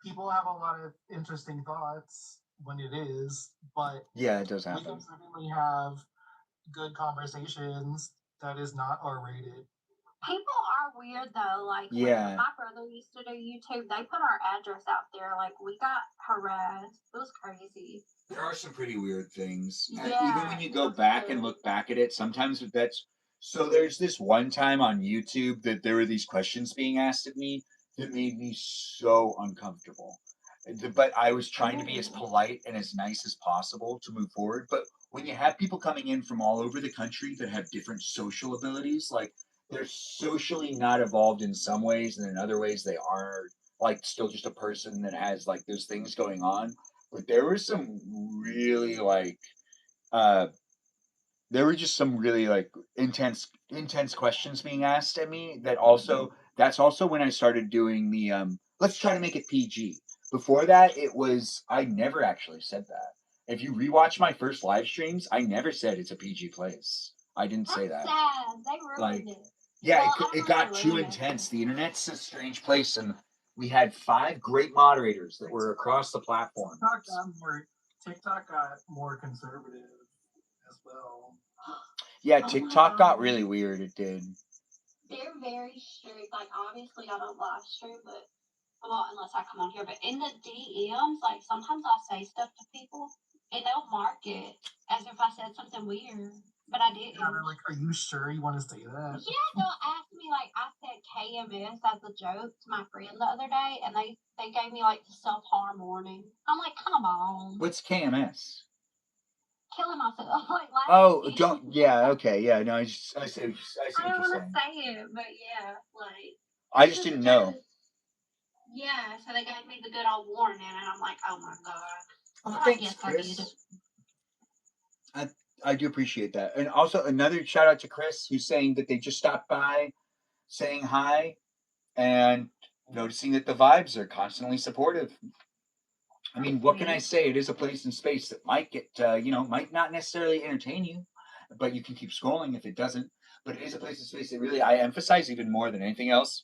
people have a lot of interesting thoughts when it is, but Yeah, it does we happen. can certainly have good conversations that is not R-rated. People are weird though. Like Yeah. when my brother used to do YouTube, they put our address out there. Like we got harassed. It was crazy. There are some pretty weird things. And Yeah, even when you it go was back and weird. look back at it, sometimes that's so there's this one time on YouTube that there were these questions being asked of me that made me so uncomfortable. But I was trying to be as polite and as nice as possible to move forward. But when you have people coming in from all over the country that have different social abilities, like they're socially not evolved in some ways, and in other ways they are like still just a person that has like those things going on. But there were some really like uh there were just some really like intense questions being asked at me that also that's also when I started doing the let's try to make it PG. Before that it was I never actually said that. If you rewatch my first live streams, I never said it's a PG place. I didn't say That's that. sad. They Like ruined it. yeah, Well, I it don't know if got they too ruined it. intense. The internet's a strange place, and we had 5 great moderators that were across the platform. TikTok got more conservative as well. Yeah, Oh my TikTok got God. really weird. It did. They're very strict. Like obviously I don't live stream, but well, unless I come on here. But in the DMs, like sometimes I'll say stuff to people and they'll mark it as if I said something weird, but I didn't. Yeah, they're like, "Are you sure you want to say that?" Yeah, they'll ask me like I said KMS as a joke to my friend the other day, and they gave me like the self harm warning. I'm like, come on, What's KMS? killing myself like last Oh, week. don't. Yeah, okay, yeah. No, I see I what don't you're want to saying. say it, but yeah, like I just didn't know. yeah, so they gave me the good old warning, and I'm like, oh my god. Oh, I thanks, guess I Chris. did it. I do appreciate that, and also another shout out to Chris who's saying that they just stopped by, saying hi, and noticing that the vibes are constantly supportive. I mean, what can I say? It is a place and space that might get, might not necessarily entertain you, but you can keep scrolling if it doesn't. But it is a place and space that really I emphasize even more than anything else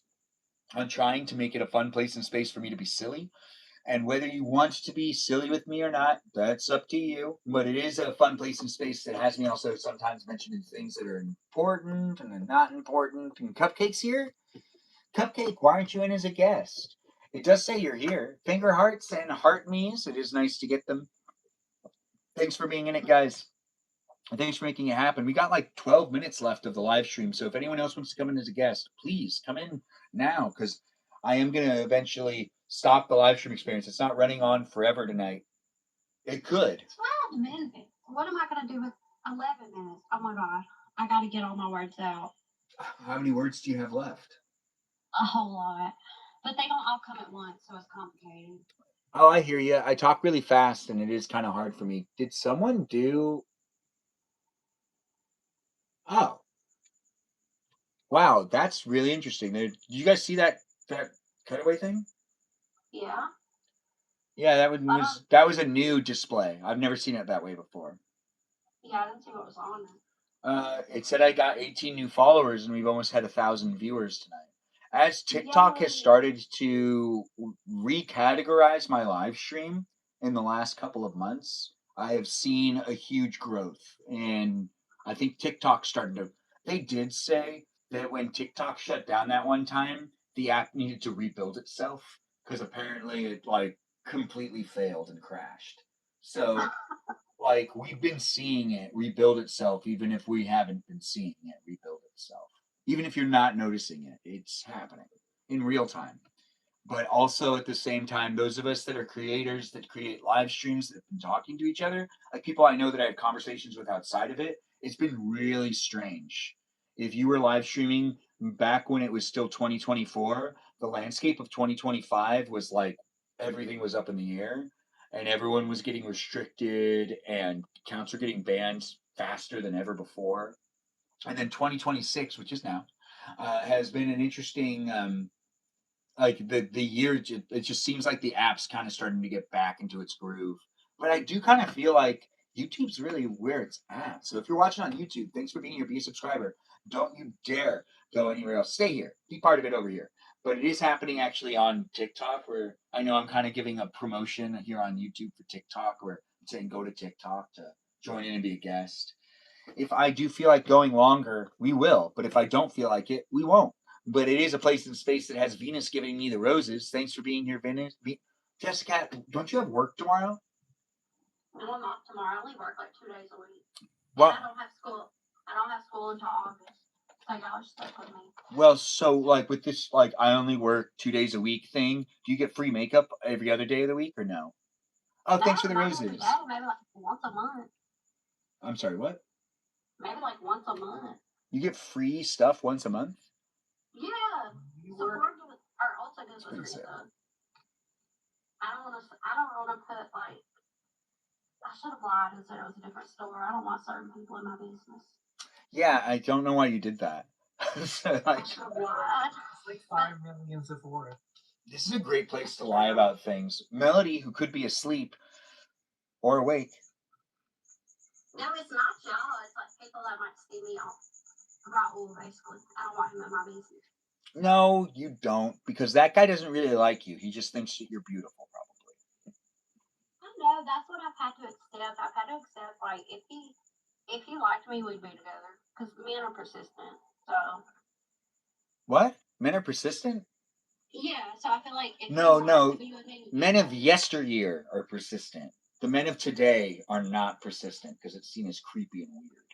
on trying to make it a fun place and space for me to be silly. And whether you want to be silly with me or not, that's up to you. But it is a fun place and space that has me also sometimes mentioning things that are important and then not important. And Cupcake's here. Cupcake, why aren't you in as a guest? It does say you're here. Finger hearts and heart me's. It is nice to get them. Thanks for being in it, guys. Thanks for making it happen. We got like 12 minutes left of the live stream. So if anyone else wants to come in as a guest, please come in now because I am going to eventually stop the live stream experience. It's not running on forever tonight. It could. 12 minutes. What am I going to do with 11 minutes? Oh my god. I got to get all my words out. How many words do you have left? A whole lot. But they don't all come at once, so it's complicated. Oh, I hear you. I talk really fast and it is kind of hard for me. Did someone do. Oh. Wow, that's really interesting. Did you guys see that cutaway thing? Yeah. Yeah, that was a new display. I've never seen it that way before. Yeah, I didn't see what was on it. It said I got 18 new followers and we've almost had 1,000 viewers tonight. As TikTok has started to recategorize my live stream in the last couple of months, I have seen a huge growth. And I think TikTok's starting to. They did say that when TikTok shut down that one time, the app needed to rebuild itself because apparently it like completely failed and crashed. So like we've been seeing it rebuild itself even if we haven't been seeing it rebuild itself. Even if you're not noticing it, it's happening in real time. But also at the same time, those of us that are creators that create live streams that have been talking to each other, like people I know that I have conversations with outside of it, it's been really strange. If you were live streaming back when it was still 2024, the landscape of 2025 was like everything was up in the air and everyone was getting restricted and accounts were getting banned faster than ever before. And then 2026, which is now, has been an interesting like the year. It just seems like the app's kind of starting to get back into its groove. But I do kind of feel like YouTube's really where it's at. So if you're watching on YouTube, thanks for being here. Be a subscriber. Don't you dare go anywhere else. Stay here. Be part of it over here. but it is happening actually on TikTok. Where I know I'm kind of giving a promotion here on YouTube for TikTok, where I'm saying go to TikTok to join in and be a guest. If I do feel like going longer, we will. But if I don't feel like it, we won't. But it is a place in space that has Venus giving me the roses. Thanks for being here, Venus. Jessica, don't you have work tomorrow? No, I'm off tomorrow. I only work like 2 days a week. Well, And I don't have school. I don't have school until August. So y'all are stuck with me. well, so like with this, like I only work 2 days a week thing. Do you get free makeup every other day of the week or no? Oh, thanks for the Not roses. every day, maybe like once a month. I'm sorry, what? Maybe like once a month. You get free stuff once a month? Yeah. Sephora gives, or Ulta gives us free sad. stuff. I don't wanna put like, I should have lied and said it was a different store. I don't want certain people in my business. Yeah, I don't know why you did that. So, I like, should have lied. It's like 5 million Sephora. this is a great place to lie about things. Melody, who could be asleep or awake. No, it's not y'all. It's like people that might see me on Raul, basically. I don't want him in my business. No, you don't, because that guy doesn't really like you. He just thinks that you're beautiful, probably. I know, that's what I've had to accept. I've had to accept, like, if he liked me, we'd be together. Because men are persistent, so. What? Men are persistent? Yeah, so I feel like if No, he wanted no. to be with me, Men of yesteryear are persistent. The men of today are not persistent because it's seen as creepy and weird.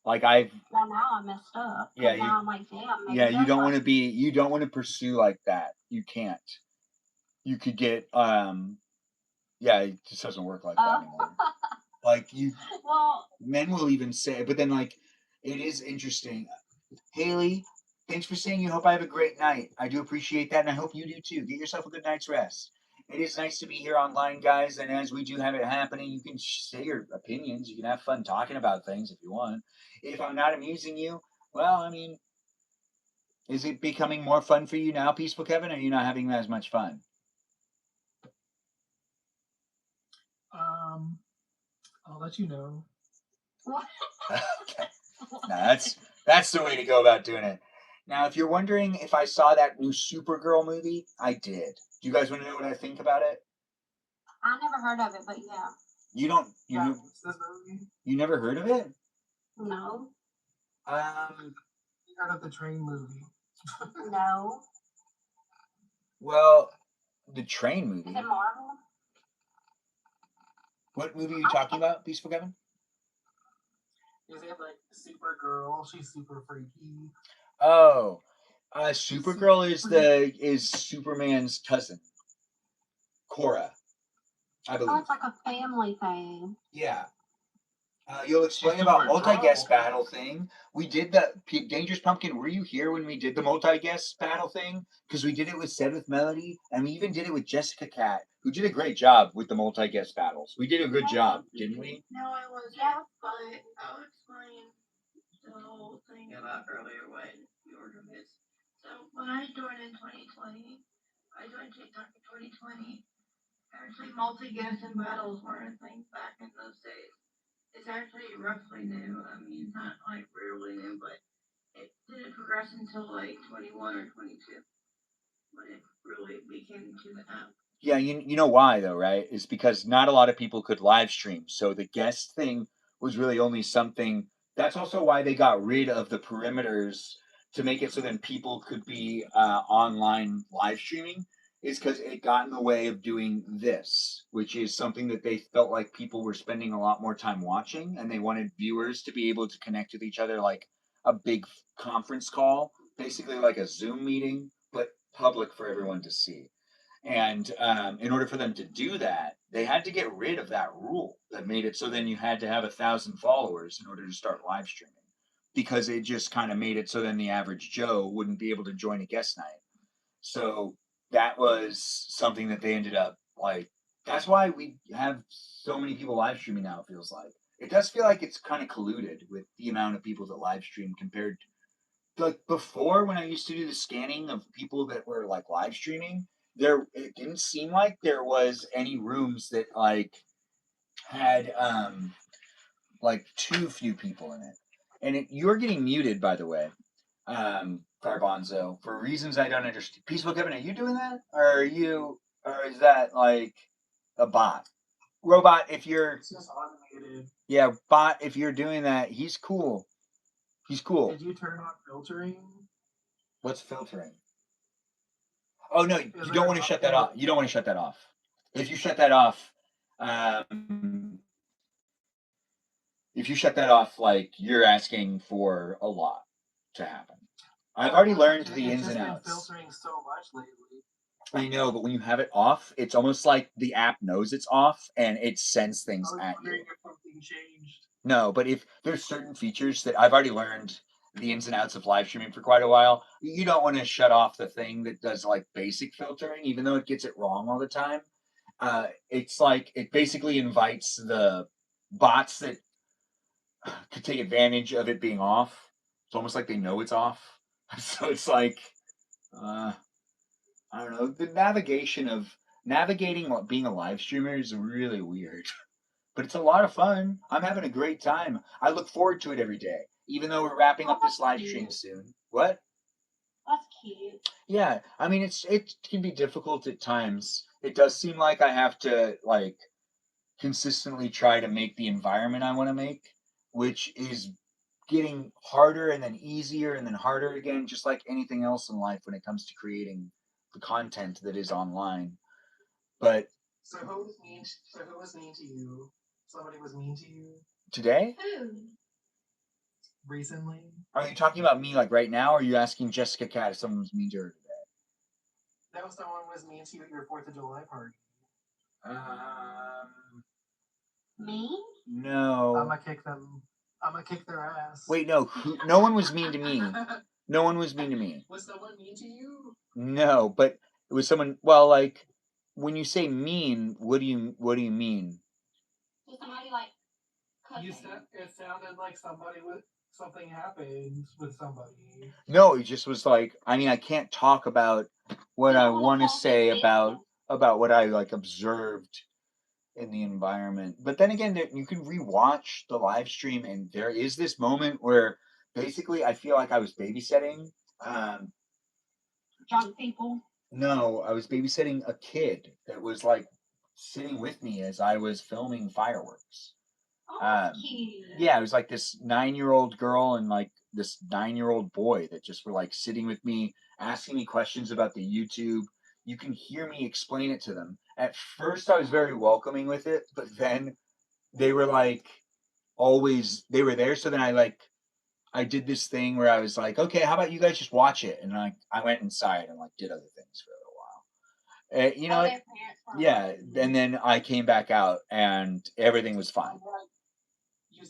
Like well, now I'm messed up. Yeah, Now I'm like, damn, maybe yeah, you that's don't why- want to be, you don't want to pursue like that. You can't. You could get, yeah, it just doesn't work like that anymore. Like Well, men will even say, but then like, it is interesting. Haley, thanks for saying you hope I have a great night. I do appreciate that, and I hope you do too. Get yourself a good night's rest. It is nice to be here online, guys, and as we do have it happening, you can say your opinions. You can have fun talking about things if you want. If I'm not amusing you, well, I mean, is it becoming more fun for you now, Peaceful Kevin, or are you not having as much fun? I'll let you know. Okay. Now that's the way to go about doing it. Now, if you're wondering if I saw that new Supergirl movie, I did. Do you guys want to know what I think about it? I never heard of it, but yeah. You don't. You Yeah, know, what's this movie? you never heard of it? No. You heard of the train movie? No. Well, the train movie. Is it Marvel? What movie are you talking about, Peaceful Kevin? Is it like Supergirl? She's super freaky. Oh, Supergirl is Superman's cousin, Cora, I Oh, believe. it's like a family thing. Yeah. You'll explain She's about Supergirl. multi-guest battle thing. We did the Dangerous Pumpkin. Were you here when we did the multi-guest battle thing? Because we did it with Said with Melody, and we even did it with Jessica Cat, who did a great job with the multi-guest battles. We did a good job, didn't we? No, I wasn't. Yeah. But I'll explain the whole thing about earlier when you were doing this. So when I joined in 2020, I joined TikTok in 2020. Actually, multi-guest and battles weren't a thing back in those days. It's actually roughly new. I mean, not like really new, but it didn't progress until like 21 or 22 when it really became to the app. Yeah, you know why though, right? It's because not a lot of people could live stream, so the guest thing was really only something. That's also why they got rid of the perimeters to make it so then people could be online live streaming. Is because it got in the way of doing this, which is something that they felt like people were spending a lot more time watching, and they wanted viewers to be able to connect with each other like a big conference call, basically like a Zoom meeting, but public for everyone to see. And in order for them to do that, they had to get rid of that rule that made it so then you had to have 1,000 followers in order to start live streaming, because it just kind of made it so then the average Joe wouldn't be able to join a guest night. So that was something that they ended up like. That's why we have so many people live streaming now. It feels like it does feel like it's kind of colluded with the amount of people that live stream compared to like before when I used to do the scanning of people that were like live streaming. It didn't seem like there was any rooms that like had like too few people in it. And you're getting muted, by the way. Garbanzo, for reasons I don't understand. Peaceful Kevin, are you doing that? Or is that like a bot? Robot, if you're, It's just automated. yeah, bot, if you're doing that, he's cool. He's cool. Did you turn on filtering? What's filtering? Oh no, you don't want to shut that off. You don't want to shut that off. If you shut that off, like you're asking for a lot to happen. I've already learned the ins and outs. Filtering so much lately. I know, but when you have it off, it's almost like the app knows it's off and it sends things I was at you. wondering if something changed. No, but if there's certain features that I've already learned the ins and outs of live streaming for quite a while, you don't want to shut off the thing that does like basic filtering, even though it gets it wrong all the time. It's like it basically invites the bots that could take advantage of it being off. It's almost like they know it's off. So it's like, I don't know. The navigation of navigating what being a live streamer is really weird, but it's a lot of fun. I'm having a great time. I look forward to it every day, even though we're wrapping up this live stream soon. What? That's cute. Yeah, I mean it can be difficult at times. It does seem like I have to like consistently try to make the environment I want to make, which is getting harder and then easier and then harder again, just like anything else in life when it comes to creating the content that is online. But So who was mean? So who was mean to you? Somebody was mean to you today, Who? recently. are you talking about me like right now, or are you asking Jessica Cat if someone was mean to her today? No, someone was mean to you at your 4th of July party. Me? No. I'm gonna kick their ass. Wait, no. No one was mean to me. No one was mean to me. Was someone mean to you? No, but it was someone. Well, like when you say mean, what do you mean? Did somebody like You said it sounded like something happened with somebody. No, it just was like, I mean, I can't talk about what I want to say about what I like observed in the environment. But then again, you can rewatch the live stream, and there is this moment where basically I feel like I was babysitting. drunk people? No, I was babysitting a kid that was like sitting with me as I was filming fireworks. Oh, that's cute. Yeah, it was like this 9-year-old girl and like this 9-year-old boy that just were like sitting with me, asking me questions about the YouTube. You can hear me explain it to them. At first, I was very welcoming with it, but then they were like they were there. So then I did this thing where I was like, okay, how about you guys just watch it? And I went inside and like did other things for a little while. You know, Oh, their parents were yeah. watching. And then I came back out and everything was fine. You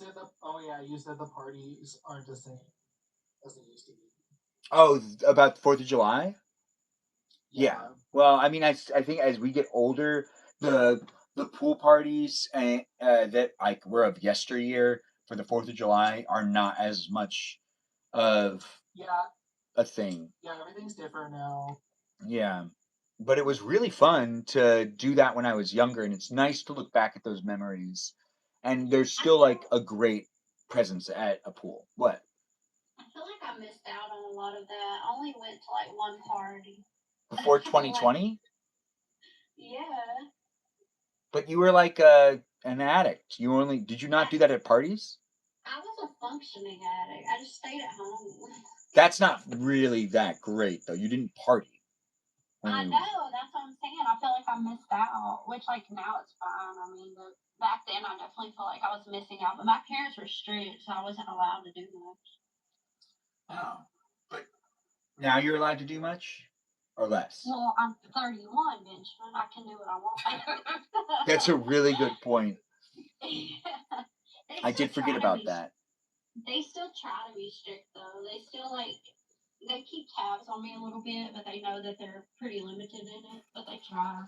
said the parties aren't the same as they used to be. Oh, about the 4th of July? Yeah. Well, I mean, I think as we get older, the pool parties that like were of yesteryear for the 4th of July are not as much of a thing. Yeah, everything's different now. Yeah. But it was really fun to do that when I was younger, and it's nice to look back at those memories. And there's still like a great presence at a pool. What? I feel like I missed out on a lot of that. I only went to like one party. Before 2020? Yeah. But you were like an addict. Did you not do that at parties? I was a functioning addict. I just stayed at home. That's not really that great though. You didn't party. I know, that's what I'm saying. I feel like I missed out, which like now it's fine. I mean, but back then I definitely felt like I was missing out. But my parents were strict, so I wasn't allowed to do much. Oh, but now you're allowed to do much or less? Well, I'm 31, Benjamin. I can do what I want. That's a really good point. I did still forget try to about be- that. They still try to be strict though. They still they keep tabs on me a little bit, but they know that they're pretty limited in it. But they try.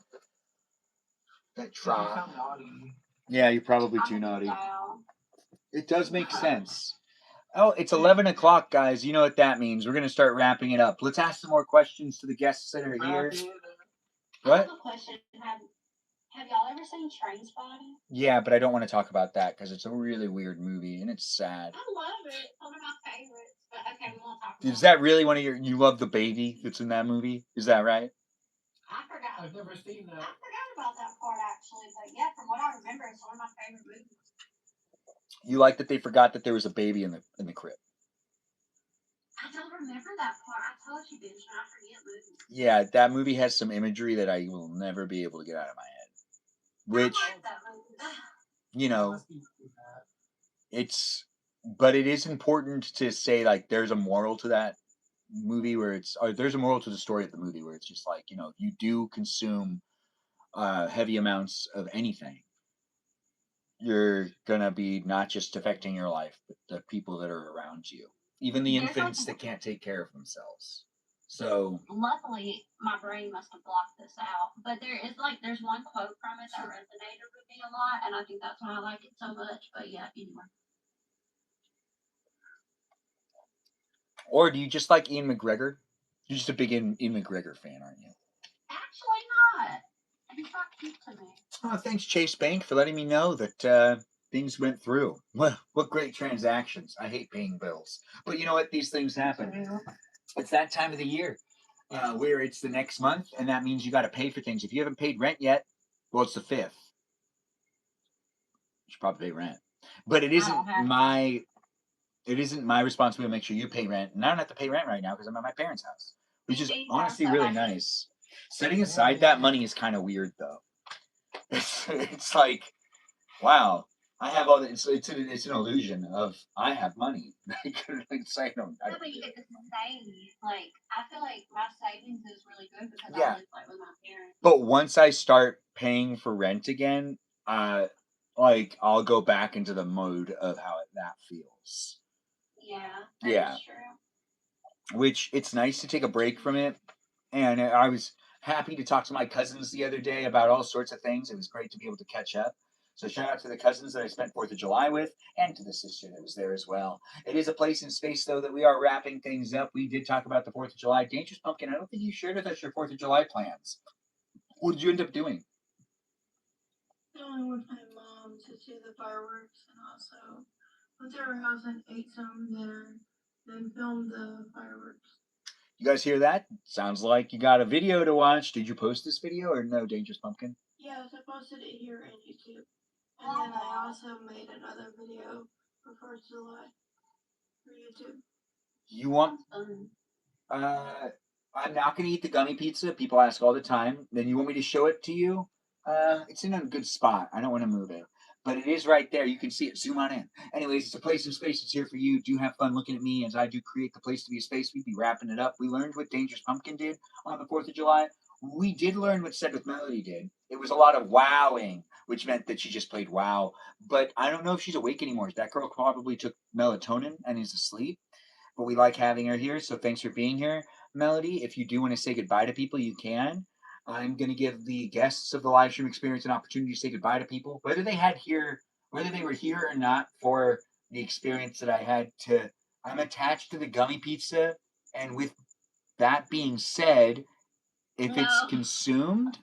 You sound naughty. Yeah, you're probably I'm too a naughty. style. It does make sense. Oh, it's 11 o'clock, guys. You know what that means. We're going to start wrapping it up. Let's ask some more questions to the guests that are here. I What? have a question. Have y'all ever seen Trainspotting? Yeah, but I don't want to talk about that because it's a really weird movie and it's sad. I love it. It's one of my favorites. But okay, we won't talk about Is that really one of your? You love the baby that's in that movie? Is that right? I forgot. I've never seen I that. forgot about that part actually, but yeah, from what I remember, it's one of my favorite movies. You like that they forgot that there was a baby in the crib? I don't remember that part. I told you, bitch, and I forget movies. Yeah, that movie has some imagery that I will never be able to get out of my head. Which, I like that movie. you know, but it is important to say like there's a moral to that movie where there's a moral to the story of the movie where it's just like, you know, you do consume heavy amounts of anything, you're gonna be not just affecting your life, but the people that are around you, even the There's infants like- that can't take care of themselves. So Luckily, my brain must have blocked this out. But there's one quote from it that resonated with me a lot, and I think that's why I like it so much. But yeah, anyway. or do you just like Ian McGregor? You're just a big Ian McGregor fan, aren't you? Actually, not. He's not cute to me. Oh, thanks, Chase Bank, for letting me know that things went through. What great transactions. I hate paying bills. But you know what? These things happen. It's that time of the year where it's the next month, and that means you got to pay for things. If you haven't paid rent yet, well, it's the 5th. You should probably pay rent. But it isn't my responsibility to make sure you pay rent. And I don't have to pay rent right now because I'm at my parents' house, which is honestly really nice. Setting aside that money is kind of weird, though. It's like, wow, I have all the. It's an illusion of I have money. It's like, No, but you get to save. Like, I feel like my savings is really good because Yeah. I live like with my parents. But once I start paying for rent again, like I'll go back into the mode of how that feels. Yeah. Yeah. That's true. Which it's nice to take a break from it. And I was happy to talk to my cousins the other day about all sorts of things. It was great to be able to catch up. So shout out to the cousins that I spent 4th of July with and to the sister that was there as well. It is a place in space, though, that we are wrapping things up. We did talk about the 4th of July. Dangerous Pumpkin, I don't think you shared with us your 4th of July plans. What did you end up doing? Going with my mom to see the fireworks and also went to her house and ate some dinner, then filmed the fireworks. You guys hear that? Sounds like you got a video to watch. Did you post this video or no, Dangerous Pumpkin? Yes, I posted it here on YouTube. And then I also made another video for 4th of July for YouTube. You want... I'm not going to eat the gummy pizza. People ask all the time. Then you want me to show it to you? It's in a good spot. I don't want to move it. But it is right there. You can see it. Zoom on in. Anyways, it's a place in space. It's here for you. Do have fun looking at me as I do create the place to be a space. We'd be wrapping it up. We learned what Dangerous Pumpkin did on the 4th of July. We did learn what Said with Melody did. It was a lot of wowing, which meant that she just played wow. But I don't know if she's awake anymore. That girl probably took melatonin and is asleep. But we like having her here, so thanks for being here, Melody. If you do want to say goodbye to people, you can. I'm going to give the guests of the live stream experience an opportunity to say goodbye to people, whether they were here or not for the experience that I had to. I'm attached to the gummy pizza, and with that being said, if it's consumed,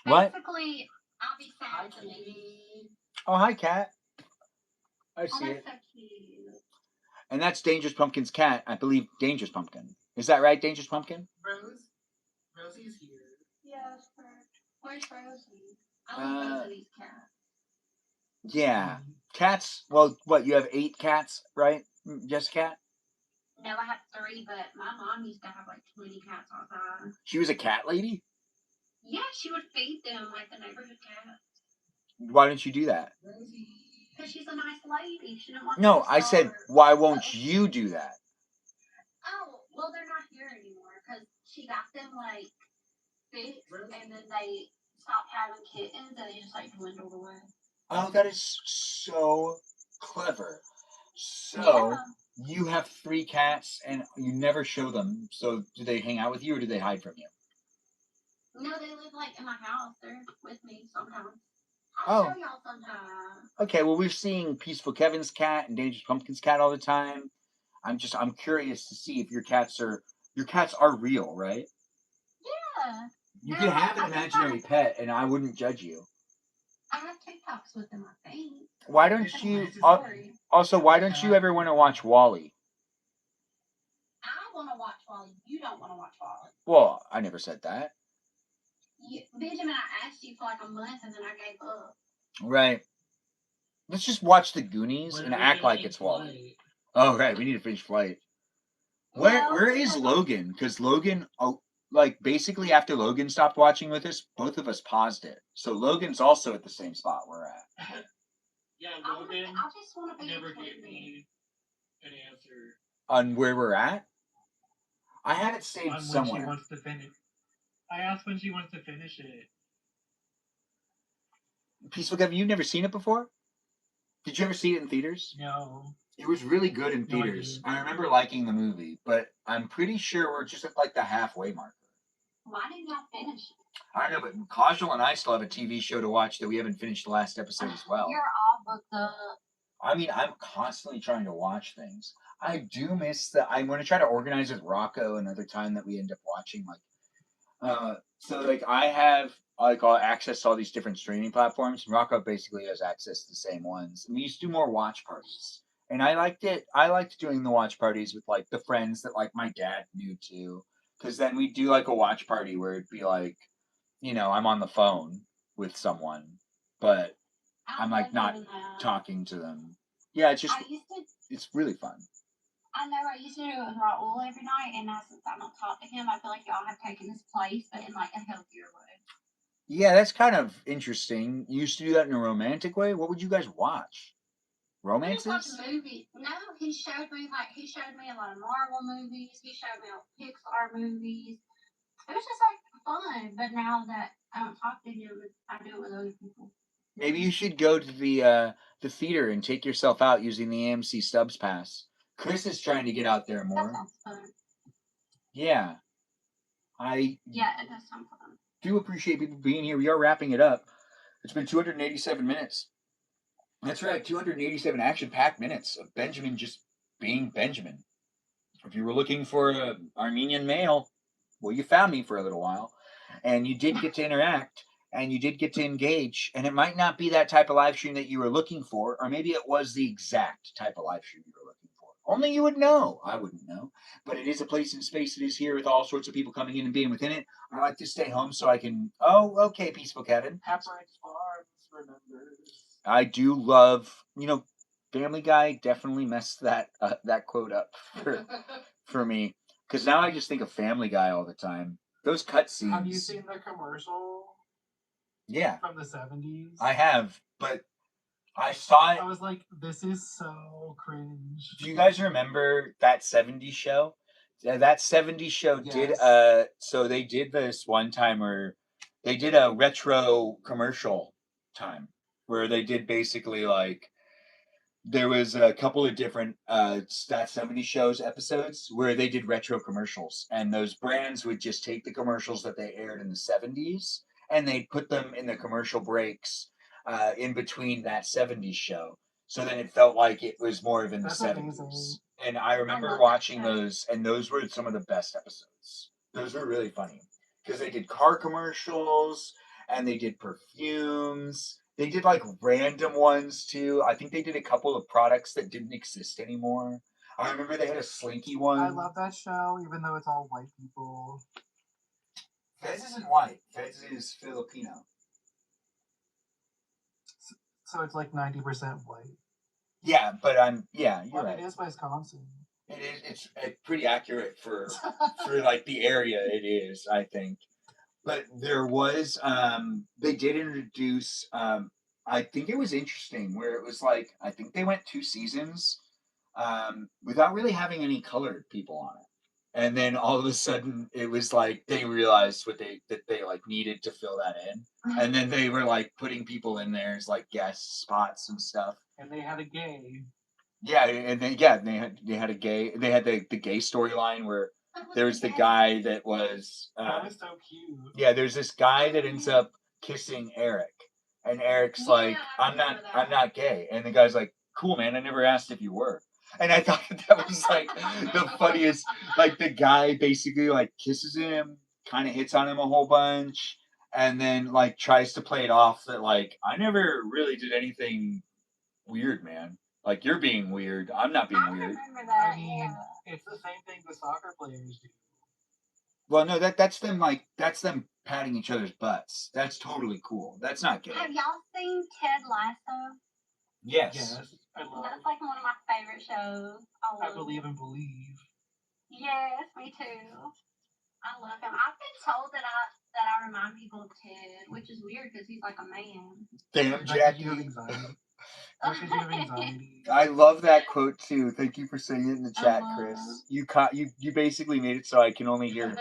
what? Basically, I'll be sad to me. Oh, hi, cat. I see that's it. so cute. And that's Dangerous Pumpkin's cat. I believe Dangerous Pumpkin. Is that right, Dangerous Pumpkin? Rosie's here. Yes, where's Rosie? I love Rosie's cat. Yeah. Cats, well, what, you have 8 cats, right? Just cat? No, I have 3, but my mom used to have like 20 cats all the time. She was a cat lady? Yeah, she would feed them like the neighborhood cat. Why didn't you do that? Because she's a nice lady. She didn't want No, them to I said, starve. why won't you do that? Oh, well, they're not here anymore because she got them like fixed and then they stopped having kittens and they just like dwindled away. Oh, that is so clever. So, you have 3 cats and you never show them. So, do they hang out with you or do they hide from you? No, they live like in my house. They're with me sometimes. Oh. I'll show y'all sometime. Okay, well, we're seeing Peaceful Kevin's cat and Dangerous Pumpkin's cat all the time. I'm curious to see if your cats are real, right? Yeah. You can have an imaginary pet, and I wouldn't judge you. I have TikToks with them, I think. Why don't you? Also, why don't you ever want to watch Wall-E? I want to watch Wall-E. You don't want to watch Wall-E. Well, I never said that. Benjamin, I asked you for like a month, and then I gave up. Right. Let's just watch the Goonies and act like it's Wall-E. Oh, right. We need to finish Flight. Where is Logan? Because Logan, like basically after Logan stopped watching with us, both of us paused it. So Logan's also at the same spot we're at. Yeah, Logan I just want to be never gave me an answer On where we're at? I had it saved on when somewhere. she wants to finish. I asked when she wants to finish it. Peaceful Kevin, you've never seen it before? Did you ever see it in theaters? No. It was really good in No, I theaters. didn't. I remember liking the movie, but I'm pretty sure we're just at like the halfway marker. Why didn't y'all finish it? I don't know, but Kajal and I still have a TV show to watch that we haven't finished the last episode as well. You're all booked up. I mean, I'm constantly trying to watch things. I do miss the. I'm going to try to organize with Rocco another time that we end up watching. So I have all access to all these different streaming platforms. And Rocco basically has access to the same ones. And we used to do more watch parties, and I liked it. I liked doing the watch parties with like the friends that like my dad knew too, because then we'd do like a watch party where it'd be like, I'm on the phone with someone, but I'm like not talking to them. Yeah, it's really fun. I know I used to do it with Raul every night, and now since I don't talk to him, I feel like y'all have taken his place, but in like a healthier way. Yeah, that's kind of interesting. You used to do that in a romantic way? What would you guys watch? Romances? We watched movies. No, he showed me a lot of Marvel movies. He showed me all Pixar movies. It was just like fun. But now that I don't talk to him, I do it with other people. Maybe you should go to the theater and take yourself out using the AMC Stubs Pass. Chris is trying to get out there more. That sounds fun. Yeah. Yeah, it does sound fun. Do appreciate people being here. We are wrapping it up. It's been 287 minutes. That's right, 287 action-packed minutes of Benjamin just being Benjamin. If you were looking for an Armenian male, well, you found me for a little while. And you did get to interact, and you did get to engage. And it might not be that type of live stream that you were looking for, or maybe it was the exact type of live stream you were looking for. Only you would know. I wouldn't know. But it is a place and space that is here with all sorts of people coming in and being within it. I like to stay home so I can... Oh, okay, Peaceful Kevin. Pepperidge Farms remembers. I do love, Family Guy definitely messed that quote up for me. Because now I just think of Family Guy all the time. Those cutscenes. Have you seen the commercial? Yeah. From the 70s? I have, but I saw it. I was like, this is so cringe. Do you guys remember that 70s show? That 70s show did, so they did this one time where they did a retro commercial time. Where they did basically there was a couple of different that 70s shows episodes where they did retro commercials, and those brands would just take the commercials that they aired in the 70s and they'd put them in the commercial breaks in between that 70s show. So then it felt like it was more of in the 70s. Amazing. And I remember watching those, and those were some of the best episodes. Those were really funny because they did car commercials and they did perfumes. They did random ones too. I think they did a couple of products that didn't exist anymore. I remember they had a Slinky one. I love that show, even though it's all white people. Fez isn't white. Fez is Filipino. So it's 90% white. Yeah, but you're right. It is Wisconsin. It is. It's pretty accurate for the area it is, I think. But there was, they did introduce, I think it was interesting where it was I think they went 2 seasons without really having any colored people on it. And then all of a sudden it was they realized that they needed to fill that in. And then they were putting people in there as guest spots and stuff. And they had a gay. Yeah, and they had a gay, they had the gay storyline where there was the guy that was... that was so cute. Yeah, there's this guy that ends up kissing Eric. And Eric's I'm not gay. And the guy's like, cool, man, I never asked if you were. And I thought that was the funniest. The guy basically kisses him. kind of hits on him a whole bunch, and then like tries to play it off that like I never really did anything weird, man. Like you're being weird. I'm not being weird. Remember that? I mean, Yeah. it's the same thing the soccer players do. Well, no, that's them patting each other's butts. That's totally cool. That's not gay. Have y'all seen Ted Lasso? Yes. Yes, I love. That's like one of my favorite shows. I believe and believe. Yes, me too. I love him. I've been told that I remind people of Ted, which is weird because he's like a man. Damn, That gives you Jackie. anxiety. That gives you anxiety. I love that quote too. Thank you for saying it in the chat, Uh-huh. Chris. You basically made it so I can only hear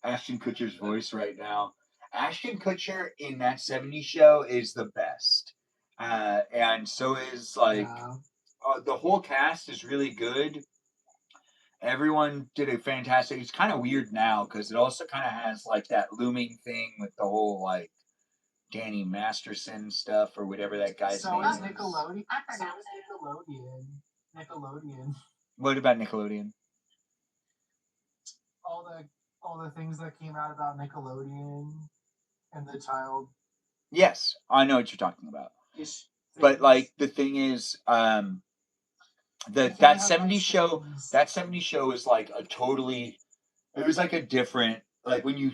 Ashton Kutcher's voice right now. Ashton Kutcher in that 70s show is the best. And so is like Yeah. the whole cast is really good. Everyone did a fantastic. It's kind of weird now because it also kind of has like that looming thing with the whole like Danny Masterson stuff or whatever that guy's So name is is. Nickelodeon. I So forgot is Nickelodeon. What about Nickelodeon? All the things that came out about Nickelodeon and the child. Yes, I know what you're talking about. Ish But things. like the thing is, that 70s show, that 70s show is like a totally, it was like a different, like when you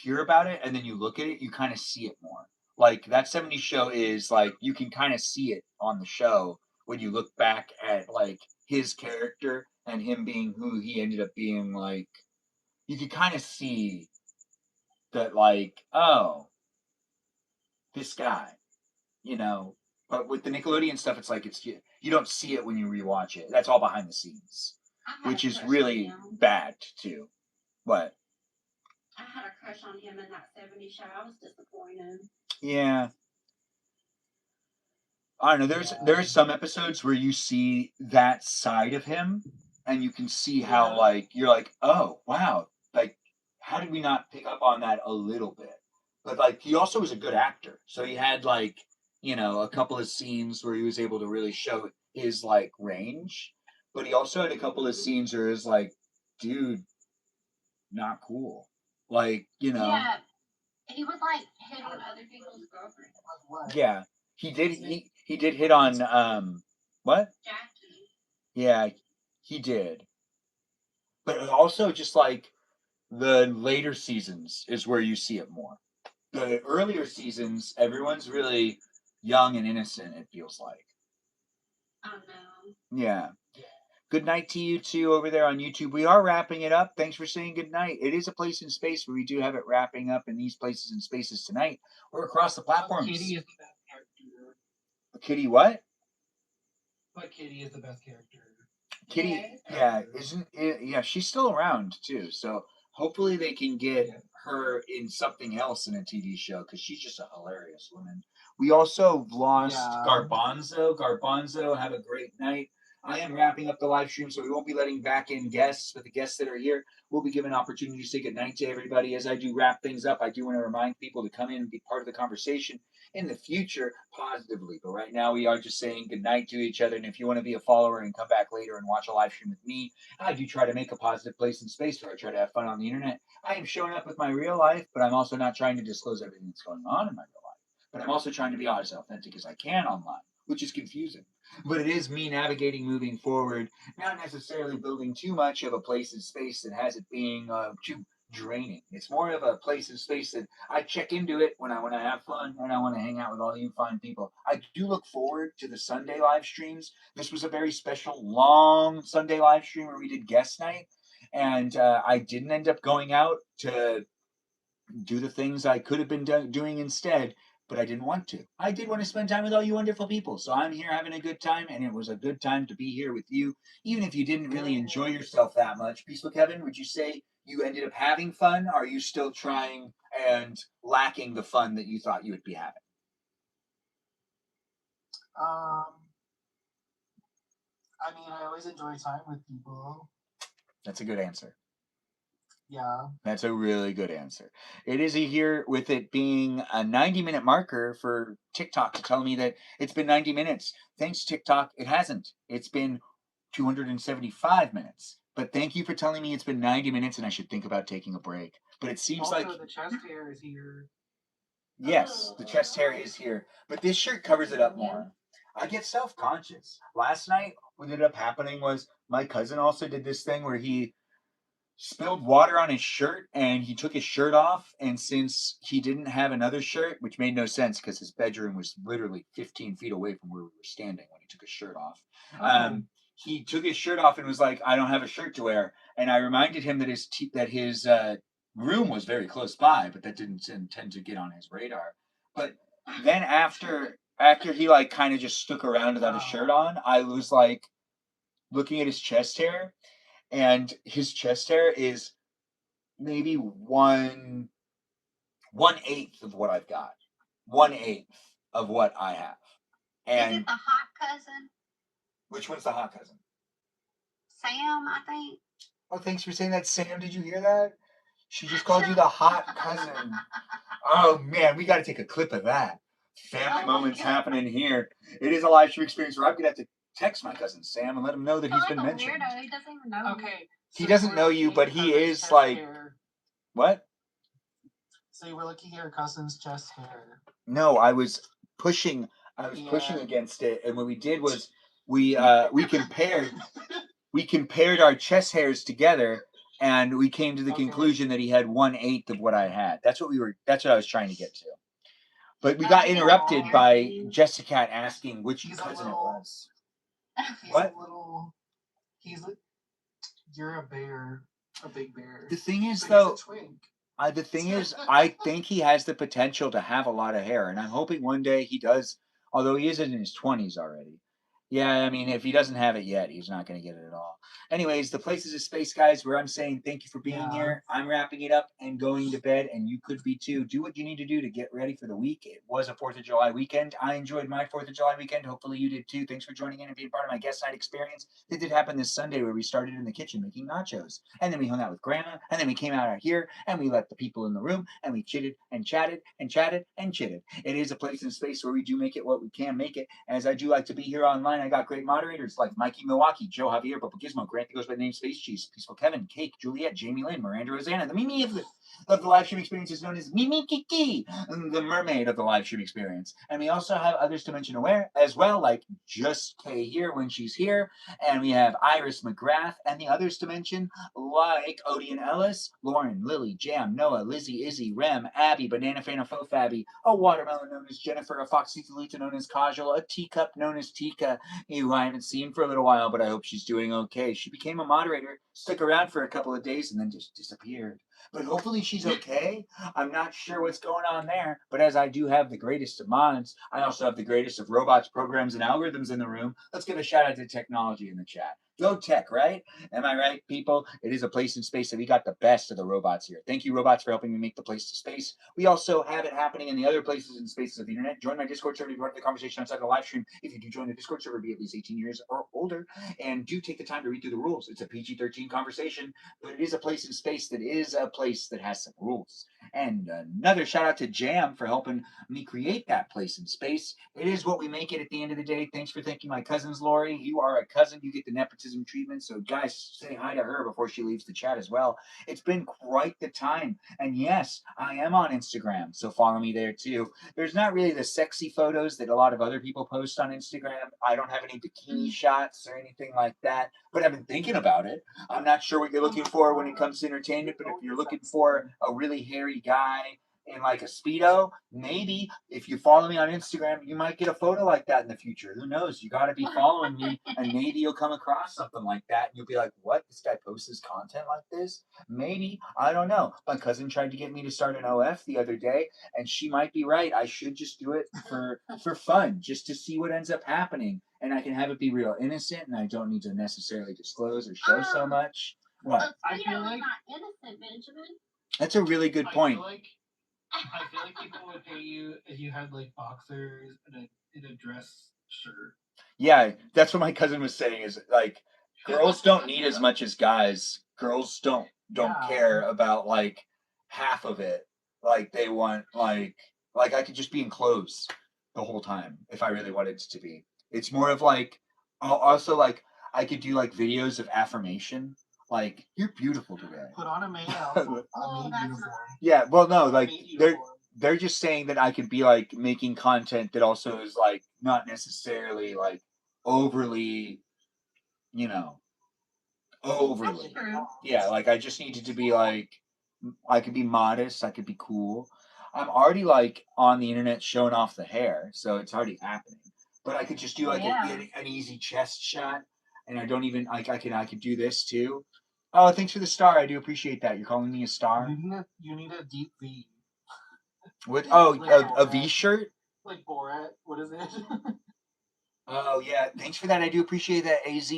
hear about it and then you look at it, you kind of see it more. Like that 70s show is like you can kind of see it on the show when you look back at like his character and him being who he ended up being. Like you can kind of see that, like, oh, this guy, you know. But with the Nickelodeon stuff, it's like you don't see it when you rewatch it. That's all behind the scenes, I had which a is crush on really him. bad too. What? I had a crush on him in that 70s show. I was disappointed. Yeah. I don't know. There's some episodes where you see that side of him, and you can see how Yeah. like you're like, oh wow, like how did we not pick up on that a little bit? But like he also was a good actor, so he had like a couple of scenes where he was able to really show his like range, but he also had a couple of scenes where it's like, dude, not cool. Like Yeah. He would like hit on other people's girlfriends. Like what? yeah, he did he did hit on what? Jackie. Yeah, he did. But also just like the later seasons is where you see it more. The earlier seasons, everyone's really young and innocent, it feels like. I know. Yeah. Good night to you two over there on YouTube. We are wrapping it up. Thanks for saying good night. It is a place in space where we do have it wrapping up in these places and spaces tonight. We're across the platforms. Kitty is the best character. Kitty what? But Kitty is the best character. Kitty, yeah, isn't it, yeah, she's still around too. So hopefully they can get her in something else in a TV show because she's just a hilarious woman. We also lost Yeah. Garbanzo. Garbanzo, have a great night. I am wrapping up the live stream, so we won't be letting back in guests, but the guests that are here will be given opportunity to say good night to everybody. As I do wrap things up, I do want to remind people to come in and be part of the conversation in the future positively. But right now we are just saying good night to each other. And if you want to be a follower and come back later and watch a live stream with me, I do try to make a positive place in space where I try to have fun on the internet. I am showing up with my real life, but I'm also not trying to disclose everything that's going on in my real life. But I'm also trying to be as authentic as I can online, which is confusing. But it is me navigating moving forward, not necessarily building too much of a place in space that has it being too draining. It's more of a place in space that I check into it when I want to have fun and I want to hang out with all you fine people. I do look forward to the Sunday live streams. This was a very special, long Sunday live stream where we did guest night. And I didn't end up going out to do the things I could have been doing instead, but I didn't want to. I did want to spend time with all you wonderful people. So I'm here having a good time, and it was a good time to be here with you, even if you didn't really enjoy yourself that much. Peaceful Kevin, would you say you ended up having fun? Or are you still trying and lacking the fun that you thought you would be having? I mean, I always enjoy time with people. That's a good answer. Yeah. That's a really good answer. It is here with it being a 90-minute marker for TikTok to tell me that it's been 90 minutes. Thanks, TikTok. It hasn't. It's been 275 minutes. But thank you for telling me it's been 90 minutes and I should think about taking a break. But it seems Also, like the chest hair is here. yes, the chest hair is here, but this shirt covers it up more. I get self-conscious. Last night, what ended up happening was my cousin also did this thing where he spilled water on his shirt and he took his shirt off. And since he didn't have another shirt, which made no sense because his bedroom was literally 15 feet away from where we were standing when he took his shirt off, he took his shirt off and was like, "I don't have a shirt to wear." And I reminded him that his room was very close by, but that didn't intend to get on his radar. But then after he like kind of just stuck around without a shirt on, I was like looking at his chest hair, and his chest hair is maybe one eighth of what I've got. 1/8 of what I have. Is And it the hot cousin? which one's the hot cousin? Sam, I think. Oh, thanks for saying that, Sam. Did you hear that? She just called you the hot cousin. Oh man, we got to take a clip of that. Family moments happening here. It is a live stream experience where I'm gonna have to text my cousin Sam and let him know that he's Like been a mentioned. weirdo. He doesn't even know me. Okay. He doesn't know you, but he is like what? So you were looking at your cousin's chest hair. No, I was pushing against it, and what we did was we compared our chest hairs together, and we came to the conclusion that he had 1/8 of what I had. That's what I was trying to get to. But we got interrupted by Jessica asking which cousin it was. What? You're a bear, a big bear. The thing is, But though, he's a twink. I think he has the potential to have a lot of hair, and I'm hoping one day he does. Although he is in his 20s already. Yeah, I mean, if he doesn't have it yet, he's not going to get it at all. Anyways, the place is a space, guys, where I'm saying thank you for being here. I'm wrapping it up and going to bed, and you could be too. Do what you need to do to get ready for the week. It was a 4th of July weekend. I enjoyed my 4th of July weekend. Hopefully you did too. Thanks for joining in and being part of my guest night experience. It did happen this Sunday where we started in the kitchen making nachos, and then we hung out with Grandma, and then we came out here, and we let the people in the room, and we chitted and chatted and chatted and chitted. It is a place and space where we do make it what we can make it. As I do like to be here online, I got great moderators like Mikey Milwaukee, Joe Javier, Bubba Gizmo, Grant that goes by the name Space Cheese, Peaceful Kevin, Cake, Juliet, Jamie Lynn, Miranda Rosanna, the Mimi of the live stream experience is known as Mimi Kiki, the mermaid of the live stream experience. And we also have others to mention as well, like Just Kay here when she's here, and we have Iris McGrath, and the others to mention like Odian Ellis, Lauren, Lily, Jam, Noah, Lizzie, Izzy, Rem, Abby, Banana Fan of Faux Fabby, a watermelon known as Jennifer, a Foxy Talita known as Kajal, a teacup known as Tika, who I haven't seen for a little while, but I hope she's doing okay. She became a moderator, stuck around for a couple of days, and then just disappeared. But hopefully she's okay. I'm not sure what's going on there, but as I do have the greatest of mods, I also have the greatest of robots, programs, and algorithms in the room. Let's give a shout out to technology in the chat. Go tech, right? Am I right, people? It is a place in space that we got the best of the robots here. Thank you, robots, for helping me make the place to space. We also have it happening in the other places and spaces of the internet. Join my Discord server to be part of the conversation outside the live stream. If you do join the Discord server, be at least 18 years or older, and do take the time to read through the rules. It's a PG-13 conversation, but it is a place in space that is a place that has some rules. And another shout out to Jam for helping me create that place in space. It is what we make it at the end of the day. Thanks for thanking my cousins, Lori. You are a cousin. You get the nepotism treatment. So, guys, say hi to her before she leaves the chat as well. It's been quite the time. And yes, I am on Instagram, so follow me there too. There's not really the sexy photos that a lot of other people post on Instagram. I don't have any bikini shots or anything like that, but I've been thinking about it. I'm not sure what you're looking for when it comes to entertainment, but if you're looking for a really hairy guy in like a Speedo, maybe if you follow me on Instagram, you might get a photo like that in the future. Who knows? You got to be following me, and maybe you'll come across something like that, and you'll be like, what? This guy posts his content like this? Maybe. I don't know. My cousin tried to get me to start an OF the other day, and she might be right. I should just do it for fun, just to see what ends up happening, and I can have it be real innocent, and I don't need to necessarily disclose or show so much. What? I feel like not innocent, Benjamin. That's a really good point. I feel like people would pay you if you had like boxers and a dress shirt. Yeah, that's what my cousin was saying. Is like, girls don't need as much as guys. Girls don't care about like half of it. Like they want like I could just be in clothes the whole time if I really wanted to be. It's more of like also like I could do like videos of affirmation Like, you're beautiful today. Put on a maid outfit, a Oh, maid that's uniform. Yeah, well, no, like Maid they're uniform. they're just saying that I could be like making content that also is like not necessarily like overly, you know, overly. That's true. Yeah, like I just needed to be like, I could be modest, I could be cool. I'm already like on the internet showing off the hair, so it's already happening. But I could just do like Yeah. an easy chest shot, and I don't even like I could do this too. Oh, thanks for the star. I do appreciate that. You're calling me a star. You need a deep V. What? Like Oh, a Borat. V shirt. Like Borat. What is it? Oh yeah, thanks for that. I do appreciate that, AZ.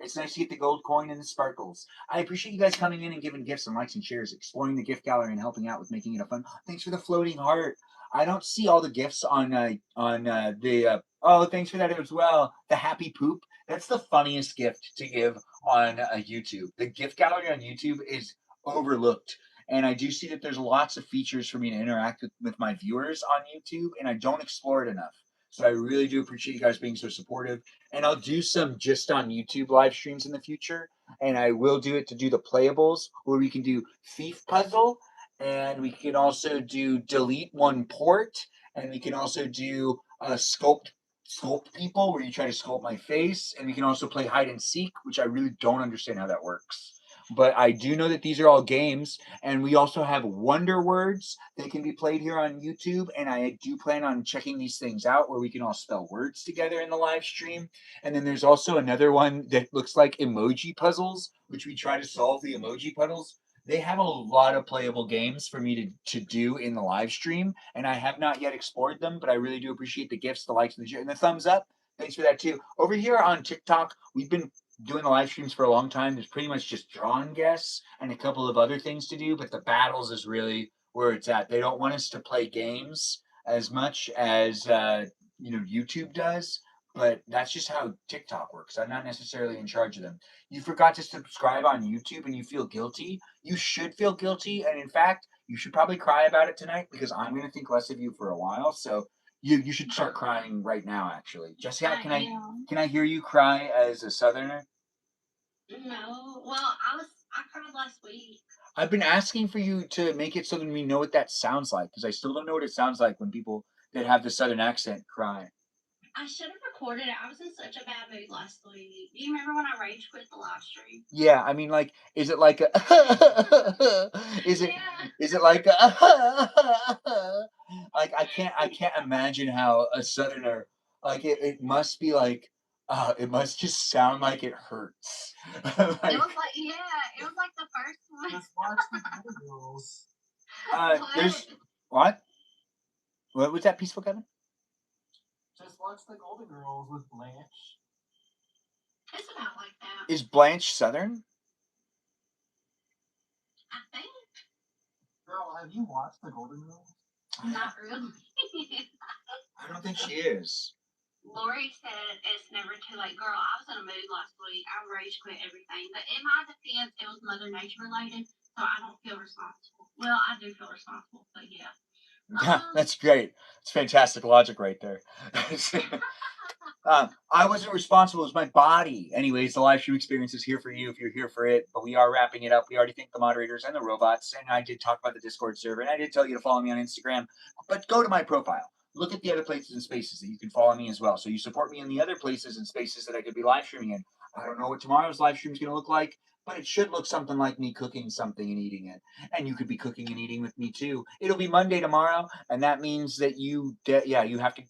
It's nice to get the gold coin and the sparkles. I appreciate you guys coming in and giving gifts and likes and shares, exploring the gift gallery and helping out with making it a fun. Thanks for the floating heart. I don't see all the gifts on the. Oh, thanks for that as well. The happy poop. That's the funniest gift to give on YouTube. The gift gallery on YouTube is overlooked. And I do see that there's lots of features for me to interact with my viewers on YouTube, and I don't explore it enough. So I really do appreciate you guys being so supportive. And I'll do some just on YouTube live streams in the future. And I will do it to do the playables where we can do thief puzzle. And we can also do delete one port. And we can also do sculpt people where you try to sculpt my face. And we can also play hide and seek, which I really don't understand how that works. But I do know that these are all games, and we also have wonder words that can be played here on YouTube. And I do plan on checking these things out where we can all spell words together in the live stream. And then there's also another one that looks like emoji puzzles, which we try to solve the emoji puzzles. They have a lot of playable games for me to do in the live stream, and I have not yet explored them, but I really do appreciate the gifts, the likes, and the thumbs up. Thanks for that too. Over here on TikTok, we've been doing the live streams for a long time. There's pretty much just drawing guests and a couple of other things to do, but the battles is really where it's at. They don't want us to play games as much as YouTube does, but that's just how TikTok works. I'm not necessarily in charge of them. You forgot to subscribe on YouTube and you feel guilty. You should feel guilty, and in fact, you should probably cry about it tonight because I'm going to think less of you for a while. So you should start crying right now. Actually, Jessica, can I hear you cry as a Southerner? No. Well, I cried last week. I've been asking for you to make it so that we know what that sounds like because I still don't know what it sounds like when people that have the Southern accent cry. I should have recorded it. I was in such a bad mood last week. Do you remember when I rage quit the live stream? Yeah, I mean, like, is it like a? Is it? Yeah. Is it like a? Like I can't imagine how a Southerner like it must be like. It must just sound like it hurts. It was like, yeah, it was like the first one. Just watch the Golden Girls. There's what? What was that, Peaceful Kevin? Just watch the Golden Girls with Blanche. It's about like that. Is Blanche Southern? I think. Girl, have you watched the Golden Girls? Not really. I don't think she is. Lori said it's never too late. Girl, I was in a mood last week. I rage quit everything. But in my defense, it was Mother Nature related, so I don't feel responsible. Well, I do feel responsible, but yeah. That's great. It's fantastic logic right there. I wasn't responsible. It was my body. Anyways, the live stream experience is here for you if you're here for it. But we are wrapping it up. We already thanked the moderators and the robots. And I did talk about the Discord server. And I did tell you to follow me on Instagram. But go to my profile. Look at the other places and spaces that you can follow me as well. So you support me in the other places and spaces that I could be live streaming in. I don't know what tomorrow's live stream is going to look like, but it should look something like me cooking something and eating it. And you could be cooking and eating with me too. It'll be Monday tomorrow, and that means that you have to.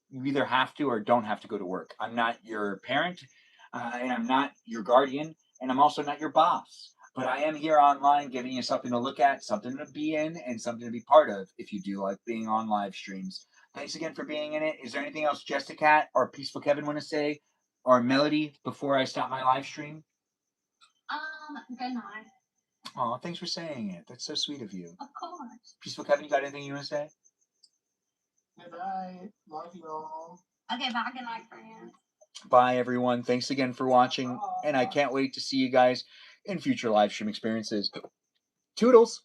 You either have to or don't have to go to work. I'm not your parent, and I'm not your guardian, and I'm also not your boss. But I am here online giving you something to look at, something to be in, and something to be part of if you do like being on live streams. Thanks again for being in it. Is there anything else Jessica or Peaceful Kevin want to say? Or Melody before I stop my live stream? Good night. Oh, thanks for saying it. That's so sweet of you. Of course. Peaceful Kevin, you got anything you want to say? Good night. Love y'all. Okay, bye. Good night, friends. Bye, everyone. Thanks again for watching. And I can't wait to see you guys in future live stream experiences. Toodles.